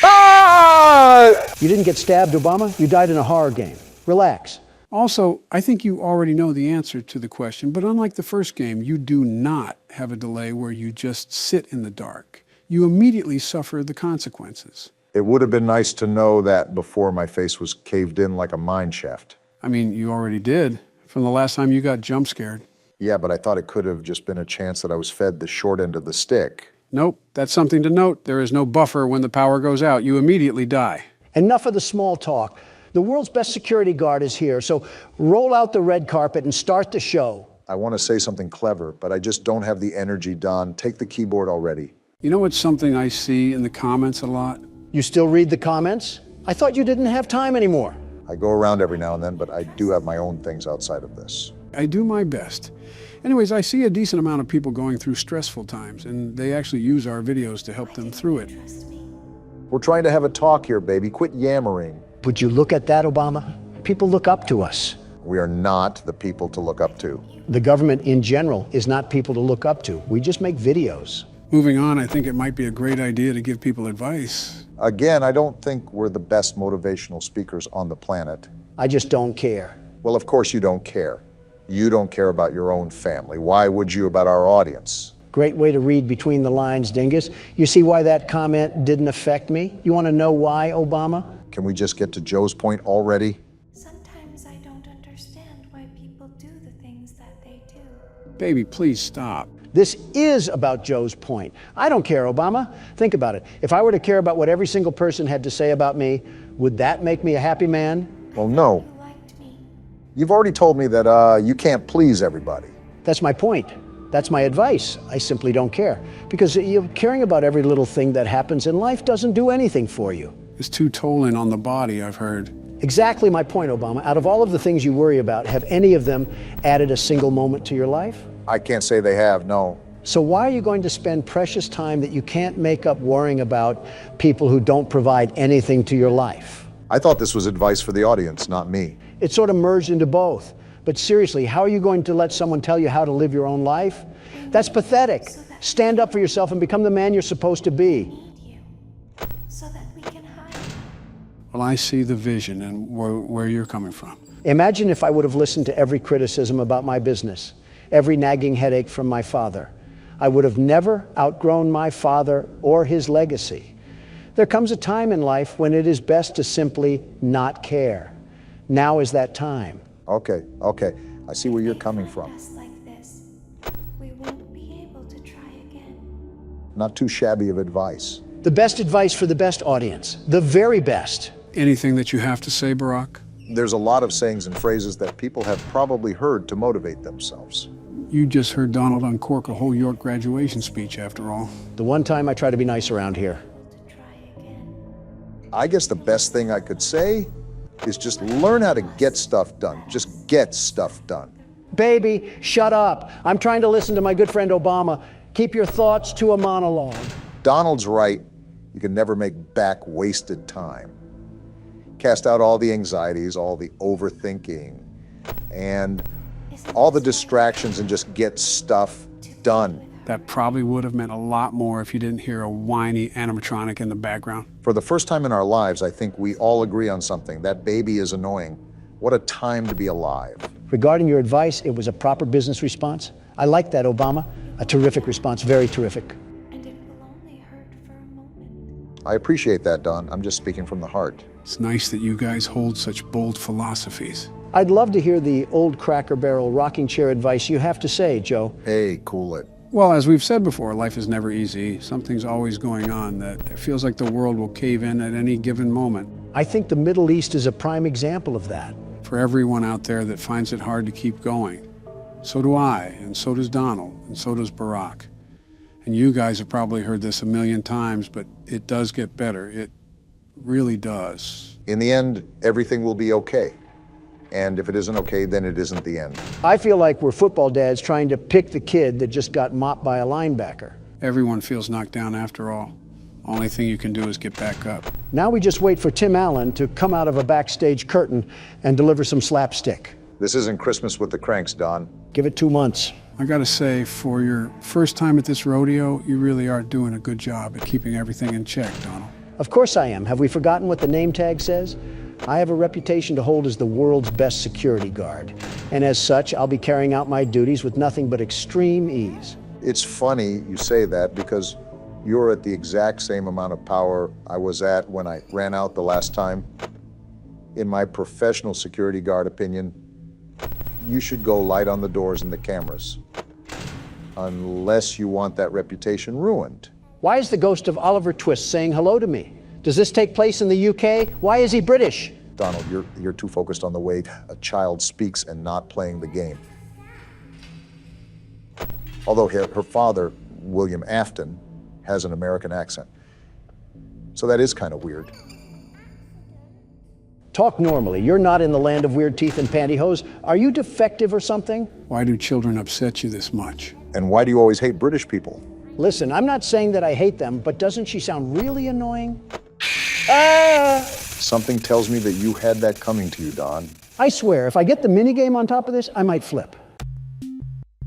Ah!
You didn't get stabbed, Obama. You died in a horror game. Relax.
Also, I think you already know the answer to the question, but unlike the first game, you do not have a delay where you just sit in the dark. You immediately suffer the consequences.
It would have been nice to know that before my face was caved in like a mine shaft.
I mean, you already did, from the last time you got jump scared.
Yeah, but I thought it could have just been a chance that I was fed the short end of the stick.
Nope, that's something to note. There is no buffer when the power goes out. You immediately die.
Enough of the small talk. The world's best security guard is here, so roll out the red carpet and start the show.
I want to say something clever, but I just don't have the energy, Don. Take the keyboard already.
You know what's something I see in the comments a lot?
You still read the comments? I thought you didn't have time anymore.
I go around every now and then, but I do have my own things outside of this.
I do my best. Anyways, I see a decent amount of people going through stressful times, and they actually use our videos to help them through it.
We're trying to have a talk here, baby. Quit yammering.
Would you look at that, Obama? People look up to us.
We are not the people to look up to.
The government in general is not people to look up to. We just make videos.
Moving on, I think it might be a great idea to give people advice.
Again, I don't think we're the best motivational speakers on the planet.
I just don't care.
Well, of course you don't care. You don't care about your own family. Why would you about our audience?
Great way to read between the lines, Dingus. You see why that comment didn't affect me? You want to know why, Obama?
Can we just get to Joe's point already?
Sometimes I don't understand why people do the things that they do.
Baby, please stop.
This is about Joe's point. I don't care, Obama. Think about it. If I were to care about what every single person had to say about me, would that make me a happy man?
Well, no. You've already told me that you can't please everybody.
That's my point. That's my advice. I simply don't care. Because caring about every little thing that happens in life doesn't do anything for you.
It's too tolling on the body, I've heard.
Exactly my point, Obama. Out of all of the things you worry about, have any of them added a single moment to your life?
I can't say they have, no.
So why are you going to spend precious time that you can't make up worrying about people who don't provide anything to your life?
I thought this was advice for the audience, not me.
It sort of merged into both. But seriously, how are you going to let someone tell you how to live your own life? That's pathetic. Stand up for yourself and become the man you're supposed to be.
So that we can hide.
Well, I see the vision and where you're coming from.
Imagine if I would have listened to every criticism about my business, every nagging headache from my father. I would have never outgrown my father or his legacy. There comes a time in life when it is best to simply not care. Now is that time.
Okay. I see where you're coming from.
Like this, we won't be able to try again.
Not too shabby of advice.
The best advice for the best audience. The very best.
Anything that you have to say, Barack?
There's a lot of sayings and phrases that people have probably heard to motivate themselves.
You just heard Donald uncork a whole York graduation speech, after all.
The one time I try to be nice around here.
I guess the best thing I could say is just learn how to get stuff done. Just get stuff done.
Baby, shut up. I'm trying to listen to my good friend Obama. Keep your thoughts to a monologue.
Donald's right. You can never make back wasted time. Cast out all the anxieties, all the overthinking, and all the distractions and just get stuff done.
That probably would have meant a lot more if you didn't hear a whiny animatronic in the background.
For the first time in our lives, I think we all agree on something. That baby is annoying. What a time to be alive.
Regarding your advice, it was a proper business response. I like that, Obama. A terrific response, very terrific.
And it will only hurt for a moment.
I appreciate that, Don. I'm just speaking from the heart.
It's nice that you guys hold such bold philosophies.
I'd love to hear the old Cracker Barrel rocking chair advice you have to say, Joe.
Hey, cool it.
Well, as we've said before, life is never easy. Something's always going on that it feels like the world will cave in at any given moment.
I think the Middle East is a prime example of that.
For everyone out there that finds it hard to keep going. So do I, and so does Donald, and so does Barack. And you guys have probably heard this a million times, but it does get better. It really does.
In the end, everything will be okay. And if it isn't okay, then it isn't the end.
I feel like we're football dads trying to pick the kid that just got mopped by a linebacker.
Everyone feels knocked down after all. Only thing you can do is get back up.
Now we just wait for Tim Allen to come out of a backstage curtain and deliver some slapstick.
This isn't Christmas with the Cranks, Don.
Give it 2 months.
I gotta say, for your first time at this rodeo, you really are doing a good job at keeping everything in check, Donald.
Of course I am. Have we forgotten what the name tag says? I have a reputation to hold as the world's best security guard. And as such, I'll be carrying out my duties with nothing but extreme ease.
It's funny you say that because you're at the exact same amount of power I was at when I ran out the last time. In my professional security guard opinion, you should go light on the doors and the cameras. Unless you want that reputation ruined.
Why is the ghost of Oliver Twist saying hello to me? Does this take place in the UK? Why is he British?
Donald, you're too focused on the way a child speaks and not playing the game. Although her father, William Afton, has an American accent. So that is kind of weird.
Talk normally. You're not in the land of weird teeth and pantyhose. Are you defective or something?
Why do children upset you this much?
And why do you always hate British people?
Listen, I'm not saying that I hate them, but doesn't she sound really annoying?
Something tells me that you had that coming to you, Don.
I swear, if I get the minigame on top of this, I might flip.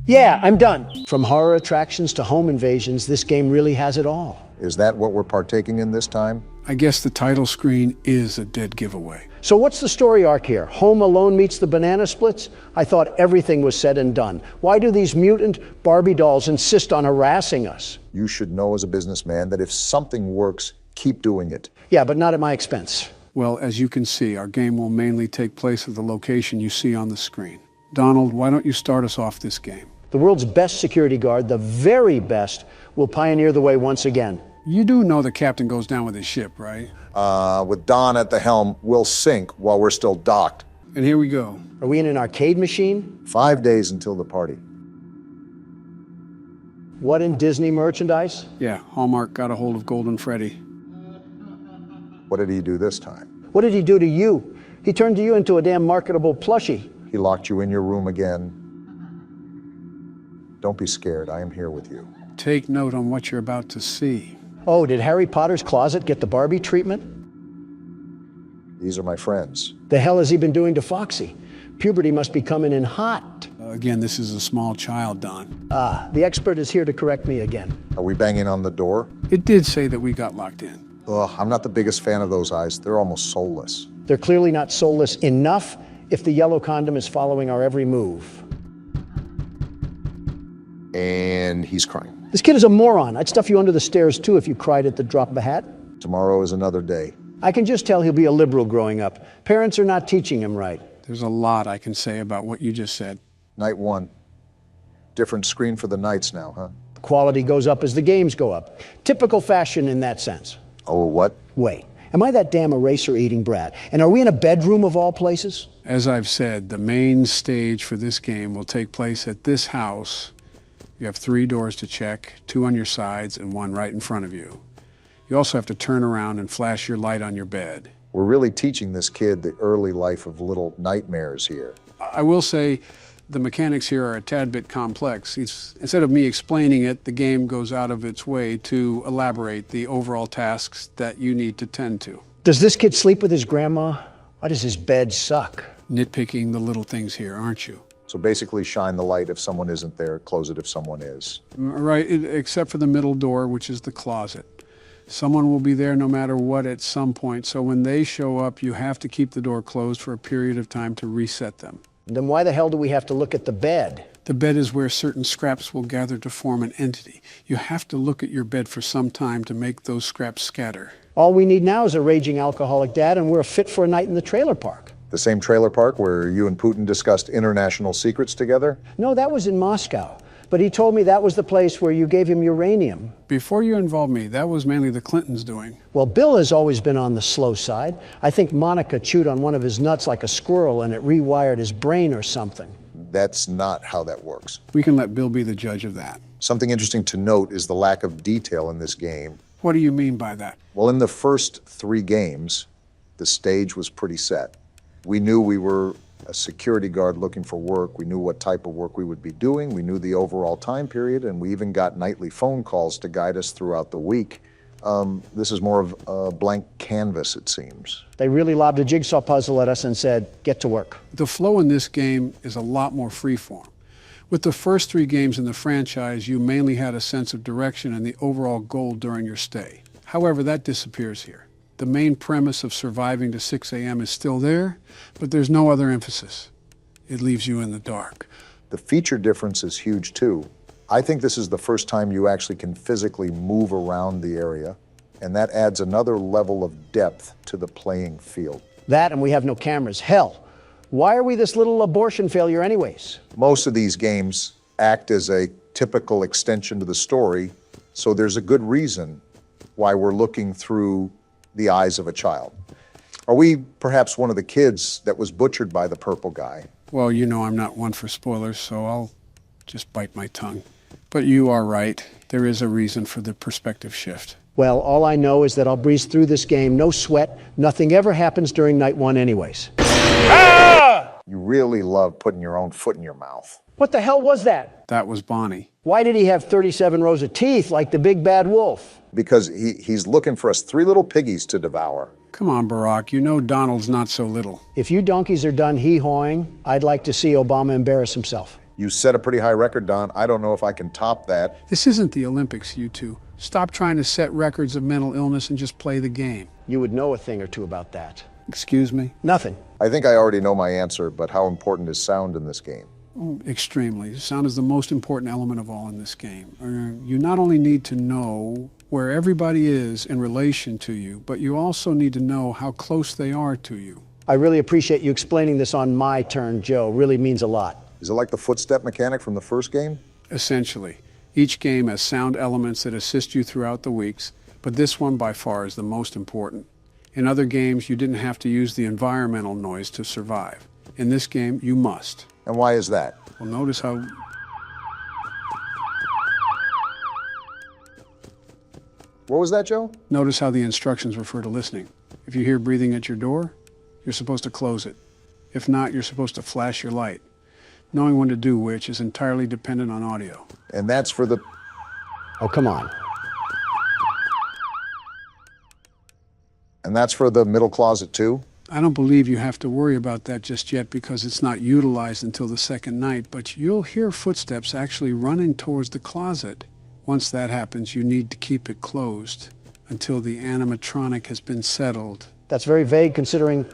Yeah, I'm done. From horror attractions to home invasions, this game really has it all.
Is that what we're partaking in this time?
I guess the title screen is a dead giveaway.
So what's the story arc here? Home Alone meets the Banana Splits? I thought everything was said and done. Why do these mutant Barbie dolls insist on harassing us?
You should know as a businessman that if something works, keep doing it.
Yeah, but not at my expense.
Well, as you can see, our game will mainly take place at the location you see on the screen. Donald, why don't you start us off this game?
The world's best security guard, the very best, will pioneer the way once again.
You do know the captain goes down with his ship, right?
With Don at the helm, we'll sink while we're still docked.
And here we go.
Are we in an arcade machine?
5 days until the party.
What in Disney merchandise?
Yeah, Hallmark got a hold of Golden Freddy.
What did he do this time?
What did he do to you? He turned you into a damn marketable plushie.
He locked you in your room again. Don't be scared, I am here with you.
Take note on what you're about to see.
Oh, did Harry Potter's closet get the Barbie treatment?
These are my friends.
The hell has he been doing to Foxy? Puberty must be coming in hot.
Again, this is a small child, Don.
Ah, the expert is here to correct me again.
Are we banging on the door?
It did say that we got locked in.
Ugh, I'm not the biggest fan of those eyes. They're almost soulless.
They're clearly not soulless enough if the yellow condom is following our every move.
And he's crying.
This kid is a moron. I'd stuff you under the stairs too if you cried at the drop of a hat.
Tomorrow is another day.
I can just tell he'll be a liberal growing up. Parents are not teaching him right.
There's a lot I can say about what you just said.
Night 1. Different screen for the nights now, huh?
The quality goes up as the games go up. Typical fashion in that sense.
Oh, what?
Wait, am I that damn eraser-eating brat? And are we in a bedroom of all places?
As I've said, the main stage for this game will take place at this house. You have 3 doors to check, 2 on your sides and 1 right in front of you. You also have to turn around and flash your light on your bed.
We're really teaching this kid the early life of little nightmares here.
I will say the mechanics here are a tad bit complex. Instead of me explaining it, the game goes out of its way to elaborate the overall tasks that you need to tend to.
Does this kid sleep with his grandma? Why does his bed suck?
Nitpicking the little things here, aren't you?
So basically shine the light if someone isn't there, close it if someone is.
Right, except for the middle door, which is the closet. Someone will be there no matter what at some point, so when they show up, you have to keep the door closed for a period of time to reset them.
Then why the hell do we have to look at the bed?
The bed is where certain scraps will gather to form an entity. You have to look at your bed for some time to make those scraps scatter.
All we need now is a raging alcoholic dad, and we're fit for a night in the trailer park.
The same trailer park where you and Putin discussed international secrets together?
No, that was in Moscow. But he told me that was the place where you gave him uranium.
Before you involved me, that was mainly the Clintons' doing.
Well, Bill has always been on the slow side. I think Monica chewed on one of his nuts like a squirrel and it rewired his brain or something.
That's not how that works.
We can let Bill be the judge of that.
Something interesting to note is the lack of detail in this game.
What do you mean by that?
Well, in the first 3 games, the stage was pretty set. We knew we were a security guard looking for work. We knew what type of work we would be doing. We knew the overall time period, and we even got nightly phone calls to guide us throughout the week. This is more of a blank canvas, it seems.
They really lobbed a jigsaw puzzle at us and said, get to work.
The flow in this game is a lot more freeform. With the first 3 games in the franchise, you mainly had a sense of direction and the overall goal during your stay. However, that disappears here. The main premise of surviving to 6 a.m. is still there, but there's no other emphasis. It leaves you in the dark.
The feature difference is huge too. I think this is the first time you actually can physically move around the area, and that adds another level of depth to the playing field.
That and we have no cameras. Hell, why are we this little abortion failure anyways?
Most of these games act as a typical extension to the story, so there's a good reason why we're looking through the eyes of a child. Are we perhaps one of the kids that was butchered by the purple guy?
Well, you know I'm not one for spoilers, so I'll just bite my tongue. But you are right. There is a reason for the perspective shift.
Well, all I know is that I'll breeze through this game, no sweat. Nothing ever happens during night 1 anyways.
You really love putting your own foot in your mouth.
What the hell was that?
That was Bonnie.
Why did he have 37 rows of teeth like the big bad wolf?
Because he's looking for us 3 little piggies to devour.
Come on, Barack, you know Donald's not so little.
If you donkeys are done hee-hawing, I'd like to see Obama embarrass himself.
You set a pretty high record, Don. I don't know if I can top that.
This isn't the Olympics, you two. Stop trying to set records of mental illness and just play the game.
You would know a thing or two about that.
Excuse me?
Nothing.
I think I already know my answer, but how important is sound in this game?
Oh, extremely. Sound is the most important element of all in this game. You not only need to know where everybody is in relation to you, but you also need to know how close they are to you.
I really appreciate you explaining this on my turn, Joe. Really means a lot.
Is it like the footstep mechanic from the first game?
Essentially. Each game has sound elements that assist you throughout the weeks, but this one by far is the most important. In other games, you didn't have to use the environmental noise to survive. In this game, you must.
And why is that?
Well, notice how...
What was that, Joe?
Notice how the instructions refer to listening. If you hear breathing at your door, you're supposed to close it. If not, you're supposed to flash your light. Knowing when to do which is entirely dependent on audio.
And that's for the...
Oh, come on.
And that's for the middle closet, too?
I don't believe you have to worry about that just yet because it's not utilized until the second night, but you'll hear footsteps actually running towards the closet. Once that happens, you need to keep it closed until the animatronic has been settled.
That's very vague considering...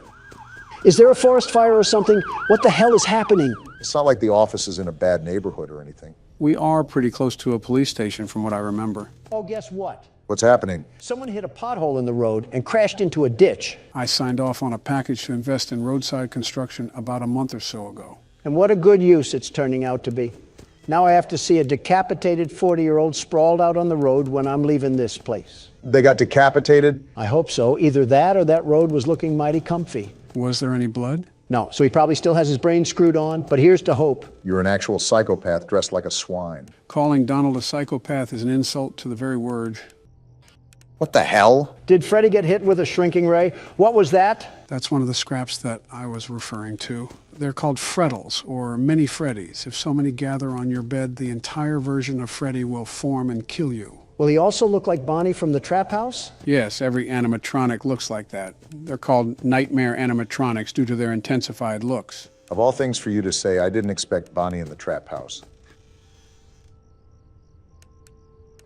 Is there a forest fire or something? What the hell is happening?
It's not like the office is in a bad neighborhood or anything.
We are pretty close to a police station from what I remember.
Oh, guess what?
What's happening?
Someone hit a pothole in the road and crashed into a ditch.
I signed off on a package to invest in roadside construction about a month or so ago.
And what a good use it's turning out to be. Now I have to see a decapitated 40-year-old sprawled out on the road when I'm leaving this place.
They got decapitated?
I hope so. Either that or that road was looking mighty comfy.
Was there any blood?
No, so he probably still has his brain screwed on, but here's to hope.
You're an actual psychopath dressed like a swine.
Calling Donald a psychopath is an insult to the very word.
What the hell?
Did Freddy get hit with a shrinking ray? What was that?
That's one of the scraps that I was referring to. They're called frettles, or mini Freddys. If so many gather on your bed, the entire version of Freddy will form and kill you.
Will he also look like Bonnie from the Trap House?
Yes, every animatronic looks like that. They're called nightmare animatronics due to their intensified looks.
Of all things for you to say, I didn't expect Bonnie in the Trap House.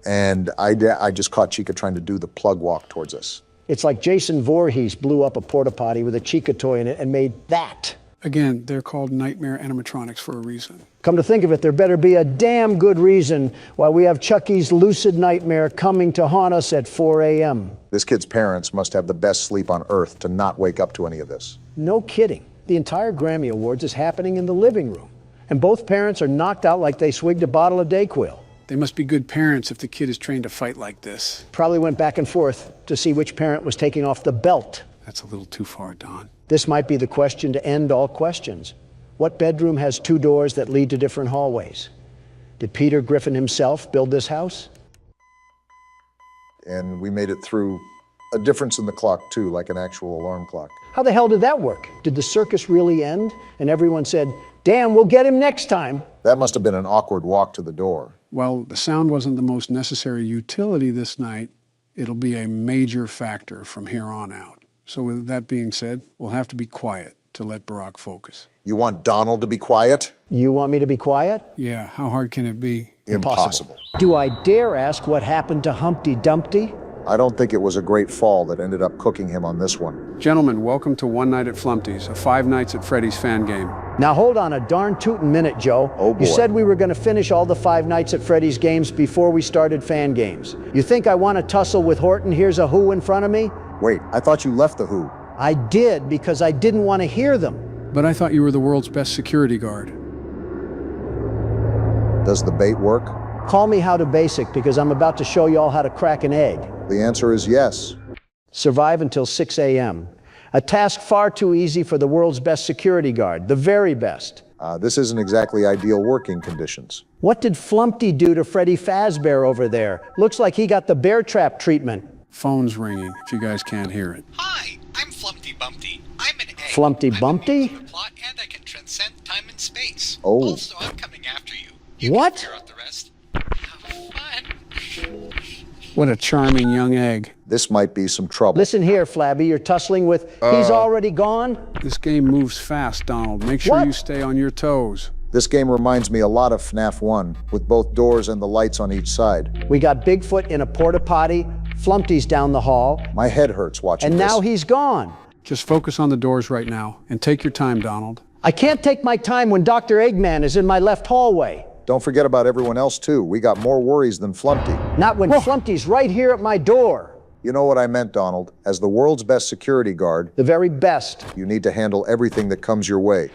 And I just caught Chica trying to do the plug walk towards us.
It's like Jason Voorhees blew up a porta potty with a Chica toy in it and made that.
Again, they're called nightmare animatronics for a reason.
Come to think of it, there better be a damn good reason why we have Chucky's lucid nightmare coming to haunt us at 4 a.m.
This kid's parents must have the best sleep on earth to not wake up to any of this.
No kidding. The entire Grammy Awards is happening in the living room. And both parents are knocked out like they swigged a bottle of Dayquil.
They must be good parents if the kid is trained to fight like this.
Probably went back and forth to see which parent was taking off the belt.
That's a little too far, Don.
This might be the question to end all questions. What bedroom has two doors that lead to different hallways? Did Peter Griffin himself build this house?
And we made it through a difference in the clock, too, like an actual alarm clock.
How the hell did that work? Did the circus really end? And everyone said, damn, we'll get him next time.
That must have been an awkward walk to the door.
Well, the sound wasn't the most necessary utility this night. It'll be a major factor from here on out. So with that being said, we'll have to be quiet to let Barack focus.
You want Donald to be quiet?
You want me to be quiet?
Yeah, how hard can it be?
Impossible.
Do I dare ask what happened to Humpty Dumpty?
I don't think it was a great fall that ended up cooking him on this one.
Gentlemen, welcome to One Night at Flumpty's, a 5 nights at Freddy's fan game.
Now hold on a darn tootin' minute, Joe.
Oh boy.
You said we were gonna finish all the 5 nights at Freddy's games before we started fan games. You think I want to tussle with Horton? Here's a Who in front of me?
Wait, I thought you left the Who.
I did, because I didn't want to hear them.
But I thought you were the world's best security guard.
Does the bait work?
Call me How to Basic, because I'm about to show you all how to crack an egg.
The answer is yes.
Survive until 6 a.m. A task far too easy for the world's best security guard, the very best.
This isn't exactly ideal working conditions.
What did Flumpty do to Freddy Fazbear over there? Looks like he got the bear trap treatment.
Phone's ringing, if you guys can't hear it.
Hi, I'm Flumpty Bumpty. I'm an egg.
Flumpty Bumpty?
Plot, and I can transcend time and space.
Oh.
Also, I'm coming after you. You
what?
can figure out the rest. Have fun.
What a charming young egg.
This might be some trouble.
Listen here, Flabby, you're tussling with he's already gone?
This game moves fast, Donald. Make sure
What?
you stay on your toes.
This game reminds me a lot of FNAF 1, with both doors and the lights on each side.
We got Bigfoot in a porta potty, Flumpty's down the hall,
My head hurts watching
and
this.
now he's gone.
Just focus on the doors right now, and take your time, Donald.
I can't take my time when Dr. Eggman is in my left hallway.
Don't forget about everyone else, too. We got more worries than Flumpty.
Not when Flumpty's right here at my door.
You know what I meant, Donald. As the world's best security guard,
The very best.
you need to handle everything that comes your way.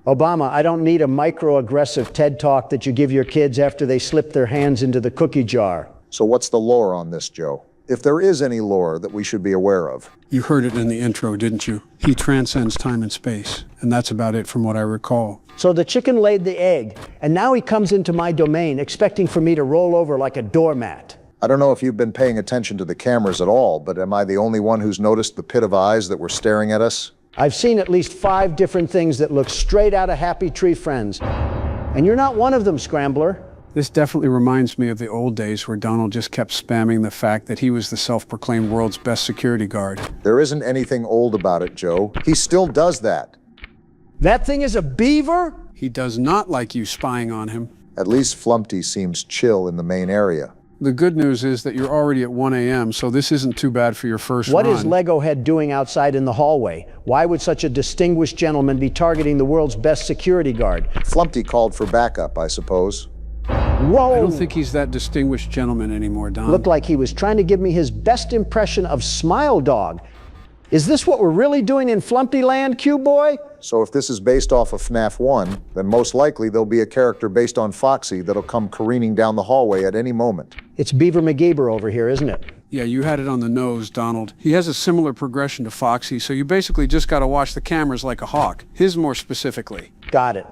Obama, I don't need a microaggressive TED talk that you give your kids after they slip their hands into the cookie jar.
So what's the lore on this, Joe? If there is any lore that we should be aware of.
You heard it in the intro, didn't you? He transcends time and space, and that's about it from what I recall.
So the chicken laid the egg, and now he comes into my domain expecting for me to roll over like a doormat.
I don't know if you've been paying attention to the cameras at all, but am I the only one who's noticed the pit of eyes that were staring at us?
I've seen at least 5 different things that look straight out of Happy Tree Friends. And you're not one of them, Scrambler.
This definitely reminds me of the old days where Donald just kept spamming the fact that he was the self-proclaimed world's best security guard.
There isn't anything old about it, Joe. He still does that.
That thing is a beaver?
He does not like you spying on him.
At least Flumpty seems chill in the main area.
The good news is that you're already at 1 a.m., so this isn't too bad for your first
What
run.
is Lego Head doing outside in the hallway? Why would such a distinguished gentleman be targeting the world's best security guard?
Flumpty called for backup, I suppose.
Whoa!
I don't think he's that distinguished gentleman anymore, Don.
Looked like he was trying to give me his best impression of Smile Dog. Is this what we're really doing in Flumpty Land, Q-Boy?
So if this is based off of FNAF 1, then most likely there'll be a character based on Foxy that'll come careening down the hallway at any moment.
It's Beaver McGeeber over here, isn't it?
Yeah, you had it on the nose, Donald. He has a similar progression to Foxy, so you basically just gotta watch the cameras like a hawk. His more specifically.
Got it.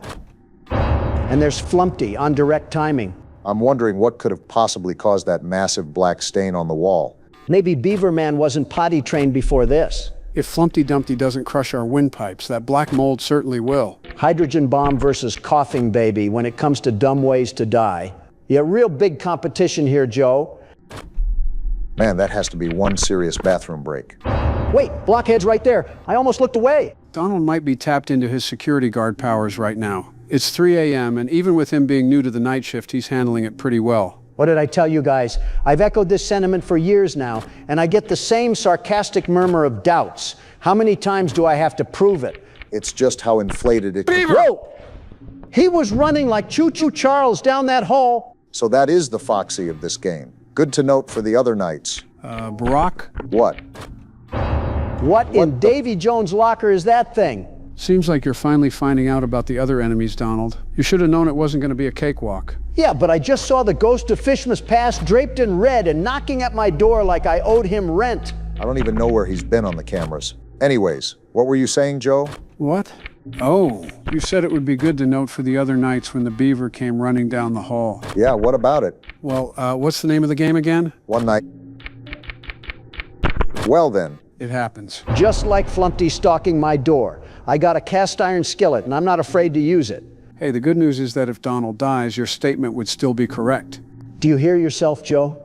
And there's Flumpty on direct timing.
I'm wondering what could have possibly caused that massive black stain on the wall.
Maybe Beaver Man wasn't potty trained before this.
If Flumpty Dumpty doesn't crush our windpipes, that black mold certainly will.
Hydrogen bomb versus coughing baby when it comes to dumb ways to die. Yeah, real big competition here, Joe.
Man, that has to be one serious bathroom break.
Wait, blockhead's right there. I almost looked away.
Donald might be tapped into his security guard powers right now. It's 3 a.m., and even with him being new to the night shift, he's handling it pretty well.
What did I tell you guys? I've echoed this sentiment for years now, and I get the same sarcastic murmur of doubts. How many times do I have to prove it?
It's just how inflated it...
Whoa! He was running like Choo-Choo Charles down that hall.
So that is the Foxy of this game. Good to note for the other nights.
Barack?
What?
What in Davy Jones' locker is that thing?
Seems like you're finally finding out about the other enemies, Donald. You should have known it wasn't going to be a cakewalk.
Yeah, but I just saw the ghost of Fishmas Pass draped in red and knocking at my door like I owed him rent.
I don't even know where he's been on the cameras. Anyways, what were you saying, Joe?
What? Oh, you said it would be good to note for the other nights when the beaver came running down the hall.
Yeah, what about it?
Well, what's the name of the game again?
One night. Well then.
It happens.
Just like Flumpty stalking my door. I got a cast iron skillet and I'm not afraid to use it.
Hey, the good news is that if Donald dies, your statement would still be correct.
Do you hear yourself, Joe?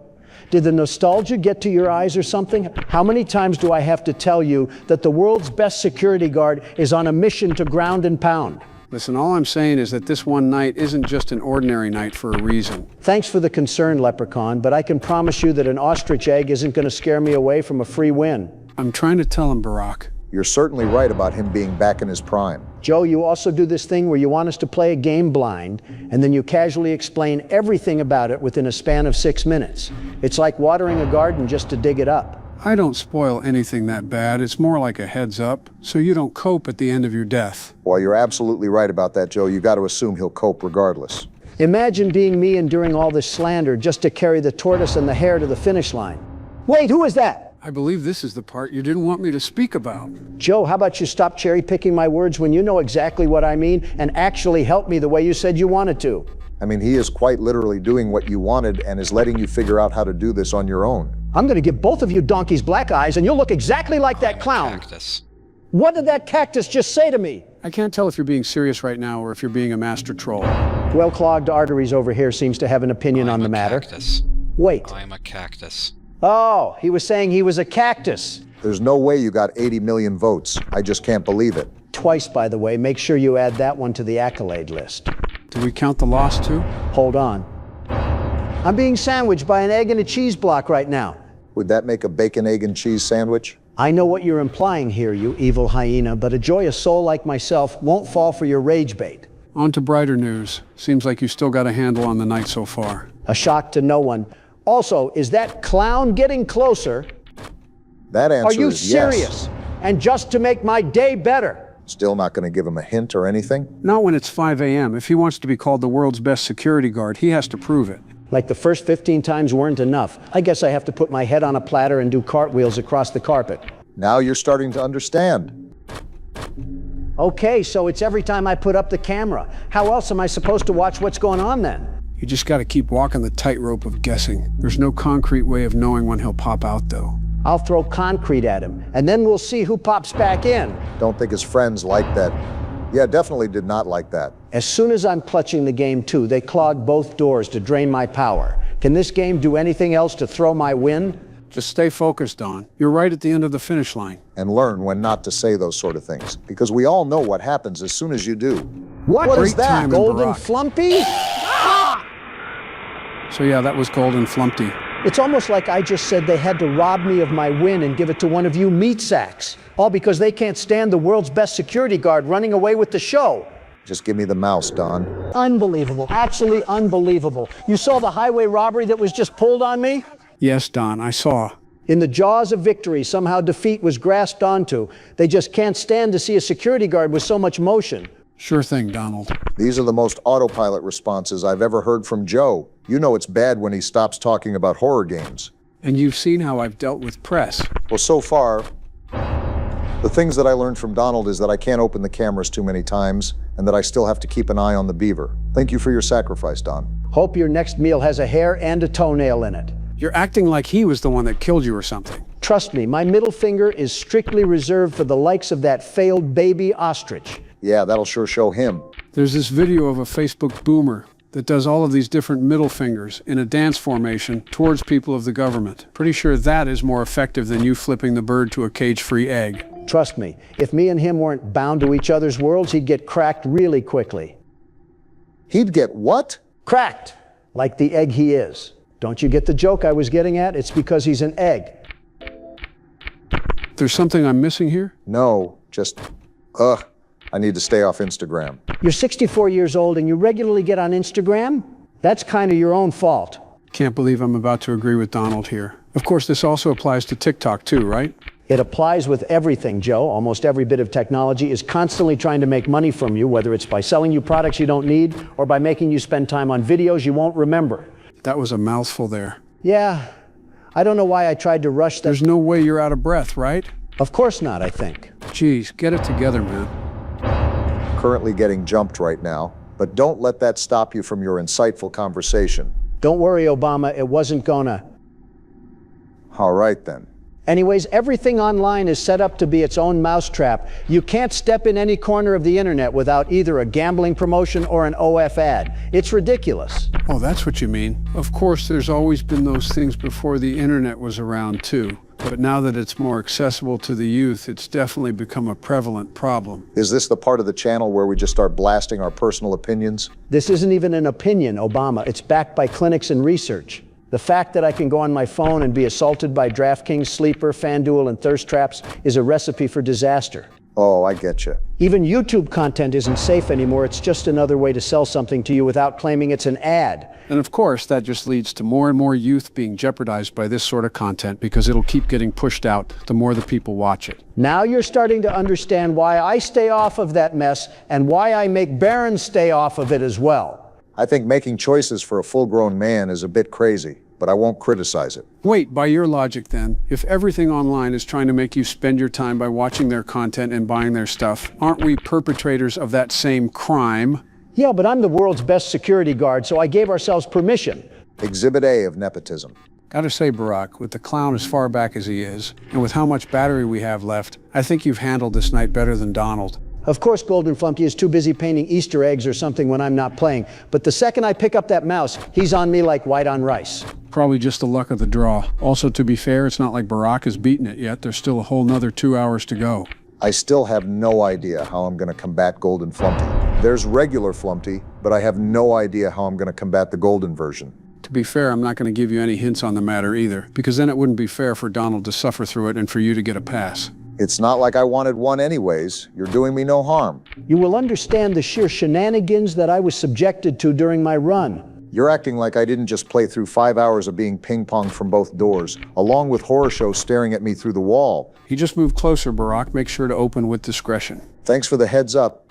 Did the nostalgia get to your eyes or something? How many times do I have to tell you that the world's best security guard is on a mission to ground and pound?
Listen, all I'm saying is that this one night isn't just an ordinary night for a reason.
Thanks for the concern, Leprechaun, but I can promise you that an ostrich egg isn't going to scare me away from a free win.
I'm trying to tell him, Barack.
You're certainly right about him being back in his prime.
Joe, you also do this thing where you want us to play a game blind, and then you casually explain everything about it within a span of 6 minutes. It's like watering a garden just to dig it up.
I don't spoil anything that bad. It's more like a heads up, so you don't cope at the end of your death.
Well, you're absolutely right about that, Joe. You got to assume he'll cope regardless.
Imagine being me enduring all this slander just to carry the tortoise and the hare to the finish line. Wait, who is that?
I believe this is the part you didn't want me to speak about.
Joe, how about you stop cherry-picking my words when you know exactly what I mean and actually help me the way you said you wanted to?
I mean, he is quite literally doing what you wanted and is letting you figure out how to do this on your own.
I'm going to give both of you donkeys black eyes and you'll look exactly like that clown.
Cactus.
What did that cactus just say to me?
I can't tell if you're being serious right now or if you're being a master troll.
Well-clogged arteries over here seems to have an opinion on the matter.
Cactus.
Wait.
I'm a cactus.
Oh, he was saying he was a cactus.
There's no way you got 80 million votes. I just can't believe it.
Twice, by the way. Make sure you add that one to the accolade list.
Do we count the loss too?
Hold on. I'm being sandwiched by an egg and a cheese block right now.
Would that make a bacon, egg, and cheese sandwich?
I know what you're implying here, you evil hyena, but a joyous soul like myself won't fall for your rage bait.
On to brighter news. Seems like you still got a handle on the night so far.
A shock to no one. Also, is that clown getting closer?
That answer is yes.
Are you serious? And just to make my day better?
Still not going to give him a hint or anything?
Not when it's 5 a.m. If he wants to be called the world's best security guard, he has to prove it.
Like the first 15 times weren't enough. I guess I have to put my head on a platter and do cartwheels across the carpet.
Now you're starting to understand.
Okay, so it's every time I put up the camera. How else am I supposed to watch what's going on then?
You just got to keep walking the tightrope of guessing. There's no concrete way of knowing when he'll pop out, though.
I'll throw concrete at him, and then we'll see who pops back in.
Don't think his friends like that Yeah, definitely did not like that.
As soon as I'm clutching the game too, they clog both doors to drain my power. Can this game do anything else to throw my win?
Just stay focused, Don. You're right at the end of the finish line.
And learn when not to say those sort of things, because we all know what happens as soon as you do.
What is
Great
that,
timing,
Golden
Barack.
Flumpty?
So yeah, that was Golden Flumpty.
It's almost like I just said they had to rob me of my win and give it to one of you meat sacks. All because they can't stand the world's best security guard running away with the show.
Just give me the mouse, Don.
Unbelievable. Actually unbelievable. You saw the highway robbery that was just pulled on me?
Yes, Don, I saw.
In the jaws of victory, somehow defeat was grasped onto. They just can't stand to see a security guard with so much motion.
Sure thing, Donald.
These are the most autopilot responses I've ever heard from Joe. You know it's bad when he stops talking about horror games.
And you've seen how I've dealt with press.
Well, so far, the things that I learned from Donald is that I can't open the cameras too many times, and that I still have to keep an eye on the beaver. Thank you for your sacrifice, Don.
Hope your next meal has a hair and a toenail in it.
You're acting like he was the one that killed you or something.
Trust me, my middle finger is strictly reserved for the likes of that failed baby ostrich.
Yeah, that'll sure show him.
There's this video of a Facebook boomer that does all of these different middle fingers in a dance formation towards people of the government. Pretty sure that is more effective than you flipping the bird to a cage-free egg.
Trust me, if me and him weren't bound to each other's worlds, he'd get cracked really quickly.
He'd get what?
Cracked, like the egg he is. Don't you get the joke I was getting at? It's because he's an egg.
There's something I'm missing here?
No, just, I need to stay off Instagram.
You're 64 years old and you regularly get on Instagram? That's kind of your own fault.
Can't believe I'm about to agree with Donald here. Of course, this also applies to TikTok too, right?
It applies with everything, Joe. Almost every bit of technology is constantly trying to make money from you, whether it's by selling you products you don't need or by making you spend time on videos you won't remember.
That was a mouthful there.
Yeah, I don't know why I tried to rush that.
There's no way you're out of breath, right?
Of course not, I think.
Geez, get it together, man.
Currently getting jumped right now, but don't let that stop you from your insightful conversation.
Don't worry, Obama, it wasn't gonna.
All right, then.
Anyways, everything online is set up to be its own mousetrap. You can't step in any corner of the internet without either a gambling promotion or an OF ad. It's ridiculous.
Oh, that's what you mean. Of course, there's always been those things before the internet was around too. But now that it's more accessible to the youth, it's definitely become a prevalent problem.
Is this the part of the channel where we just start blasting our personal opinions?
This isn't even an opinion, Obama. It's backed by clinics and research. The fact that I can go on my phone and be assaulted by DraftKings, Sleeper, FanDuel, and Thirst Traps is a recipe for disaster.
Oh, I get you.
Even YouTube content isn't safe anymore. It's just another way to sell something to you without claiming it's an ad.
And of course, that just leads to more and more youth being jeopardized by this sort of content because it'll keep getting pushed out the more the people watch it.
Now you're starting to understand why I stay off of that mess and why I make Barron stay off of it as well.
I think making choices for a full-grown man is a bit crazy, but I won't criticize it.
Wait, by your logic then, if everything online is trying to make you spend your time by watching their content and buying their stuff, aren't we perpetrators of that same crime?
Yeah, but I'm the world's best security guard, so I gave ourselves permission.
Exhibit A of nepotism.
Gotta say, Barack, with the clown as far back as he is, and with how much battery we have left, I think you've handled this night better than Donald.
Of course, Golden Flumpty is too busy painting Easter eggs or something when I'm not playing. But the second I pick up that mouse, he's on me like white on rice.
Probably just the luck of the draw. Also, to be fair, it's not like Barack has beaten it yet. There's still a whole nother 2 hours to go.
I still have no idea how I'm going to combat Golden Flumpty. There's regular Flumpty, but I have no idea how I'm going to combat the golden version.
To be fair, I'm not going to give you any hints on the matter either, because then it wouldn't be fair for Donald to suffer through it and for you to get a pass.
It's not like I wanted one anyways. You're doing me no harm.
You will understand the sheer shenanigans that I was subjected to during my run.
You're acting like I didn't just play through 5 hours of being ping-ponged from both doors, along with horror shows staring at me through the wall.
He just moved closer, Barack. Make sure to open with discretion.
Thanks for the heads up.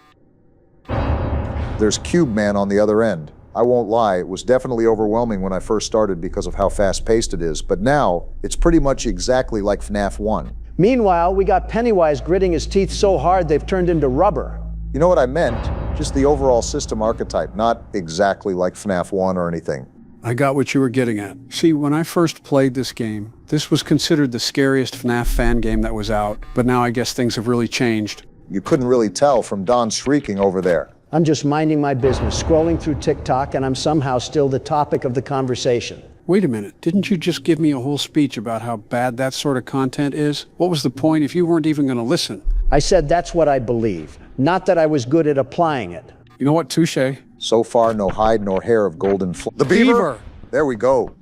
There's Cube Man on the other end. I won't lie, it was definitely overwhelming when I first started because of how fast-paced it is, but now, it's pretty much exactly like FNAF 1.
Meanwhile, we got Pennywise gritting his teeth so hard they've turned into rubber.
You know what I meant? Just the overall system archetype, not exactly like FNAF 1 or anything.
I got what you were getting at. See, when I first played this game, this was considered the scariest FNAF fan game that was out, but now I guess things have really changed.
You couldn't really tell from Don shrieking over there.
I'm just minding my business, scrolling through TikTok, and I'm somehow still the topic of the conversation.
Wait a minute, didn't you just give me a whole speech about how bad that sort of content is? What was the point if you weren't even going to listen?
I said that's what I believe, not that I was good at applying it.
You know what, touche.
So far, no hide nor hair of Golden The beaver! There we go.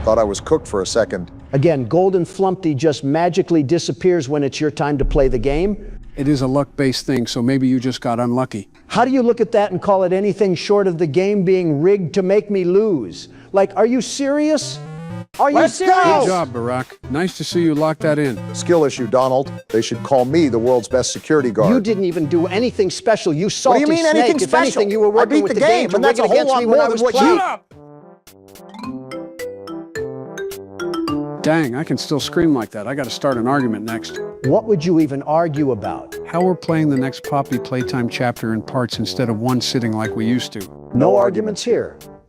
Thought I was cooked for a second.
Again, Golden Flumpty just magically disappears when it's your time to play the game.
It is a luck-based thing, so maybe you just got unlucky.
How do you look at that and call it anything short of the game being rigged to make me lose? Like, are you serious? Are you serious?
Good job, Barack. Nice to see you lock that in.
Skill issue, Donald. They should call me the world's best security guard.
You didn't even do anything special, you salty
What do you mean
snake.
anything
If
special?
anything, you were working
I beat
with
the
the
game,
to
and that's
rig
a
it
whole
against
lot
me
more
when I
than
was
what
playing.
you...
Dang, I can still scream like that. I gotta start an argument next.
What would you even argue about?
How we're playing the next Poppy Playtime chapter in parts instead of one sitting like we used to.
No arguments here.